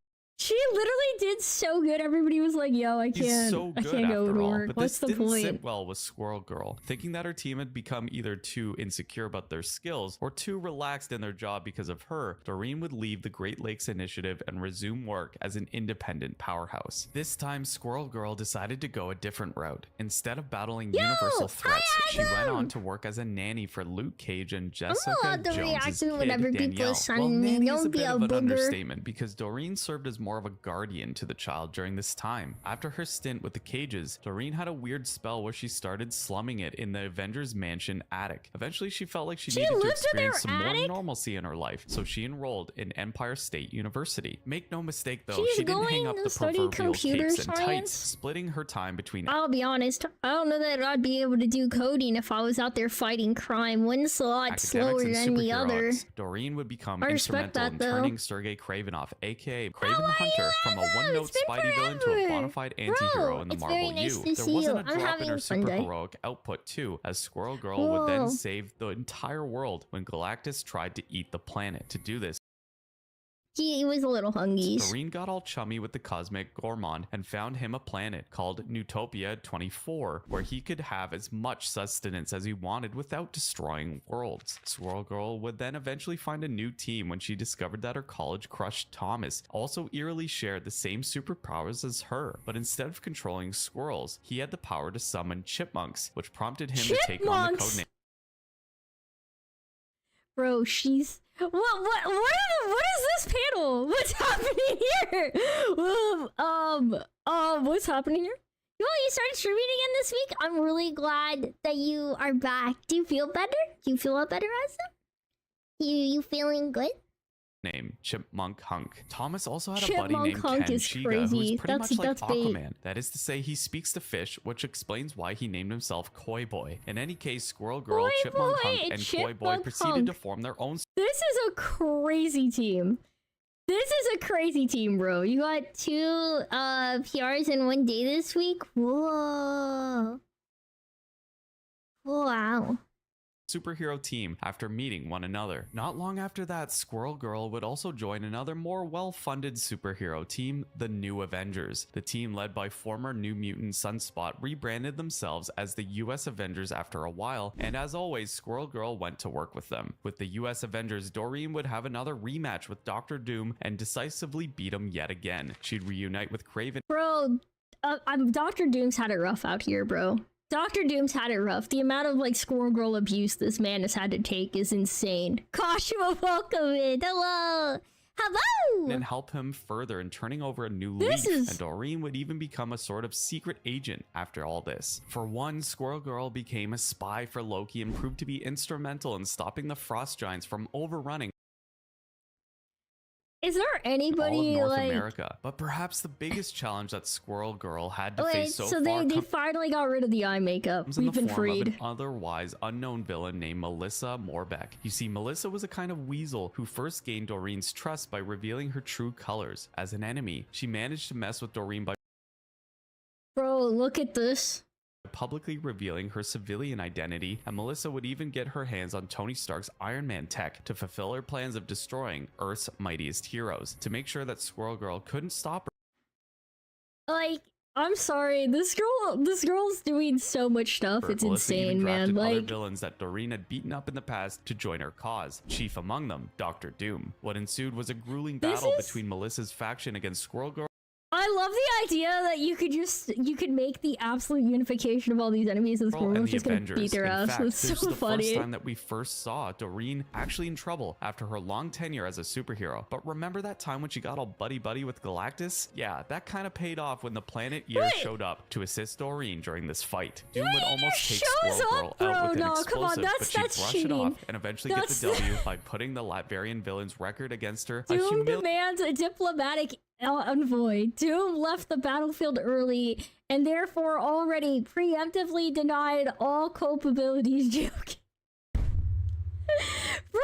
Speaker 1: literally did so good. Everybody was like, "Yo, I can't go to work. What's the point?"
Speaker 6: But this didn't sit well with Squirrel Girl, thinking that her team had become either too insecure about their skills or too relaxed in their job because of her. Doreen would leave the Great Lakes Initiative and resume work as an independent powerhouse. This time, Squirrel Girl decided to go a different route. Instead of battling universal threats, she went on to work as a nanny for Luke Cage and Jessica Jones's kid, Danielle. Well, nanny is a bit of an understatement because Doreen served as more of a guardian to the child during this time. After her stint with the Cages, Doreen had a weird spell where she started slumming it in the Avengers Mansion attic. Eventually, she felt like she needed to experience some more normalcy in her life, so she enrolled in Empire State University. Make no mistake though, she didn't hang up the proverbial capes and tights, splitting her time between...
Speaker 1: I'll be honest, I don't know that I'd be able to do coding if I was out there fighting crime. One's a lot slower than the other.
Speaker 6: Doreen would become instrumental in turning Sergei Kravinoff, aka Kraven the Hunter, from a one-note Spidey villain to a bona fide anti-hero in the Marvel U. There wasn't a drop in her super heroic output too, as Squirrel Girl would then save the entire world when Galactus tried to eat the planet. To do this,
Speaker 1: he was a little hungry.
Speaker 6: Doreen got all chummy with the cosmic gourmand and found him a planet called Newtopia 24, where he could have as much sustenance as he wanted without destroying worlds. Squirrel Girl would then eventually find a new team when she discovered that her college crush Thomas also eerily shared the same superpowers as her, but instead of controlling squirrels, he had the power to summon chipmunks, which prompted him to take on the codename.
Speaker 1: Bro, she's... What is this panel? What's happening here? What's happening here? You started streaming again this week? I'm really glad that you are back. Do you feel better? Do you feel a lot better, Asa? You feeling good?
Speaker 6: Name Chipmunk Hunk. Thomas also had a buddy named Ken Shiga, who's pretty much like Aquaman. That is to say, he speaks to fish, which explains why he named himself Koi Boy. In any case, Squirrel Girl, Chipmunk Hunk, and Koi Boy proceeded to form their own.
Speaker 1: This is a crazy team. This is a crazy team, bro. You got 2 PRs in one day this week. Whoa. Wow.
Speaker 6: Superhero team after meeting one another. Not long after that, Squirrel Girl would also join another more well-funded superhero team, the New Avengers. The team, led by former New Mutant Sunspot, rebranded themselves as the US Avengers after a while, and as always, Squirrel Girl went to work with them. With the US Avengers, Doreen would have another rematch with Dr. Doom and decisively beat him yet again. She'd reunite with Kraven.
Speaker 1: Bro, Dr. Doom's had it rough out here, bro. Dr. Doom's had it rough. The amount of Squirrel Girl abuse this man has had to take is insane. Kashima, welcome in. Hello. Hello.
Speaker 6: And help him further in turning over a new leaf. And Doreen would even become a sort of secret agent after all this. For one, Squirrel Girl became a spy for Loki and proved to be instrumental in stopping the Frost Giants from overrunning.
Speaker 1: Is there anybody
Speaker 6: all of North America? But perhaps the biggest challenge that Squirrel Girl had to face so far.
Speaker 1: They finally got rid of the eye makeup. We've been freed.
Speaker 6: Of an otherwise unknown villain named Melissa Morbeck. You see, Melissa was a kind of weasel who first gained Doreen's trust by revealing her true colors. As an enemy, she managed to mess with Doreen by...
Speaker 1: Bro, look at this.
Speaker 6: Publicly revealing her civilian identity, and Melissa would even get her hands on Tony Stark's Iron Man tech to fulfill her plans of destroying Earth's mightiest heroes. To make sure that Squirrel Girl couldn't stop her.
Speaker 1: I'm sorry, this girl's doing so much stuff. It's
Speaker 6: Melissa
Speaker 1: insane,
Speaker 6: even
Speaker 1: man.
Speaker 6: Other villains that Doreen had beaten up in the past to join her cause. Chief among them, Dr. Doom. What ensued was a grueling battle between Melissa's faction against Squirrel Girl.
Speaker 1: I love the idea that you could make the absolute unification of all these enemies in Squirrel
Speaker 6: and
Speaker 1: just
Speaker 6: the
Speaker 1: gonna
Speaker 6: Avengers.
Speaker 1: beat their
Speaker 6: In
Speaker 1: ass.
Speaker 6: fact,
Speaker 1: It's
Speaker 6: this
Speaker 1: so
Speaker 6: is the
Speaker 1: funny.
Speaker 6: first time that we first saw Doreen actually in trouble after her long tenure as a superhero. But remember that time when she got all buddy-buddy with Galactus? Yeah, that kind of paid off when the Planet Year showed up to assist Doreen during this fight. Doom would almost take Squirrel Girl out with an explosive, but she'd brush it off and eventually get the W by putting the Latvian villain's record against her.
Speaker 1: Doom demands a diplomatic envoy. Doom left the battlefield early and therefore already preemptively denied all culpabilities. Joke. Bro!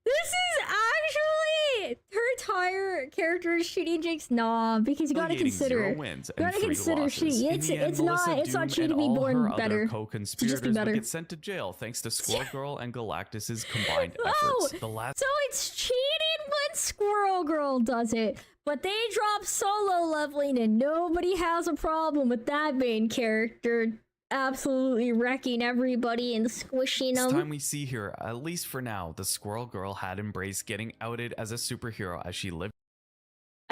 Speaker 1: This is actually her entire character is cheating Jinx. Nah, because you gotta consider. You gotta consider cheating. It's not cheating to be born better. To just be better.
Speaker 6: Get sent to jail thanks to Squirrel Girl and Galactus's combined efforts. So
Speaker 1: it's cheating when Squirrel Girl does it, but they drop solo leveling and nobody has a problem with that main character absolutely wrecking everybody and squishing them.
Speaker 6: It's time we see here, at least for now, the Squirrel Girl had embraced getting outed as a superhero as she lived.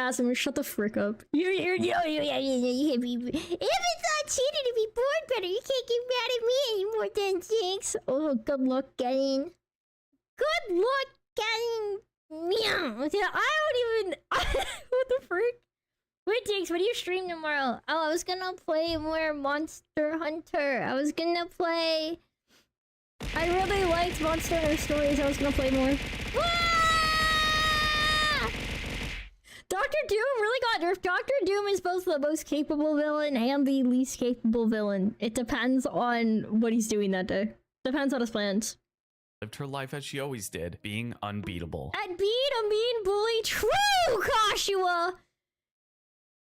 Speaker 1: Asum, shut the frick up. If it's not cheating to be born better, you can't get mad at me anymore then, Jinx. Oh, good luck getting. Good luck getting. Meow. I don't even. What the frick? Wait, Jinx, what do you stream tomorrow? Oh, I was gonna play more Monster Hunter. I was gonna play. I really liked Monster Hunter Stories. I was gonna play more. Ah! Dr. Doom really got nerfed. Dr. Doom is both the most capable villain and the least capable villain. It depends on what he's doing that day. Depends on his plans.
Speaker 6: Lived her life as she always did, being unbeatable.
Speaker 1: And being a mean bully, true, Kashua!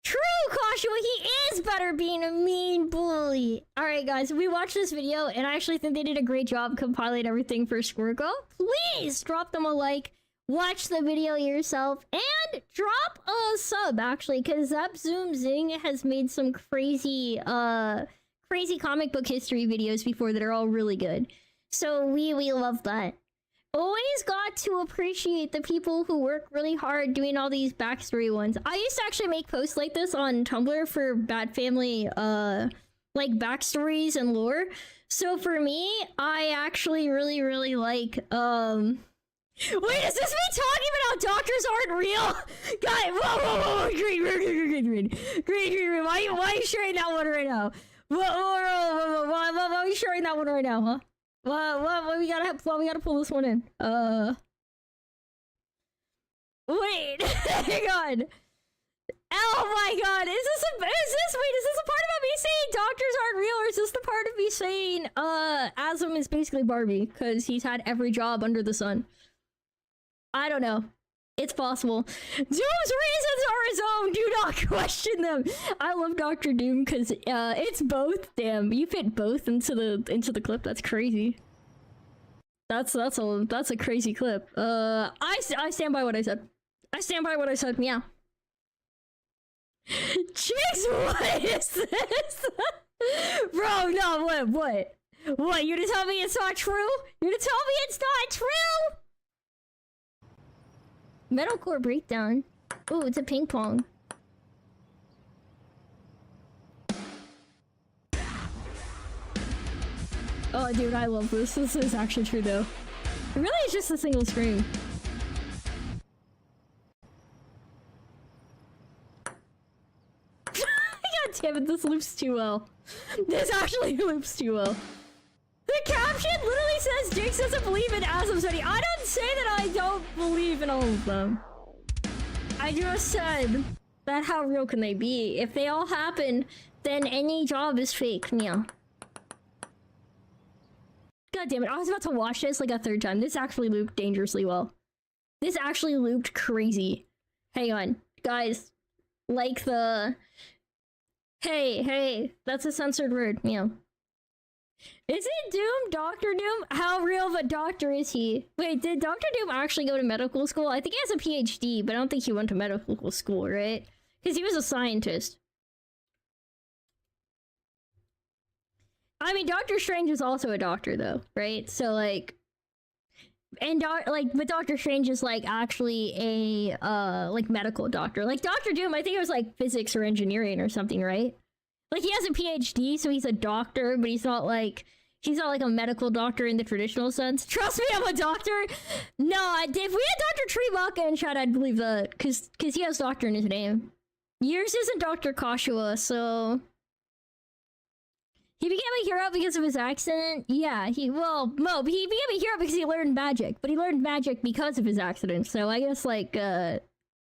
Speaker 1: True, Kashua, he is better being a mean bully. Alright, guys, we watched this video, and I actually think they did a great job compiling everything for Squirrel Girl. Please drop them a like, watch the video yourself, and drop a sub, actually, because Zap Zoom Zing has made some crazy comic book history videos before that are all really good. So we love that. Always got to appreciate the people who work really hard doing all these backstory ones. I used to actually make posts like this on Tumblr for Bat Family, like backstories and lore. So for me, I actually really like, wait, is this me talking about how doctors aren't real? Guy, whoa, green. Why are you sharing that one right now? Why are you sharing that one right now, huh? What we gotta pull this one in. Wait, hang on. Oh my god, is this a part about me saying doctors aren't real, or is this the part of me saying Asum is basically Barbie because he's had every job under the sun? I don't know. It's possible. Doom's reasons are his own. Do not question them. I love Dr. Doom because it's both. Damn, you fit both into the clip. That's crazy. That's a crazy clip. I stand by what I said. I stand by what I said. Meow. Jinx, what is this? Bro, no, what? What? You to tell me it's not true? You to tell me it's not true? Metalcore breakdown. Ooh, it's a ping pong. Oh, dude, I love this. This is actually true, though. It really is just a single scream. God damn it, this loops too well. This actually loops too well. The caption literally says Jinx doesn't believe in Asum study. I don't say that I don't believe in all of them. I just said that how real can they be? If they all happen, then any job is fake. Yeah. God damn it, I was about to watch this like a third time. This actually looped dangerously well. This actually looped crazy. Hang on. Guys, like the... Hey, that's a censored word. Yeah. Is it Doom? Dr. Doom? How real of a doctor is he? Wait, did Dr. Doom actually go to medical school? I think he has a PhD, but I don't think he went to medical school, right? Because he was a scientist. I mean, Doctor Strange is also a doctor, though, right? So, like... And but Doctor Strange is like actually a like medical doctor. Like Doctor Doom, I think it was like physics or engineering or something, right? Like he has a PhD, so he's a doctor, but he's not like a medical doctor in the traditional sense. Trust me, I'm a doctor. No, if we had Dr. Treebaka in chat, I'd believe that, cause he has doctor in his name. Yours isn't Dr. Koshua, so he became a hero because of his accident. Yeah, he became a hero because he learned magic, but he learned magic because of his accident. So I guess like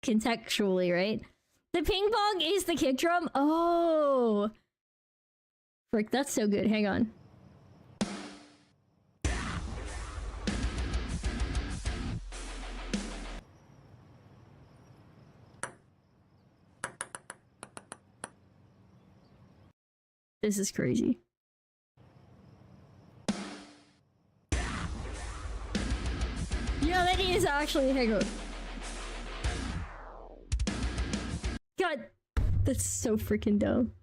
Speaker 1: contextually, right? The ping pong is the kick drum. Oh, frick, that's so good. Hang on. This is crazy. Yeah, that is actually, hang on. God, that's so freaking dumb.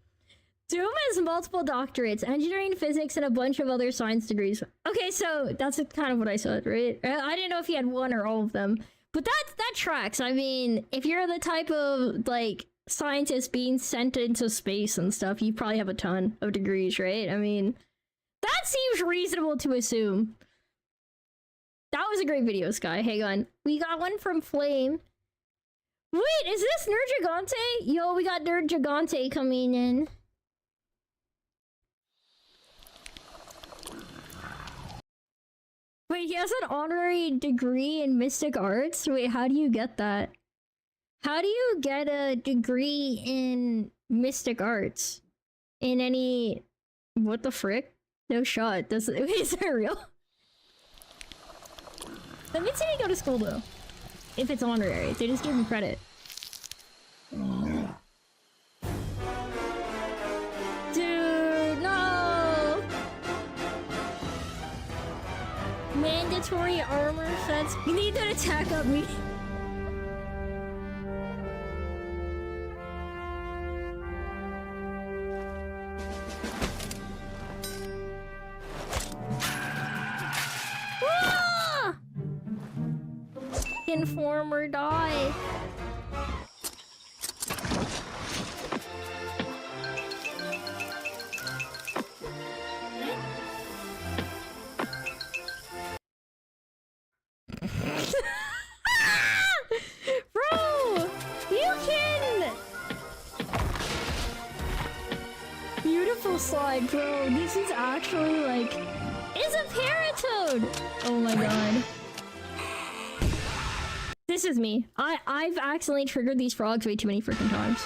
Speaker 1: Doom has multiple doctorates, engineering, physics, and a bunch of other science degrees. Okay, so that's kind of what I said, right? I didn't know if he had one or all of them, but that tracks. I mean, if you're the type of like scientist being sent into space and stuff, you probably have a ton of degrees, right? I mean, that seems reasonable to assume. That was a great video, Sky. Hang on. We got one from Flame. Wait, is this Nerd Gigante? Yo, we got Nerd Gigante coming in. Wait, he has an honorary degree in Mystic Arts? Wait, how do you get that? How do you get a degree in Mystic Arts? In any... What the frick? No shot. Is that real? Let me see if he go to school though. If it's honorary. They just give him credit. Dude, no! Mandatory armor sets. You need to attack up me. Inform or die. Bro, you can. Beautiful slide, bro. This is actually like, it's a Paratoad. Oh my god. This is me. I've accidentally triggered these frogs way too many freaking times.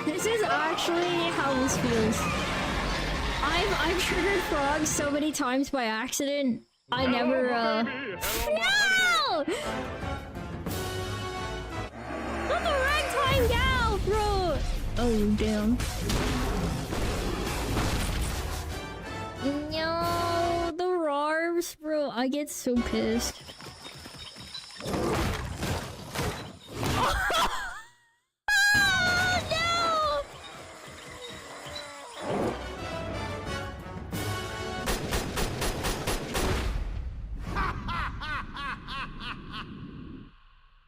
Speaker 1: This is actually how this feels. I've triggered frogs so many times by accident. I never No! Not the ragtime gal, bro! Oh damn. No, the Rarbs, bro. I get so pissed.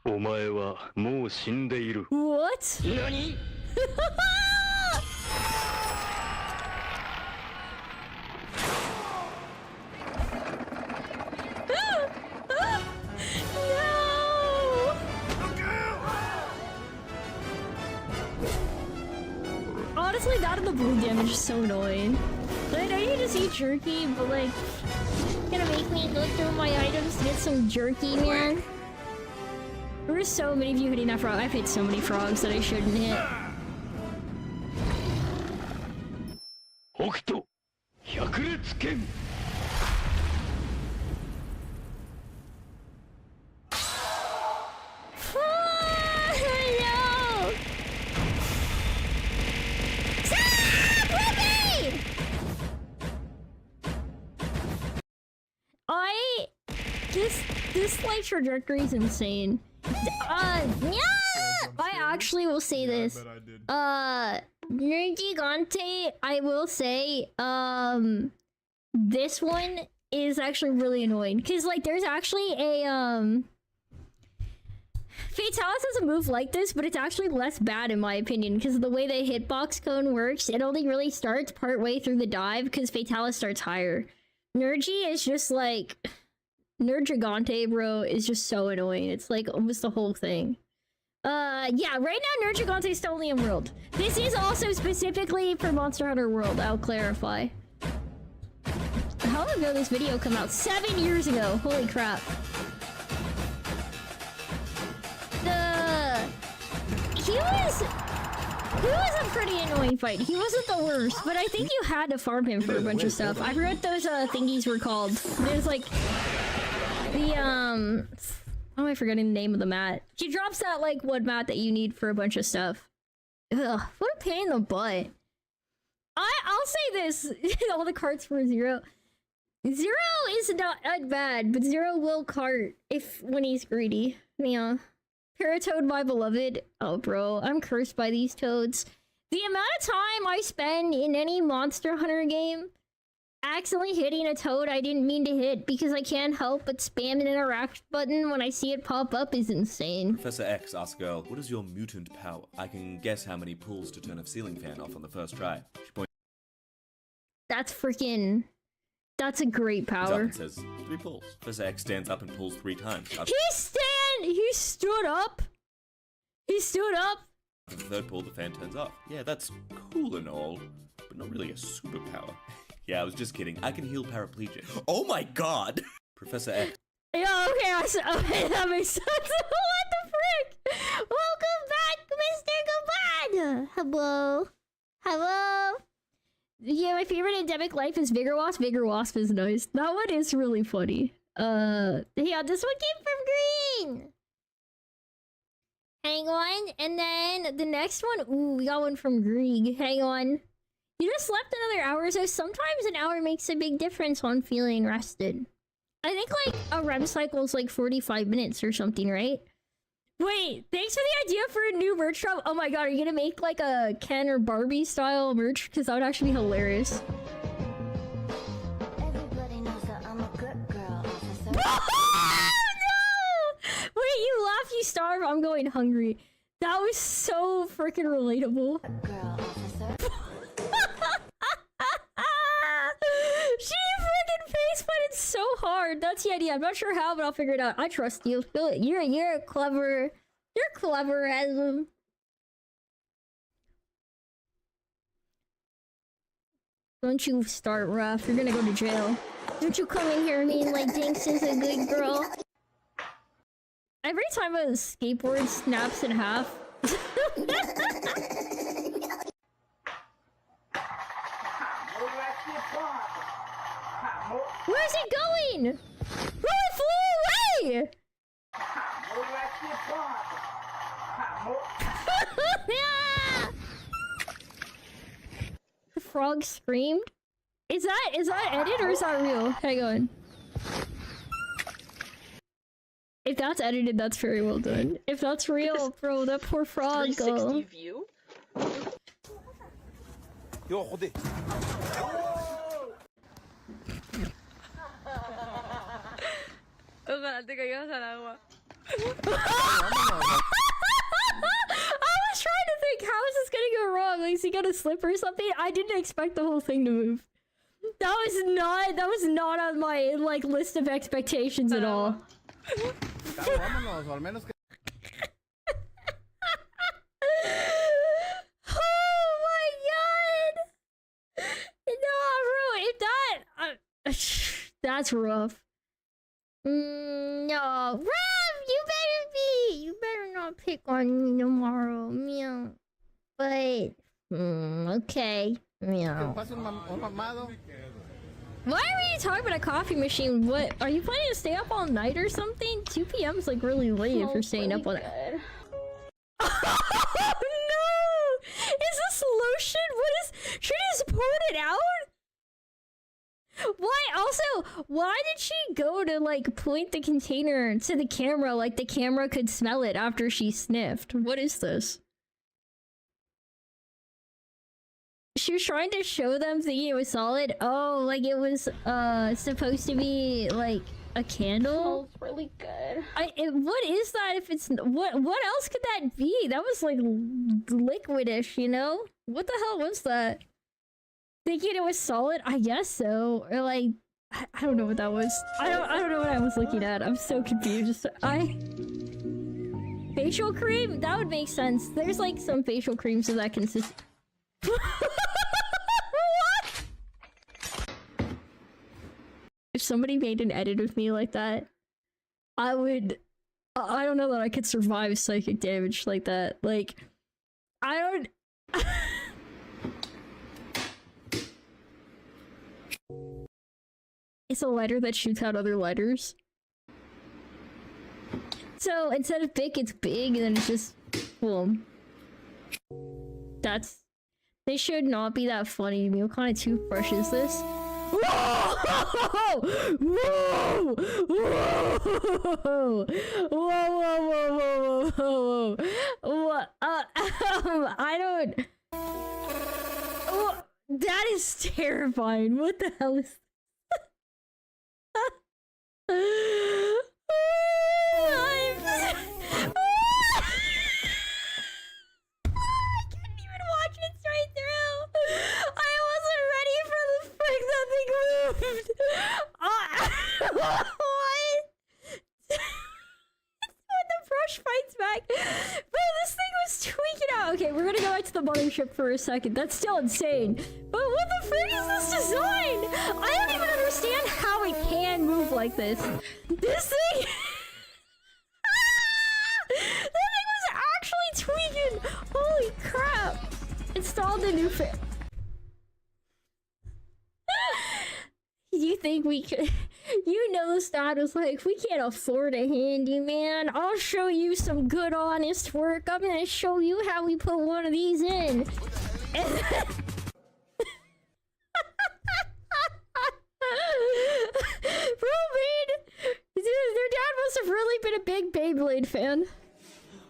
Speaker 1: Oh, no! What? Nani? No! Honestly, that and the blue damage is so annoying. I know you just eat jerky, but like, gonna make me go through my items to get some jerky, man. There were so many of you hitting that frog. I've hit so many frogs that I shouldn't hit. No! Stop! Let me! This like trajectory is insane. Yeah! I actually will say this. Nergigante, I will say, this one is actually really annoying because like there's actually a Fatalis has a move like this, but it's actually less bad in my opinion because of the way the hitbox cone works. It only really starts part way through the dive because Fatalis starts higher. Nergy is just like Nergigante, bro, is just so annoying. It's like almost the whole thing. Yeah, right now Nergigante is only in World. This is also specifically for Monster Hunter World, I'll clarify. How long ago did this video come out? 7 years ago. Holy crap. He was a pretty annoying fight. He wasn't the worst, but I think you had to farm him for a bunch of stuff. I forgot what those thingies were called. There's like the how am I forgetting the name of the mat? He drops that like one mat that you need for a bunch of stuff. Ugh, what a pain in the butt. I'll say this. All the carts for Zero. Zero is not bad, but Zero will cart when he's greedy. Yeah. Paratoad, my beloved. Oh, bro, I'm cursed by these toads. The amount of time I spend in any Monster Hunter game accidentally hitting a toad I didn't mean to hit because I can't help but spam an interact button when I see it pop up is insane.
Speaker 7: Professor X asks girl, what is your mutant power? I can guess how many pulls to turn a ceiling fan off on the first try. She points
Speaker 1: That's freaking... That's a great power.
Speaker 7: up and says, 3 pulls. Professor X stands up and pulls 3 times.
Speaker 1: He stood up? He stood up?
Speaker 7: After the 3rd pull, the fan turns off. Yeah, that's cool and all, but not really a superpower. Yeah, I was just kidding. I can heal paraplegia. Oh my god! Professor X.
Speaker 1: Yeah, okay, that makes sense. What the frick? Welcome back, Mr. Gabad! Hello? Hello? Yeah, my favorite endemic life is Vigor Wasp. Vigor Wasp is nice. That one is really funny. Yeah, this one came from Green! Hang on, and then the next one, ooh, we got one from Grieg. Hang on. You just slept another hour, so sometimes an hour makes a big difference on feeling rested. I think like a REM cycle is like 45 minutes or something, right? Wait, thanks for the idea for a new merch drop. Oh my god, are you gonna make like a Ken or Barbie style merch? Because that would actually be hilarious.
Speaker 11: Everybody knows that I'm a good girl, officer.
Speaker 1: No! Wait, you laugh, you starve. I'm going hungry. That was so freaking relatable.
Speaker 11: Girl, officer.
Speaker 1: She freaking face planted so hard. That's the idea. I'm not sure how, but I'll figure it out. I trust you. You're clever. You're clever, Asm. Don't you start rough. You're gonna go to jail. Don't you come in here mean like Jinx is a good girl. Every time a skateboard snaps in half. Where's it going? Oh, it flew away! The frog screamed. Is that edited or is that real? Hang on. If that's edited, that's very well done. If that's real, bro, that poor frog.
Speaker 22: 360 view.
Speaker 14: Yo, joder.
Speaker 22: Ojalá te caigas al agua.
Speaker 1: I was trying to think, how is this gonna go wrong? Like, is he gonna slip or something? I didn't expect the whole thing to move. That was not on my like list of expectations at all. Oh my god! No, bro, if that that's rough. No, Rev, you better not pick on me tomorrow, meow. But okay, meow. Why are you talking about a coffee machine? What, are you planning to stay up all night or something? 2 p.m. is like really late if you're staying up all night. Oh no! Is this lotion? What is? Should I just pour it out? Why? Also, why did she go to like point the container to the camera like the camera could smell it after she sniffed? What is this? she was trying to show them thinking it was solid. Oh, like it was supposed to be like a candle.
Speaker 22: Smells really good.
Speaker 1: What is that? If it's what else could that be? That was like liquidish, you know? What the hell was that? Thinking it was solid? I guess so. Or like I don't know what that was. I don't know what I was looking at. I'm so confused. Facial cream? That would make sense. There's like some facial creams of that consistency. What? If somebody made an edit of me like that, I don't know that I could survive psychic damage like that. Like, I don't... It's a letter that shoots out other letters. So instead of big, it's big, and then it's just boom. They should not be that funny to me. What kind of toothbrush is this? Whoa! Whoa! Whoa! Whoa! What? I don't. That is terrifying. What the hell is? I couldn't even watch it straight through. I wasn't ready for the frick that thing moved. What? When the brush fights back. Bro, this thing was tweaking out. Okay, we're gonna go back to the mothership for a second. That's still insane. But what the frick is this design? I don't even understand how it can move like this. This thing... That thing was actually tweaking! Holy crap! Installed the new fan. You think we could... You know, Stat was like, we can't afford a handyman. I'll show you some good, honest work. I'm gonna show you how we put one of these in. And then... Bro, man! Their dad must have really been a big Beyblade fan.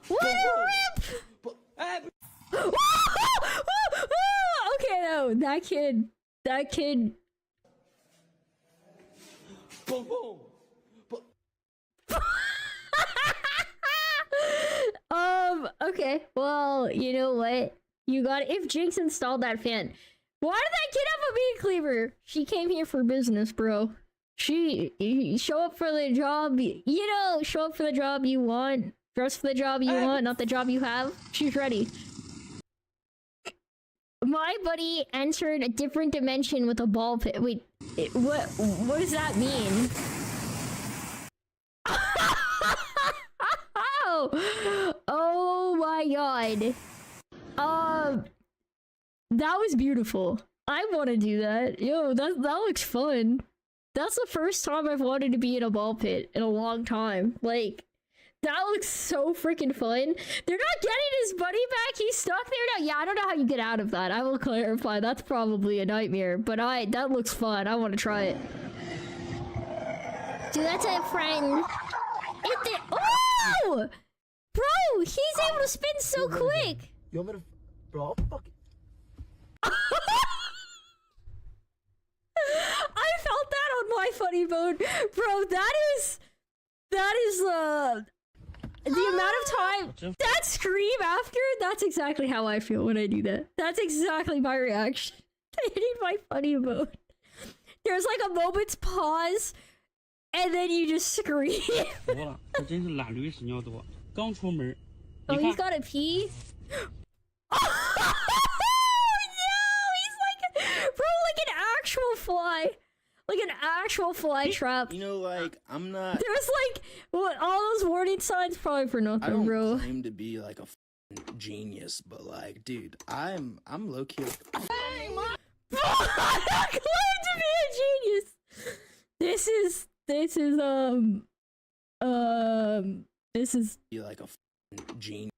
Speaker 1: What a rip! Okay, no, that kid. Okay, well, you know what? If Jinx installed that fan, why did that kid have a meat cleaver? She came here for business, bro. Show up for the job, show up for the job you want. Dress for the job you want, not the job you have. She's ready. My buddy entered a different dimension with a ball pit. Wait, what does that mean? Oh my god. That was beautiful. I want to do that. Yo, that looks fun. That's the first time I've wanted to be in a ball pit in a long time. Like, that looks so freaking fun. They're not getting his buddy back. He's stuck there now. Yeah, I don't know how you get out of that. I will clarify. That's probably a nightmare. But that looks fun. I want to try it. Do that to a friend. Oh! Bro, he's able to spin so quick.
Speaker 3: You want me to... Bro, fuck it.
Speaker 1: I felt that on my funny bone. Bro, that is the amount of time that scream after, that's exactly how I feel when I do that. That's exactly my reaction to hitting my funny bone. There's like a moment's pause and then you just scream. Oh, he's got a pee? Oh no, he's like, bro, like an actual fly. Like an actual fly trap.
Speaker 5: You know, like, I'm not...
Speaker 1: There's like, all those warning signs probably for nothing, bro.
Speaker 5: I don't claim to be like a genius, but like, dude, I'm low-key...
Speaker 1: Hey, I'm not claiming to be a genius! This is...
Speaker 5: Be like a genius.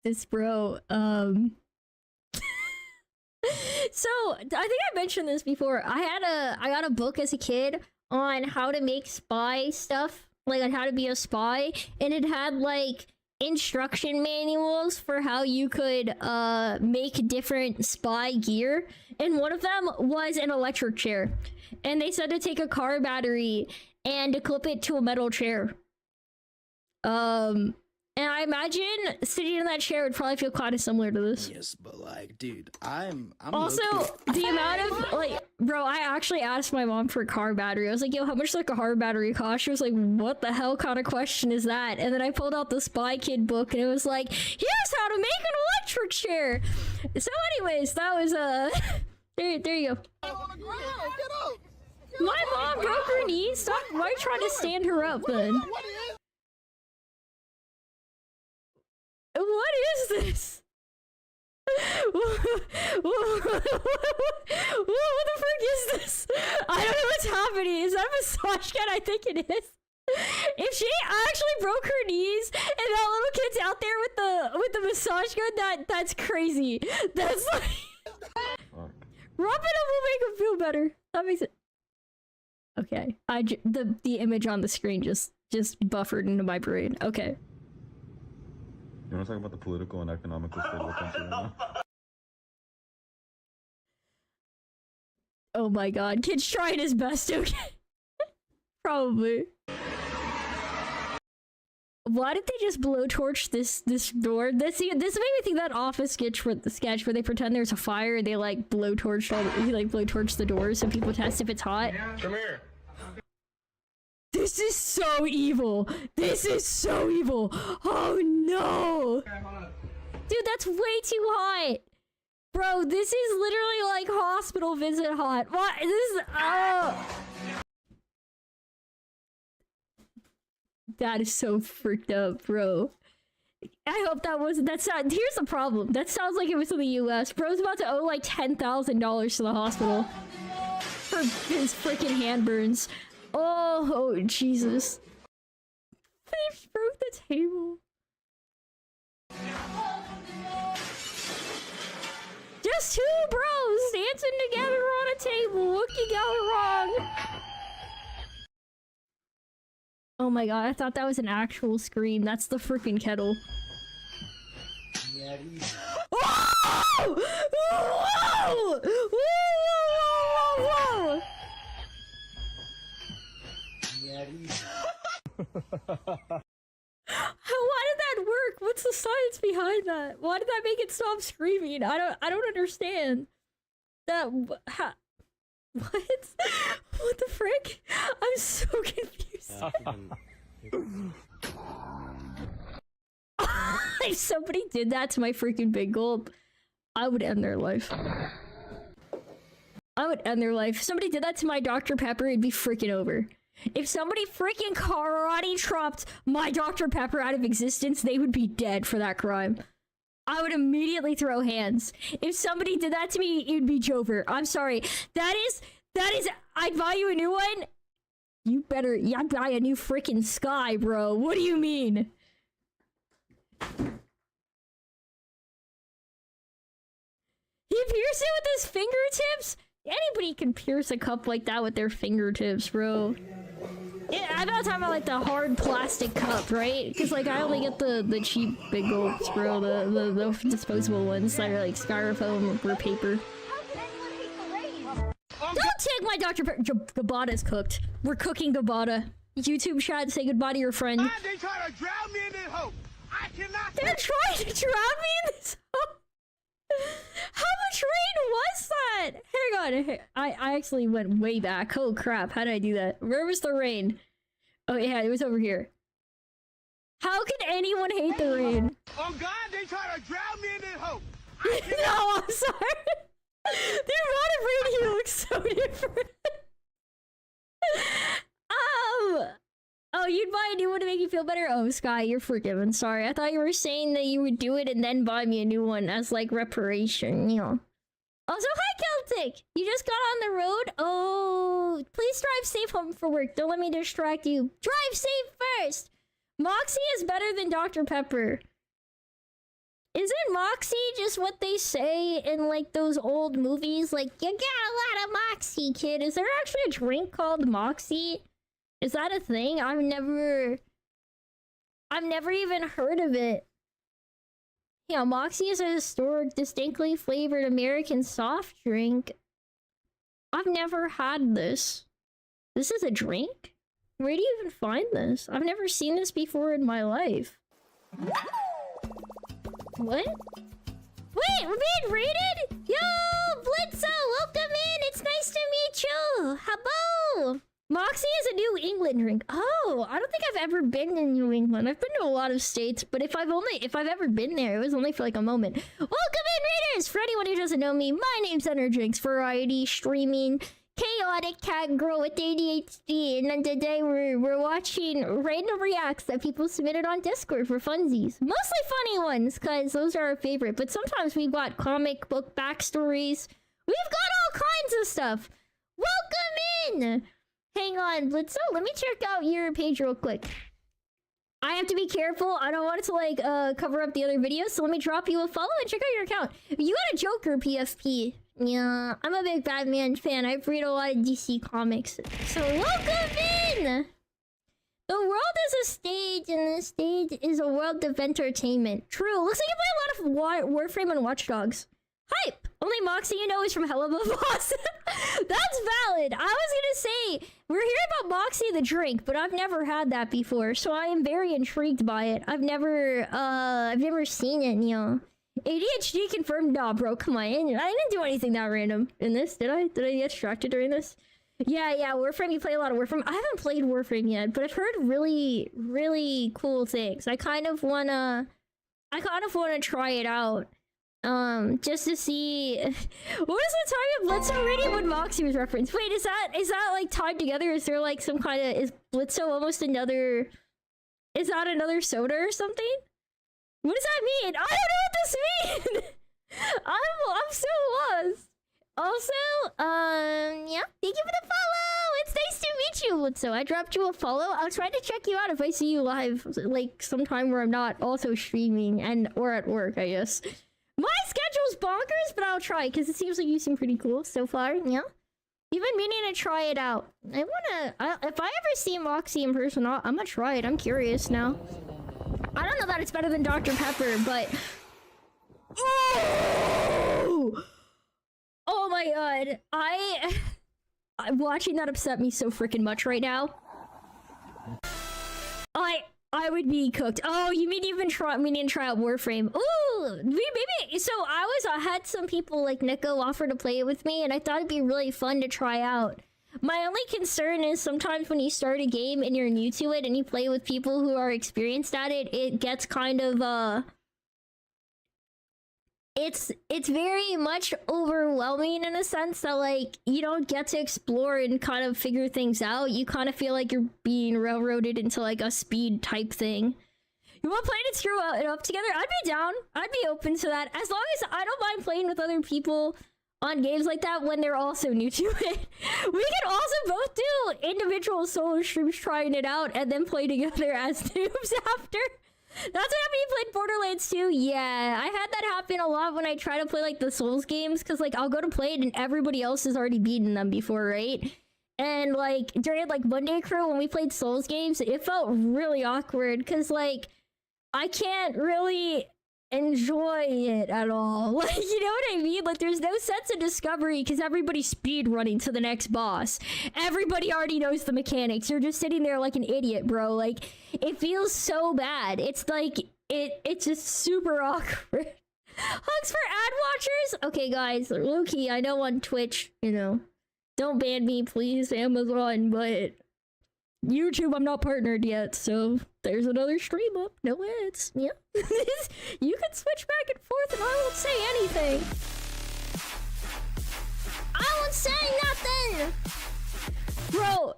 Speaker 1: This bro, So, I think I mentioned this before. I got a book as a kid on how to make spy stuff, like on how to be a spy, and it had like instruction manuals for how you could make different spy gear, and one of them was an electric chair, and they said to take a car battery and to clip it to a metal chair. And I imagine sitting in that chair would probably feel kind of similar to this.
Speaker 5: Yes, but like, dude, I'm
Speaker 1: also the amount of like, bro, I actually asked my mom for a car battery. I was like, yo, how much does like a car battery cost? She was like, what the hell kind of question is that? And then I pulled out the Spy Kid book and it was like, here's how to make an electric chair. So anyways, that was there you go. My mom broke her knee. Stop. Why are you trying to stand her up then? What is this? What the frick is this? I don't know what's happening. Is that a massage gun? I think it is. If she actually broke her knees and that little kid's out there with the massage gun, that's crazy. That's like rubbing him will make him feel better. That makes it okay. The image on the screen just buffered into my brain. Okay.
Speaker 2: You want to talk about the political and economical state of the country right now?
Speaker 1: Oh my god, kid's trying his best, okay? Probably. Why did they just blowtorch this door? This made me think that Office sketch where they pretend there's a fire and they like blowtorch the doors so people test if it's hot.
Speaker 17: Come here.
Speaker 1: This is so evil. This is so evil. Oh no. Dude, that's way too hot. Bro, this is literally like hospital visit hot. What? This is... That is so freaked up, bro. I hope that wasn't... That's not... Here's the problem. That sounds like it was in the US. Bro's about to owe like $10,000 to the hospital for his freaking hand burns. Oh, Jesus. They broke the table. Just two bros dancing together on a table. What could go wrong? Oh my god, I thought that was an actual scream. That's the freaking kettle. Whoa! Whoa! Whoa! Whoa! Why did that work? What's the science behind that? Why did that make it stop screaming? I don't understand. That what? What the frick? I'm so confused. If somebody did that to my freaking big gulp, I would end their life. I would end their life. If somebody did that to my Dr. Pepper, it'd be freaking over. If somebody freaking karate chopped my Dr. Pepper out of existence, they would be dead for that crime. I would immediately throw hands. If somebody did that to me, it would be Jover. I'm sorry. That is, I'd buy you a new one. I'd buy a new freaking Sky, bro. What do you mean? He pierced it with his fingertips? Anybody can pierce a cup like that with their fingertips, bro. Yeah, I'm not talking about like the hard plastic cup, right? Because like I only get the cheap big gulps, bro. The disposable ones that are like styrofoam or paper. Don't take my Dr. Pepper. Gabata's cooked. We're cooking Gabata. YouTube chat, say goodbye to your friend.
Speaker 9: They trying to drown me in this hole. I cannot.
Speaker 1: They're trying to drown me in this hole. How much rain was that? Hang on. I actually went way back. Oh crap, how did I do that? Where was the rain? Oh yeah, it was over here. How could anyone hate the rain?
Speaker 9: Oh God, they trying to drown me in this hole.
Speaker 1: No, I'm sorry. The amount of rain here looks so different. Oh, you'd buy a new one to make you feel better? Oh, Sky, you're forgiven. Sorry, I thought you were saying that you would do it and then buy me a new one as, like, reparation, you know. Also, hi, Celtic! You just got on the road? Oh, please drive safe home for work. Don't let me distract you. Drive safe first! Moxie is better than Dr. Pepper. Isn't Moxie just what they say in, like, those old movies? Like, you got a lot of Moxie, kid. Is there actually a drink called Moxie? Is that a thing? I've never I've never even heard of it. Yeah, Moxie is a historic, distinctly flavored American soft drink. I've never had this. This is a drink? Where do you even find this? I've never seen this before in my life. What? Wait, we're being raided? Yo, Blitzo, welcome in. It's nice to meet you. Hello. Moxie is a New England drink. Oh, I don't think I've ever been in New England. I've been to a lot of states, but if I've ever been there, it was only for like a moment. Welcome in, Raiders! For anyone who doesn't know me, my name's enerjynx, variety streaming, chaotic cat girl with ADHD, and then today we're watching random reacts that people submitted on Discord for funsies. Mostly funny ones, because those are our favorite, but sometimes we've got comic book backstories. We've got all kinds of stuff. Welcome in! Hang on, Blitzo, let me check out your page real quick. I have to be careful. I don't want it to like cover up the other videos, so let me drop you a follow and check out your account. You got a Joker PFP. Yeah, I'm a big Batman fan. I've read a lot of DC comics. So welcome in! The world is a stage, and the stage is a world of entertainment. True. Looks like you play a lot of Warframe and Watch Dogs. Hype! Only Moxie you know is from Hell of a Boss. That's valid. I was gonna say, we're hearing about Moxie the drink, but I've never had that before, so I am very intrigued by it. I've never seen it, you know. ADHD confirmed. Nah, bro, come on. I didn't do anything that random in this, did I? Did I get distracted during this? Yeah, Warframe, you play a lot of Warframe. I haven't played Warframe yet, but I've heard really, really cool things. I kind of wanna try it out. Just to see. What is the time of Blitzo rating when Moxie was referenced? Wait, is that like tied together? Is there like some kind of, is Blitzo almost another, is that another soda or something? What does that mean? I don't know what this means. I'm so lost. Also, yeah, thank you for the follow. It's nice to meet you, Blitzo. I dropped you a follow. I'll try to check you out if I see you live, like sometime where I'm not also streaming or at work, I guess. My schedule's bonkers, but I'll try, because it seems like you seem pretty cool so far, yeah? You've been meaning to try it out. If I ever see Moxie in person, I'm gonna try it. I'm curious now. I don't know that it's better than Dr. Pepper, but... Oh my god. Watching that upset me so freaking much right now. I would be cooked. Oh, you mean you've been meaning to try out Warframe? Ooh, maybe. So I had some people like Nico offer to play it with me, and I thought it'd be really fun to try out. My only concern is sometimes when you start a game and you're new to it and you play with people who are experienced at it, it gets kind of it's very much overwhelming in a sense that like you don't get to explore and kind of figure things out. You kind of feel like you're being railroaded into like a speed type thing. You want to play it and screw it up together? I'd be down. I'd be open to that, as long as I don't mind playing with other people on games like that when they're also new to it. We can also both do individual solo streams trying it out and then play together as noobs after. That's what happened when you played Borderlands 2. Yeah, I had that happen a lot when I try to play like the Souls games, because like I'll go to play it and everybody else has already beaten them before, right? And like during like Monday Crew when we played Souls games, it felt really awkward because like I can't really enjoy it at all. Like, you know what I mean? Like there's no sense of discovery because everybody's speed running to the next boss. Everybody already knows the mechanics. You're just sitting there like an idiot, bro. Like it feels so bad. It's like it's just super awkward. Hugs for ad watchers. Okay guys, low-key, I know on Twitch, you know, don't ban me please, Amazon, but YouTube, I'm not partnered yet, so there's another stream up. No ads. Yeah. You can switch back and forth and I won't say anything. I won't say nothing! Bro.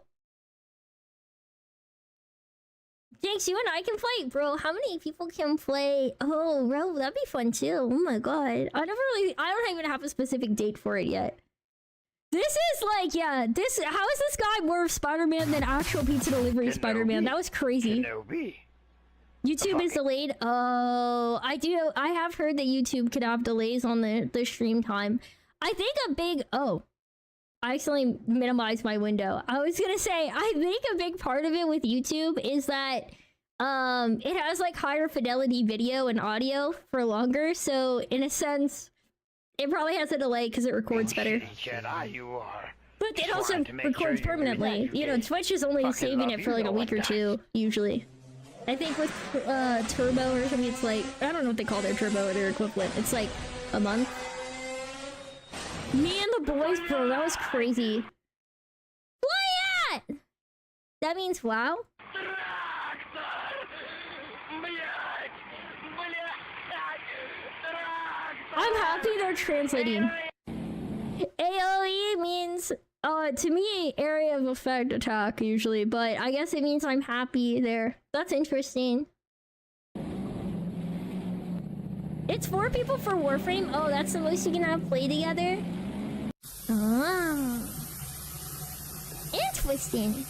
Speaker 1: Jinx, you and I can play. Bro, how many people can play? Oh, bro, that'd be fun too. Oh my god. I don't even have a specific date for it yet. This is like, yeah, how is this guy more of Spider-Man than actual pizza delivery Spider-Man? That was crazy. YouTube is delayed. Oh, I have heard that YouTube could have delays on the stream time. I think I accidentally minimized my window. I was gonna say, I think a big part of it with YouTube is that it has like higher fidelity video and audio for longer, so in a sense, it probably has a delay because it records better. But it also records permanently. You know, Twitch is only saving it for like a week or two, usually. I think with Turbo or something, it's like, I don't know what they call their Turbo or their equivalent. It's like a month. Me and the boys, bro, that was crazy. Play it! That means wow? I'm happy they're translating. AOE means, to me, area of effect attack usually, but I guess it means I'm happy there. That's interesting. It's 4 people for Warframe? Oh, that's the most you can have play together? Ah. Interesting.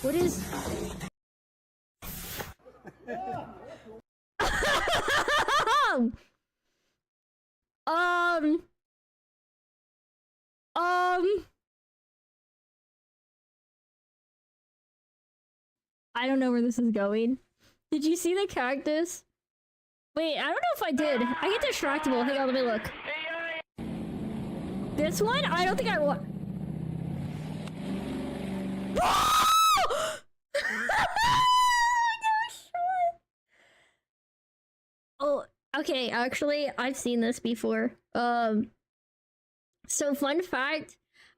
Speaker 1: What is... I don't know where this is going. Did you see the cactus? Wait, I don't know if I did. I get distractible. Hang on, let me look. This one? I don't think I want. Oh, okay, actually, I've seen this before. So fun fact,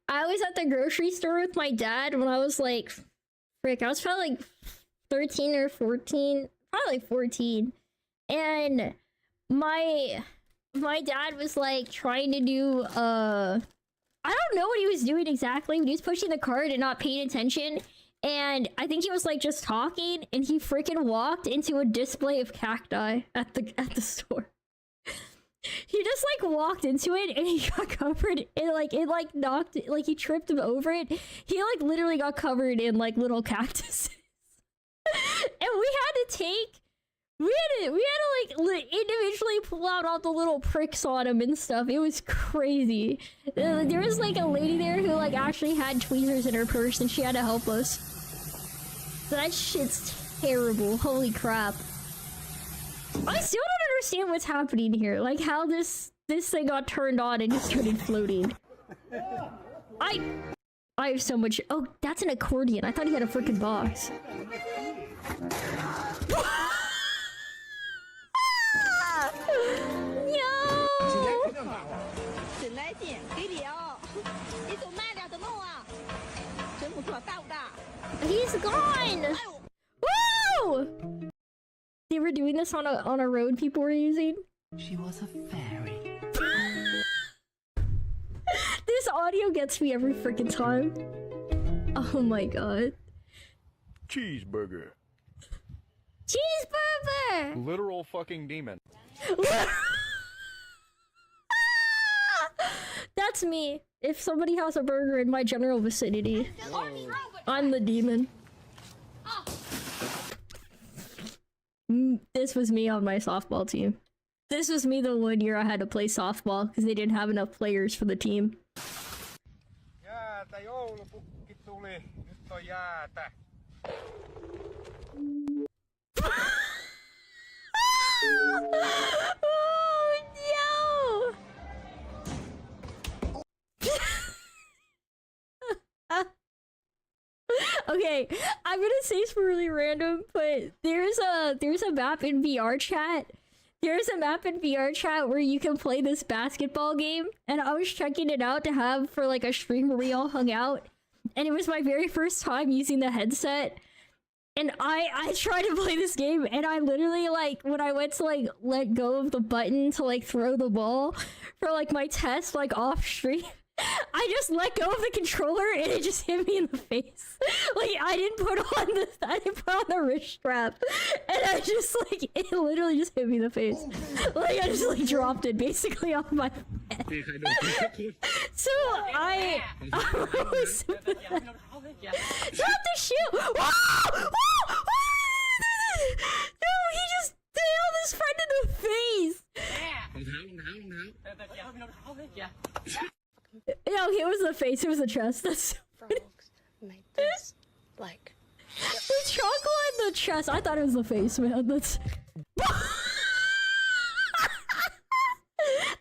Speaker 1: I was at the grocery store with my dad when I was like, frick, I was probably like 13 or 14, probably 14. And my dad was like trying to do, I don't know what he was doing exactly, but he was pushing the cart and not paying attention. And I think he was like just talking, and he freaking walked into a display of cacti at the store. He just like walked into it and he got covered in like, it like knocked, like he tripped him over it. He like literally got covered in like little cactuses. And we had to like individually pull out all the little pricks on him and stuff. It was crazy. There was like a lady there who like actually had tweezers in her purse and she had to help us. That shit's terrible. Holy crap. I still don't understand what's happening here. Like how this thing got turned on and just started floating. I have so much. Oh, that's an accordion. I thought he had a freaking box. He's gone! Woo! They were doing this on a road people were using.
Speaker 12: She was a fairy.
Speaker 1: This audio gets me every freaking time. Oh my god.
Speaker 18: Cheeseburger.
Speaker 1: Cheeseburger!
Speaker 18: Literal fucking demon.
Speaker 1: That's me. If somebody has a burger in my general vicinity, I'm the demon. This was me on my softball team. This was me the one year I had to play softball because they didn't have enough players for the team. Oh no! Okay, I'm gonna say it's really random, but there's a map in VR chat. There's a map in VR chat where you can play this basketball game, and I was checking it out to have for like a stream where we all hung out, and it was my very first time using the headset. And I tried to play this game, and I literally, like, when I went to, like, let go of the button to, like, throw the ball for, like, my test, like, off stream, I just let go of the controller, and it just hit me in the face. Like, I didn't put on the wrist strap, and I just, like, it literally just hit me in the face. Like, I just, like, dropped it, basically, off my head. So, I was sympathetic. Drop the shoe! Whoa! No, he just nailed his friend in the face! No, it was the face, it was the chest. That's so
Speaker 13: frogs make this, like,
Speaker 1: the chest. I thought it was the face, man. That's.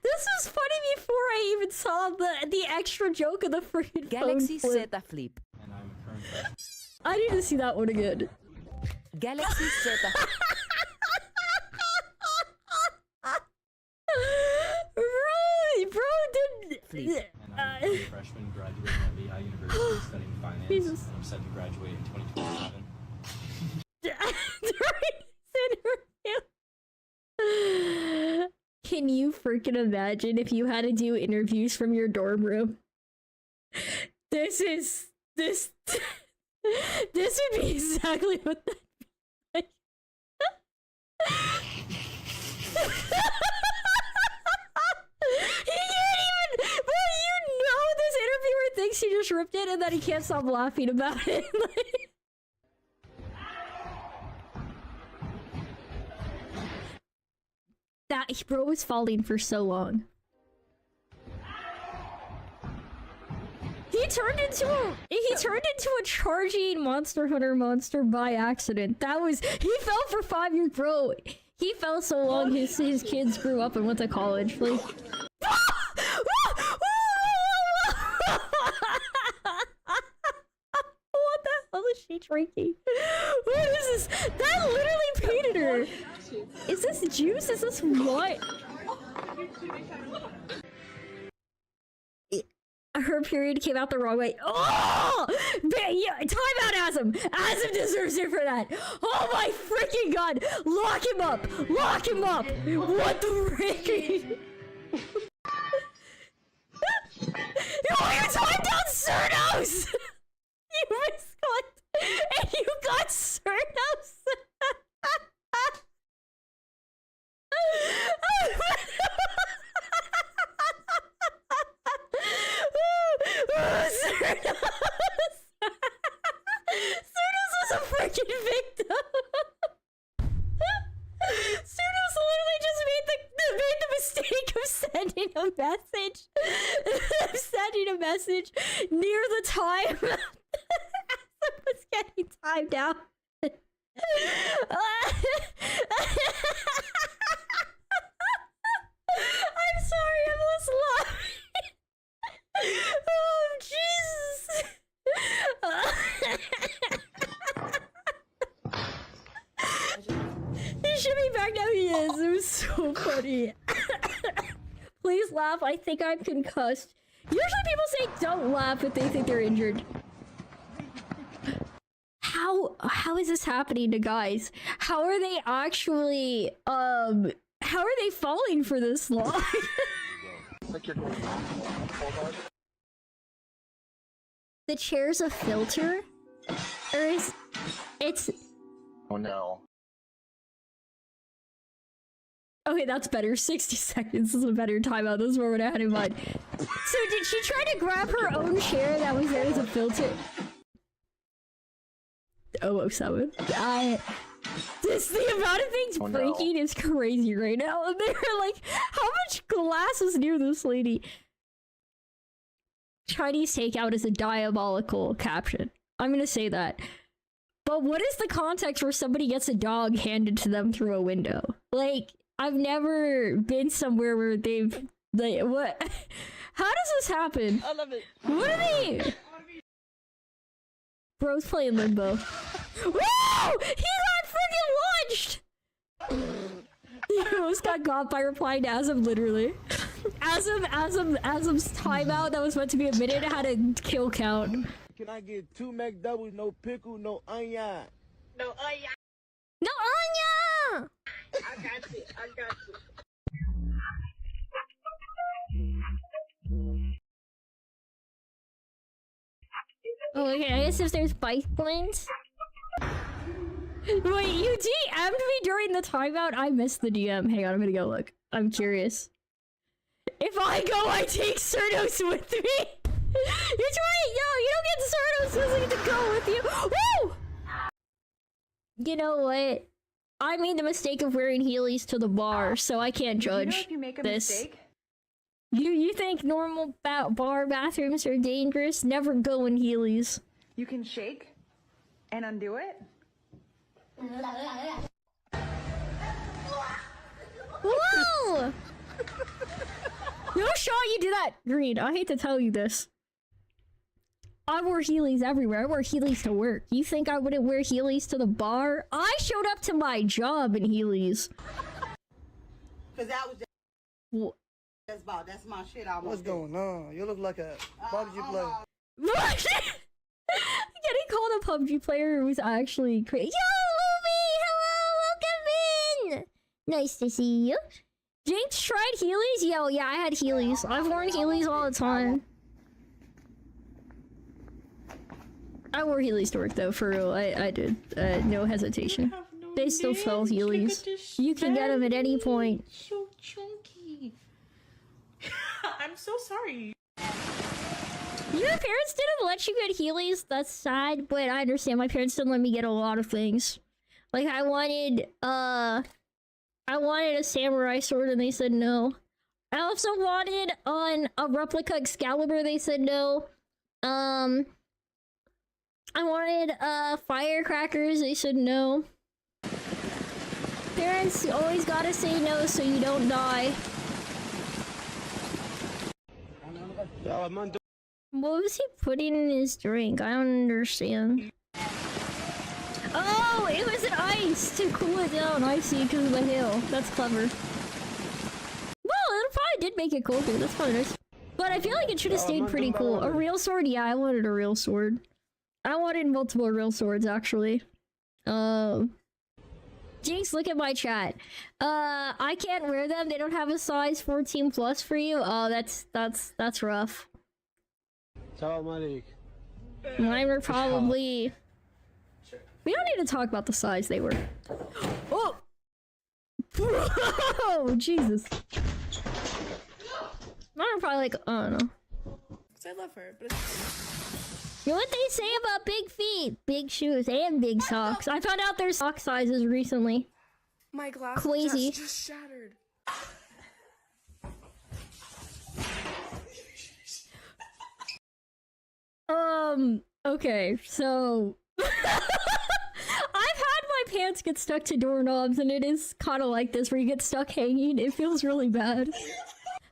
Speaker 1: This was funny before I even saw the extra joke of the freaking
Speaker 10: Galaxy
Speaker 1: phone flip.
Speaker 10: Z Flip.
Speaker 1: I need to see that one again.
Speaker 10: Galaxy Z.
Speaker 1: Bro did.
Speaker 10: Flip.
Speaker 13: I'm a freshman graduating at Lehigh University studying finance.
Speaker 1: Jesus.
Speaker 13: And I'm set to graduate in 2027.
Speaker 1: Can you freaking imagine if you had to do interviews from your dorm room? This would be exactly what that like. He can't even, bro, you know this interviewer thinks he just ripped it and then he can't stop laughing about it. Like, that bro was falling for so long. He turned into a charging Monster Hunter monster by accident. He fell for 5 years, bro. He fell so long his kids grew up and went to college. Like what the hell is she drinking? What is this? That literally painted her. Is this juice? Is this what? Her period came out the wrong way. Oh! Yeah, time out, Asm! Asm deserves it for that! Oh my freaking god! Lock him up! Lock him up! What the freaking... Oh, you timed out Cernos! You misclicked! And you got Cernos! Cernos was a freaking victim. Cernos literally just made the mistake of sending a message near the time as it was getting timed out. I'm sorry, I'm less laughing. Oh, Jesus. He should be back now. He is. It was so funny. Please laugh. I think I'm concussed. Usually people say don't laugh if they think they're injured. How is this happening to guys? How are they actually how are they falling for this long? The chair's a filter? Or is it's
Speaker 23: Oh no.
Speaker 1: okay, that's better. 60 seconds is a better timeout. This is what I had in mind. So did she try to grab her own chair that was there as a filter? 007. The amount of things breaking is crazy right now. And they're like, how much glass is near this lady? Chinese takeout is a diabolical caption. I'm gonna say that. But what is the context where somebody gets a dog handed to them through a window? Like, I've never been somewhere where what? How does this happen?
Speaker 22: I love it.
Speaker 1: What are they? Bro's playing limbo. Whoa! He got freaking launched! He almost got by replying to Asm, literally. Asm's timeout that was meant to be a minute had a kill count.
Speaker 9: Can I get 2 McDoubles, no pickle, no onion?
Speaker 22: No onion.
Speaker 1: No onion!
Speaker 22: I got you. I got you.
Speaker 1: Oh, okay, I guess if there's bike lanes. Wait, you DM'd me during the timeout? I missed the DM. Hang on, I'm gonna go look. I'm curious. If I go, I take Cernos with me! You're trying! Yo, you don't get Cernos doesn't get to go with you! Woo! You know what? I made the mistake of wearing Heelys to the bar, so I can't judge
Speaker 24: You know if you make a
Speaker 1: this.
Speaker 24: mistake?
Speaker 1: You think normal bar bathrooms are dangerous? Never go in Heelys.
Speaker 24: You can shake and undo it.
Speaker 1: Whoa! No shot you do that, Green. I hate to tell you this. I wore Heelys everywhere. I wore Heelys to work. You think I wouldn't wear Heelys to the bar? I showed up to my job in Heelys.
Speaker 22: Cause that was that's my shit.
Speaker 9: What's going on? You look like a PUBG player.
Speaker 1: Getting called a PUBG player was actually crazy. Yo, Luby! Hello, welcome in! Nice to see you. Jinx tried Heelys? Yo, yeah, I had Heelys. I've worn Heelys all the time. I wore Heelys to work though, for real. I did. No hesitation. They still sell Heelys. You can get them at any point.
Speaker 8: So chunky. I'm so sorry.
Speaker 1: Your parents didn't let you get Heelys? That's sad, but I understand. My parents didn't let me get a lot of things. Like, I wanted a samurai sword and they said no. I also wanted a replica Excalibur, they said no. I wanted firecrackers, they said no. Parents always gotta say no so you don't die. What was he putting in his drink? I don't understand. Oh, it was an ice to cool it down. I see, because of the hail. That's clever. Well, it probably did make it colder. That's probably nice. But I feel like it should have stayed pretty cool. A real sword? Yeah, I wanted a real sword. I wanted multiple real swords, actually. Jinx, look at my chat. I can't wear them. They don't have a size 14 plus for you. Oh, that's rough. Mine were probably... We don't need to talk about the size they were. Oh! Bro! Jesus. Mine were probably like, I don't know.
Speaker 8: I love her, but
Speaker 1: You know what they say about big feet? Big shoes and big socks. I found out their sock sizes recently.
Speaker 8: my glass
Speaker 1: Crazy.
Speaker 8: just shattered.
Speaker 1: Okay, so... I've had my pants get stuck to doorknobs, and it is kind of like this, where you get stuck hanging. It feels really bad.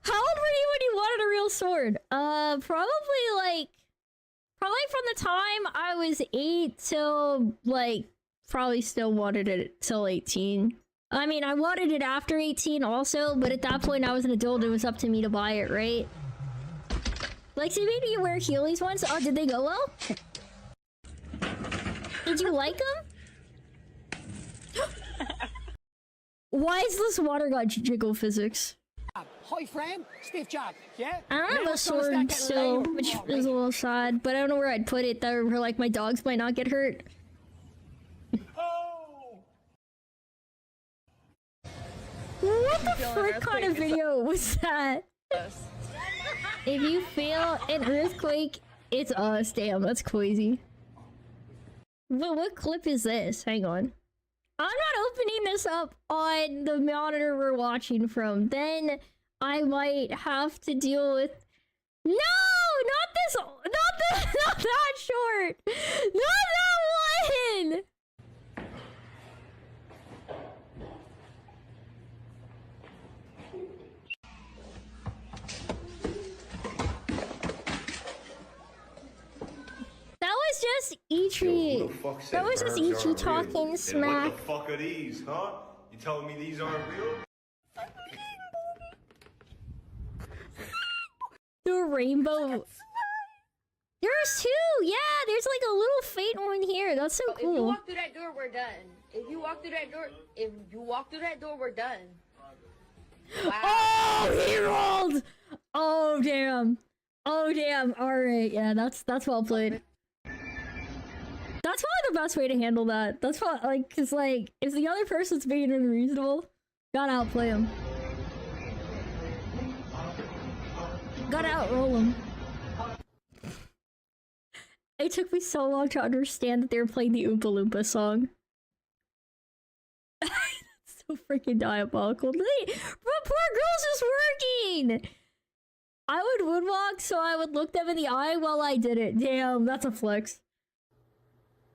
Speaker 1: How old were you when you wanted a real sword? Probably from the time I was 8 till, like, probably still wanted it till 18. I mean, I wanted it after 18 also, but at that point I was an adult, it was up to me to buy it, right? Like, so maybe you wear Heelys once? Oh, did they go well? Did you like them? Why is this water got jiggle physics?
Speaker 15: High frame, stiff jab, yeah?
Speaker 1: I don't have a sword still, which is a little sad, but I don't know where I'd put it though, where like my dogs might not get hurt. What the frick kind of video was that? If you feel an earthquake, it's us. Damn, that's crazy. What clip is this? Hang on. I'm not opening this up on the monitor we're watching from. Then I might have to deal with... No! Not this! Not that short! Not that one! That was just Ichi. That was just Ichi talking smack.
Speaker 23: What the fuck are these, huh? You telling me these aren't real?
Speaker 1: The rainbow. There's two. Yeah, there's like a little faint one here. That's so cool.
Speaker 24: If you walk through that door, we're done. If you walk through that door, we're done. Wow.
Speaker 1: Oh, he rolled. Oh damn. Oh damn. All right. Yeah, that's well played. That's probably the best way to handle that. That's probably like, cause like, if the other person's being unreasonable, gotta outplay him. Gotta outroll him. It took me so long to understand that they were playing the Oompa Loompa song. That's so freaking diabolical. But poor girl's just working! I would moonwalk so I would look them in the eye while I did it. Damn, that's a flex.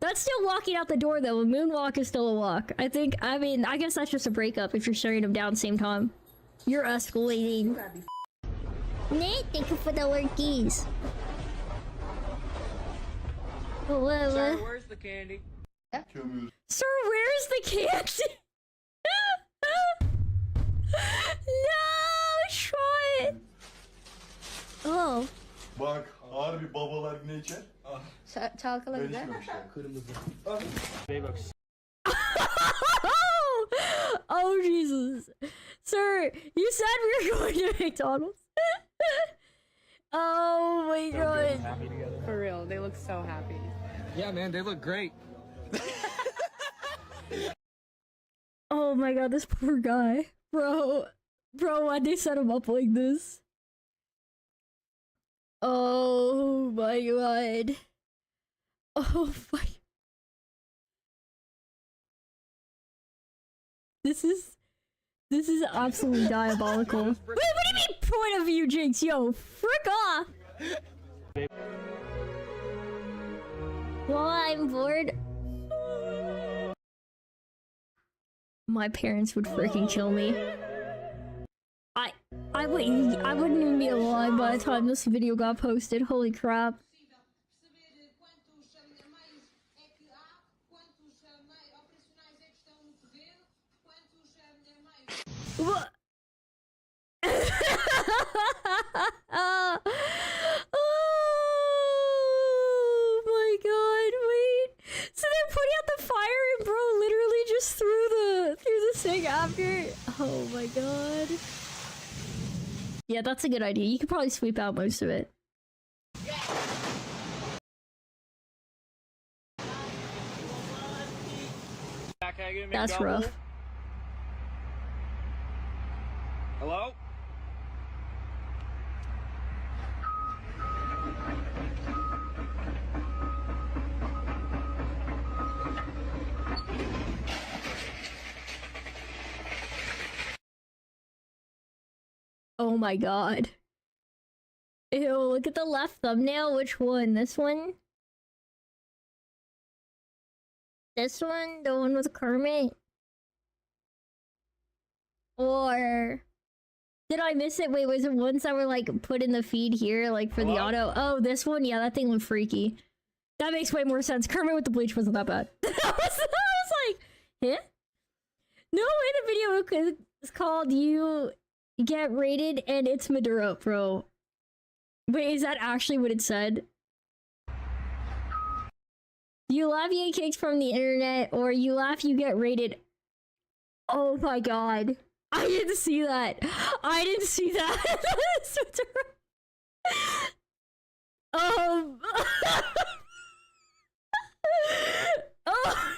Speaker 1: That's still walking out the door though. A moonwalk is still a walk. I guess that's just a breakup if you're staring them down at the same time. You're escalating. Nate, thank you for the lurkies.
Speaker 17: Sir, where's the candy?
Speaker 1: Sir, where's the candy? No, shot. Oh.
Speaker 2: Bak, harbi babalar ne içer?
Speaker 24: Çalkaladı.
Speaker 1: Oh, Jesus. Sir, you said we were going to McDonald's. Oh my god.
Speaker 24: For real, they look so happy.
Speaker 17: Yeah, man, they look great.
Speaker 1: Oh my god, this poor guy. Bro, why'd they set him up like this? Oh my god. Oh my. This is absolutely diabolical. Wait, what do you mean point of view, Jinx? Yo, frick off! While I'm bored, my parents would freaking kill me. I wouldn't even be alive by the time this video got posted. Holy crap. What? Oh my god, wait. So they're putting out the fire and bro literally just threw the thing after. Oh my god. Yeah, that's a good idea. You could probably sweep out most of it. That's rough.
Speaker 17: Hello?
Speaker 1: Oh my god. Ew, look at the left thumbnail. Which one? This one? This one? The one with Kermit? Or... did I miss it? Wait, was it ones that were like put in the feed here, like for the auto? Oh, this one? Yeah, that thing looked freaky. That makes way more sense. Kermit with the bleach wasn't that bad. I was like, yeah? No way the video is called You Get Rated and It's Maduro, bro. Wait, is that actually what it said? You laugh, you get kicked from the internet, or you laugh, you get rated. Oh my god. I didn't see that. I didn't see that. Oh,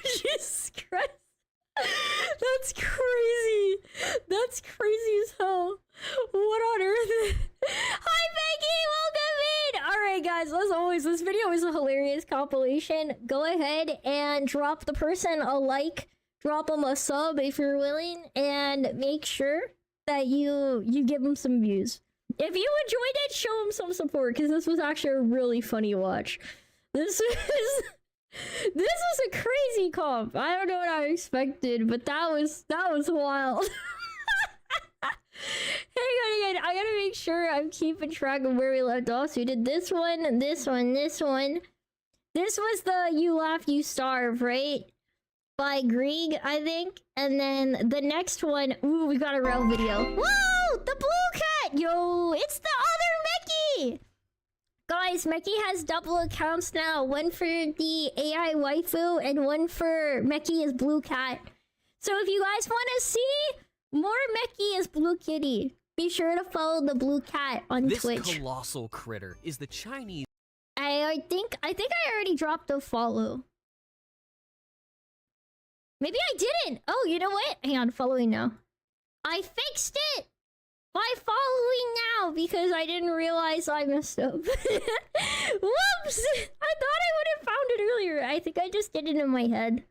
Speaker 1: Jesus Christ. That's crazy. That's crazy as hell. What on earth? Hi, Maggie. Welcome in. All right, guys. As always, this video is a hilarious compilation. Go ahead and drop the person a like. Drop them a sub if you're willing, and make sure that you give them some views. If you enjoyed it, show them some support, because this was actually a really funny watch. This was a crazy comp. I don't know what I expected, but that was wild. Hang on, I gotta make sure I'm keeping track of where we left off. So we did this one, this one, this one. This was the You Laugh, You Starve, right? By Grieg, I think. And then the next one, ooh, we got a real video. Whoa! The blue cat! Yo, it's the other Meki! Guys, Meki has double accounts now. One for the AI waifu and one for Meki as blue cat. So if you guys want to see more Meki as blue kitty, be sure to follow the blue cat on Twitch.
Speaker 4: This colossal critter is the Chinese.
Speaker 1: I think I already dropped a follow. Maybe I didn't. Oh, you know what? Hang on, following now. I fixed it by following now because I didn't realize I messed up. Whoops! I thought I would have found it earlier. I think I just did it in my head.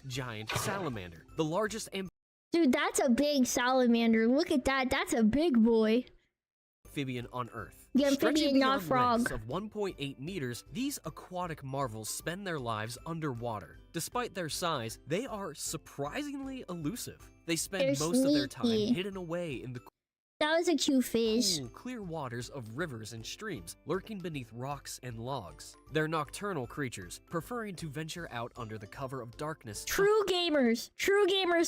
Speaker 4: Giant salamander, the largest
Speaker 1: Dude, that's a big salamander. Look at that. That's a big boy.
Speaker 4: amphibian on Earth.
Speaker 1: The
Speaker 4: Stretching
Speaker 1: amphibian, not
Speaker 4: beyond lengths
Speaker 1: frog.
Speaker 4: of 1.8 meters, these aquatic marvels spend their lives underwater. Despite their size, they are surprisingly elusive. They spend
Speaker 1: They're
Speaker 4: most of their time
Speaker 1: sneaky.
Speaker 4: hidden away in the
Speaker 1: That was a cute fish.
Speaker 4: cool, clear waters of rivers and streams, lurking beneath rocks and logs. They're nocturnal creatures, preferring to venture out under the cover of darkness.
Speaker 1: True gamers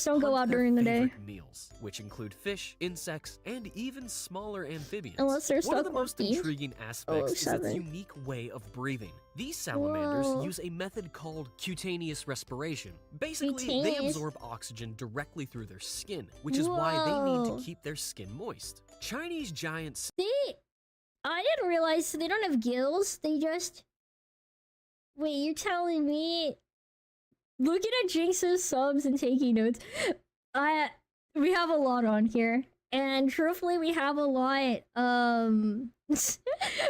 Speaker 1: don't go out during the day.
Speaker 4: Favorite meals, which include fish, insects, and even smaller amphibians.
Speaker 1: Unless they're
Speaker 4: One of the
Speaker 1: stuck
Speaker 4: most
Speaker 1: with these.
Speaker 4: intriguing aspects is its
Speaker 1: 007.
Speaker 4: unique way of breathing. These salamanders
Speaker 1: Whoa.
Speaker 4: use a method called cutaneous respiration. Basically, they
Speaker 1: Cutaneous?
Speaker 4: absorb oxygen directly through their skin, which is why they need
Speaker 1: Whoa.
Speaker 4: to keep their skin moist. Chinese giant
Speaker 1: I didn't realize they don't have gills. They just... Wait, you're telling me... Looking at Jinx's subs and taking notes, we have a lot on here. And truthfully, we have a lot,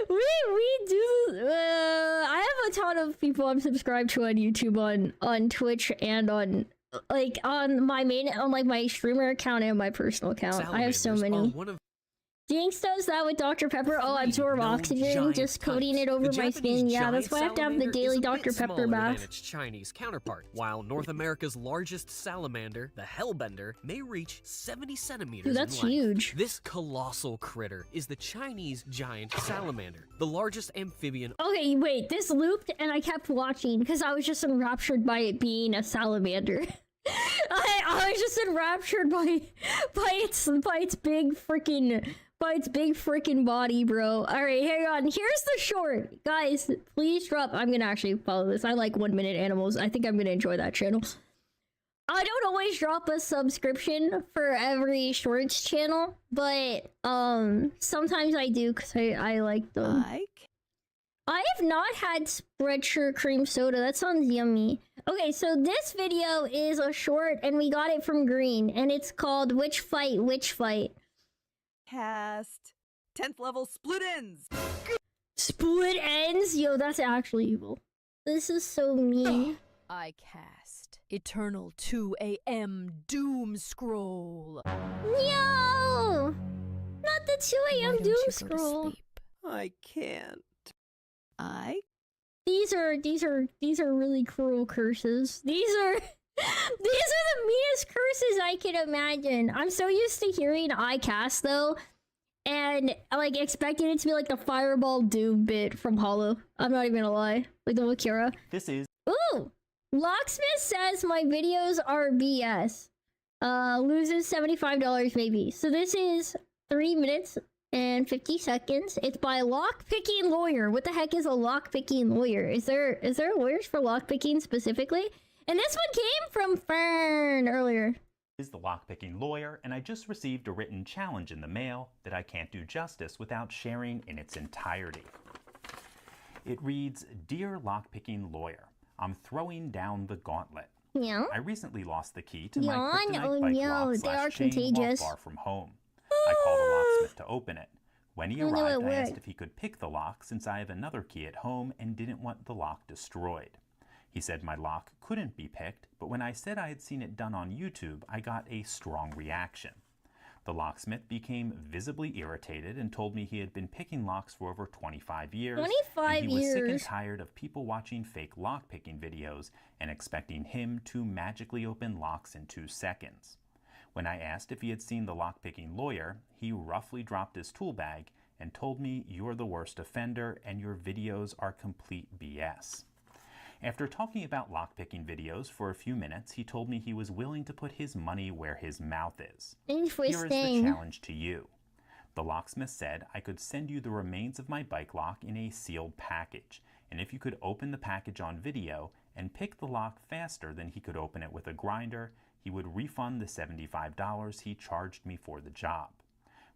Speaker 1: we do, I have a ton of people I'm subscribed to on YouTube, on Twitch, and on, like, on my main, on, like, my streamer account and my personal account. I have so
Speaker 4: salamanders are
Speaker 1: many.
Speaker 4: one of
Speaker 1: Jinx does that with Dr. Pepper. Oh, absorb
Speaker 4: known
Speaker 1: oxygen,
Speaker 4: giant
Speaker 1: just coating it
Speaker 4: types.
Speaker 1: over
Speaker 4: The
Speaker 1: my
Speaker 4: Japanese
Speaker 1: skin. Yeah, that's
Speaker 4: giant
Speaker 1: why I have to have the
Speaker 4: salamander
Speaker 1: daily
Speaker 4: is a
Speaker 1: Dr.
Speaker 4: bit
Speaker 1: Pepper
Speaker 4: smaller than
Speaker 1: bath.
Speaker 4: its Chinese counterpart, while North America's largest salamander, the hellbender, may reach 70 centimeters
Speaker 1: Dude, that's
Speaker 4: in length.
Speaker 1: huge.
Speaker 4: This colossal critter is the Chinese giant salamander, the largest amphibian.
Speaker 1: Okay, wait, this looped and I kept watching because I was just enraptured by it being a salamander. I was just enraptured by its big freaking body, bro. Alright, hang on. Here's the short. Guys, please drop. I'm gonna actually follow this. I like 1 minute animals. I think I'm gonna enjoy that channel. I don't always drop a subscription for every shorts channel, but sometimes I do because I like them. I have not had Spreadshirt cream soda. That sounds yummy. Okay, so this video is a short and we got it from Green and it's called Which Fight, Which Fight?
Speaker 16: Cast 10th level split ends.
Speaker 1: Split ends? Yo, that's actually evil. This is so mean.
Speaker 10: I cast Eternal 2 AM Doom Scroll.
Speaker 1: No! Not the 2 AM Doom Scroll.
Speaker 16: I can't.
Speaker 1: These are really cruel curses. These are the meanest curses I can imagine. I'm so used to hearing I cast though, and like expecting it to be like the Fireball Doom bit from Hollow. I'm not even gonna lie, like the Wakira.
Speaker 19: This is.
Speaker 1: Ooh, Locksmith says my videos are BS. Loses $75 maybe. So this is 3 minutes and 50 seconds. It's by Lockpicking Lawyer. What the heck is a Lockpicking Lawyer? Is there lawyers for lockpicking specifically? And this one came from Fern earlier.
Speaker 19: Is the lockpicking lawyer, and I just received a written challenge in the mail that I can't do justice without sharing in its entirety. It reads, Dear lockpicking lawyer, I'm throwing down the gauntlet.
Speaker 1: Yeah.
Speaker 19: I recently lost the key to my
Speaker 1: Yawn?
Speaker 19: kryptonite
Speaker 1: Oh
Speaker 19: bike
Speaker 1: no,
Speaker 19: lock
Speaker 1: they
Speaker 19: slash
Speaker 1: are
Speaker 19: chain
Speaker 1: contagious.
Speaker 19: while far from home. I called a locksmith to open it. When he
Speaker 1: Oh, no,
Speaker 19: arrived,
Speaker 1: it
Speaker 19: I asked
Speaker 1: worked.
Speaker 19: if he could pick the lock since I have another key at home and didn't want the lock destroyed. He said my lock couldn't be picked, but when I said I had seen it done on YouTube, I got a strong reaction. The locksmith became visibly irritated and told me he had been picking locks for over 25 years.
Speaker 1: 25
Speaker 19: and he was sick and
Speaker 1: years.
Speaker 19: tired of people watching fake lockpicking videos and expecting him to magically open locks in 2 seconds. When I asked if he had seen the lockpicking lawyer, he roughly dropped his tool bag and told me, You're the worst offender and your videos are complete BS. After talking about lockpicking videos for a few minutes, he told me he was willing to put his money where his mouth is. Here is the challenge to you. The locksmith said I could send you the remains of my bike lock in a sealed package, and if you could open the package on video and pick the lock faster than he could open it with a grinder, he would refund the $75 he charged me for the job.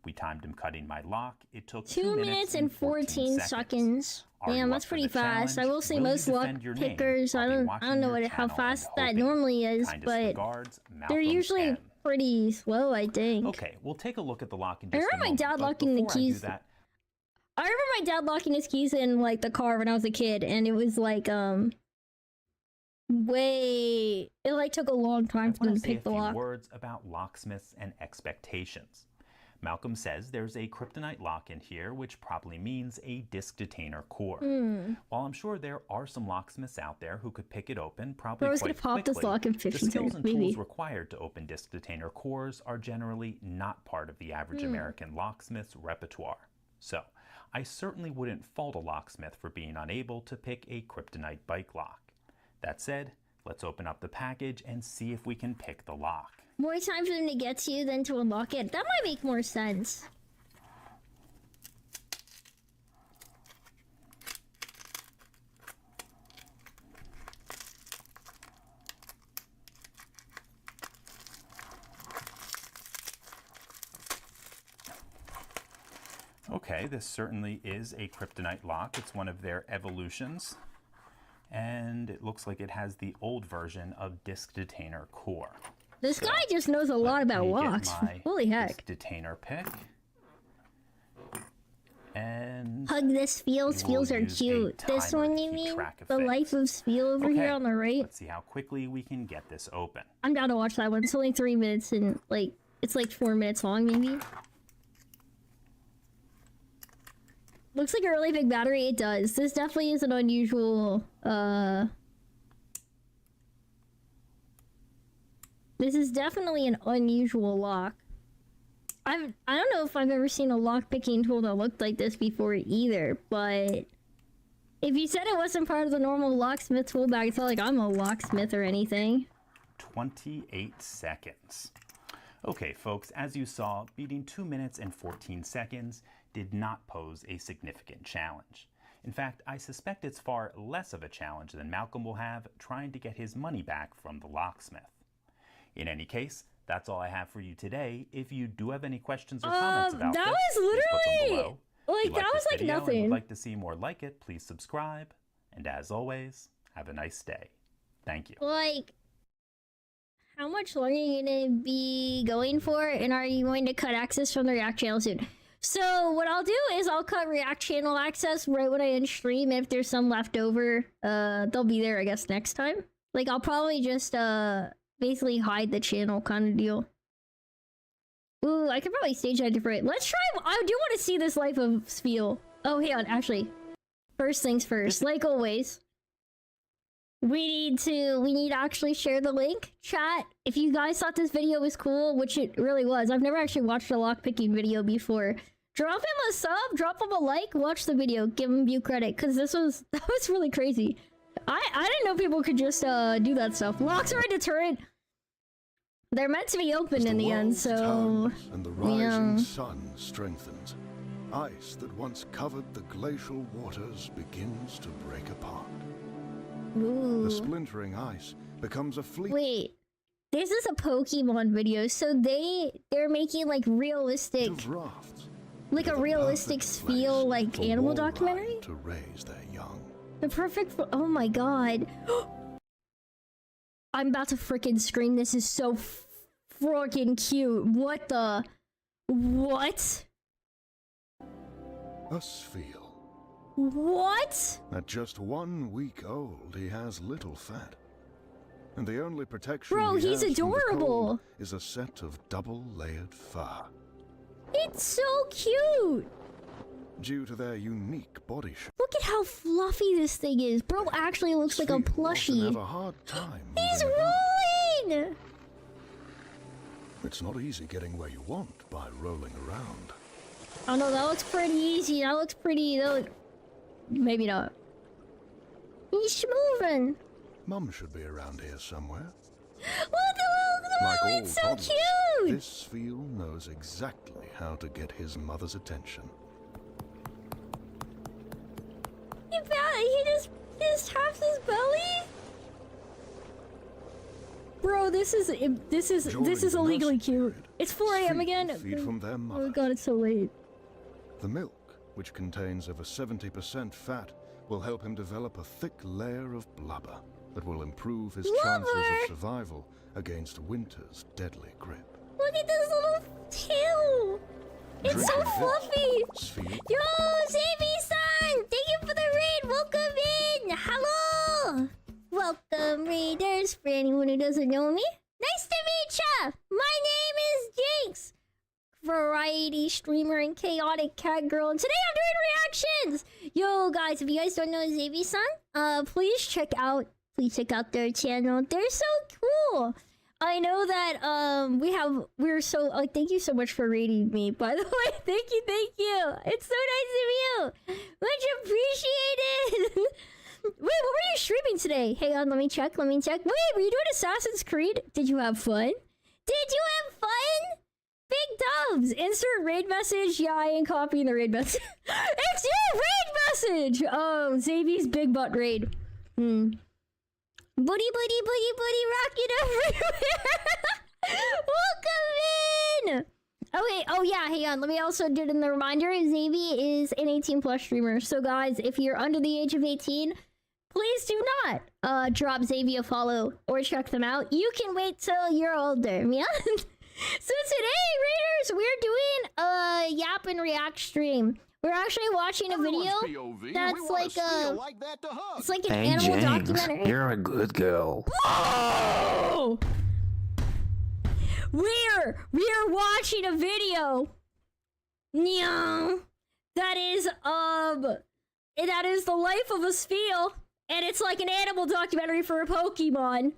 Speaker 19: We timed him cutting my lock. It took
Speaker 1: 2 minutes and 14 seconds. Damn, that's pretty fast. I will say most lock pickers, I don't know how fast that normally is, but they're usually pretty slow, I think.
Speaker 19: Okay, we'll take a look at the lock in
Speaker 1: I
Speaker 19: just a
Speaker 1: remember my
Speaker 19: moment,
Speaker 1: dad
Speaker 19: but
Speaker 1: locking the
Speaker 19: before I do
Speaker 1: keys.
Speaker 19: that,
Speaker 1: I remember my dad locking his keys in like the car when I was a kid, and it was like it like took a long time for
Speaker 19: I
Speaker 1: them
Speaker 19: want
Speaker 1: to
Speaker 19: to say a
Speaker 1: pick the
Speaker 19: few
Speaker 1: lock.
Speaker 19: words about locksmiths and expectations. Malcolm says there's a kryptonite lock in here, which probably means a disk detainer core. While I'm sure there are some locksmiths out there who could pick it open probably
Speaker 1: Bro, I was
Speaker 19: quite
Speaker 1: gonna pop
Speaker 19: quickly,
Speaker 1: this lock in
Speaker 19: the
Speaker 1: 15
Speaker 19: skills
Speaker 1: seconds,
Speaker 19: and
Speaker 1: maybe.
Speaker 19: tools required to open disk detainer cores are generally not part of the average American locksmith's repertoire. So, I certainly wouldn't fault a locksmith for being unable to pick a kryptonite bike lock. That said, let's open up the package and see if we can pick the lock.
Speaker 1: More time for them to get to you than to unlock it. That might make more sense.
Speaker 19: Okay, this certainly is a kryptonite lock. It's one of their evolutions. And it looks like it has the old version of disk detainer core.
Speaker 1: This guy just knows a lot about locks. Holy heck.
Speaker 19: Disk detainer pick. And
Speaker 1: hug this feels. Feels are cute. This one, you mean? The life of Spiel over here on the right?
Speaker 19: Let's see how quickly we can get this open.
Speaker 1: I'm down to watch that one. It's only 3 minutes and like it's like 4 minutes long maybe. Looks like a really big battery. It does. This definitely is an unusual this is definitely an unusual lock. I don't know if I've ever seen a lock picking tool that looked like this before either, but if you said it wasn't part of the normal locksmith tool bag, it's not like I'm a locksmith or anything.
Speaker 19: 28 seconds. Okay, folks, as you saw, beating 2 minutes and 14 seconds did not pose a significant challenge. In fact, I suspect it's far less of a challenge than Malcolm will have trying to get his money back from the locksmith. In any case, that's all I have for you today. If you do have any questions or comments about
Speaker 1: that
Speaker 19: this,
Speaker 1: was
Speaker 19: please put them
Speaker 1: literally
Speaker 19: below.
Speaker 1: like
Speaker 19: If you
Speaker 1: that was
Speaker 19: this
Speaker 1: like
Speaker 19: video and
Speaker 1: nothing.
Speaker 19: would like to see more like it, please subscribe. And as always, have a nice day. Thank you.
Speaker 1: Like, how much longer are you gonna be going for? And are you going to cut access from the React channel soon? So what I'll do is I'll cut React channel access right when I end stream. If there's some left over, they'll be there, I guess, next time. Like, I'll probably just, basically hide the channel kind of deal. Ooh, I could probably stage that different. Let's try. I do want to see this life of Spiel. Oh, hang on. Actually, first things first. Like always, we need to actually share the link. Chat, if you guys thought this video was cool, which it really was. I've never actually watched a lockpicking video before. Drop him a sub, drop him a like, watch the video, give him view credit, because that was really crazy. I didn't know people could just do that stuff. Locks are a deterrent. They're meant to be open in the end, so
Speaker 6: and the rising sun strengthens. Ice that once covered the glacial waters begins to break apart.
Speaker 1: Ooh.
Speaker 6: The splintering ice becomes a fleet.
Speaker 1: Wait, this is a Pokemon video, so they're making like realistic, like a realistic feel, like animal documentary
Speaker 6: to raise their young.
Speaker 1: The perfect. Oh my god. I'm about to freaking scream. This is so freaking cute. What the? What?
Speaker 6: A Spiel.
Speaker 1: What?
Speaker 6: At just 1 week old, he has little fat. And the only protection
Speaker 1: Bro,
Speaker 6: he
Speaker 1: he's
Speaker 6: has from the
Speaker 1: adorable.
Speaker 6: cold is a set of double-layered fur.
Speaker 1: It's so cute.
Speaker 6: Due to their unique body shape.
Speaker 1: Look at how fluffy this thing is. Bro actually looks like a plushie.
Speaker 6: Have a hard time.
Speaker 1: He's rolling!
Speaker 6: It's not easy getting where you want by rolling around.
Speaker 1: Oh no, that looks pretty easy. That looks pretty... Maybe not. He's moving.
Speaker 6: Mum should be around here somewhere.
Speaker 1: Look,
Speaker 6: Like all
Speaker 1: it's so
Speaker 6: toddlers,
Speaker 1: cute!
Speaker 6: this Spiel knows exactly how to get his mother's attention.
Speaker 1: He just taps his belly? Bro, this is illegally cute. It's 4 AM again.
Speaker 6: Feed from their mother.
Speaker 1: Oh my god, it's so late.
Speaker 6: The milk, which contains over 70% fat, will help him develop a thick layer of blubber that will improve his chances of survival against winter's deadly grip.
Speaker 1: Look at this little tail. It's so fluffy. Yo, Xavi-san! Thank you for the raid. Welcome in. Hello. Welcome, readers. For anyone who doesn't know me, nice to meet ya. My name is Jinx. variety streamer and chaotic cat girl, and today I'm doing reactions. Yo, guys, if you guys don't know Xavi-san, please check out their channel. They're so cool. I know that we're so like, thank you so much for rating me, by the way. Thank you. It's so nice of you. Much appreciated. Wait, what were you streaming today? Hang on, let me check. Wait, were you doing Assassin's Creed? Did you have fun? Big dubs. Insert raid message. Yeah, I ain't copying the raid message. It's your raid message. Oh, Xavi's big butt raid. Buddy, rocking everywhere. Welcome in. Okay, oh yeah, hang on. Let me also do it in the reminder. Xavi is an 18+ streamer. So guys, if you're under the age of 18, please do not drop Xavi a follow or check them out. You can wait till you're older, yeah? So today, Raiders, we're doing a Yap and React stream. We're actually watching a video that's like it's like an animal documentary.
Speaker 7: You're a good girl.
Speaker 1: Whoa! We're watching a video. Yeah. That is the life of a Spheal, and it's like an animal documentary for a Pokemon.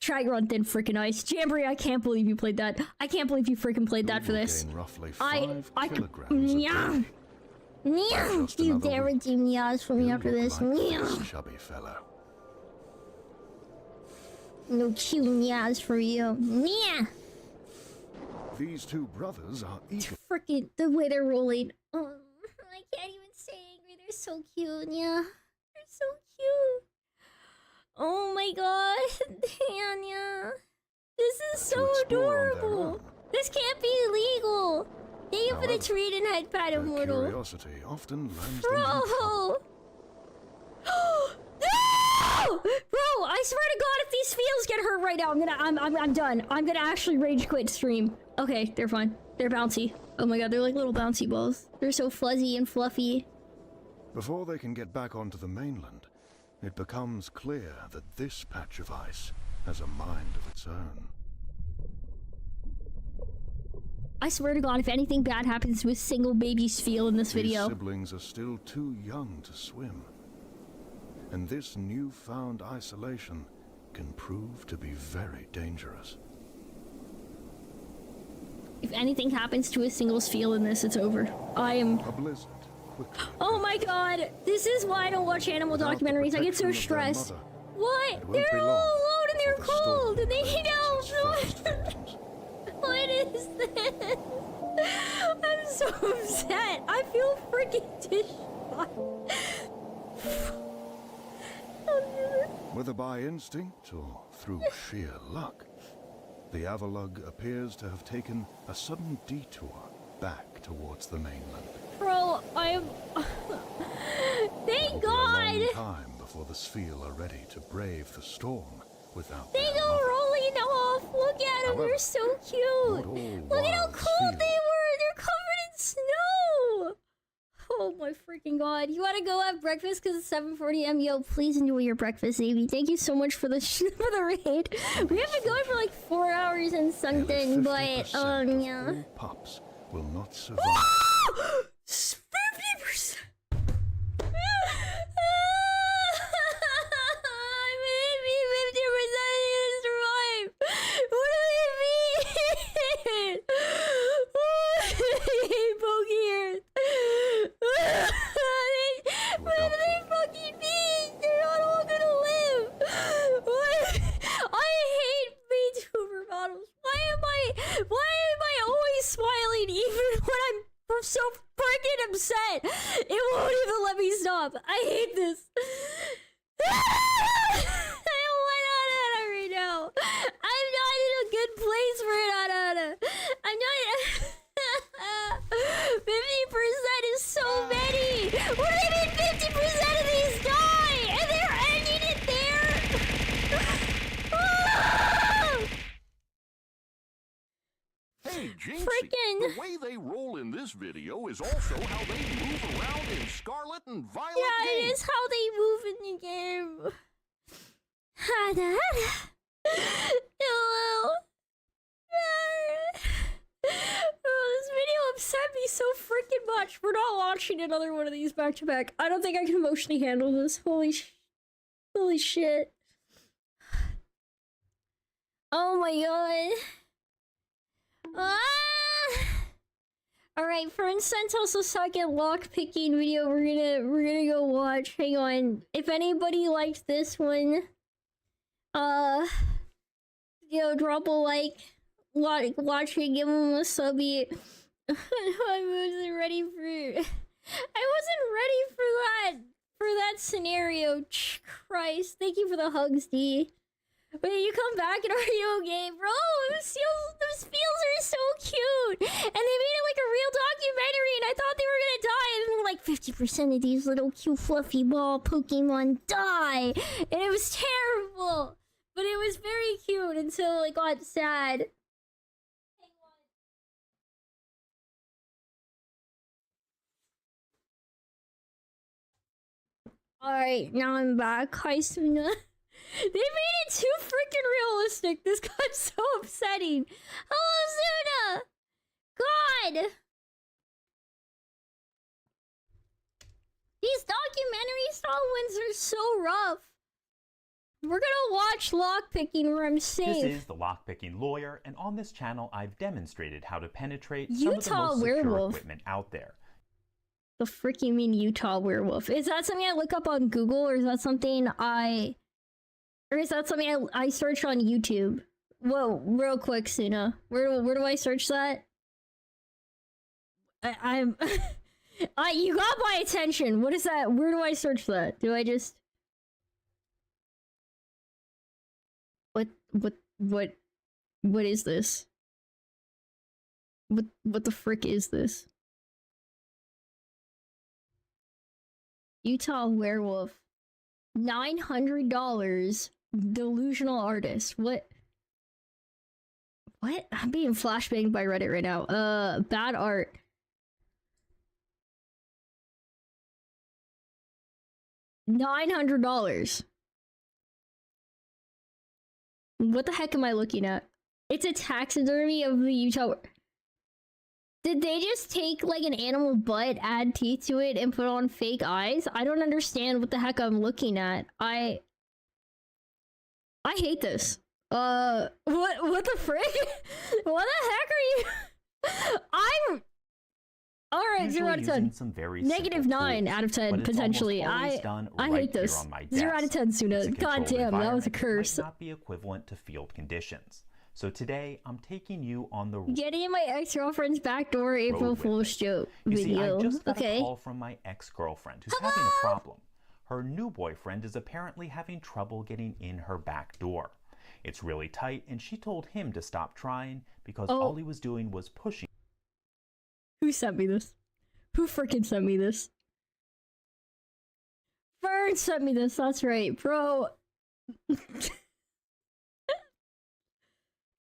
Speaker 1: Trigon Thin freaking Ice. Jamboree, I can't believe you played that. I can't believe you freaking played that for this. Yeah. You dare do meows for me after this.
Speaker 6: Chubby fellow.
Speaker 1: No cute meows for you. Yeah.
Speaker 6: These two brothers are eager.
Speaker 1: Freaking the way they're rolling. Oh, I can't even say angry. They're so cute. Yeah. They're so cute. Oh my god, Tanya. This is so adorable. This can't be illegal. Thank you for the treat and head pat, Immortal.
Speaker 6: Curiosity often lands
Speaker 1: Bro! No! Bro, I swear to God, if these Spheals get hurt right now, I'm done. I'm gonna actually rage quit stream. Okay, they're fine. They're bouncy. Oh my god, they're like little bouncy balls. They're so fuzzy and fluffy.
Speaker 6: Before they can get back onto the mainland, it becomes clear that this patch of ice has a mind of its own.
Speaker 1: I swear to God, if anything bad happens to a single baby Spheal in this video.
Speaker 6: These siblings are still too young to swim. And this newfound isolation can prove to be very dangerous.
Speaker 1: If anything happens to a single Spheal in this, it's over. I am...
Speaker 6: A blizzard.
Speaker 1: Oh my god! This is why I don't watch animal documentaries. I get so stressed. What? They're all alone and they're cold and they need help. What is this? I'm so upset. I feel freaking distraught.
Speaker 6: Whether by instinct or through sheer luck, the Avalug appears to have taken a sudden detour back towards the mainland.
Speaker 1: Bro, I'm... Thank God!
Speaker 6: It will be a long time before the Spheal are ready to brave the storm without
Speaker 1: They go rolling off! Look at them, they're so cute! Look at how cold they were! They're covered in snow! Oh my freaking god. You wanna go have breakfast because it's 7:40 AM? Yo, please enjoy your breakfast, Amy. Thank you so much for the for the raid. We have been going for like 4 hours and something, but yeah.
Speaker 6: Pups will not survive.
Speaker 1: 50%! Maybe 50% survive! What do they mean? Pokey Earth! What do they fucking mean? They're not all gonna live! What? I hate VTuber models. Why am I always smiling even when I'm so freaking upset? It won't even let me stop. I hate this. I don't want Anna right now. I'm not in a good place for it, Anna. I'm not. 50% is so many. What do they mean 50% of these die? And they're ending it there?
Speaker 11: Hey, Jinxie, the way they roll in this video is also how they move around in Scarlet and Violet
Speaker 1: Yeah,
Speaker 11: games.
Speaker 1: it is how they move in the game. Hello. Oh, so freaking much. We're not watching another one of these back to back. I don't think I can emotionally handle this. Holy shit. Oh my god. Alright, for instance, also second lock-picking video we're gonna go watch. Hang on. If anybody liked this one, drop a like, watch it, give them a subby. I wasn't ready for that scenario. Christ, thank you for the hugs, D. Wait, you come back and are you okay? Bro, those feels are so cute! And they made it like a real documentary and I thought they were gonna die and then like 50% of these little cute fluffy ball Pokemon die! And it was terrible! But it was very cute until it got sad. Alright, now I'm back. Hi, Suna. They made it too freaking realistic. This got so upsetting. Hello, Suna! God! These documentary style ones are so rough. We're gonna watch lockpicking where I'm safe.
Speaker 19: This is the lockpicking lawyer, and on this channel I've demonstrated how to penetrate some of the
Speaker 1: Utah
Speaker 19: most secure
Speaker 1: werewolf.
Speaker 19: equipment out there.
Speaker 1: The freaking mean Utah werewolf. Is that something I look up on Google, or is that something I search on YouTube? Whoa, real quick, Suna. Where do I search that? You got my attention. What is that? Where do I search that? Do I just... What is this? What the frick is this? Utah werewolf. $900. Delusional artist. What? I'm being flashbanged by Reddit right now. Bad art. $900. What the heck am I looking at? It's a taxidermy of the Utah. Did they just take like an animal butt, add teeth to it, and put on fake eyes? I don't understand what the heck I'm looking at. I hate this. What the frick? What the heck are you? I'm... Alright, 0 out of 10. -9 out of 10, potentially. I hate this. 0 out of 10, Suna. God damn, that was a curse.
Speaker 19: Might not be equivalent to field conditions. So today, I'm taking you on the...
Speaker 1: Getting in my ex-girlfriend's backdoor April Fool's joke video.
Speaker 19: See, I just got
Speaker 1: okay.
Speaker 19: a call from my ex-girlfriend who's having a problem. Her new boyfriend is apparently having trouble getting in her back door. It's really tight, and she told him to stop trying because all he was doing was pushing.
Speaker 1: Who sent me this? Who freaking sent me this? Fern sent me this, that's right, bro.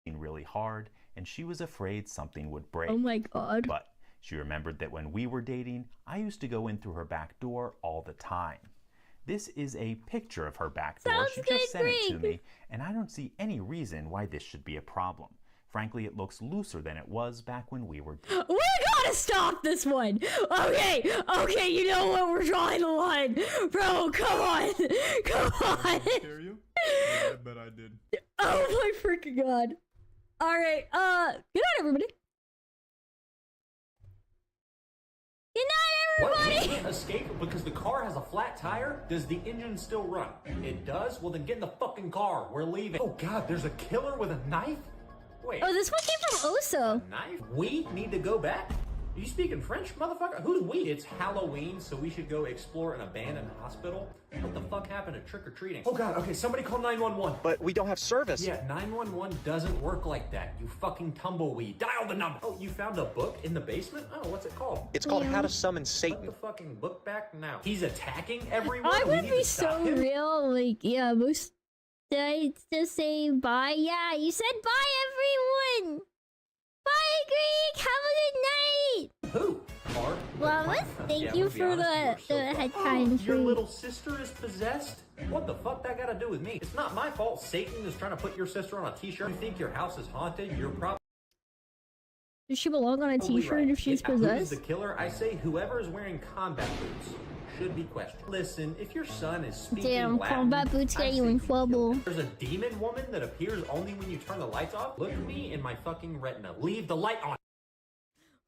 Speaker 19: Really hard, and she was afraid something would break.
Speaker 1: Oh my god.
Speaker 19: But she remembered that when we were dating, I used to go in through her back door all the time. This is a picture of her back door. She just sent it to me, and I don't see any reason why this should be a problem. Frankly, it looks looser than it was back when we were...
Speaker 1: We gotta stop this one! Okay, you know what? We're drawing the line! Bro, come on! Come on!
Speaker 2: Scare you? Yeah, I bet I did.
Speaker 1: Oh my freaking god. Alright, good night, everybody! Good night, everybody!
Speaker 7: What? We can't escape because the car has a flat tire? Does the engine still run? It does? Well then get in the fucking car. We're leaving. Oh god, there's a killer with a knife? Wait.
Speaker 1: Oh, this one came from Oso.
Speaker 7: A knife? We need to go back? Are you speaking French, motherfucker? Who's we? It's Halloween, so we should go explore an abandoned hospital? What the fuck happened to trick-or-treating? Oh god, okay, somebody call 911.
Speaker 14: But we don't have service.
Speaker 7: Yeah, 911 doesn't work like that, you fucking tumbleweed. Dial the number. Oh, you found a book in the basement? Oh, what's it called?
Speaker 14: It's called How to Summon Satan.
Speaker 7: Put the fucking book back now. He's attacking everyone?
Speaker 1: I would be so real, like, yeah, most nights to say bye. Yeah, you said bye, everyone! Bye, Greek! Have a good night!
Speaker 7: Who?
Speaker 1: Well, thank you for the head kind
Speaker 7: Your little sister is possessed? What the fuck that gotta do with me? It's not my fault Satan is trying to put your sister on a t-shirt. You think your house is haunted? You're probably
Speaker 1: Does she belong on a
Speaker 7: Totally
Speaker 1: t-shirt
Speaker 7: right.
Speaker 1: if she's
Speaker 7: Who's
Speaker 1: possessed?
Speaker 7: the killer? I say whoever is wearing combat boots should be questioned. Listen, if your son is speaking
Speaker 1: Damn,
Speaker 7: Latin,
Speaker 1: combat boots
Speaker 7: I
Speaker 1: get you
Speaker 7: say
Speaker 1: in
Speaker 7: kill
Speaker 1: trouble.
Speaker 7: him. There's a demon woman that appears only when you turn the lights off. Look at me in my fucking retina. Leave the light on.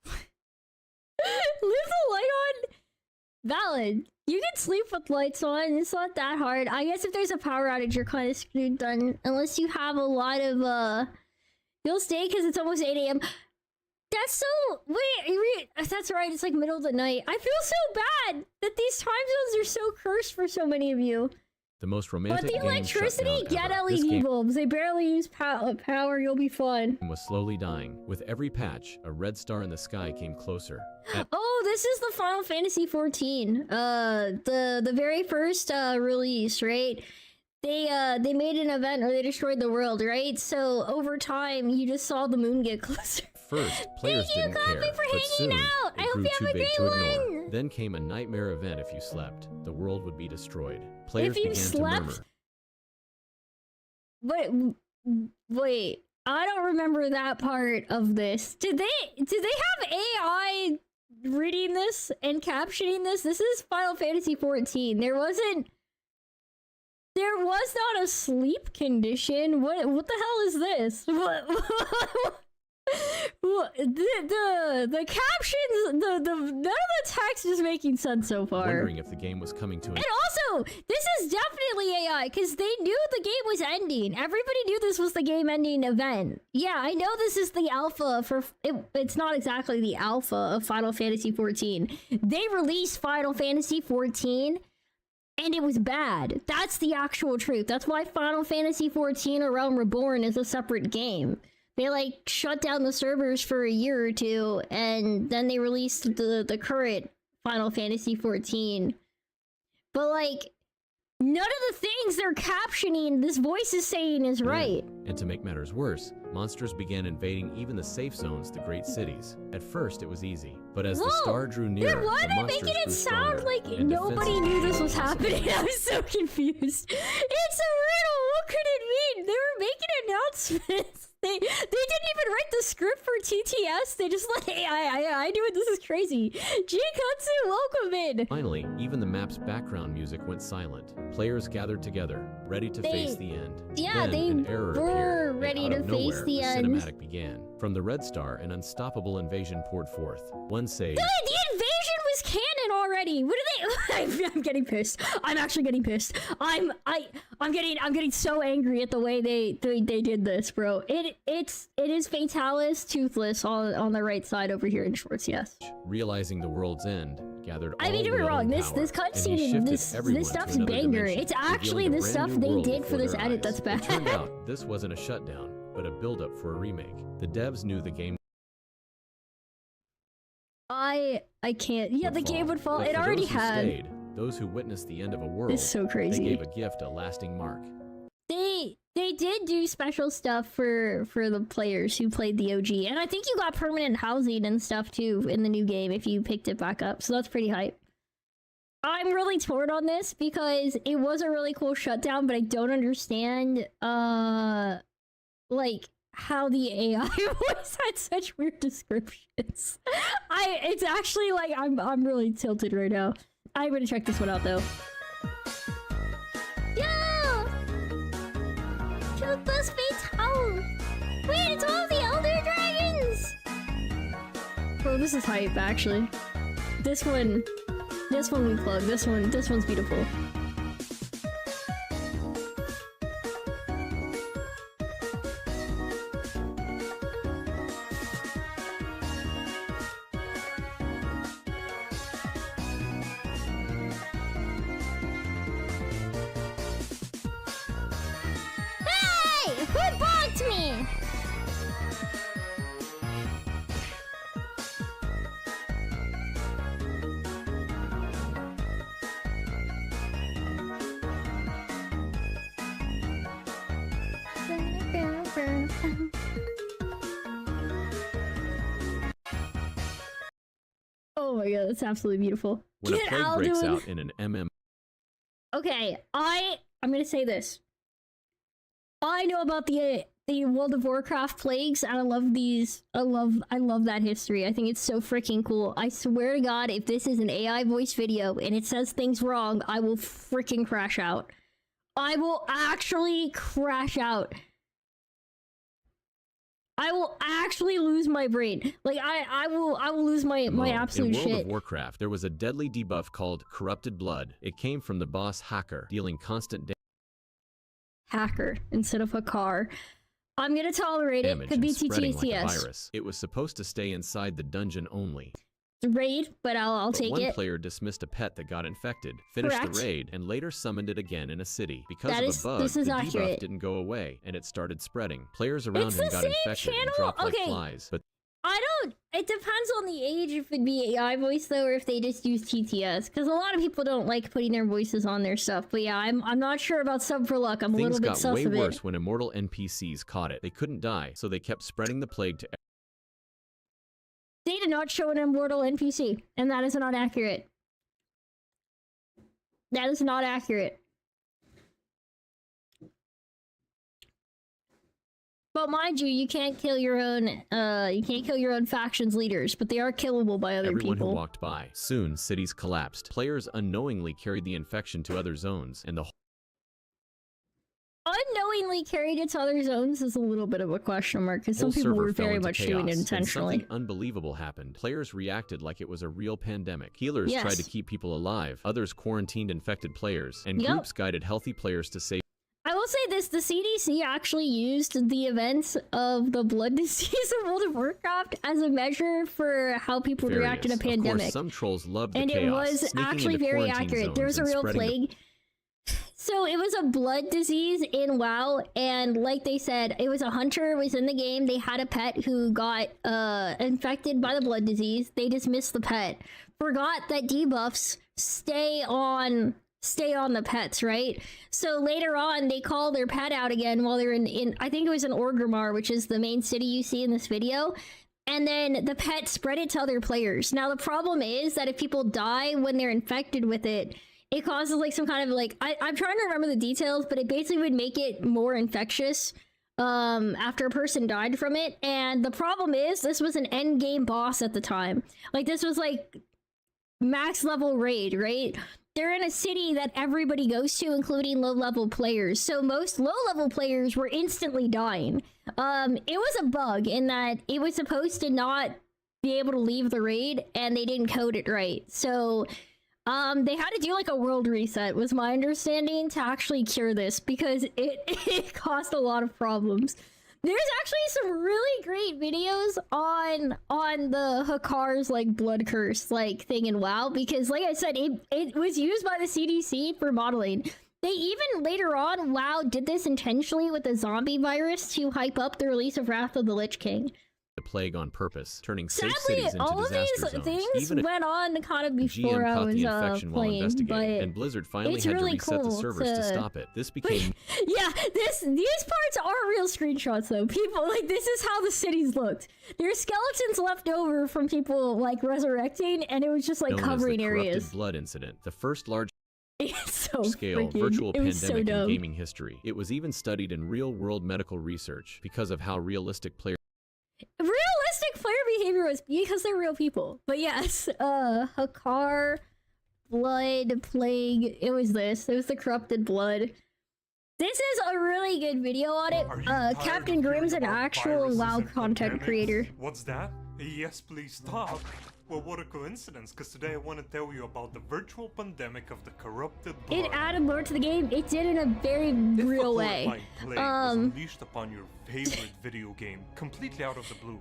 Speaker 1: Leave the light on? Valid. You can sleep with lights on. It's not that hard. I guess if there's a power outage, you're kind of screwed then. Unless you have a lot of, You'll stay because it's almost 8 a.m. That's so... Wait, that's right. It's like middle of the night. I feel so bad that these time zones are so cursed for so many of you.
Speaker 3: The most romantic
Speaker 1: But the
Speaker 3: game
Speaker 1: electricity,
Speaker 3: shutdown
Speaker 1: get
Speaker 3: ever. This
Speaker 1: LED
Speaker 3: game
Speaker 1: bulbs. They barely use power. You'll be fine.
Speaker 3: was slowly dying. With every patch, a red star in the sky came closer.
Speaker 1: Oh, this is the Final Fantasy 14. The very first release, right? They made an event where they destroyed the world, right? So over time, you just saw the moon get closer.
Speaker 3: First, players didn't care, but soon
Speaker 1: out. I
Speaker 3: it
Speaker 1: hope
Speaker 3: grew
Speaker 1: you have
Speaker 3: too
Speaker 1: a
Speaker 3: big
Speaker 1: great
Speaker 3: to ignore.
Speaker 1: one.
Speaker 3: Then came a nightmare event if you slept. The world would be destroyed. Players
Speaker 1: If you
Speaker 3: began
Speaker 1: slept?
Speaker 3: to murmur.
Speaker 1: Wait. I don't remember that part of this. Did they have AI reading this and captioning this? This is Final Fantasy 14. There was not a sleep condition. What the hell is this? The captions, none of the text is making sense so far.
Speaker 3: Wondering if the game was coming to an
Speaker 1: And also, this is definitely AI, because they knew the game was ending. Everybody knew this was the game-ending event. Yeah, I know this is the alpha for... It's not exactly the alpha of Final Fantasy 14. They released Final Fantasy 14, and it was bad. That's the actual truth. That's why Final Fantasy 14 A Realm Reborn is a separate game. They, like, shut down the servers for a year or two, and then they released the current Final Fantasy 14. But, like, none of the things they're captioning this voice is saying is right.
Speaker 3: And to make matters worse, monsters began invading even the safe zones, the great cities. At first, it was easy, but as the star drew nearer,
Speaker 1: Why are
Speaker 3: the
Speaker 1: they
Speaker 3: monsters
Speaker 1: making it
Speaker 3: grew
Speaker 1: sound
Speaker 3: stronger,
Speaker 1: like
Speaker 3: and
Speaker 1: nobody
Speaker 3: defenses
Speaker 1: knew this
Speaker 3: became
Speaker 1: was
Speaker 3: impossible.
Speaker 1: happening? I was so confused. It's a riddle. What could it mean? They were making announcements. They didn't even write the script for TTS. They just let AI do it. This is crazy. Jinkatsu, welcome in.
Speaker 3: Finally, even the map's background music went silent. Players gathered together, ready to face the end.
Speaker 1: Yeah,
Speaker 3: then
Speaker 1: they
Speaker 3: an error
Speaker 1: were
Speaker 3: appeared, and
Speaker 1: ready
Speaker 3: out
Speaker 1: to
Speaker 3: of
Speaker 1: face
Speaker 3: nowhere,
Speaker 1: the end.
Speaker 3: cinematic began. From the Red Star, an unstoppable invasion poured forth. One sage...
Speaker 1: The invasion was canon already. What are they? I'm getting pissed. I'm actually getting pissed. I'm getting so angry at the way they did this, bro. It is Fatalis Toothless on the right side over here in shorts. Yes.
Speaker 3: Realizing the world's end, gathered all
Speaker 1: I mean, don't get me
Speaker 3: will
Speaker 1: wrong.
Speaker 3: and
Speaker 1: This
Speaker 3: power,
Speaker 1: cutscene,
Speaker 3: and he
Speaker 1: this
Speaker 3: shifted everyone to
Speaker 1: stuff's
Speaker 3: another
Speaker 1: banger.
Speaker 3: dimension,
Speaker 1: It's actually
Speaker 3: revealing a
Speaker 1: the
Speaker 3: brand
Speaker 1: stuff
Speaker 3: new
Speaker 1: they
Speaker 3: world
Speaker 1: did for
Speaker 3: before
Speaker 1: this
Speaker 3: their
Speaker 1: edit
Speaker 3: eyes.
Speaker 1: that's bad.
Speaker 3: It turned out this wasn't a shutdown, but a build-up for a remake. The devs knew the game
Speaker 1: I can't. Yeah, the game would fall.
Speaker 3: but
Speaker 1: It
Speaker 3: for
Speaker 1: already
Speaker 3: those who
Speaker 1: had.
Speaker 3: stayed, those who witnessed the end of a world,
Speaker 1: It's so crazy.
Speaker 3: they gave a gift a lasting mark.
Speaker 1: They did do special stuff for the players who played the OG, and I think you got permanent housing and stuff too in the new game if you picked it back up. So that's pretty hype. I'm really torn on this because it was a really cool shutdown, but I don't understand like how the AI voice had such weird descriptions. It's actually like I'm really tilted right now. I'm gonna check this one out though. Toothless Fatal! Wait, it's all the Elder Dragons! Bro, this is hype, actually. This one we plug. This one's beautiful. Hey! Who blocked me? Oh my god, that's absolutely beautiful.
Speaker 3: When a
Speaker 1: Get
Speaker 3: plague breaks
Speaker 1: Alduin.
Speaker 3: out in an MM,
Speaker 1: Okay, I'm gonna say this. I know about the the World of Warcraft plagues, and I love these. I love that history. I think it's so freaking cool. I swear to God, if this is an AI voice video and it says things wrong, I will freaking crash out. I will actually crash out. I will actually lose my brain. Like I will lose my absolute shit.
Speaker 3: In World of Warcraft, there was a deadly debuff called Corrupted Blood. It came from the boss Hacker, dealing constant damage.
Speaker 1: Hacker instead of a car. I'm gonna tolerate it. Could be
Speaker 3: Spreading like a
Speaker 1: TTS.
Speaker 3: virus. It was supposed to stay inside the dungeon only.
Speaker 1: Raid, but I'll take
Speaker 3: one
Speaker 1: it.
Speaker 3: player dismissed a pet that got infected, finished
Speaker 1: Correct.
Speaker 3: the raid, and later summoned it again in a city. Because
Speaker 1: That
Speaker 3: of
Speaker 1: is-
Speaker 3: a bug,
Speaker 1: this is
Speaker 3: the
Speaker 1: accurate.
Speaker 3: debuff didn't go away, and it started spreading. Players around
Speaker 1: It's
Speaker 3: him
Speaker 1: the
Speaker 3: got
Speaker 1: same
Speaker 3: infected and
Speaker 1: channel?
Speaker 3: dropped like
Speaker 1: Okay.
Speaker 3: flies. But
Speaker 1: I don't. It depends on the age if it'd be AI voice though, or if they just use TTS. Because a lot of people don't like putting their voices on their stuff. But yeah, I'm not sure about Sub for Luck. I'm a
Speaker 3: things
Speaker 1: little bit
Speaker 3: got
Speaker 1: sus
Speaker 3: way
Speaker 1: of
Speaker 3: worse
Speaker 1: it.
Speaker 3: when immortal NPCs caught it. They couldn't die, so they kept spreading the plague to
Speaker 1: They did not show an immortal NPC, and that is not accurate. That is not accurate. But mind you, you can't kill your own faction's leaders, but they are killable by other
Speaker 3: everyone
Speaker 1: people.
Speaker 3: who walked by. Soon, cities collapsed. Players unknowingly carried the infection to other zones, and the
Speaker 1: Unknowingly carried it to other zones is a little bit of a question mark, because some
Speaker 3: whole
Speaker 1: people
Speaker 3: server
Speaker 1: were
Speaker 3: fell
Speaker 1: very
Speaker 3: into
Speaker 1: much
Speaker 3: chaos,
Speaker 1: doing it
Speaker 3: and
Speaker 1: intentionally.
Speaker 3: something unbelievable happened. Players reacted like it was a real pandemic. Healers
Speaker 1: Yes.
Speaker 3: tried to keep people alive. Others quarantined infected players, and
Speaker 1: Yep.
Speaker 3: groups guided healthy players to safety.
Speaker 1: I will say this, the CDC actually used the events of the blood disease of World of Warcraft as a measure for how people react in a
Speaker 3: Of course,
Speaker 1: pandemic.
Speaker 3: some trolls loved the
Speaker 1: And it
Speaker 3: chaos,
Speaker 1: was
Speaker 3: sneaking
Speaker 1: actually
Speaker 3: into
Speaker 1: very
Speaker 3: quarantine
Speaker 1: accurate. There was
Speaker 3: zones
Speaker 1: a
Speaker 3: and
Speaker 1: real
Speaker 3: spreading the
Speaker 1: plague. So it was a blood disease in WoW, and like they said, it was a hunter was in the game. They had a pet who got infected by the blood disease. They dismissed the pet. Forgot that debuffs stay on the pets, right? So later on, they call their pet out again while they're in I think it was in Orgrimmar, which is the main city you see in this video. And then the pet spread it to other players. Now the problem is that if people die when they're infected with it, it causes like some kind of like I'm trying to remember the details, but it basically would make it more infectious after a person died from it. And the problem is this was an end game boss at the time. Like this was like max level raid, right? They're in a city that everybody goes to, including low level players. So most low level players were instantly dying. It was a bug in that it was supposed to not be able to leave the raid, and they didn't code it right. So they had to do like a world reset, was my understanding, to actually cure this, because it caused a lot of problems. There's actually some really great videos on the Hakar's like blood curse like thing in WoW, because like I said, it was used by the CDC for modeling. They even later on, WoW did this intentionally with the zombie virus to hype up the release of Wrath of the Lich King.
Speaker 3: the plague on purpose, turning safe
Speaker 1: Sadly,
Speaker 3: cities into
Speaker 1: all of
Speaker 3: disaster
Speaker 1: these
Speaker 3: zones.
Speaker 1: things
Speaker 3: Even if
Speaker 1: went on kind of before
Speaker 3: GM
Speaker 1: I
Speaker 3: caught
Speaker 1: was
Speaker 3: the infection while
Speaker 1: playing,
Speaker 3: investigating,
Speaker 1: but
Speaker 3: and Blizzard finally
Speaker 1: it's
Speaker 3: had
Speaker 1: really
Speaker 3: to reset the
Speaker 1: cool
Speaker 3: servers to stop it. This became
Speaker 1: yeah, these parts are real screenshots though. People, like, this is how the cities looked. There's skeletons left over from people like resurrecting, and it was just like
Speaker 3: known
Speaker 1: covering
Speaker 3: as the
Speaker 1: areas.
Speaker 3: Corrupted Blood incident, the first large
Speaker 1: So
Speaker 3: scale
Speaker 1: freaking-
Speaker 3: virtual
Speaker 1: it was so
Speaker 3: pandemic in
Speaker 1: dope.
Speaker 3: gaming history. It was even studied in real-world medical research because of how realistic players
Speaker 1: Realistic player behavior was because they're real people. But yes, Hakar, Blood, Plague, it was this. It was the Corrupted Blood. This is a really good video on it. Captain Grimm's an actual WoW content creator.
Speaker 23: What's that? Yes, please stop. Well, what a coincidence, because today I want to tell you about the virtual pandemic of the Corrupted Blood.
Speaker 1: It added lore to the game. It did in a very real way.
Speaker 23: Plague was unleashed upon your favorite video game, completely out of the blue.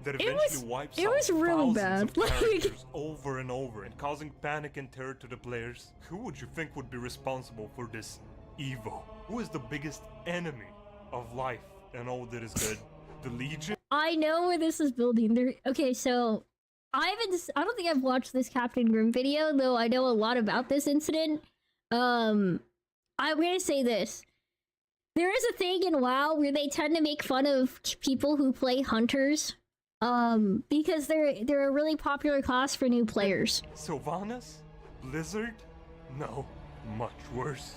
Speaker 23: That eventually wipes out
Speaker 1: real
Speaker 23: thousands
Speaker 1: bad.
Speaker 23: of characters over and over, and causing panic and terror to the players. Who would you think would be responsible for this evil? Who is the biggest enemy of life and all that is good? The Legion?
Speaker 1: I know where this is building. There. Okay, so I don't think I've watched this Captain Grimm video, though I know a lot about this incident. I'm gonna say this. There is a thing in WoW where they tend to make fun of people who play hunters, because they're a really popular class for new players.
Speaker 23: Sylvanas? Blizzard? No, much worse.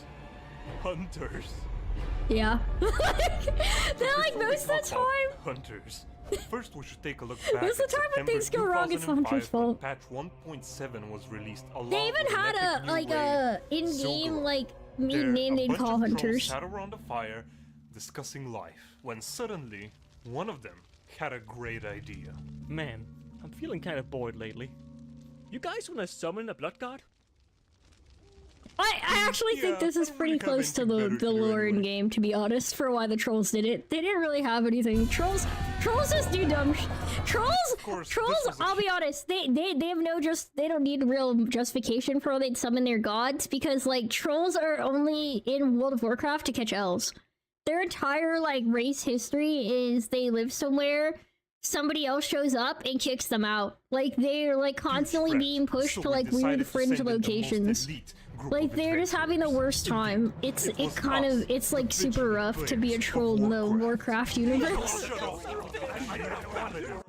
Speaker 23: Hunters.
Speaker 1: Yeah. They're like most of the time.
Speaker 23: Hunters. First, we should take a look back.
Speaker 1: Most of the time when things go wrong, it's the hunter's fault.
Speaker 23: Patch 1.7 was released.
Speaker 1: They even had a in-game like name they'd call hunters.
Speaker 23: Sat around a fire, discussing life. When suddenly, one of them had a great idea.
Speaker 5: Man, I'm feeling kind of bored lately. You guys want to summon a blood god?
Speaker 1: I actually think this is pretty close to the lore in game, to be honest, for why the trolls did it. They didn't really have anything. Trolls just do dumb trolls, I'll be honest, they have they don't need real justification for why they'd summon their gods, because like trolls are only in World of Warcraft to catch elves. Their entire like race history is they live somewhere, somebody else shows up and kicks them out. Like they're like constantly being pushed to like weird fringe locations. Like they're just having the worst time. It's like super rough to be a troll in the Warcraft universe.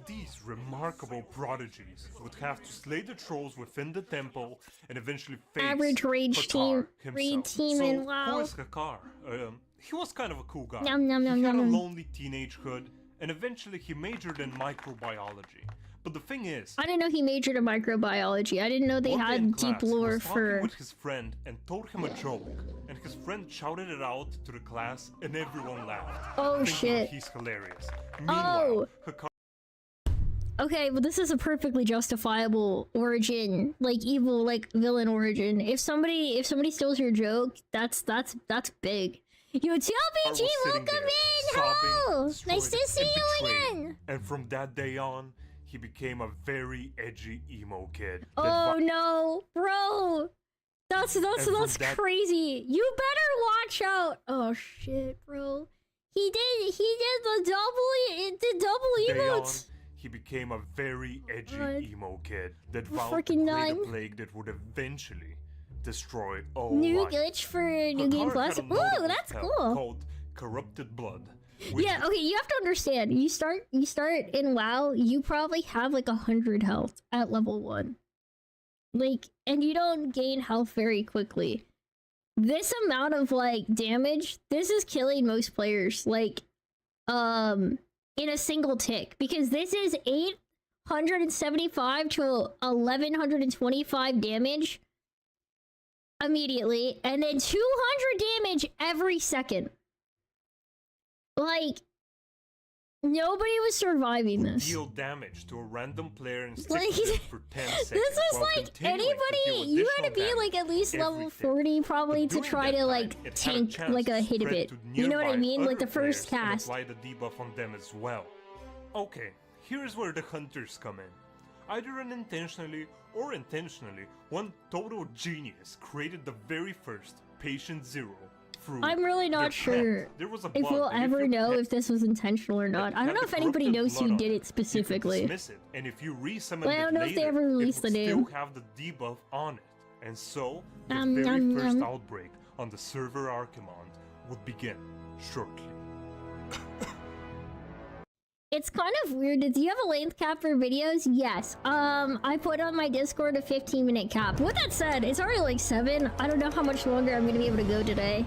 Speaker 23: These remarkable prodigies would have to slay the trolls within the temple and eventually face
Speaker 1: Average rage team, raid team, and
Speaker 23: WoW.
Speaker 1: WoW.
Speaker 23: Who is Hakar? He was kind of a cool guy.
Speaker 1: Nom, nom, nom,
Speaker 23: he had
Speaker 1: nom,
Speaker 23: a
Speaker 1: nom.
Speaker 23: lonely teenagehood, and eventually he majored in microbiology. But the thing is,
Speaker 1: I didn't know he majored in microbiology. I didn't know they
Speaker 23: one day in
Speaker 1: had deep
Speaker 23: class, he
Speaker 1: lore
Speaker 23: was talking
Speaker 1: for.
Speaker 23: with his friend and told him a joke, and his friend shouted it out to the class, and everyone laughed.
Speaker 1: Oh,
Speaker 23: thinking
Speaker 1: shit.
Speaker 23: He's hilarious.
Speaker 1: Oh.
Speaker 23: Meanwhile, Hakar
Speaker 1: Okay, but this is a perfectly justifiable origin, like evil, like villain origin. If somebody steals your joke, that's big. Yo, TLBG, welcome in! Hello! Nice to see you again!
Speaker 23: And from that day on, he became a very edgy emo kid.
Speaker 1: Oh no, bro! That's
Speaker 23: that-
Speaker 1: crazy. You better watch out. Oh shit, bro. He did the double
Speaker 23: Day on,
Speaker 1: emotes.
Speaker 23: he became a very edgy
Speaker 1: God.
Speaker 23: emo kid that
Speaker 1: I'm
Speaker 23: vowed to
Speaker 1: freaking
Speaker 23: create a
Speaker 1: done.
Speaker 23: plague that would eventually destroy all
Speaker 1: New
Speaker 23: life.
Speaker 1: glitch for New Game
Speaker 23: Hakar
Speaker 1: Plus.
Speaker 23: had a
Speaker 1: Ooh,
Speaker 23: notable
Speaker 1: that's
Speaker 23: spell
Speaker 1: cool.
Speaker 23: Called Corrupted Blood. which
Speaker 1: Yeah, okay, you have to understand. You start in WoW, you probably have like 100 health at level 1. Like, and you don't gain health very quickly. This amount of like damage, this is killing most players like in a single tick, because this is 875 to 1125 damage immediately, and then 200 damage every second. Like, nobody was surviving this.
Speaker 23: deal damage to a random player and stick
Speaker 1: Like,
Speaker 23: with it for 10 seconds.
Speaker 1: This is
Speaker 23: while
Speaker 1: like
Speaker 23: continuing to deal
Speaker 1: anybody, you had to be
Speaker 23: additional
Speaker 1: like at least
Speaker 23: damage
Speaker 1: level
Speaker 23: every
Speaker 1: 40 probably
Speaker 23: But
Speaker 1: to
Speaker 23: during
Speaker 1: try
Speaker 23: that
Speaker 1: to
Speaker 23: time,
Speaker 1: like
Speaker 23: it had a
Speaker 1: tank
Speaker 23: chance
Speaker 1: like a
Speaker 23: to
Speaker 1: hit a
Speaker 23: spread
Speaker 1: bit.
Speaker 23: to
Speaker 1: You know what I
Speaker 23: nearby
Speaker 1: mean? Like the
Speaker 23: other
Speaker 1: first
Speaker 23: players and
Speaker 1: cast.
Speaker 23: apply the debuff on them as well. Okay, here's where the hunters come in. Either unintentionally or intentionally, one total genius created the very first Patient Zero through
Speaker 1: I'm really
Speaker 23: their
Speaker 1: not
Speaker 23: pet.
Speaker 1: sure
Speaker 23: There was a
Speaker 1: if
Speaker 23: bug
Speaker 1: we'll
Speaker 23: that if
Speaker 1: ever
Speaker 23: your
Speaker 1: know
Speaker 23: pet
Speaker 1: if this was intentional or not. I don't
Speaker 23: had
Speaker 1: know
Speaker 23: the
Speaker 1: if anybody
Speaker 23: corrupted
Speaker 1: knows
Speaker 23: blood
Speaker 1: who
Speaker 23: on
Speaker 1: did
Speaker 23: it,
Speaker 1: it specifically.
Speaker 23: You could dismiss it, and if you re-summon
Speaker 1: But I
Speaker 23: it
Speaker 1: don't know if they
Speaker 23: later,
Speaker 1: ever released
Speaker 23: it
Speaker 1: the
Speaker 23: would
Speaker 1: name.
Speaker 23: still have the debuff on it. And so, the
Speaker 1: Nom,
Speaker 23: very
Speaker 1: nom,
Speaker 23: first
Speaker 1: nom.
Speaker 23: outbreak on the server Archimond would begin shortly.
Speaker 1: It's kind of weird. Do you have a length cap for videos? Yes. I put on my Discord a 15-minute cap. With that said, it's already like 7. I don't know how much longer I'm gonna be able to go today.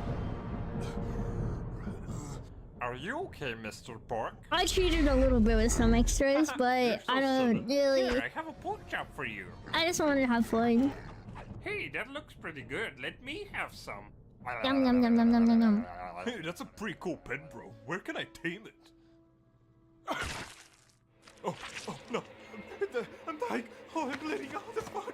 Speaker 23: Are you okay, Mr. Pork?
Speaker 1: I cheated a little bit with some extras, but
Speaker 23: You're so
Speaker 1: I don't really.
Speaker 23: Here, I have a pork chop for you.
Speaker 1: I just wanted to have fun.
Speaker 23: Hey, that looks pretty good. Let me have some.
Speaker 1: Yum yum yum yum yum yum yum.
Speaker 23: Hey, that's a pretty cool pet, bro. Where can I tame it? Oh no! I'm dying! Oh, I'm bleeding out the fuck!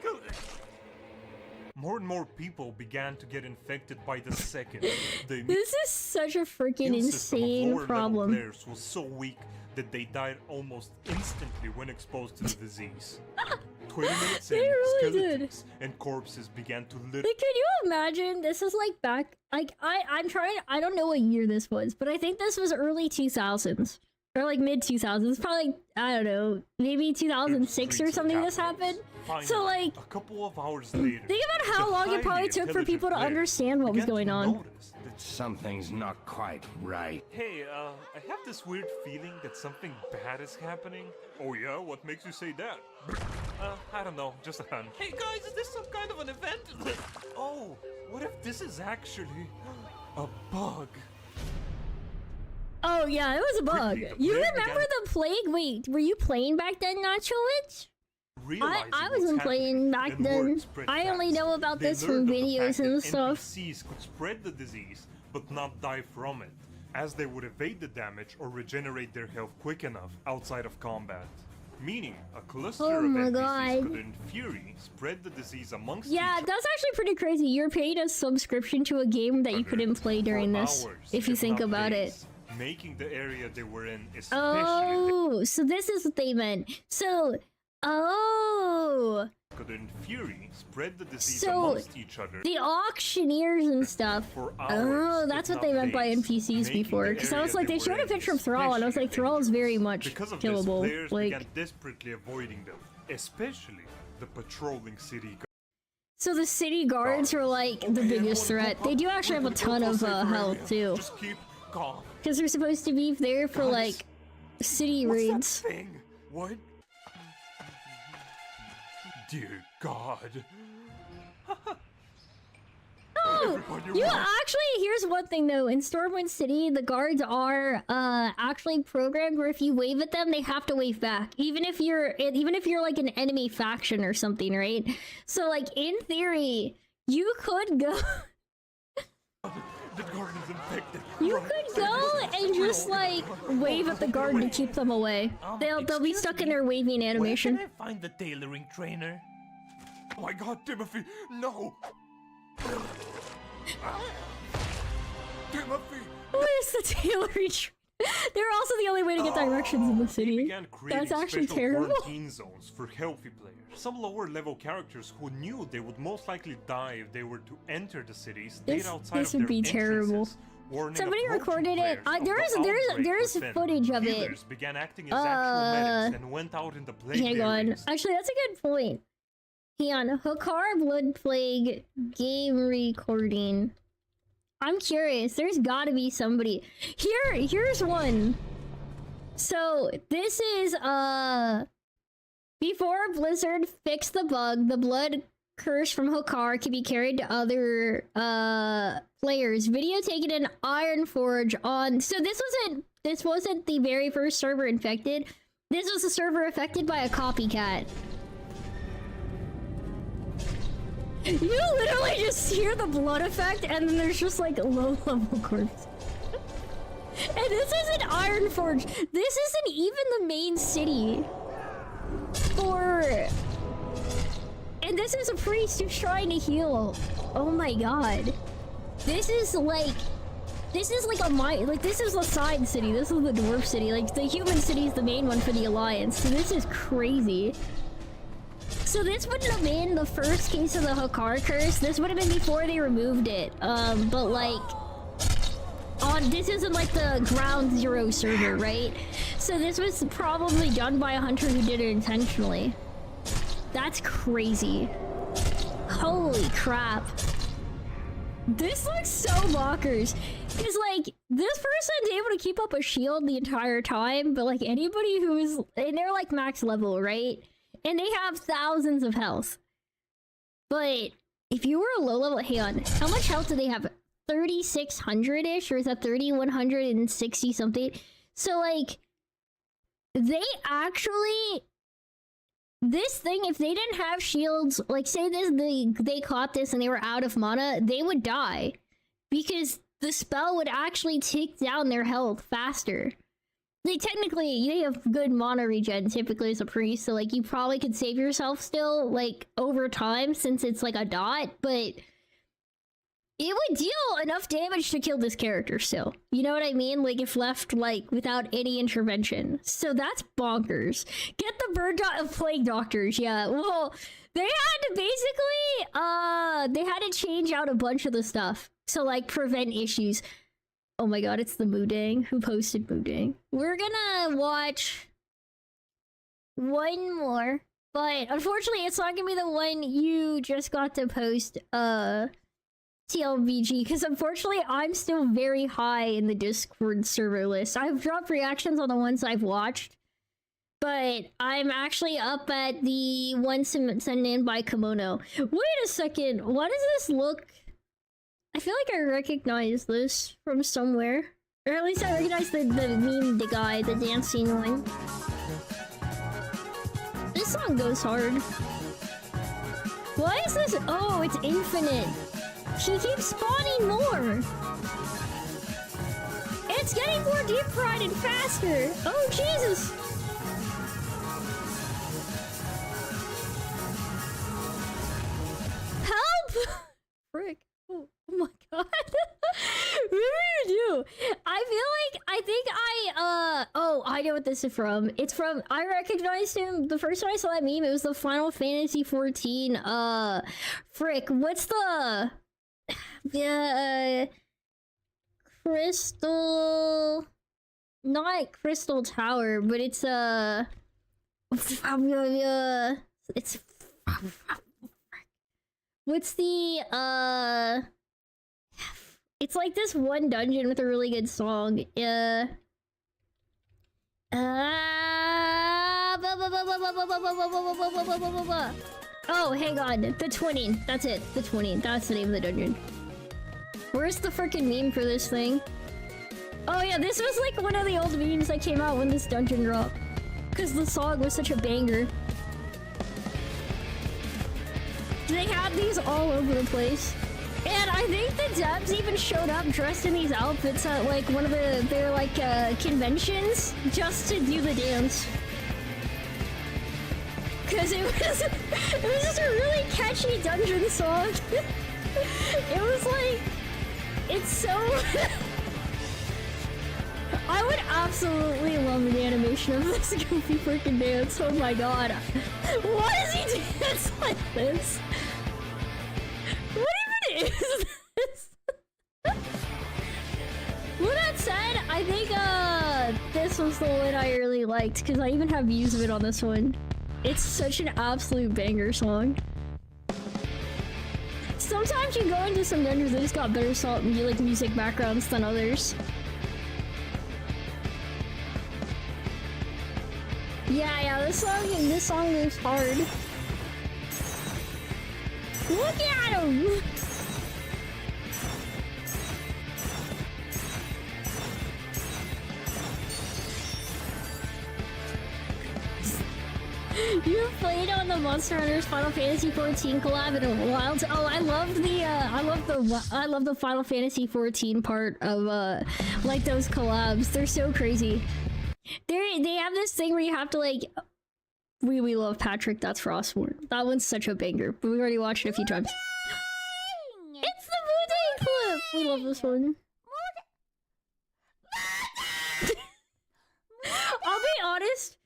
Speaker 23: More and more people began to get infected by the second. The
Speaker 1: This is such a freaking
Speaker 23: immune system of
Speaker 1: insane
Speaker 23: lower level
Speaker 1: problem.
Speaker 23: players was so weak that they died almost instantly when exposed to the disease. 20 minutes
Speaker 1: They
Speaker 23: in,
Speaker 1: really did.
Speaker 23: skeletons and corpses began to literally.
Speaker 1: Like, can you imagine? This is like back. Like, I'm trying. I don't know what year this was, but I think this was early 2000s or like mid 2000s. It's probably like, I don't know, maybe 2006 or something. This happened. So like,
Speaker 23: a couple of hours later,
Speaker 1: think about how long it probably took for people to understand what was going on.
Speaker 23: Something's not quite right. Hey, I have this weird feeling that something bad is happening. Oh yeah? What makes you say that? I don't know, just a hunch. Hey guys, is this some kind of an event? Oh, what if this is actually a bug?
Speaker 1: Oh yeah, it was a bug. You remember the plague? Wait, were you playing back then, Nacho Witch? I wasn't playing back then. I only know about this from videos and stuff.
Speaker 23: NPCs could spread the disease, but not die from it, as they would evade the damage or regenerate their health quick enough outside of combat. Meaning, a cluster of NPCs could in theory spread the disease amongst each other.
Speaker 1: That's actually pretty crazy. You're paying a subscription to a game that you couldn't play during this, if you think about it.
Speaker 23: Making the area they were in especially...
Speaker 1: Oh, so this is what they meant. So, oh...
Speaker 23: could in theory spread the disease amongst each other.
Speaker 1: The auctioneers and stuff. Oh, that's what they meant by NPCs before. Because I was like, they showed a picture of Thrall, and I was like, Thrall is very much killable.
Speaker 23: Players
Speaker 1: Like,
Speaker 23: began desperately avoiding them, especially the patrolling city guards.
Speaker 1: so the city guards were like the biggest threat. They do actually have a ton of health too.
Speaker 23: Just keep calm.
Speaker 1: Because they're supposed to be there for like city raids.
Speaker 23: That thing? What? Dear God.
Speaker 1: Oh, you actually, here's one thing though. In Stormwind City, the guards are actually programmed where if you wave at them, they have to wave back, even if you're like an enemy faction or something, right? So like in theory, you could go.
Speaker 23: The garden is infected.
Speaker 1: You could go and just like wave at the guard to keep them away. They'll be stuck in their waving animation.
Speaker 23: Where can I find the tailoring trainer? Oh my God, Timothy, no! Timothy!
Speaker 1: Where's the tailoring trainer? They're also the only way to get directions in the city. That's actually terrible.
Speaker 23: Quarantine zones for healthy players. Some lower level characters who knew they would most likely die if they were to enter the city stayed outside
Speaker 1: This
Speaker 23: of
Speaker 1: would
Speaker 23: their
Speaker 1: be terrible. Somebody recorded it. There's footage of it.
Speaker 23: Healers began acting as actual medics and went out in the plague
Speaker 1: Hang on.
Speaker 23: areas.
Speaker 1: Actually, that's a good point. Hang on. Hakar Blood Plague game recording. I'm curious. There's gotta be somebody. Here's one. So, this is, before Blizzard fixed the bug, the blood curse from Hakar can be carried to other, players. Video taken in Ironforge on... So this wasn't the very first server infected. This was a server affected by a copycat. You literally just hear the blood effect, and then there's just like low-level corpse. And this isn't Ironforge. This isn't even the main city. And this is a priest who's trying to heal. Oh my God. This is like a mine. Like this is the side city. This is the dwarf city. Like the human city is the main one for the Alliance. So this is crazy. So this wouldn't have been the first case of the Hakar curse. This would have been before they removed it. But like, this isn't like the ground zero server, right? So this was probably done by a hunter who did it intentionally. That's crazy. Holy crap. This looks so bonkers. Cause like, this person's able to keep up a shield the entire time, but like anybody who is, and they're like max level, right? And they have thousands of health. But if you were a low level, hang on, how much health do they have? 3,600-ish, or is that 3,160 something? So like, they actually, this thing, if they didn't have shields, like say they caught this and they were out of mana, they would die. Because the spell would actually take down their health faster. Like technically, they have good mana regen typically as a priest, so like you probably could save yourself still, like over time, since it's like a dot, but it would deal enough damage to kill this character still. You know what I mean? Like if left like without any intervention. So that's bonkers. Get the bird plague doctors, yeah. Well, they had to basically, they had to change out a bunch of the stuff to like prevent issues. Oh my God, it's the Moodang. Who posted Moodang? We're gonna watch one more, but unfortunately it's not gonna be the one you just got to post, TLVG, because unfortunately I'm still very high in the Discord server list. I've dropped reactions on the ones I've watched, but I'm actually up at the one sent in by Kimono. Wait a second, why does this look... I feel like I recognize this from somewhere. Or at least I recognize the meme, the guy, the dancing one. This song goes hard. Why is this? Oh, it's infinite. She keeps spawning more. It's getting more deep fried and faster. Oh, Jesus. Help! Frick. Oh my god. What do you do? Oh, I know what this is from. It's from, I recognized him the first time I saw that meme. It was the Final Fantasy 14. Frick, what's the Crystal, not Crystal Tower, but it's it's what's the it's like this one dungeon with a really good song. Oh, hang on. The Twinning. That's it. The Twinning. That's the name of the dungeon. Where's the freaking meme for this thing? Oh yeah, this was like one of the old memes that came out when this dungeon dropped. Because the song was such a banger. They have these all over the place. And I think the devs even showed up dressed in these outfits at like one of their like conventions just to do the dance. Cause it was just a really catchy dungeon song. It was like, it's so I would absolutely love an animation of this goofy freaking dance. Oh my god. Why does he dance like this? What even is this? With that said, I think this was the one I really liked because I even have views of it on this one. It's such an absolute banger song. Sometimes you go into some dungeons that just got better like music backgrounds than others. Yeah, this song is hard. Look at him! You played on the Monster Hunter's Final Fantasy 14 collab in a while. Oh, I love the Final Fantasy 14 part of like those collabs. They're so crazy. They have this thing where you have to like. We love Patrick. That's Frostborn. That one's such a banger. But we've already watched it a few times. It's the Wu-Tang clip. We love this one. I'll be honest.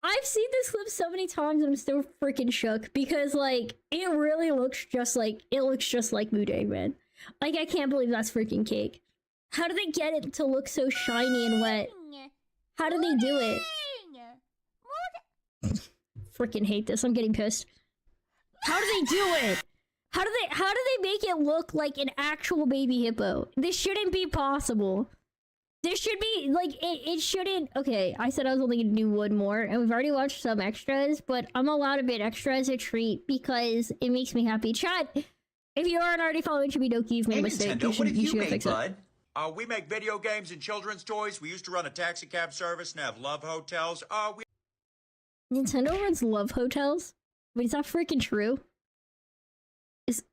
Speaker 1: I've seen this clip so many times and I'm still freaking shook because like it really looks just like Wu-Tang, man. Like I can't believe that's freaking cake. How do they get it to look so shiny and wet? How do they do it? Freaking hate this. I'm getting pissed. How do they do it? How do they make it look like an actual baby hippo? This shouldn't be possible. This should be like it shouldn't. Okay, I said I was only gonna do one more, and we've already watched some extras, but I'm allowed a bit extra as a treat because it makes me happy. Chat, if you aren't already following Chibidoki, you've made a mistake.
Speaker 12: Nintendo, what have you made,
Speaker 1: fix it.
Speaker 12: bud? We make video games and children's toys. We used to run a taxi cab service and have love hotels.
Speaker 1: Nintendo runs love hotels? Wait, is that freaking true? Is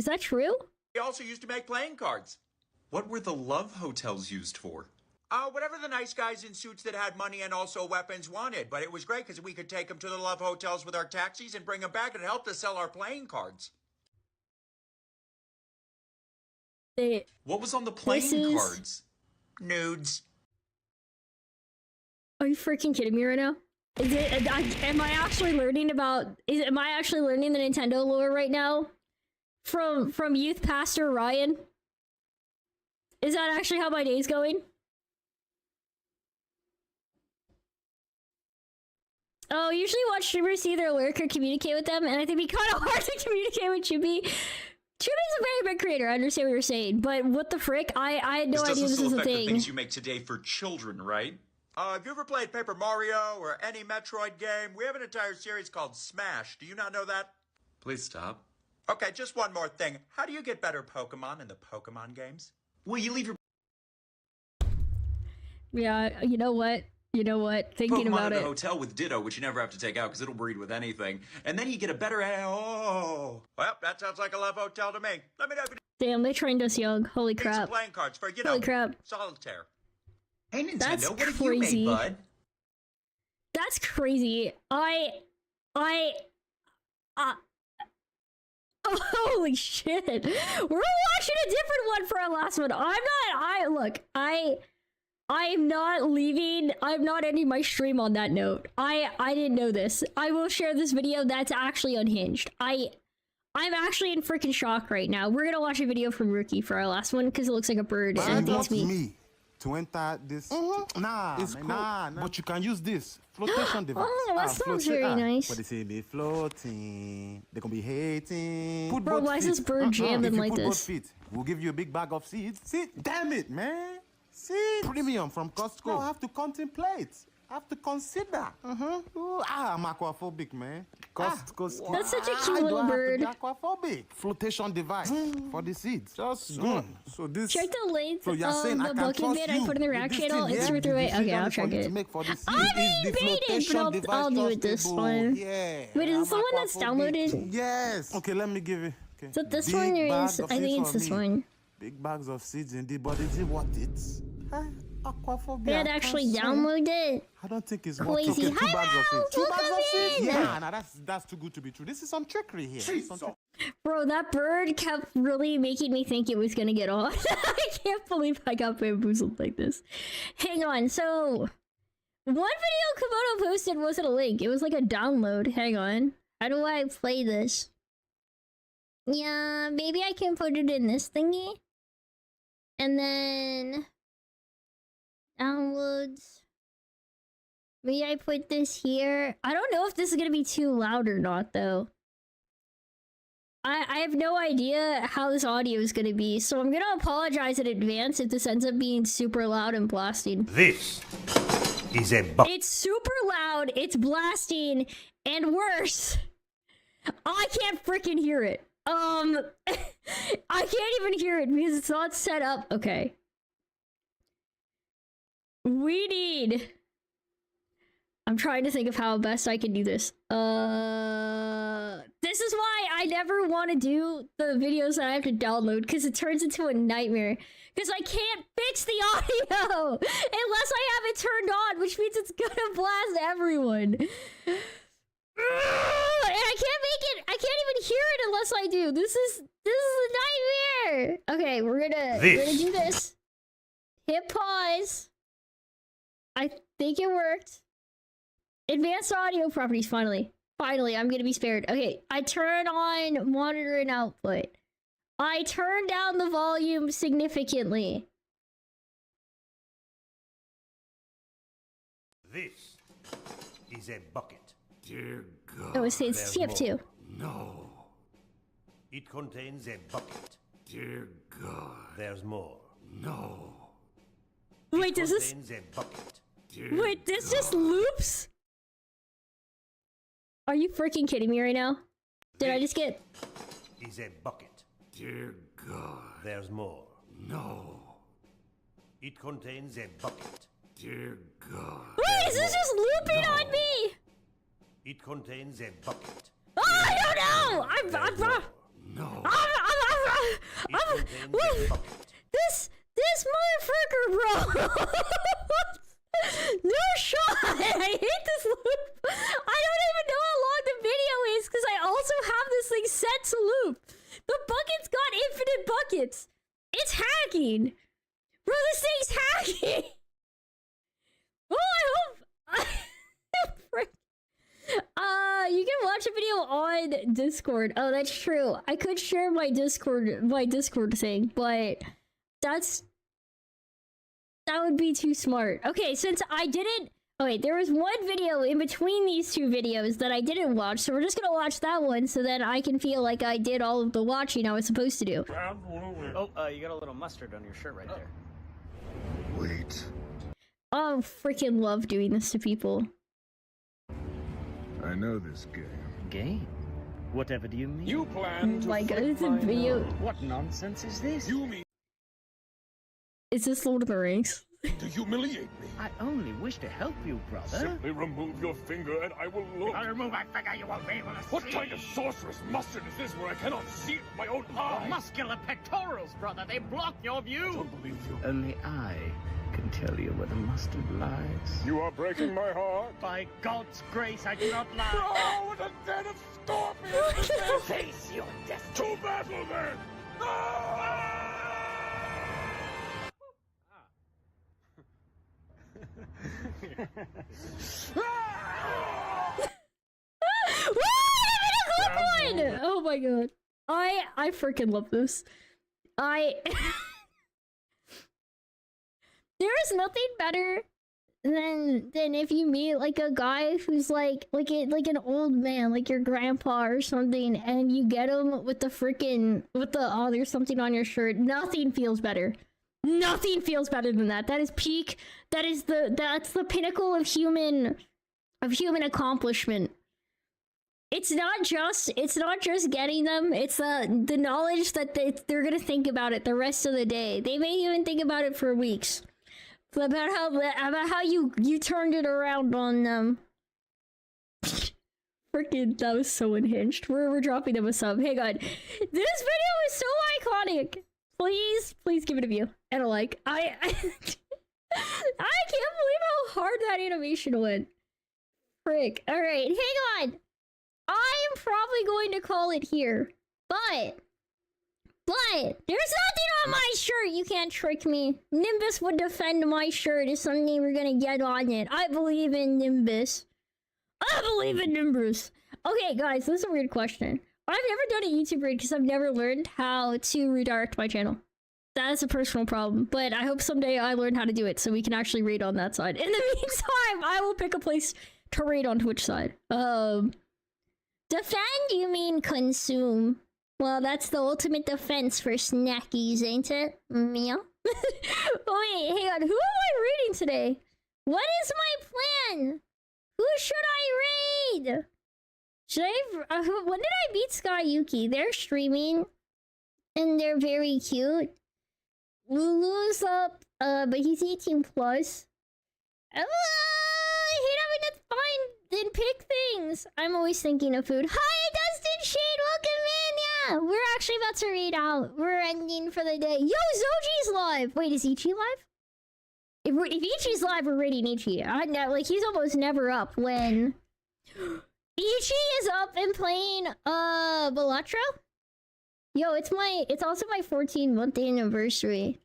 Speaker 1: that true?
Speaker 12: We also used to make playing cards.
Speaker 18: What were the love hotels used for?
Speaker 12: Whatever the nice guys in suits that had money and also weapons wanted. But it was great because we could take them to the love hotels with our taxis and bring them back and it helped us sell our playing cards.
Speaker 18: What was on the playing cards?
Speaker 12: Nudes.
Speaker 1: Are you freaking kidding me right now? Am I actually learning about... Am I actually learning the Nintendo lore right now? From Youth Pastor Ryan? Is that actually how my day's going? Oh, usually watch streamers see their lurk or communicate with them, and I think it'd be kind of hard to communicate with Chibi. Chibi's a very big creator, I understand what you're saying, but what the frick? I had no idea this was a thing.
Speaker 18: The things you make today for children, right?
Speaker 12: Have you ever played Paper Mario or any Metroid game? We have an entire series called Smash. Do you not know that?
Speaker 18: Please stop.
Speaker 12: Okay, just one more thing. How do you get better Pokemon in the Pokemon games?
Speaker 18: Will you leave your
Speaker 1: Yeah, you know what? You know what? Thinking
Speaker 18: Pokemon
Speaker 1: about
Speaker 18: in a
Speaker 1: it.
Speaker 18: hotel with Ditto, which you never have to take out because it'll breed with anything, and then you get a better. Oh,
Speaker 12: well, that sounds like a love hotel to me. Let me know if you
Speaker 1: Damn, they trained us young. Holy
Speaker 12: need
Speaker 1: crap.
Speaker 12: some playing cards for, you know,
Speaker 1: Holy crap.
Speaker 12: solitaire.
Speaker 18: Hey Nintendo,
Speaker 1: That's
Speaker 18: what have
Speaker 1: crazy.
Speaker 18: you made, bud?
Speaker 1: That's crazy. Oh, holy shit. We're watching a different one for our last one. I'm not leaving. I'm not ending my stream on that note. I didn't know this. I will share this video that's actually unhinged. I'm actually in freaking shock right now. We're gonna watch a video from Rookie for our last one because it looks like a bird and it's me.
Speaker 9: To enter this, nah, it's cool. Nah. But you can use this flotation device.
Speaker 1: Oh, that sounds very nice.
Speaker 9: But they say they floating, they gonna be hating. Put
Speaker 1: Bro,
Speaker 9: both
Speaker 1: why is
Speaker 9: feet.
Speaker 1: this bird jamming like
Speaker 9: If you put
Speaker 1: this?
Speaker 9: both feet, we'll give you a big bag of seeds. See, damn it, man. See, premium from Costco. No, I have to contemplate. I have to consider. Ooh, I'm aquaphobic, man. Costco.
Speaker 1: That's such a cute little bird.
Speaker 9: Aquaphobic. Flotation device for the seeds. Just good. So this.
Speaker 1: Check the links
Speaker 9: So you're saying
Speaker 1: of
Speaker 9: I
Speaker 1: the
Speaker 9: can
Speaker 1: bucket
Speaker 9: trust
Speaker 1: bit I
Speaker 9: you
Speaker 1: put in the
Speaker 9: with
Speaker 1: React
Speaker 9: this
Speaker 1: channel.
Speaker 9: thing,
Speaker 1: It's
Speaker 9: yeah?
Speaker 1: worth the wait.
Speaker 9: The
Speaker 1: Okay, I'll
Speaker 9: decision
Speaker 1: check
Speaker 9: for you to
Speaker 1: it.
Speaker 9: make for the seed
Speaker 1: I
Speaker 9: is
Speaker 1: mean,
Speaker 9: the
Speaker 1: baited, but
Speaker 9: flotation device
Speaker 1: I'll do it this
Speaker 9: trustable.
Speaker 1: one.
Speaker 9: Yeah.
Speaker 1: Wait, is
Speaker 9: I'm
Speaker 1: this the one that's
Speaker 9: aquaphobic.
Speaker 1: downloaded?
Speaker 9: Yes. Okay, let me give you. Okay.
Speaker 1: Is it this
Speaker 9: Big
Speaker 1: one or
Speaker 9: bag
Speaker 1: is...
Speaker 9: of
Speaker 1: I think
Speaker 9: seeds
Speaker 1: it's
Speaker 9: for
Speaker 1: this
Speaker 9: me.
Speaker 1: one.
Speaker 9: Big bags of seeds indeed, but is it worth it? Aquaphobia.
Speaker 1: They had actually downloaded it.
Speaker 9: I don't think it's
Speaker 1: Crazy.
Speaker 9: worth it. Okay, two bags of seeds. Two bags of seeds?
Speaker 1: in.
Speaker 9: Yeah, nah, that's too good to be true. This is some trickery here. This is some
Speaker 1: Bro, that bird kept really making me think it was gonna get on. I can't believe I got bamboozled like this. Hang on, so... One video Komodo posted wasn't a link. It was like a download. Hang on. How do I play this? Yeah, maybe I can put it in this thingy. And then... Downloads. Maybe I put this here. I don't know if this is gonna be too loud or not, though. I have no idea how this audio is gonna be, so I'm gonna apologize in advance if this ends up being super loud and blasting.
Speaker 13: This is a
Speaker 1: It's super loud, it's blasting, and worse, I can't freaking hear it. I can't even hear it because it's not set up. Okay. We need... I'm trying to think of how best I can do this. This is why I never want to do the videos that I have to download, because it turns into a nightmare. Because I can't fix the audio unless I have it turned on, which means it's gonna blast everyone. And I can't make it. I can't even hear it unless I do. This is a nightmare. Okay, we're gonna do this. Hit pause. I think it worked. Advanced audio properties, finally. Finally, I'm gonna be spared. Okay, I turn on monitor and output. I turn down the volume significantly.
Speaker 13: This is a bucket.
Speaker 18: Dear God.
Speaker 1: Oh, it's TF2.
Speaker 13: No. It contains a bucket.
Speaker 18: Dear God.
Speaker 13: There's more.
Speaker 18: No.
Speaker 1: Wait, does this...
Speaker 13: Contains a bucket.
Speaker 1: Wait, this just loops? Are you freaking kidding me right now? Did I just get...
Speaker 13: Is a bucket.
Speaker 18: Dear God.
Speaker 13: There's more.
Speaker 18: No.
Speaker 13: It contains a bucket.
Speaker 18: Dear God.
Speaker 1: Wait, is this just looping on me?
Speaker 13: It contains a bucket.
Speaker 1: Oh, I don't know!
Speaker 18: No.
Speaker 1: This motherfucker, bro! No shot! I hate this loop! I don't even know how long the video is because I also have this thing set to loop. The bucket's got infinite buckets. It's hacking. Bro, this thing's hacking! Oh, I hope... you can watch a video on Discord. Oh, that's true. I could share my Discord thing, but that would be too smart. Okay, since I didn't... Oh wait, there was one video in between these two videos that I didn't watch, so we're just gonna watch that one so then I can feel like I did all of the watching I was supposed to do.
Speaker 20: Oh, you got a little mustard on your shirt right there.
Speaker 6: Wait.
Speaker 1: Oh, freaking love doing this to people.
Speaker 6: I know this game.
Speaker 20: Game? Whatever do you mean?
Speaker 17: You plan to
Speaker 1: my God,
Speaker 17: flick
Speaker 1: it's a
Speaker 17: my
Speaker 1: video.
Speaker 17: nose.
Speaker 20: What nonsense is this?
Speaker 17: You mean
Speaker 1: Is this Lord of the Rings?
Speaker 17: to humiliate me?
Speaker 20: I only wish to help you, brother.
Speaker 17: Simply remove your finger and I will look.
Speaker 20: I'll remove my finger, you won't be able to
Speaker 17: What
Speaker 20: see.
Speaker 17: kind of sorcerous mustard is this where I cannot see it with my own eye?
Speaker 20: Muscular pectorals, brother. They block your view.
Speaker 17: I don't believe you.
Speaker 20: Only I can tell you where the mustard lies.
Speaker 17: You are breaking my heart.
Speaker 20: By God's grace, I do not lie.
Speaker 17: No, with a den of scorpions!
Speaker 20: Face your destiny.
Speaker 17: To battle then!
Speaker 1: Oh my god. I freaking love this. There's nothing better than if you meet like a guy who's like an old man, like your grandpa or something, and you get him with oh, there's something on your shirt. Nothing feels better. Nothing feels better than that. That is peak. That's the pinnacle of human accomplishment. It's not just getting them. It's the knowledge that they're gonna think about it the rest of the day. They may even think about it for weeks. About how you turned it around on them. Freaking, that was so unhinged. We're dropping them a sub. Hey God, this video is so iconic. Please give it a view and a like. I can't believe how hard that animation went. Frick. All right, hang on. I am probably going to call it here, but there's nothing on my shirt. You can't trick me. Nimbus would defend my shirt if something we're gonna get on it. I believe in Nimbus. Okay, guys, this is a weird question. I've never done a YouTube raid because I've never learned how to redirect my channel. That is a personal problem, but I hope someday I learn how to do it so we can actually raid on that side. In the meantime, I will pick a place to raid on Twitch side. Defend, you mean consume? Well, that's the ultimate defense for snackies, ain't it? Meow. Wait, hang on. Who am I raiding today? What is my plan? Who should I raid? Should I? When did I beat Skyuki? They're streaming, and they're very cute. Lulu's up, but he's 18 plus. I hate having to find and pick things. I'm always thinking of food. Hi, Dustin Shade, welcome in. Yeah, we're actually about to read out. We're ending for the day. Yo, Zoji's live. Wait, is Ichi live? If Ichi's live, we're raiding Ichi. I know, like, he's almost never up when Ichi is up and playing Balatro. Yo, it's also my 14-month anniversary.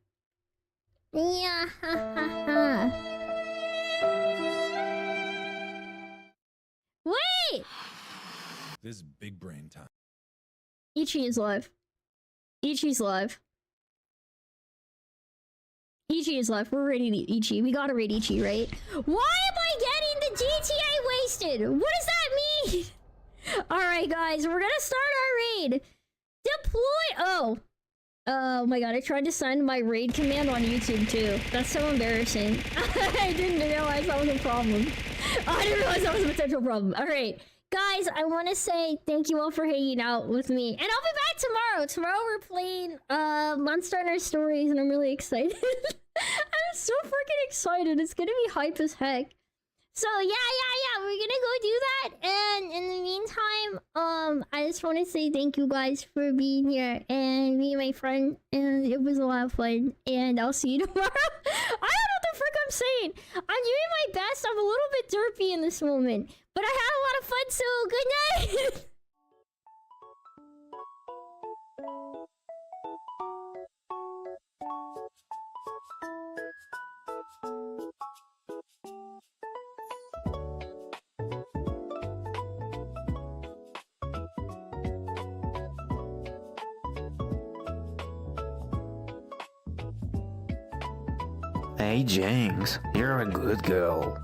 Speaker 1: Yeah, Wait!
Speaker 8: This is big brain time.
Speaker 1: Ichi is live. Ichi's live. Ichi is live. We're raiding Ichi. We gotta raid Ichi, right? Why am I getting the GTA wasted? What does that mean? Alright, guys. We're gonna start our raid. Deploy... Oh my god, I tried to send my raid command on YouTube too. That's so embarrassing. I didn't realize that was a problem. I didn't realize that was a potential problem. Alright. Guys, I want to say thank you all for hanging out with me. And I'll be back tomorrow. Tomorrow we're playing Monster Hunter Stories, and I'm really excited. I'm so freaking excited. It's gonna be hype as heck. So yeah, we're gonna go do that. And in the meantime, I just want to say thank you guys for being here and being my friend. And it was a lot of fun. And I'll see you tomorrow. I don't know what the frick I'm saying. I'm doing my best. I'm a little bit derpy in this moment, but I had a lot of fun. So good night.
Speaker 15: Hey, Jinx, you're a good girl.